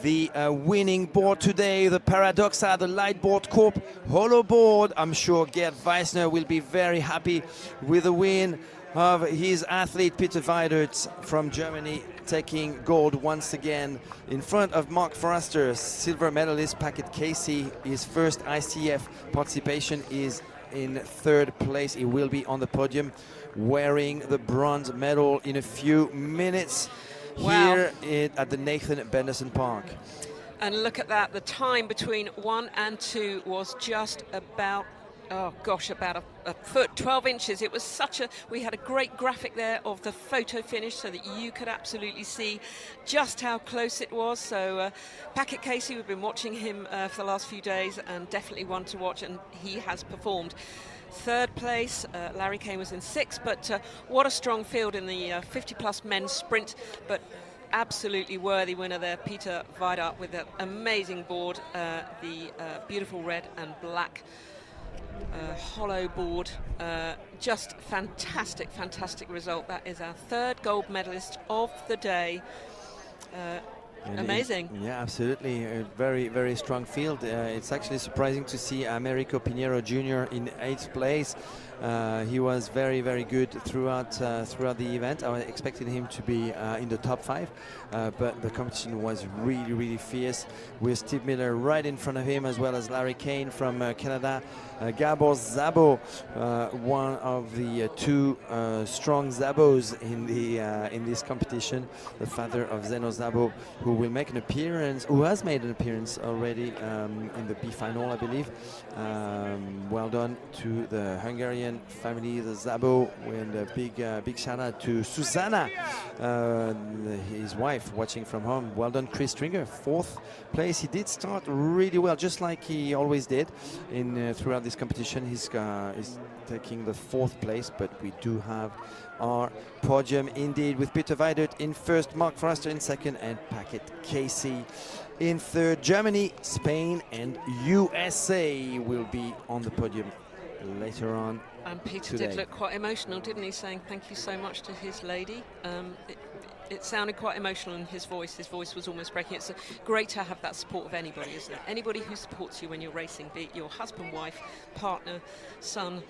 the winning board today, the Paradoxa, the Lightboard Corp Holo board. I'm sure Gerd Weissner will be very happy with the win of his athlete Peter Weidert from Germany, taking gold once again in front of Mark Forrester. Silver medalist Packet Casey, his first ICF participation, is in 3rd place. He will be on the podium wearing the bronze medal in a few minutes here at the Nathan Benderson Park. And look at that, the time between 1 and 2 was just about Oh gosh, about a foot, 12 inches. It was such a, we had a great graphic there of the photo finish so that you could absolutely see just how close it was. So Packet Casey, we've been watching him for the last few days and definitely one to watch, and he has performed. Third place, Larry Kane was in 6th, but what a strong field in the 50-plus men's sprint, but absolutely worthy winner there, Peter Vidar, with that amazing board, the beautiful red and black hollow board. Just fantastic, fantastic result. That is our 3rd gold medalist of the day. Amazing. Yeah, absolutely. A very, very strong field. It's actually surprising to see Americo Pinheiro Jr. in 8th place. He was very, very good throughout the event. I expected him to be in the top 5, but the competition was really, really fierce, with Steve Miller right in front of him, as well as Larry Kane from Canada. Gabor Szabo, one of the 2 strong Szabos in this competition, the father of Zeno Szabo, who will make an appearance, who has made an appearance already in the B final, I believe. Well done to the Hungarian family, the Szabo, and a big shout out to Susanna, his wife, watching from home. Well done, Chris Stringer, 4th place. He did start really well, just like he always did in throughout this competition. He's taking the 4th place, but we do have our podium indeed, with Peter Vidar in 1st, Mark Forrester in 2nd, and Packet Casey in 3rd. Germany, Spain, and USA will be on the podium later on. And Peter today did look quite emotional, didn't he, saying thank you so much to his lady. It sounded quite emotional in his voice. His voice was almost breaking. It's great to have that support of anybody, isn't it? Anybody who supports you when you're racing, be it your husband, wife, partner, son,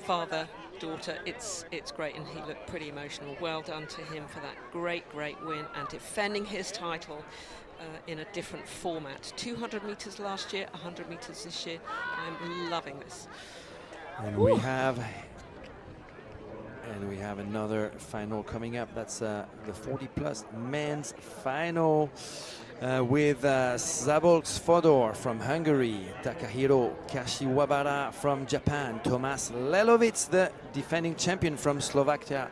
father, daughter. It's great, and he looked pretty emotional. Well done to him for that great win and defending his title in a different format. 200 meters last year, 100 meters this year. I'm loving this. And we have another final coming up. That's the 40-plus men's final with Szabolcs Fodor from Hungary, Takahiro Kashiwabara from Japan, Tomas Lelovic, the defending champion from Slovakia,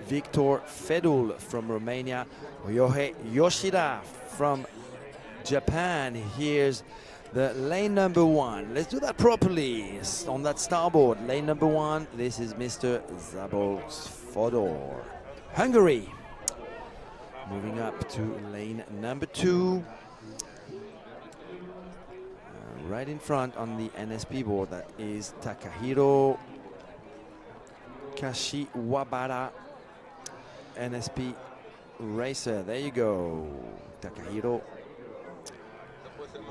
Viktor Fedul from Romania, Yohei Yoshida from Japan. Here's the lane number 1. Let's do that properly on that starboard. Lane number 1. This is Mr. Szabolcs Fodor, Hungary. Moving up to lane number 2. Right in front on the NSP board, that is Takahiro Kashiwabara, NSP racer. There you go, Takahiro,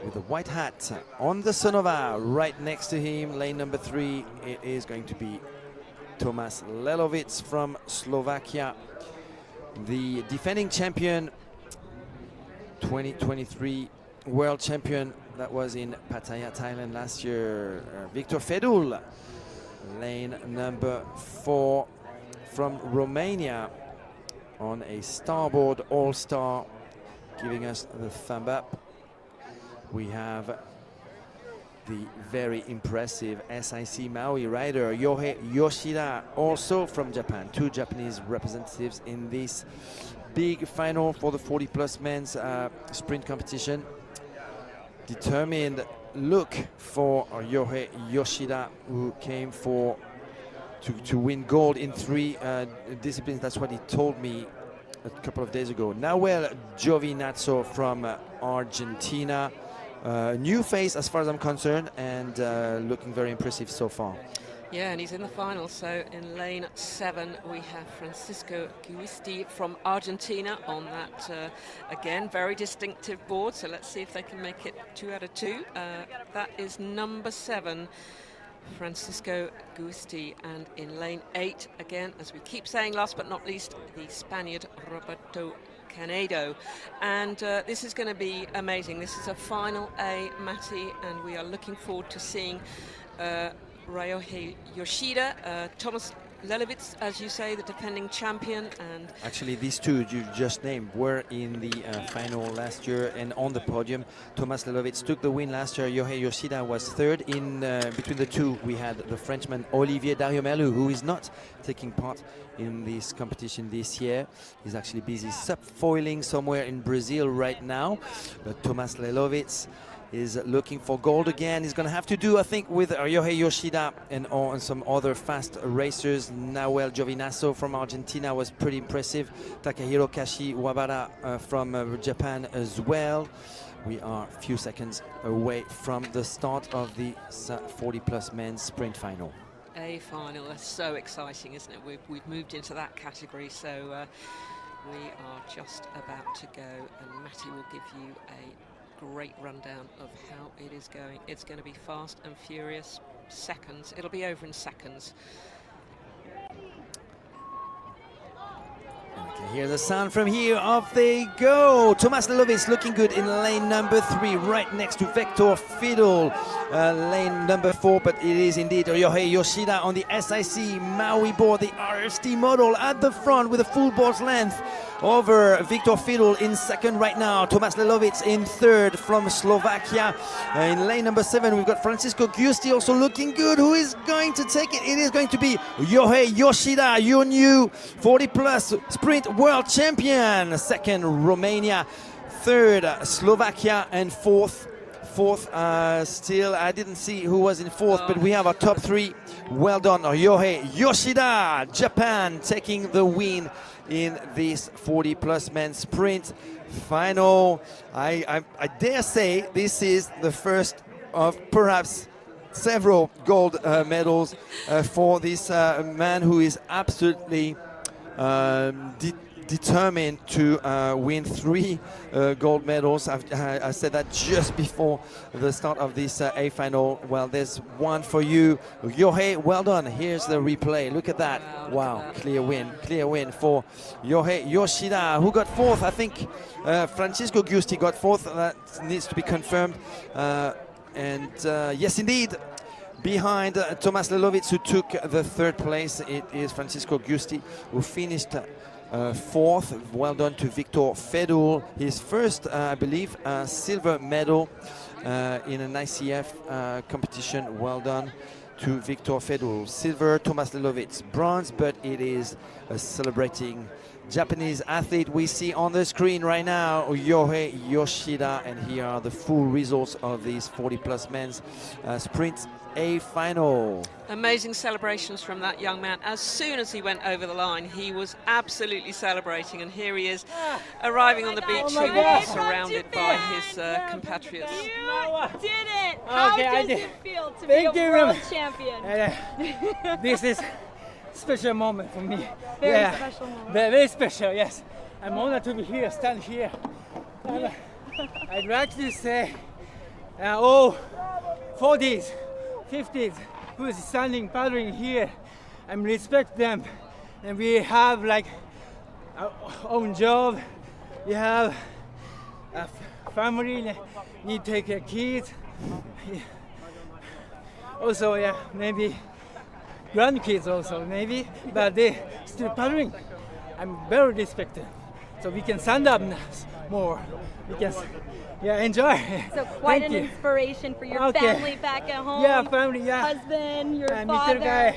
with the white hat on the Sonova. Right next to him, lane number 3, it is going to be Tomas Lelovic from Slovakia, the defending champion, 2023 world champion. That was in Pattaya, Thailand last year. Viktor Fedul, lane number 4, from Romania, on a starboard all-star, giving us the thumb up. We have the very impressive SIC Maui rider Yohei Yoshida, also from Japan. 2 Japanese representatives in this big final for the 40-plus men's sprint competition. Determined look for Yohei Yoshida, who came to win gold in 3 disciplines. That's what he told me a couple of days ago. Nahuel Giovinazzo from Argentina. New face as far as I'm concerned, and looking very impressive so far. Yeah, and he's in the final. So in lane 7 we have Francisco Guisti from Argentina on that, again, very distinctive board. So let's see if they can make it 2 out of 2. That is number 7, Francisco Guisti. And in lane 8, again, as we keep saying, last but not least, the Spaniard Roberto Canedo. And this is going to be amazing. This is a final A, Matty, and we are looking forward to seeing Ryohei Yoshida, Tomas Lelovic, as you say, the defending champion, and actually these two you just named were in the final last year and on the podium. Tomas Lelovic took the win last year. Yohei Yoshida was third. In between the two, we had the Frenchman Olivier Dariomelu, who is not taking part in this competition this year. He's actually busy subfoiling somewhere in Brazil right now. But Tomas Lelovic is looking for gold again. He's going to have to do, I think, with Yohei Yoshida and some other fast racers. Nahuel Giovinazzo from Argentina was pretty impressive. Takahiro Kashiwabara from Japan as well. We are a few seconds away from the start of the 40-plus men's sprint final. A final, that's so exciting, isn't it? We've moved into that category, so we are just about to go, and Matty will give you a great rundown of how it is going. It's going to be fast and furious. Seconds. It'll be over in seconds. And I can hear the sound from here. Off they go. Tomas Lelovic looking good in lane number 3, right next to Vector Fiddle. Lane number 4, but it is indeed Yohei Yoshida on the SIC Maui board, the RST model at the front with a full board's length over Victor Fiddle in second right now. Tomas Lelovic in third from Slovakia. In lane number 7, we've got Francisco Giusti also looking good. Who is going to take it? It is going to be Yohei Yoshida, your new 40-plus sprint world champion. Second, Romania. Third, Slovakia. And fourth, still, I didn't see who was in fourth, but we have our top 3. Well done, Yohei Yoshida, Japan, taking the win in this 40-plus men's sprint final. I dare say this is the first of perhaps several gold medals for this man who is absolutely determined to win 3 gold medals. I said that just before the start of this A final. Well, there's one for you, Yohei. Well done. Here's the replay. Look at that. Wow, clear win for Yohei Yoshida, who got 4th. I think Francisco Giusti got 4th. That needs to be confirmed. And yes, indeed, behind Tomas Lelovic, who took the 3rd place, it is Francisco Giusti, who finished 4th. Well done to Victor Fiddle, his first, I believe, silver medal in an ICF competition. Well done to Victor Fiddle. Silver, Tomas Lelovic, bronze, but it is a celebrating Japanese athlete we see on the screen right now, Yohei Yoshida, and here are the full results of these 40-plus men's sprint A final. Amazing celebrations from that young man. As soon as he went over the line, he was absolutely celebrating, and here he is arriving on the beach. He was surrounded by his compatriots. You did it! How does it feel to be a world champion? This is special moment for me. Very special moment. Very special, yes. I'm honored to be here, stand here. I'd like to say, all 40s, 50s, who is standing, paddling here, I respect them. And we have like our own job, we have a family, need to take care of kids. Also, yeah, maybe grandkids also, maybe, but they still paddling. I'm very respected. So we can stand up more. We can, enjoy. So quite an inspiration for your family back at home. Yeah, family, Husband, your father.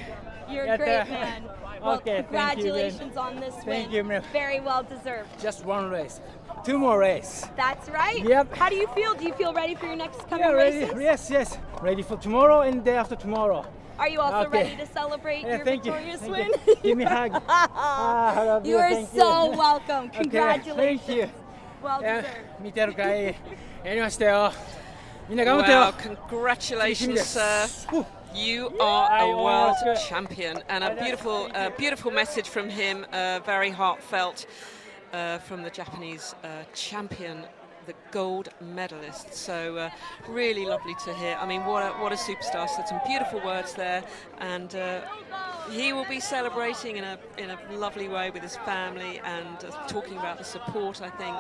You're a great man. Well, congratulations on this win. Thank you, ma'am. Very well deserved. Just one race. 2 more races. That's right. Yep. How do you feel? Do you feel ready for your next coming races? Yes. Ready for tomorrow and the day after tomorrow. Are you also ready to celebrate your victorious win? Give me a hug. You are so welcome. Congratulations. Thank you. Well deserved. Wow, congratulations, sir. You are a world champion, and a beautiful message from him, very heartfelt, from the Japanese champion, the gold medalist. So really lovely to hear. I mean, what a superstar. Said some beautiful words there, and he will be celebrating in a lovely way with his family, and talking about the support, I think,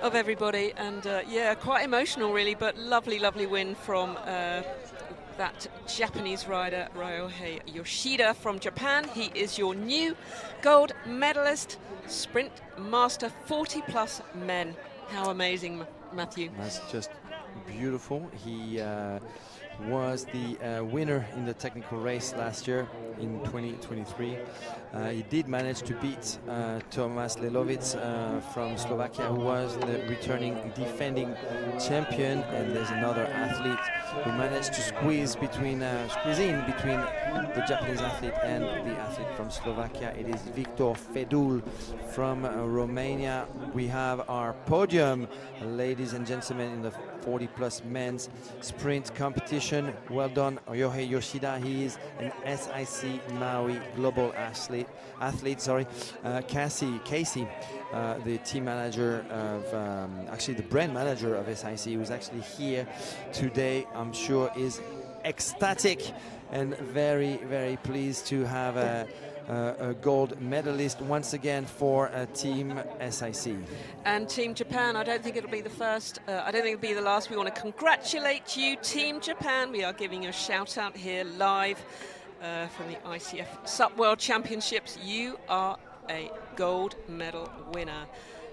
of everybody. And yeah, quite emotional really, but lovely win from that Japanese rider Ryohei Yoshida from Japan. He is your new gold medalist, sprint master, 40+ men. How amazing, Matthew. That's just beautiful. He was the winner in the technical race last year in 2023. He did manage to beat Tomas Lelovic from Slovakia, who was the returning defending champion, and there's another athlete who managed to squeeze in between the Japanese athlete and the athlete from Slovakia. It is Victor Fedul from Romania. We have our podium, ladies and gentlemen, in the 40+ men's sprint competition. Well done, Ryohei Yoshida. He is an SIC Maui global athlete. Casey, the team manager of, actually the brand manager of SIC, who's actually here today, I'm sure is ecstatic and very, very pleased to have a gold medalist once again for Team SIC. And Team Japan, I don't think it'll be the first, I don't think it'll be the last. We want to congratulate you, Team Japan. We are giving you a shout out here live from the ICF SUP World Championships. You are a gold medal winner.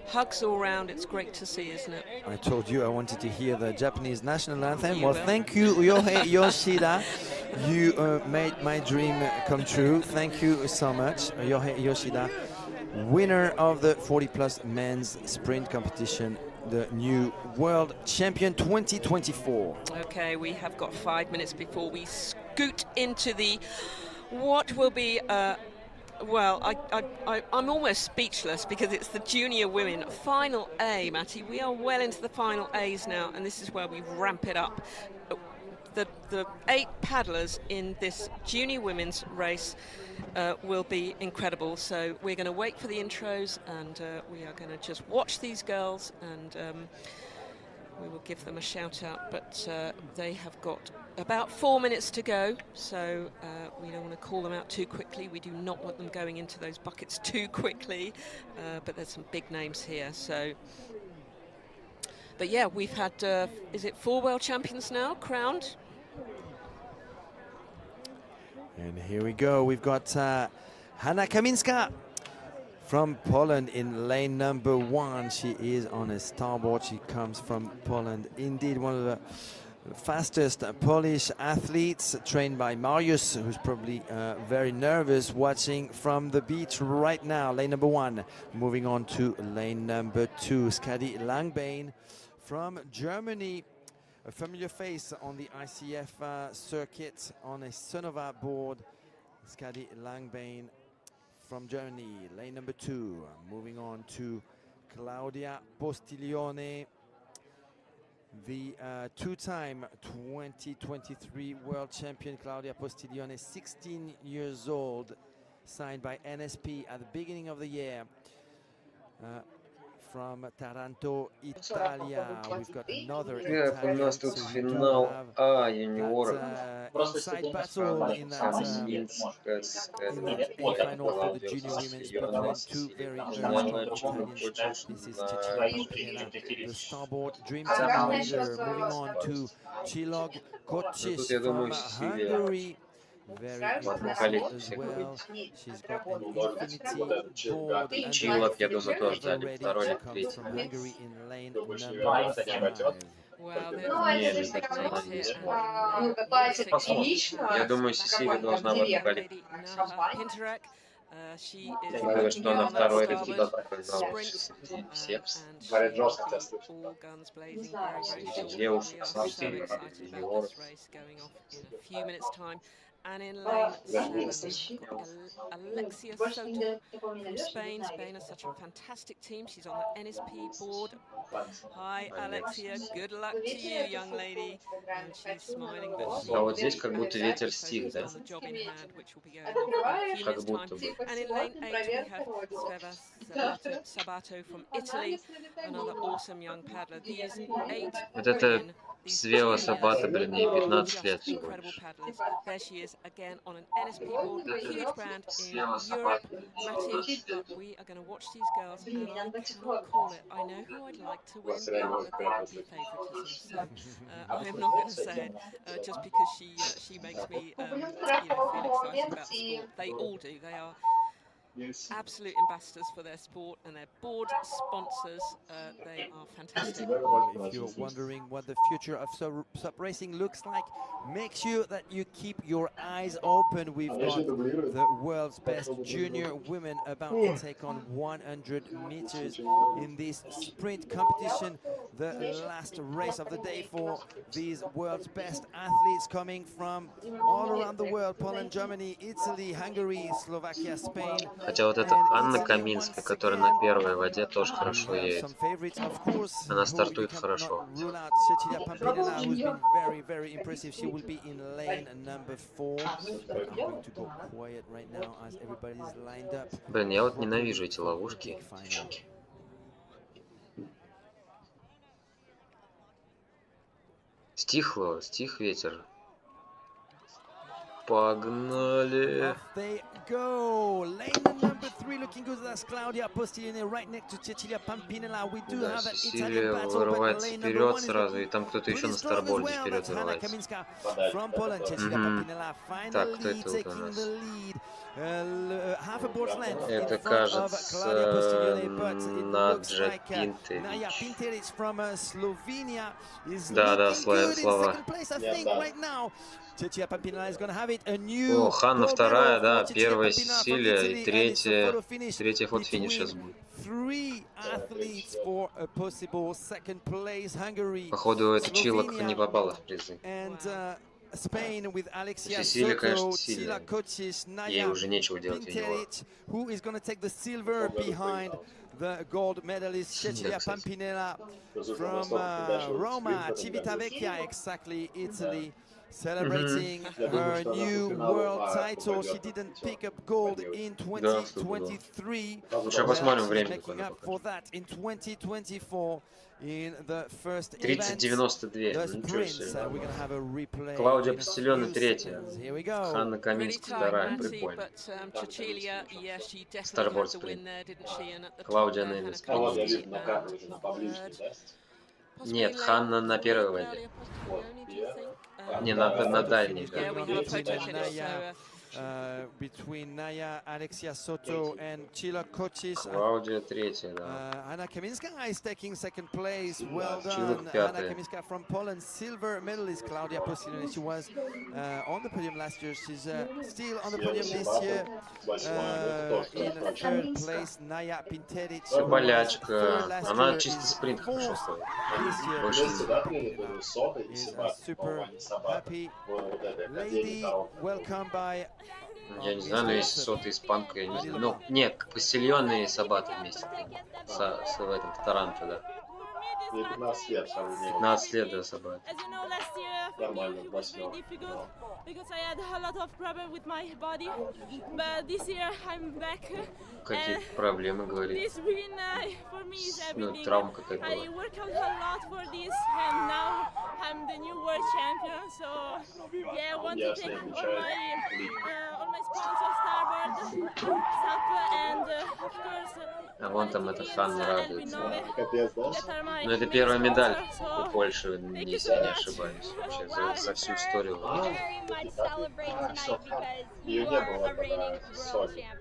Hugs all round. It's great to see, isn't it? I told you I wanted to hear the Japanese national anthem. Well, thank you, Ryohei Yoshida. You made my dream come true. Thank you so much, Ryohei Yoshida, winner of the 40+ men's sprint competition, the new world champion 2024. Okay, we have got 5 minutes before we scoot into the what will be well, I'm almost speechless because it's the junior women final A, Matty. We are well into the final A's now, and this is where we ramp it up. The 8 paddlers in this junior women's race will be incredible. So we're going to wait for the intros, and we are going to just watch these girls, and we will give them a shout out. But they have got about 4 minutes to go, so we don't want to call them out too quickly. We do not want them going into those buckets too quickly, but there's some big names here. So, but yeah, we've had, is it 4 world champions now crowned? And here we go. We've got Hanna Kaminska from Poland in lane number 1. She is on a starboard. She comes from Poland. Indeed, one of the fastest Polish athletes, trained by Marius, who's probably very nervous watching from the beach right now. Lane number 1. Moving on to lane number 2. Skadi Langbane from Germany. A familiar face on the ICF circuit on a Sonova board. Skadi Langbane from Germany, lane number 2. Moving on to Claudia Postiglione, the two-time 2023 world champion. Claudia Postiglione, 16 years old, signed by NSP at the beginning of the year. From Taranto, Italia. We've got another У нас тут финал А юниоров. Inside battle in that final for the junior women's between 2 very strong Italians. This is the starboard dream team leader. Moving on to Chilog Kocis from Hungary. Very impressive as well. She's got an infinity board and Чилок, я думаю, тоже дали второй или третий. from Hungary in lane number 5. Wow, Я думаю, Сесилия должна в этом количестве. Потому что она второй результат всех. Девушек, юниоров. And in lane 7, Alexia Soto from Spain. Spain is such a fantastic team. She's on the NSP board. Hi, Alexia. Good luck to you, young lady. And she's smiling, but she вот здесь как будто ветер стих, да? Как будто бы. And in lane 8, we have Sveva Sabato from Italy, another awesome young paddler. These 8 Вот это С велосапата, блин, ей 15 лет всего incredible лишь. paddlers. There she is again on an NSP board, a huge brand in Europe. Matty, but we are going to watch these girls, and I cannot call it. I know who I'd like to win, but there will be favouritism. So I am not going to say it just because she makes me feel excited about the sport. They all do. They are absolute ambassadors for their sport and their board sponsors. They are fantastic. If you're wondering what the future of sub racing looks like, make sure that you keep your eyes open. We've got the world's best junior women about to take on 100 meters in this sprint competition. The last race of the day for these world's best athletes coming from all around the world: Poland, Germany, Italy, Hungary, Slovakia, Spain. Хотя вот эта Анна Каминская, которая на первой воде, тоже хорошо едет. Она стартует хорошо. Блин, я вот ненавижу эти ловушки, девчонки. Стих ветер. Погнали! Go. Lane number 3 looking good. That's Claudia Postilione right next to Cecilia Pampinella. We do have an Italian battle, but lane number 1 сразу, и там кто-то еще на старборде вперед вырывается. From Poland, Cecilia Pampinella finally taking the lead. Half a board's length in front of Claudia Postilione, but it looks like Naya Pinteric from Slovenia is looking good in second place, I think, right now. Cecilia Pampinella is going to have it. A new Ханна вторая, да, первая Сесилия, и третья фото-финиш будет. Походу, эта Чилок не попала в призы. Сесилия, конечно, сильная. Ей уже нечего делать в юниорах. The gold medalist Cecilia Pampinella from Roma, Civitavecchia, exactly, Italy. Celebrating her new world title. She didn't pick up gold in 2023. Making up for that in 2024 in the first event. 30-92, ничего себе. Клаудия Постильоне третья. Ханна Каминская вторая, прикольно. Старборд спринт. Клаудия Невис. Нет, Ханна на первой воде. Не, на дальней. Between Naya, Alexia Soto and Chila Kochis. Claudia третья, да. Anna Kaminska is taking second place. Well done, Anna Kaminska from Poland. Silver medalist Claudia Postilione. She was on the podium last year. She's still on the podium this year. In third place, Naya Pinteric. Полячка. Она чисто спринт хорошо стоит. Is a super happy lady. Welcome by. Я не знаю, но если сотый испанка, я не знаю. Ну, нет, Постильоне и Сабата вместе. В этом, в Таранто, да. 15 лет до Сабата. Нормально, 8. Because I had a lot of problems with my body, but this year I'm back. Какие проблемы, говорит? This win for me is everything. Ну, травма какая-то была. I worked a lot for this, and now I'm the new world champion. So yeah, I want to thank all my sponsors, Starboard, SAP, and of course. А вон там эта Ханна радуется. Ну, это первая медаль у Польши, если я не ошибаюсь, вообще за всю историю. Ее не было, когда Соня.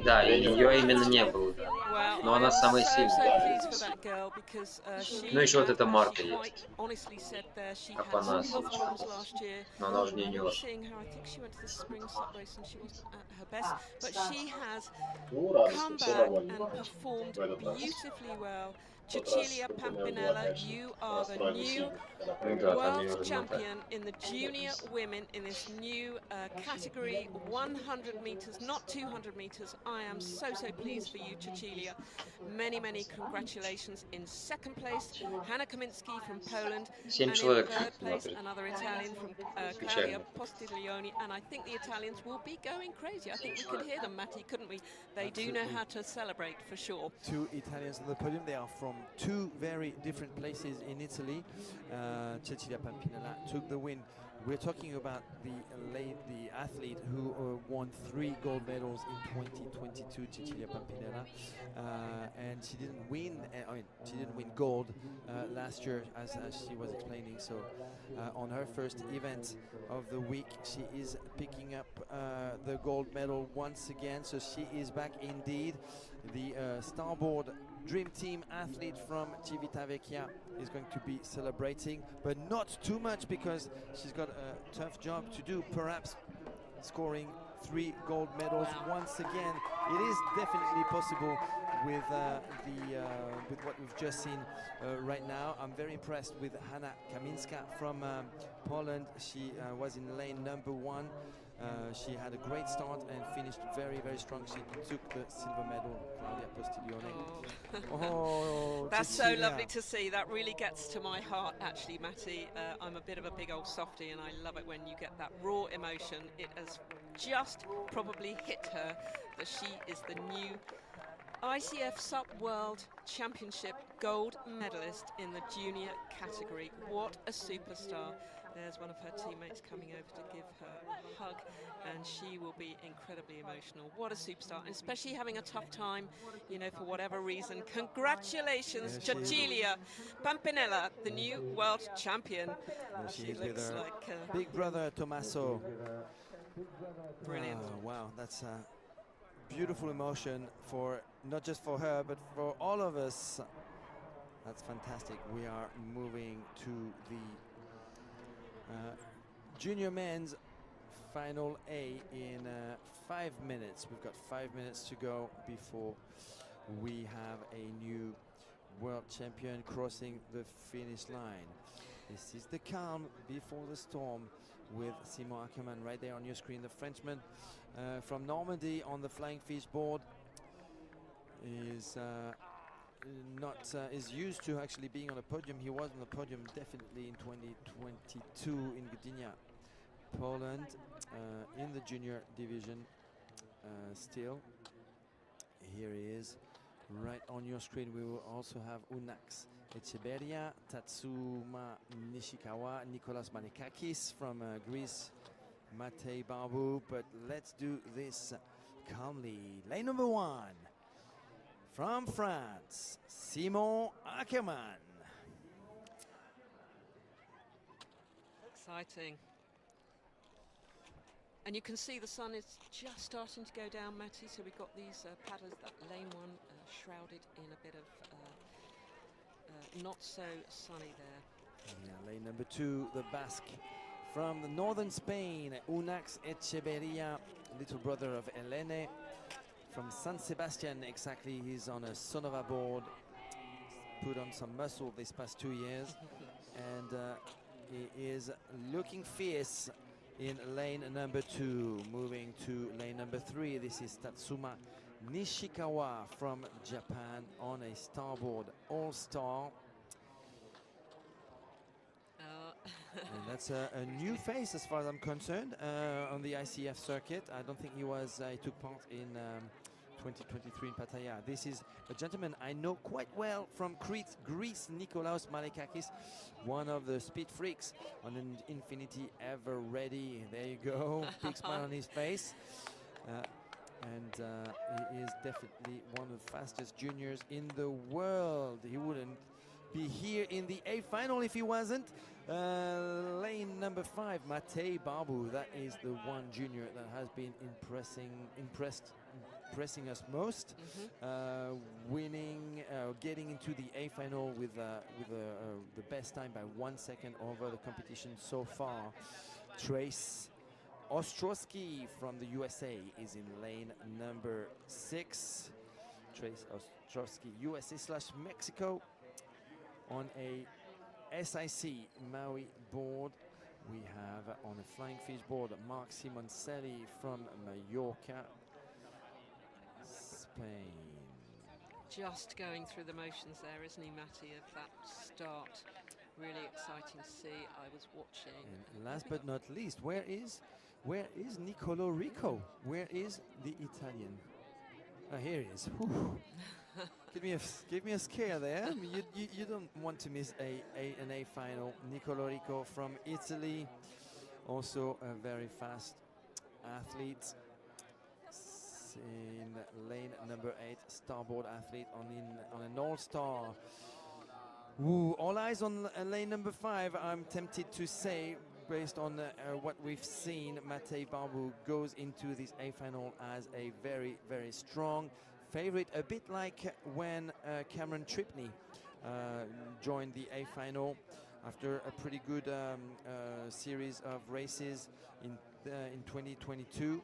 Да, ее именно не было. Но она самая сильная. Ну, еще вот эта Марта есть. Апанас. Но она уже не юниор. And performed beautifully well. Cecilia Pampinella, you are the new world champion in the junior women in this new category, 100 meters, not 200 meters. I am so pleased for you, Cecilia. Many congratulations. In second place, Hanna Kaminski from Poland, and in third place, another Italian from Claudia Postilione, and I think the Italians will be going crazy. I think we could hear them, Matti, couldn't we? They do know how to celebrate, for sure. 2 Italians on the podium. They are from from two very different places in Italy. Cecilia Pampinella took the win. We're talking about the athlete who won 3 gold medals in 2022, Cecilia Pampinella, and she didn't win. She didn't win gold last year, as she was explaining. So, on her first event of the week, she is picking up the gold medal once again. So she is back indeed. The starboard Dream Team athlete from Civitavecchia is going to be celebrating, but not too much because she's got a tough job to do, perhaps scoring 3 gold medals once again. It is definitely possible with what we've just seen right now. I'm very impressed with Hanna Kaminska from Poland. She was in lane number 1. She had a great start and finished very, very strong. She took the silver medal, Claudia Postiglione. Oh, that's so lovely to see. That really gets to my heart, actually, Matty. I'm a bit of a big old softie, and I love it when you get that raw emotion. It has just probably hit her that she is the new ICF Sup World Championship gold medalist in the junior category. What a superstar. There's one of her teammates coming over to give her a hug, and she will be incredibly emotional. What a superstar, and especially having a tough time, you know, for whatever reason. Congratulations, Cecilia Pampinella, the new world champion. She looks like big brother Tommaso. Brilliant. Wow, that's a beautiful emotion for not just for her, but for all of us. That's fantastic. We are moving to the junior men's final A in 5 minutes. We've got 5 minutes to go before we have a new world champion crossing the finish line. This is the calm before the storm with Simon Ackermann right there on your screen. The Frenchman from Normandy on the flying fish board is is used to actually being on a podium. He was on the podium definitely in 2022 in Gdynia, Poland, in the junior division. Still, here he is, right on your screen. We will also have Unax Echeberria, Tatsuma Nishikawa, Nicolas Manikakis from Greece, Matej Barbu. But let's do this calmly. Lane number 1. From France, Simon Ackermann. Exciting. And you can see the sun is just starting to go down, Matty, so we've got these paddlers, that lane 1 shrouded in a bit of not so sunny there. Yeah, lane number 2, the Basque from the northern Spain, Unax Echeberria, little brother of Helene. From San Sebastian, exactly. He's on a Sonova board, put on some muscle this past 2 years, and he is looking fierce in lane number 2. Moving to lane number 3, this is Tatsuma Nishikawa from Japan on a starboard all-star. And that's a new face as far as I'm concerned on the ICF circuit. I don't think he took part in 2023 in Pattaya. This is a gentleman I know quite well from Crete, Greece, Nikolaos Malekakis, one of the speed freaks on an Infinity Ever Ready. There you go, big smile on his face. And he is definitely one of the fastest juniors in the world. He wouldn't be here in the A final if he wasn't. Lane number 5, Matej Barbu. That is the one junior that has been impressing us most. Winning, getting into the A final with the best time by 1 second over the competition so far. Trace Ostrowski from the USA is in lane number 6. Trace Ostrowski, USA/Mexico, on a SIC Maui board. We have on a flying fish board Mark Simoncelli from Mallorca, Spain. Just going through the motions there, isn't he, Matty, of that start. Really exciting to see. I was watching. And last but not least, where is Nicolo Rico? Where is the Italian? Oh, here he is. Give me a scare there. You don't want to miss an A final. Nicolo Rico from Italy, also a very fast athlete. In lane number 8, starboard athlete on an all-star. All eyes on lane number 5. I'm tempted to say, based on what we've seen, Matej Barbu goes into this A final as a very, very strong favorite, a bit like when Cameron Tripney joined the A final after a pretty good series of races in 2022.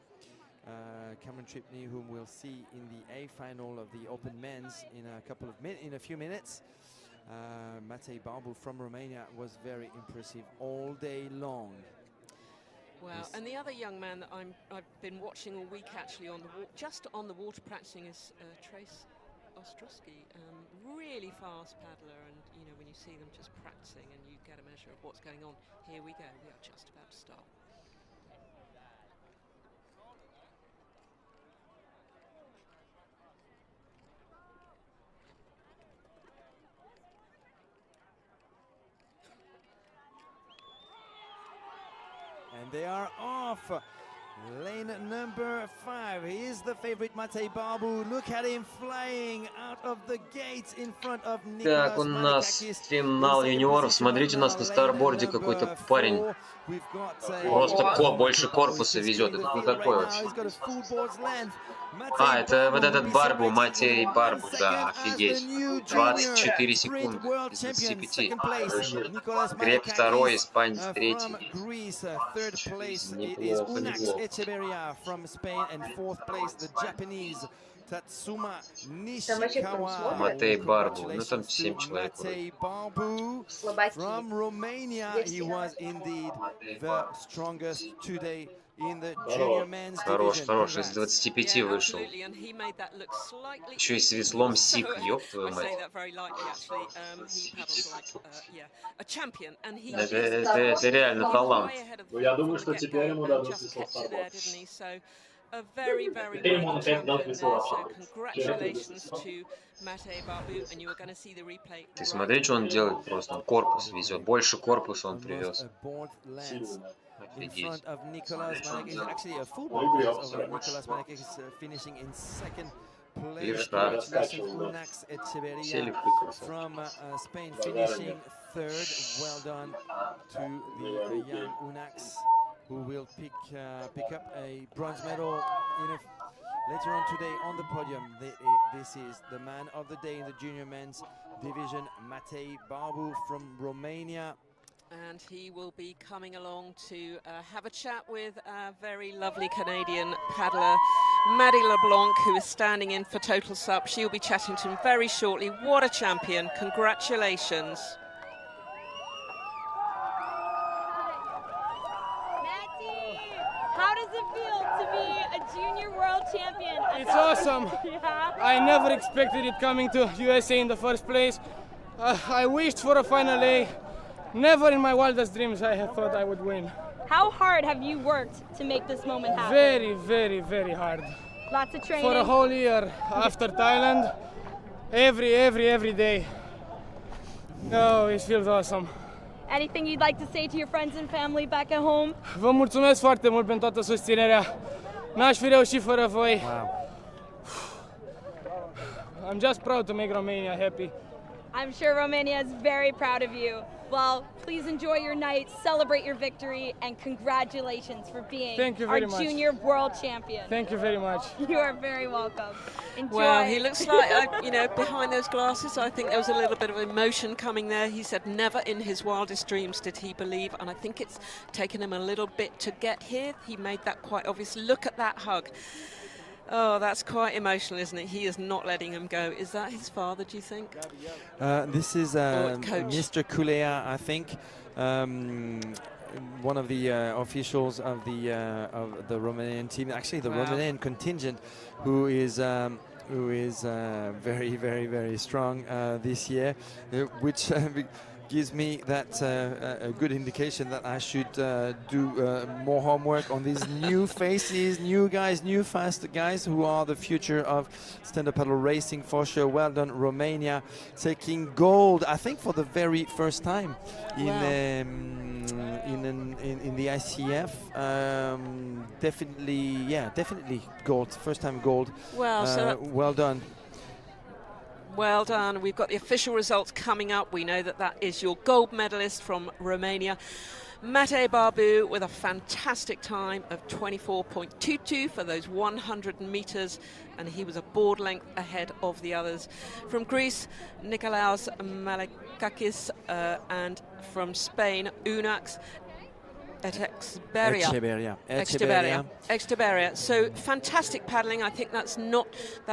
Cameron Tripney, whom we'll see in the A final of the Open Men's in a few minutes. Matej Barbu from Romania was very impressive all day long. Wow, and the other young man that I've been watching all week actually just on the water practicing is Trace Ostrowski. Really fast paddler, and you know, when you see them just practicing and you get a measure of what's going on. Here we go, we are just about to start. And they are off. Lane number 5. He is the favorite, Matej Barbu. Look at him flying out of the gates in front of Nicolas. Так, у нас финал юниоров. Смотрите, у нас на старборде какой-то парень. Просто больше корпуса везет. Это кто такой вообще? А, это вот этот Барбу, Матей Барбу, да, офигеть. 24 секунды из 25. Грек 2, испанец 3. Неплохо, неплохо. From Spain, and 4th place the Japanese Tatsuma Nishikawa. Матей Барбу, ну там 7 человек. Matej Barbu from Romania. He was indeed the strongest today in the junior men's division. Хорош, из 25 вышел. Еще и с веслом сик, ёб твою мать. Это реально талант. Ну, я думаю, что теперь ему дадут весло старборд. Теперь ему наконец дадут весло лошадок. Ты смотри, что он делает просто. Он корпус везет. Больше корпуса он привез. Офигеть. Видишь, да. Сели в who will pick up a bronze medal later on today on the podium. This is the man of the day in the junior men's division, Matej Barbu from Romania. And he will be coming along to have a chat with a very lovely Canadian paddler, Maddie LeBlanc, who is standing in for Total Sup. She'll be chatting to him very shortly. What a champion. Congratulations. How does it feel to be a junior world champion? It's awesome. Yeah. I never expected it coming to USA in the first place. I wished for a final A. Never in my wildest dreams I had thought I would win. How hard have you worked to make this moment happen? Very, very, very hard. Lots of training? For a whole year after Thailand, every day. Oh, it feels awesome. Anything you'd like to say to your friends and family back at home? Vă mulțumesc foarte mult pentru toată susținerea. N-aș fi reușit fără voi. Wow. I'm just proud to make Romania happy. I'm sure Romania is very proud of you. Well, please enjoy your night, celebrate your victory, and congratulations for being our junior world champion. Thank you very much. You are very welcome. Enjoy. Well, he looks like, you know, behind those glasses, I think there was a little bit of emotion coming there. He said never in his wildest dreams did he believe, and I think it's taken him a little bit to get here. He made that quite obvious. Look at that hug. Oh, that's quite emotional, isn't it? He is not letting him go. Is that his father, do you think? This is Mr. Kulea, I think, one of the officials of the Romanian team, actually the Romanian contingent, who is very, very, very strong this year, which gives me that a good indication that I should do more homework on these new faces, new guys, new fast guys who are the future of stand-up paddle racing for sure. Well done, Romania, taking gold, I think for the very first time in the ICF. Definitely gold, first time gold. Well, well done. Well done. We've got the official results coming up. We know that that is your gold medalist from Romania, Matei Barbu, with a fantastic time of 24.22 for those 100 meters, and he was a board length ahead of the others. From Greece, Nikolaos Malakakis, and from Spain, Unax Echeverria. So fantastic paddling. I think that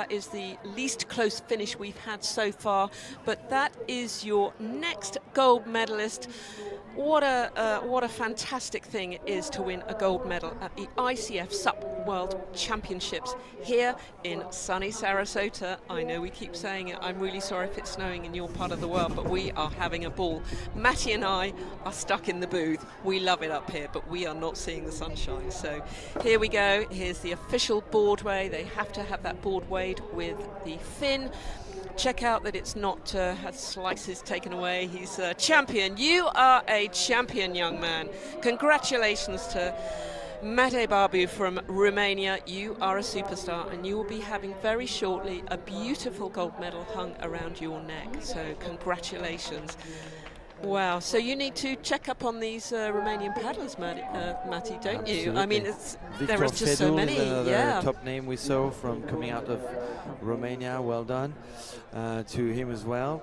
is the least close finish we've had so far, but that is your next gold medalist. What a fantastic thing it is to win a gold medal at the ICF SUP World Championships here in sunny Sarasota. I know we keep saying it. I'm really sorry if it's snowing in your part of the world, but we are having a ball. Matty and I are stuck in the booth. We love it up here, but we are not seeing the sunshine. So here we go. Here's the official board weigh. They have to have that board weighed with the fin. Check out that it's not had slices taken away. He's a champion. You are a champion, young man. Congratulations to Matei Barbu from Romania. You are a superstar, and you will be having very shortly a beautiful gold medal hung around your neck. So congratulations. Wow, so you need to check up on these Romanian paddlers, Matty, don't you? Absolutely. I mean, there are just so many. Yeah, top name we saw from coming out of Romania. Well done to him as well.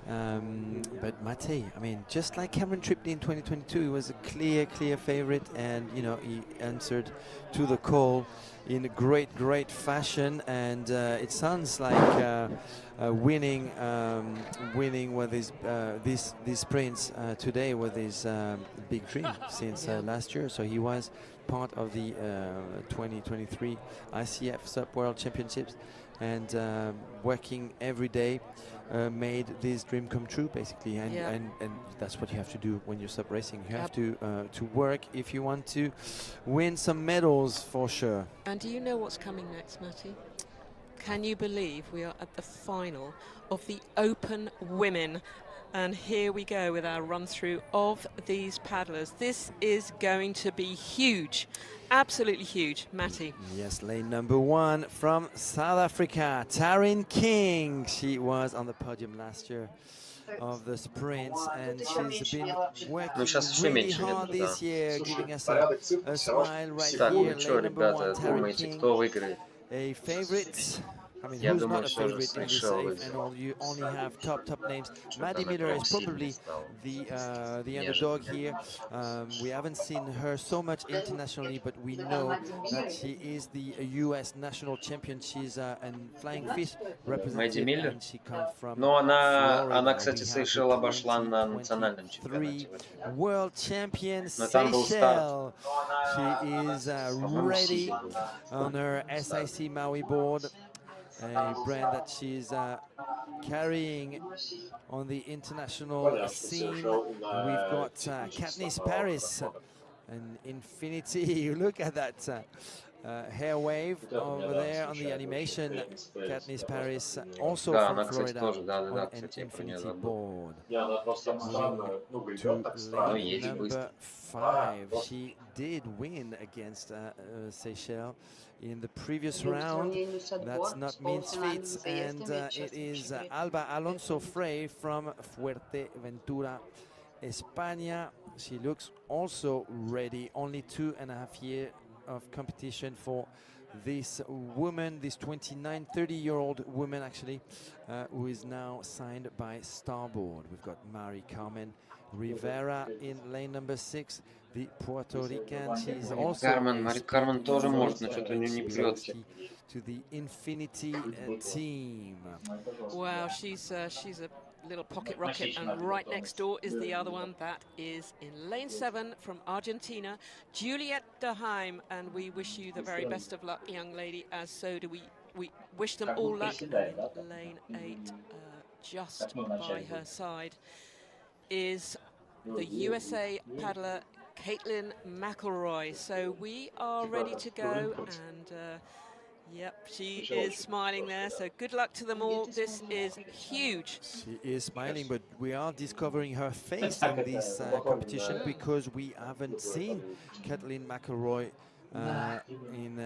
But Matei, I mean, just like Cameron Tripley in 2022, he was a clear favorite, and you know, he answered to the call in a great fashion, and it sounds like winning with his these sprints today with his big dream since last year. So he was part of the 2023 ICF SUP World Championships, and working every day made this dream come true, basically. And that's what you have to do when you're SUP racing. You have to work if you want to win some medals, for sure. And do you know what's coming next, Matty? Can you believe we are at the final of the Open Women? And here we go with our run through of these paddlers. This is going to be huge, absolutely huge. Matty. Yes, lane number 1 from South Africa, Taryn King. She was on the podium last year of the sprints, and she's been working really hard this year, giving us a smile right here. Lane number 1, Taryn King, a favorite. I mean, who's not a favorite in this safe, and all, you only have top names. Maddie Miller is probably the underdog here. We haven't seen her so much internationally, but we know that she is the US national champion. She's an flying fish representative, and she comes from Florida. Она, кстати, Сейшел обошла на национальном чемпионате. World champion Seychelles. She is ready on her SIC Maui board. A brand that she's carrying on the international scene. We've got Katniss Paris, an infinity. Look at that hair wave over there on the animation. Katniss Paris, also from Florida, on an infinity board. Moving to number 5. She did win against Seychelles in the previous round. That's not means feats, and it is Alba Alonso Frey from Fuerteventura, España. She looks also ready. Only 2.5 years of competition for this woman, this 30-year-old woman actually, who is now signed by Starboard. We've got Mari Carmen Rivera in lane number 6, the Puerto Rican. She's also Мари Кармен тоже может, но что-то у нее не прет. To the Infinity team. Wow, she's a little pocket rocket, and right next door is the other one. That is in lane 7 from Argentina, Juliette Daheim, and we wish you the very best of luck, young lady, as so do we wish them all luck. Lane 8 just by her side. is the USA paddler Caitlin McElroy. So we are ready to go, and yep, she is smiling there. So good luck to them all. This is huge. She is smiling, but we are discovering her face in this competition because we haven't seen Caitlin McElroy in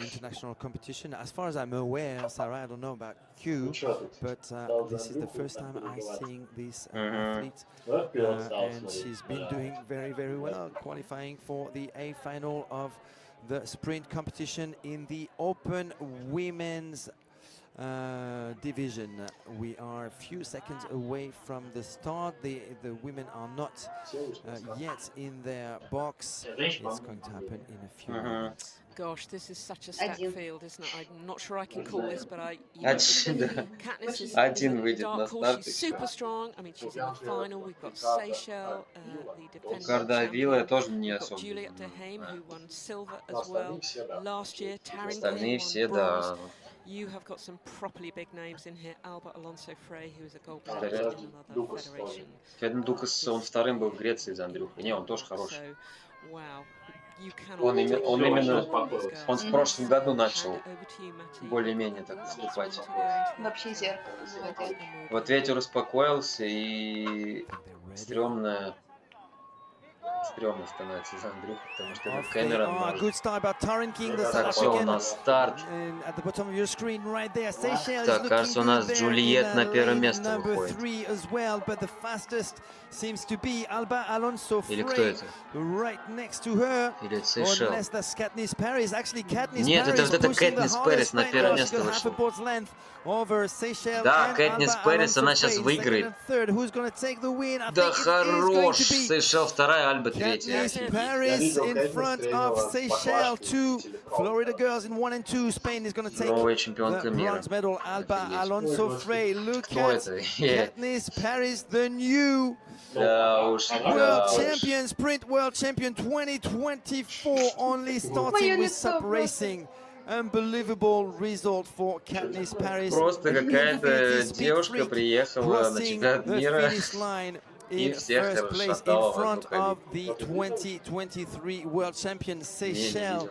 international competition. As far as I'm aware, Sarah, I don't know about you, but this is the first time I'm seeing this athlete, and she's been doing very, very well, qualifying for the A final of the sprint competition in the open women's division. We are a few seconds away from the start. The women are not yet in their box. It's going to happen in a few minutes. Gosh, this is such a stacked field, isn't it? I'm not sure I can call this, but Katniss is a dark horse. She's super strong. I mean, she's in the final. We've got Seychelles, the defending champion. We've got Juliet de Heim, who won silver as well last year. Tarrington won bronze. You have got some properly big names in here. Albert Alonso Frey, who is a gold medalist in another federation. Феден Дукас, он вторым был в Греции за Андрюхой. Не, он тоже хороший. Wow. Он именно, он в прошлом году начал более-менее так выступать. Вообще зеркало. Вот ветер успокоился, и стрёмно становится за Андрюху, потому что этот Кэмерон может. Так, все, у нас старт. Так, кажется, у нас Джульет на первое место выходит. Или кто это? Или это Сейшел? Нет, это вот это Кэтнис Пэрис на первое место вышла. Да, Кэтнис Пэрис, она сейчас выиграет. Да хорош! Сейшел вторая, Альба третья. Новая чемпионка мира. Кто это? Да уж. World champion, sprint world champion 2024, only starting with SUP racing. Unbelievable result for Katniss Paris. Просто какая-то девушка приехала на чемпионат мира и всех расшатала в одну кабину. 2023 world champion Seychelles.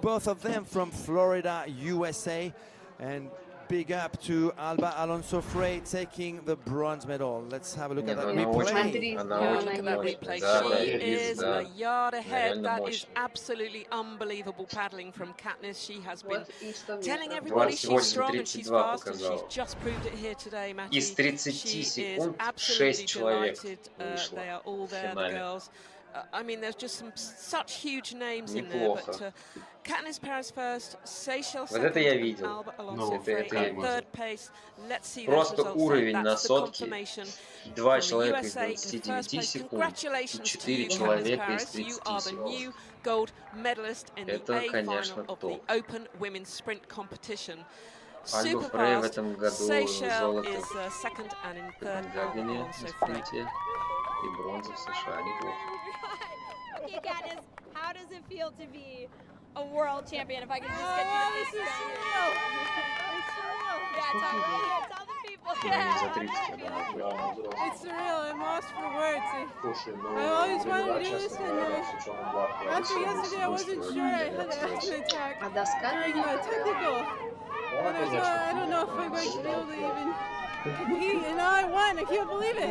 Both of them from Florida, USA, and big up to Alba Alonso Frey taking the bronze medal. Let's have a look at that replay. Look at that replay. She is a yard ahead. That is absolutely unbelievable paddling from Katniss. She has been telling everybody she's strong and she's fast, and she's just proved it here today, Matty. Из 30 секунд 6 человек вышло. They are all there, the girls. I mean, there's just such huge names in there, but Katniss Paris first, Seychelles second, Albert Alonso Frey third pace. Let's see those results. Просто уровень на That's the сотке. confirmation. 2 человека из 29 секунд и 4 человека из 30 You are the new gold medalist in the A final of the Open Women's Sprint competition. Альба Фрей в этом году Seychelles золото is second, and in third, Гагане Alonso в Frey. спринте и бронза в США. Неплохо. Okay, Katniss, how does it feel to be a world champion? If I could just get you to This is surreal. It's surreal. Yeah, tell the people. It's surreal. I'm lost for words. I always wanted to do this, and after yesterday, I wasn't sure. I had an asthma attack during the technical. And I don't know if I'm going to be able to even compete. And now I won. I can't believe it.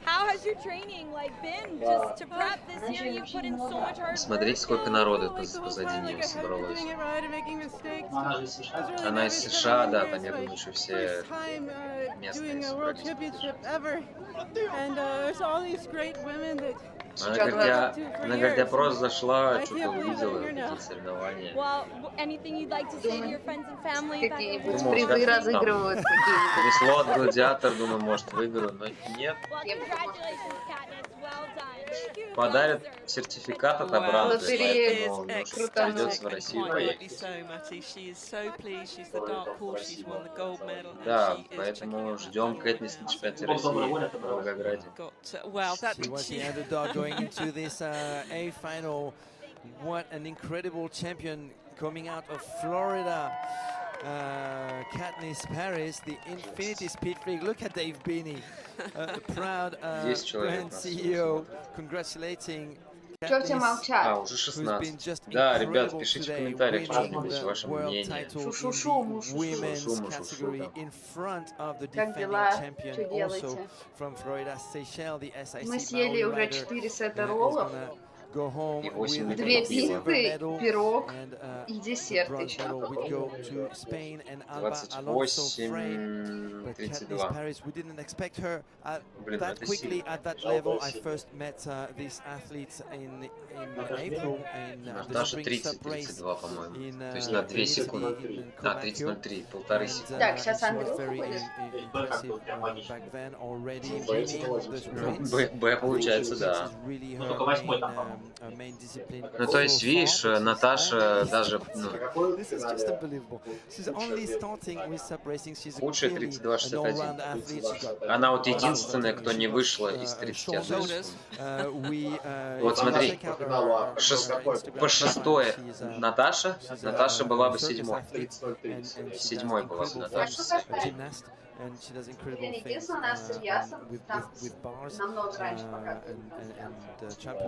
How has your training been just to prep this year? You put in so much hard work. Смотрите, сколько народу позади нее собралось. Она из США, да, там, я думаю, еще все местные собрались. Она говорит, я просто зашла, что-то увидела, какие-то соревнования. Призы разыгрывают какие-то. Весло от гладиатор, думаю, может, выиграю, но нет. Подарят сертификат от обратно, поэтому придется в Россию поехать. Да, поэтому ждем Кэтнис на чемпионате России в Волгограде. Going into this A final. What an incredible champion coming out of Florida. Katniss Paris, the Infinity Speed Freak. Look at Dave Beanie, proud brand CEO, congratulating Чё молчат? Уже 16. Да, ребят, пишите в комментариях что-нибудь, ваше мнение. Шу-шу-шу, Как дела? Что делаете? Мы съели уже 4 сета роллов, 2 пиццы, пирог и десерт еще. 28-32. Блин, это сильно. Наташа 30-32, по-моему. То есть на 2 секунды. 30-03, 1,5 секунды. Так, сейчас Андрюха будет. Б получается, да. Ну, только 8-й там, по-моему. Ну, то есть, видишь, Наташа даже... Худшая 32-61. Она вот единственная, кто не вышла из 31. Вот смотри, по шестое Наташа была бы 7-й. 7-й была бы Наташа. Единственное, у нас с Ильясом там намного раньше показывали.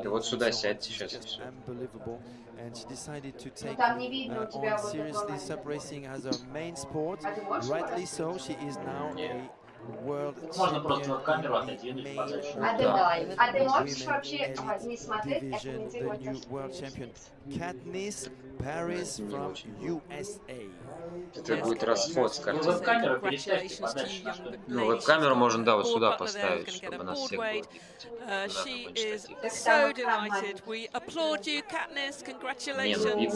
Ты вот сюда сядьте сейчас и все. Ну там не видно у тебя вот этого. Можно просто на камеру отодвинуть подальше. А ты можешь вообще не смотреть, а комментировать? Katniss Paris from USA. Это будет расход с картинкой. Ну, веб-камеру переставьте подальше. Ну, веб-камеру можно, да, вот сюда поставить, чтобы нас всех было. She is so delighted. We applaud you, Katniss. Congratulations. We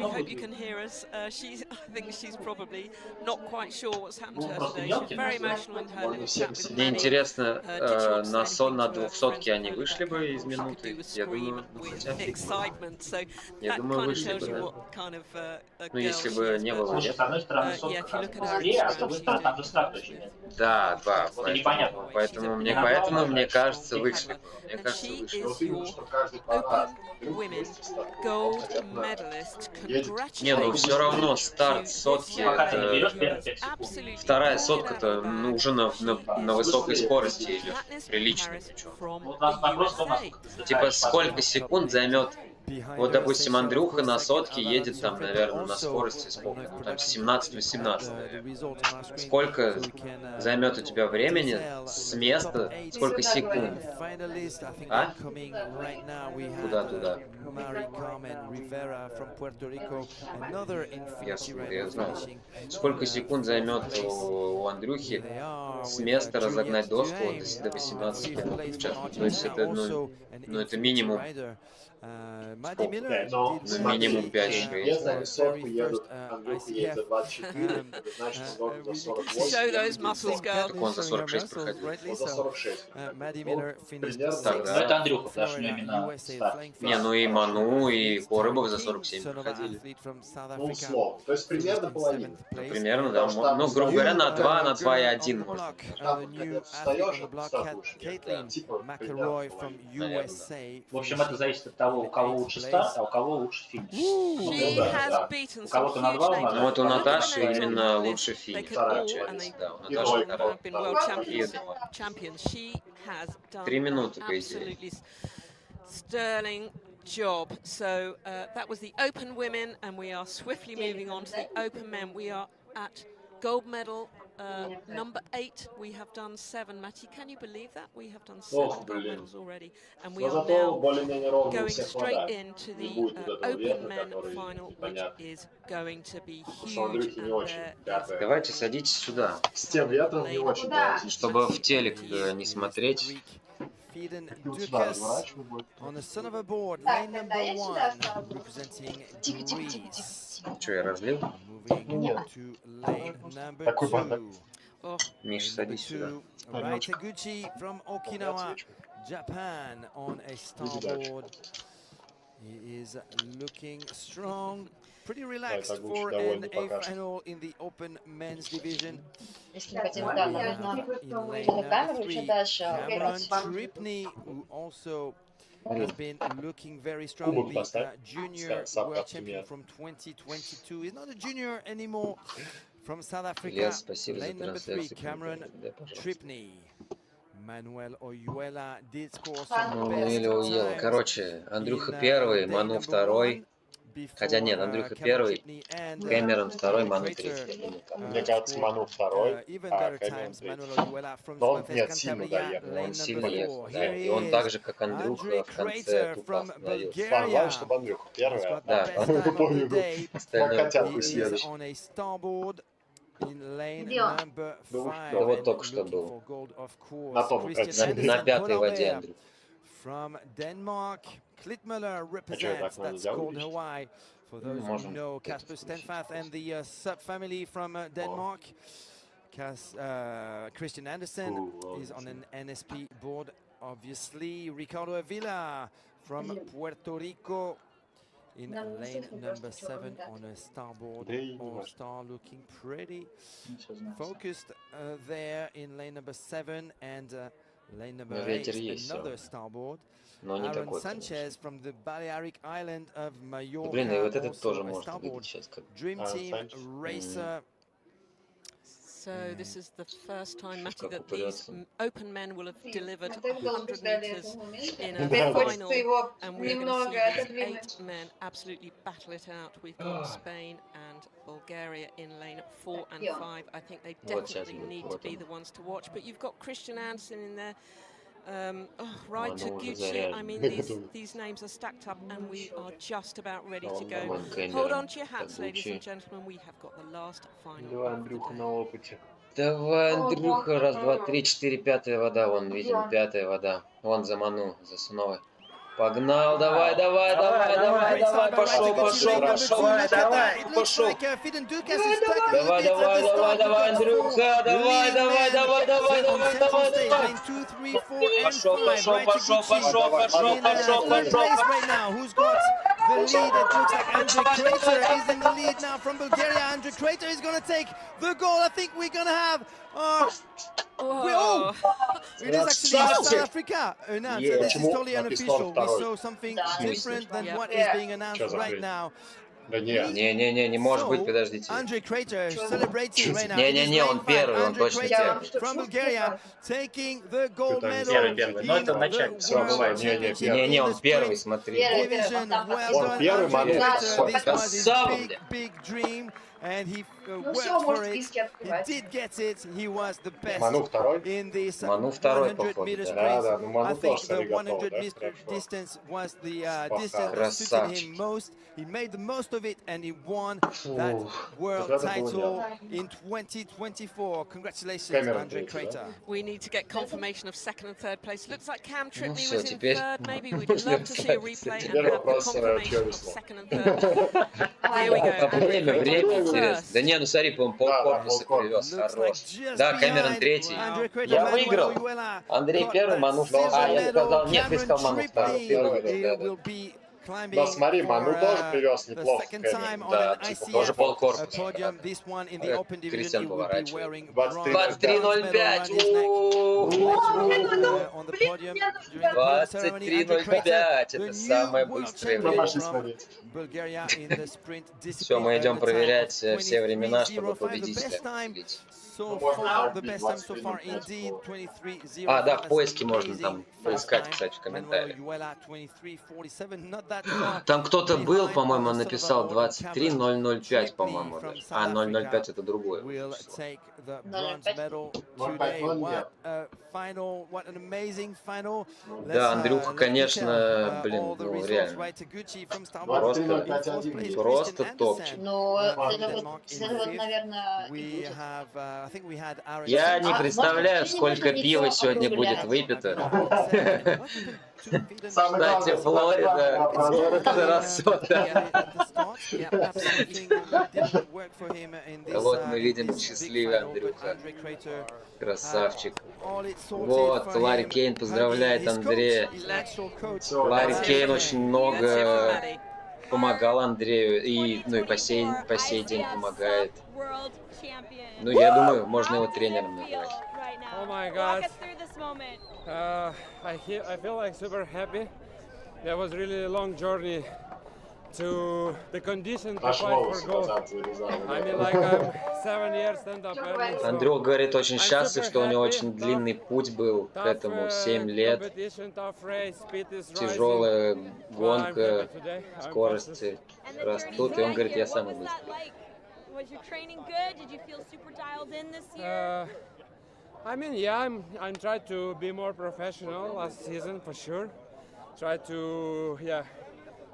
hope you can hear us. I think she's probably not quite sure what's happened to her today. She's very emotional in her little chat with Мне Manny. интересно, на 200-ке они вышли бы из минуты? Я думаю, хотя бы. Я думаю, вышли бы, да. Ну, если бы не было лет. С одной стороны, сотка быстрее, а с другой стороны, там же старт очень медленный. Да, да. Это непонятно. Поэтому мне кажется, вышли бы. Мне кажется, вышли бы. Не, ну все равно старт сотки, вторая сотка-то уже на высокой скорости идет, прилично причем. Типа сколько секунд займет, вот допустим Андрюха на сотке едет там, наверное, на скорости сколько, ну там 17-18, наверное. Сколько займет у тебя времени с места, сколько секунд? А? Куда туда? Я знаю. Сколько секунд займет у Андрюхи с места разогнать доску до 18 секунд в час? То есть это, ну, это минимум. Минимум 5-6. Я знаю, сотку едут, Андрюха едет за 24, значит, он за 48. Так он за 46 проходил. Он за 46. Тогда... Это Андрюха, потому что у него именно старт. Не, ну и Ману, и Коробов за 47 проходили. Ну, условно. То есть примерно половина. Ну, примерно, да. Ну, грубо говоря, на 2, на 2 и 1 можно. Там, когда ты встаешь, стартуешь. Типа, примерно половина. В общем, это зависит от того, у кого лучше старт, а у кого лучше финиш. У кого-то на 2, на 2. Ну вот у Наташи именно лучше финиш получается. Да, у Наташи вторая. 3 минуты, по идее. Sterling job. So that was the open women, and we are swiftly moving on to the open men. We are at gold medal number 8. We have done 7. Matty, can you believe that? We have done 7 gold medals already. And we are now going straight into the open men final, which is going to be huge. Давайте садитесь сюда, С тем ветром не очень. чтобы в телек не смотреть. On the son of a board, lane number 1, representing Greece. Что, я разлил? Moving to lane number 2. Миша, садись сюда. Right, Taguchi from Okinawa, Japan, on a starboard. He is looking strong, pretty relaxed for an A final in the open men's division. Если хотим, да, наверное, In lane камеру number 3, еще дальше. Cameron Tripney, who also has been looking very strong. The junior world champion from 2022 is not a junior anymore from South Africa. Lane number 3, Cameron Tripney. Manuel Oyuela did score some best times. Короче, Андрюха первый, Ману второй. Хотя нет, Андрюха первый, Кэмерон второй, Ману третий. Мне кажется, Ману второй, а Кэмерон третий. Но он нет, сильно доехал. Он сильно ехал, да. И он так же, как Андрюха, в конце тупо остановился. Главное, чтобы Андрюха первый, а да, хотя бы следующий. Да вот только что был. На том, на пятой воде, Андрюха. From Denmark, Klitmøller represents, that's called Hawaii. For those who know Kasper Stenfath and the sub-family from Denmark, Christian Andersen is on an NSP board, obviously. Ricardo Avila from Puerto Rico in lane number 7 on a starboard. All-star looking pretty focused there in lane number 7, and lane number 8, another starboard. Aaron Sanchez from the Balearic Island of Mallorca, also a starboard. Dream Team racer. So this is the first time, Matty, that these open men will have delivered 100 meters in a final, and we're going to see these 8 men absolutely battle it out. We've got Spain and Bulgaria in lane 4 and 5. I think they definitely need to be the ones to watch. But you've got Christian Andersen in there. Right to Gucci. I mean, these names are stacked up, and we are just about ready to go. Hold on to your hats, ladies and gentlemen. We have got the last final. Давай, Андрюха, раз, два, три, четыре, пятая вода, вон, видим, пятая вода. Вон за Ману, за Суновой. Погнал, давай, давай, давай, давай, давай, пошел, пошел, пошел, давай, пошел. Давай, давай, давай, давай, Андрюха, давай, давай, давай, давай, давай, давай, давай. Пошел, пошел, пошел, пошел, пошел, пошел, пошел. The lead, it looks like Andrej Krater is in the lead now from Bulgaria. Andrej Krater is going to take the goal. I think we're going to have... it is actually South Africa. So this is totally unofficial. We saw something different than what is being announced right now. Не может быть, подождите. Andrej Krater celebrating right now. Не, он первый, он точно первый. From Bulgaria, taking the gold medal. Первый. Но это в начале. Все, бывает. Не, он первый, смотри. Он первый, Ману. Красавчик. Big dream. And he worked for it. He did get it. He was the best in this 100 meter sprint. I think the 100 meter distance was the distance that suited him most. He made the most of it, and he won that world title in 2024. Congratulations, Andrej Krater. We need to get confirmation of second and third place. Looks like Cam Tripney was in third. Maybe we'd love to see a replay and have the confirmation of second and third. Here we go. Время. Да не, ну смотри, по-моему, полкорпуса привез, хорош. Да, Кэмерон третий. Я выиграл. Андрей первый, Ману второй. А, я сказал, нет, ты сказал Ману второй. Да, смотри, Ману тоже привез неплохо. Да, типа, тоже полкорпуса. Кристиан поворачивает. 23:05. 23:05. Это самое быстрое время. Все, мы идем проверять все времена, чтобы победителя определить. А, да, в поиске можно там поискать, кстати, в комментариях. Там кто-то был, по-моему, написал 23:005, по-моему, даже. А, 0:05 это другое. Да, Андрюха, конечно, блин, ну реально. Просто топчик. Ну, это вот, наверное... Я не представляю, сколько пива сегодня будет выпито. Кстати, Флорида, красота. Вот мы видим счастливый Андрюха. Красавчик. Вот, Ларри Кейн поздравляет Андрея. Ларри Кейн очень много помогал Андрею и, ну, и по сей день помогает. Ну, я думаю, можно его тренером назвать. Oh my God. I feel like super happy. there was really a long journey to the condition to fight for gold. I mean, like I'm 7 years stand-up paddling. Андрюх говорит, очень счастлив, что у него очень длинный путь был к этому, 7 лет. Тяжелая гонка, скорости растут, и он говорит, я самый быстрый. Was your training good? Did you feel super dialed in this year? I mean, yeah, I'm trying to be more professional last season for sure. Try to, yeah,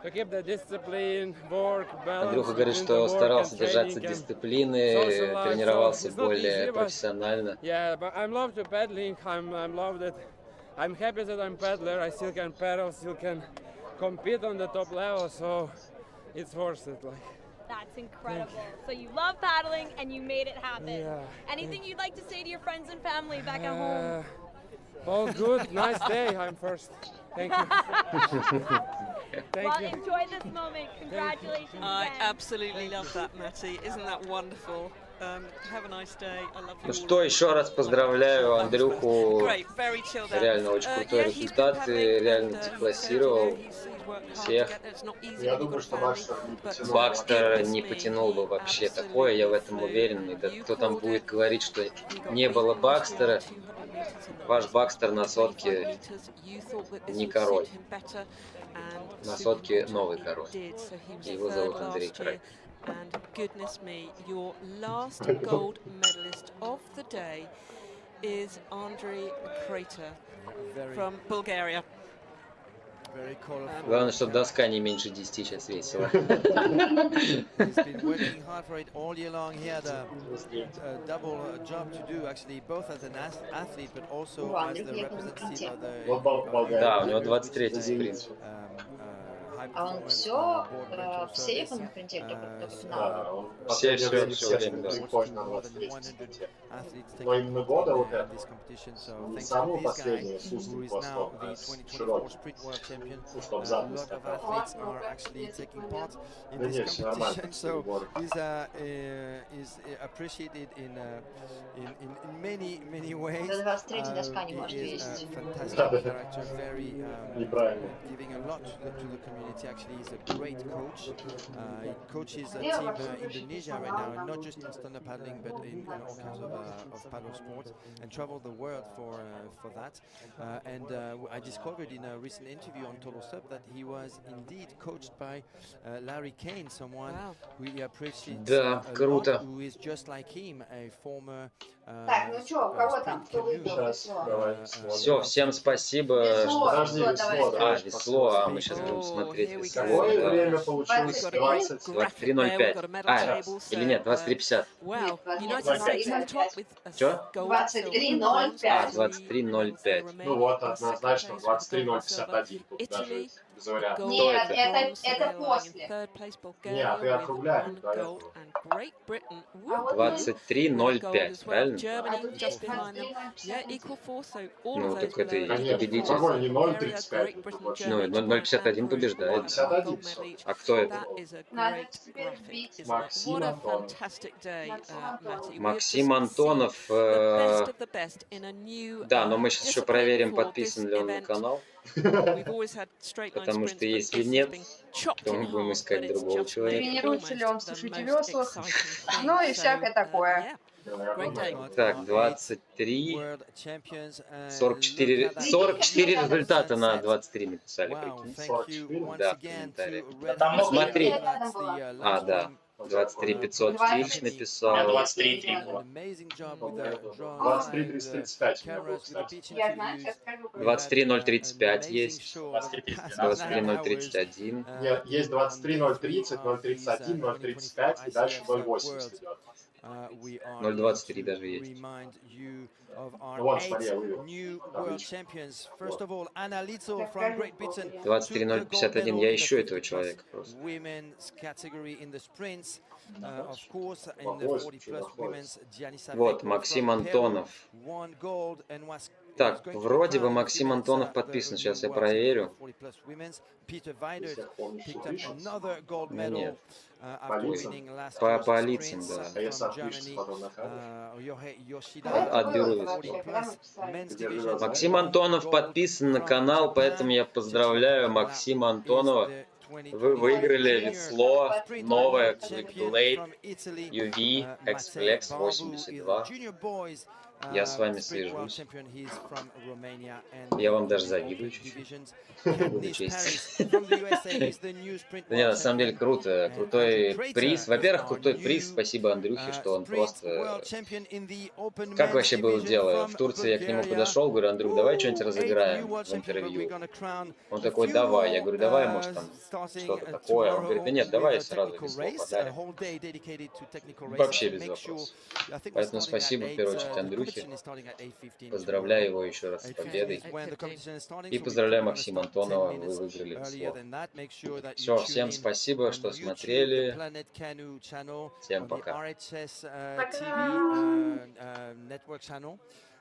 to keep the discipline, work, balance. Андрюха говорит, что старался держаться дисциплины, тренировался более профессионально. Yeah, but I'm love to paddling. I'm love that. I'm happy that I'm paddler. I still can paddle, still can compete on the top level. So it's worth it, like. That's incredible. So you love paddling and you made it happen. Yeah. Anything you'd like to say to your friends and family back at home? All good. Nice day. I'm first. Thank you. Well, enjoy this moment. Congratulations. I absolutely love that, Matty. Isn't that wonderful? Have a nice day. I love you. Ну что, еще раз поздравляю Андрюху. Реально очень крутой результат. И реально деклассировал всех. Я думаю, что Бакстер не потянул бы вообще такое, я в этом уверен. И да, кто там будет говорить, что не было Бакстера, ваш Бакстер на сотке не король. На сотке новый король. Его зовут Андрей Край. And goodness me, your last gold medalist of the day is Andrei Krater from Bulgaria. Главное, чтобы доска не меньше 10 сейчас весила. He's been working hard for it all year long. He had a double job to do, actually, both as an athlete, but also as the representative of the... Да, у него 23-й спринт. А он все его на фронте, только финал. Все время, да. Но именно года вот это, не самого последнего, с узким хвостом, а с широким, ну, чтобы задом скакал. Да нет, все нормально. So he's appreciated in many ways. До 23 доска не может весить. Fantastic character, very giving a lot to the community. Actually, he's a great coach. He coaches a team in Indonesia right now, and not just in stand-up paddling, but in all kinds of paddle sports, and traveled the world for that. And I discovered in a recent interview on Total Sub that he was indeed coached by Larry Kane, someone who he appreciates a lot, who is just like him, a former. Так, ну что, кого там? Кто выиграл? Все, всем спасибо. Подожди, весло, а мы сейчас будем смотреть весло. Какое время получилось? 23:05. Или нет, 23:50. Что? 23:05. 23:05. Ну вот, однозначно 23:051. Тут даже без вариантов. Нет, это после. Нет, ты округляешь до этого. 23:05, правильно? Ну, так это и победитель. Какой, не 0:35? Ну, 0:51 побеждает. 0:51. А кто это? Надо теперь бить. Максим Антонов. Максим Антонов. Да, но мы сейчас еще проверим, подписан ли он на канал. Потому что если нет, то мы будем искать другого человека. Тренируется ли он в сушителёслах? Ну и всякое такое. Так, 23, 44 результата на 23 написали, прикинь. Да, в комментариях. Смотри. А, да. 23 500 Twitch написал. 23:35. 23:035 есть. 23:031. Есть 23:030, 0:31, 0:35 и дальше 0:80 идет. 0:23 даже есть. Вот, смотри, я вывел. 23:051. Я ищу этого человека просто. Вот, Максим Антонов. Так, вроде бы Максим Антонов подписан. Сейчас я проверю. Нет. По лицам, да. Отберу его. Максим Антонов подписан на канал, поэтому я поздравляю Максима Антонова. Вы выиграли весло новое Blade UV X-Flex 82. Я с вами свяжусь. Я вам даже завидую чуть-чуть. Буду честь. Да нет, на самом деле круто. Крутой приз. Во-первых, крутой приз. Спасибо Андрюхе, что он просто... Как вообще было дело? В Турции я к нему подошел, говорю, Андрюх, давай что-нибудь разыграем в интервью. Он такой, давай. Я говорю, давай, может, там что-то такое. Он говорит, да нет, давай сразу весло подарим. Вообще без вопросов. Поэтому спасибо, в первую очередь, Андрюхе. Поздравляю его еще раз с победой. И поздравляю Максима Антонова, вы выиграли весло. Все, всем спасибо, что смотрели. Всем пока.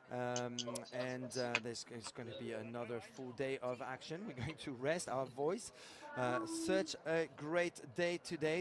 And there's going to be another full day of action. We're going to rest our voice. Such a great day today.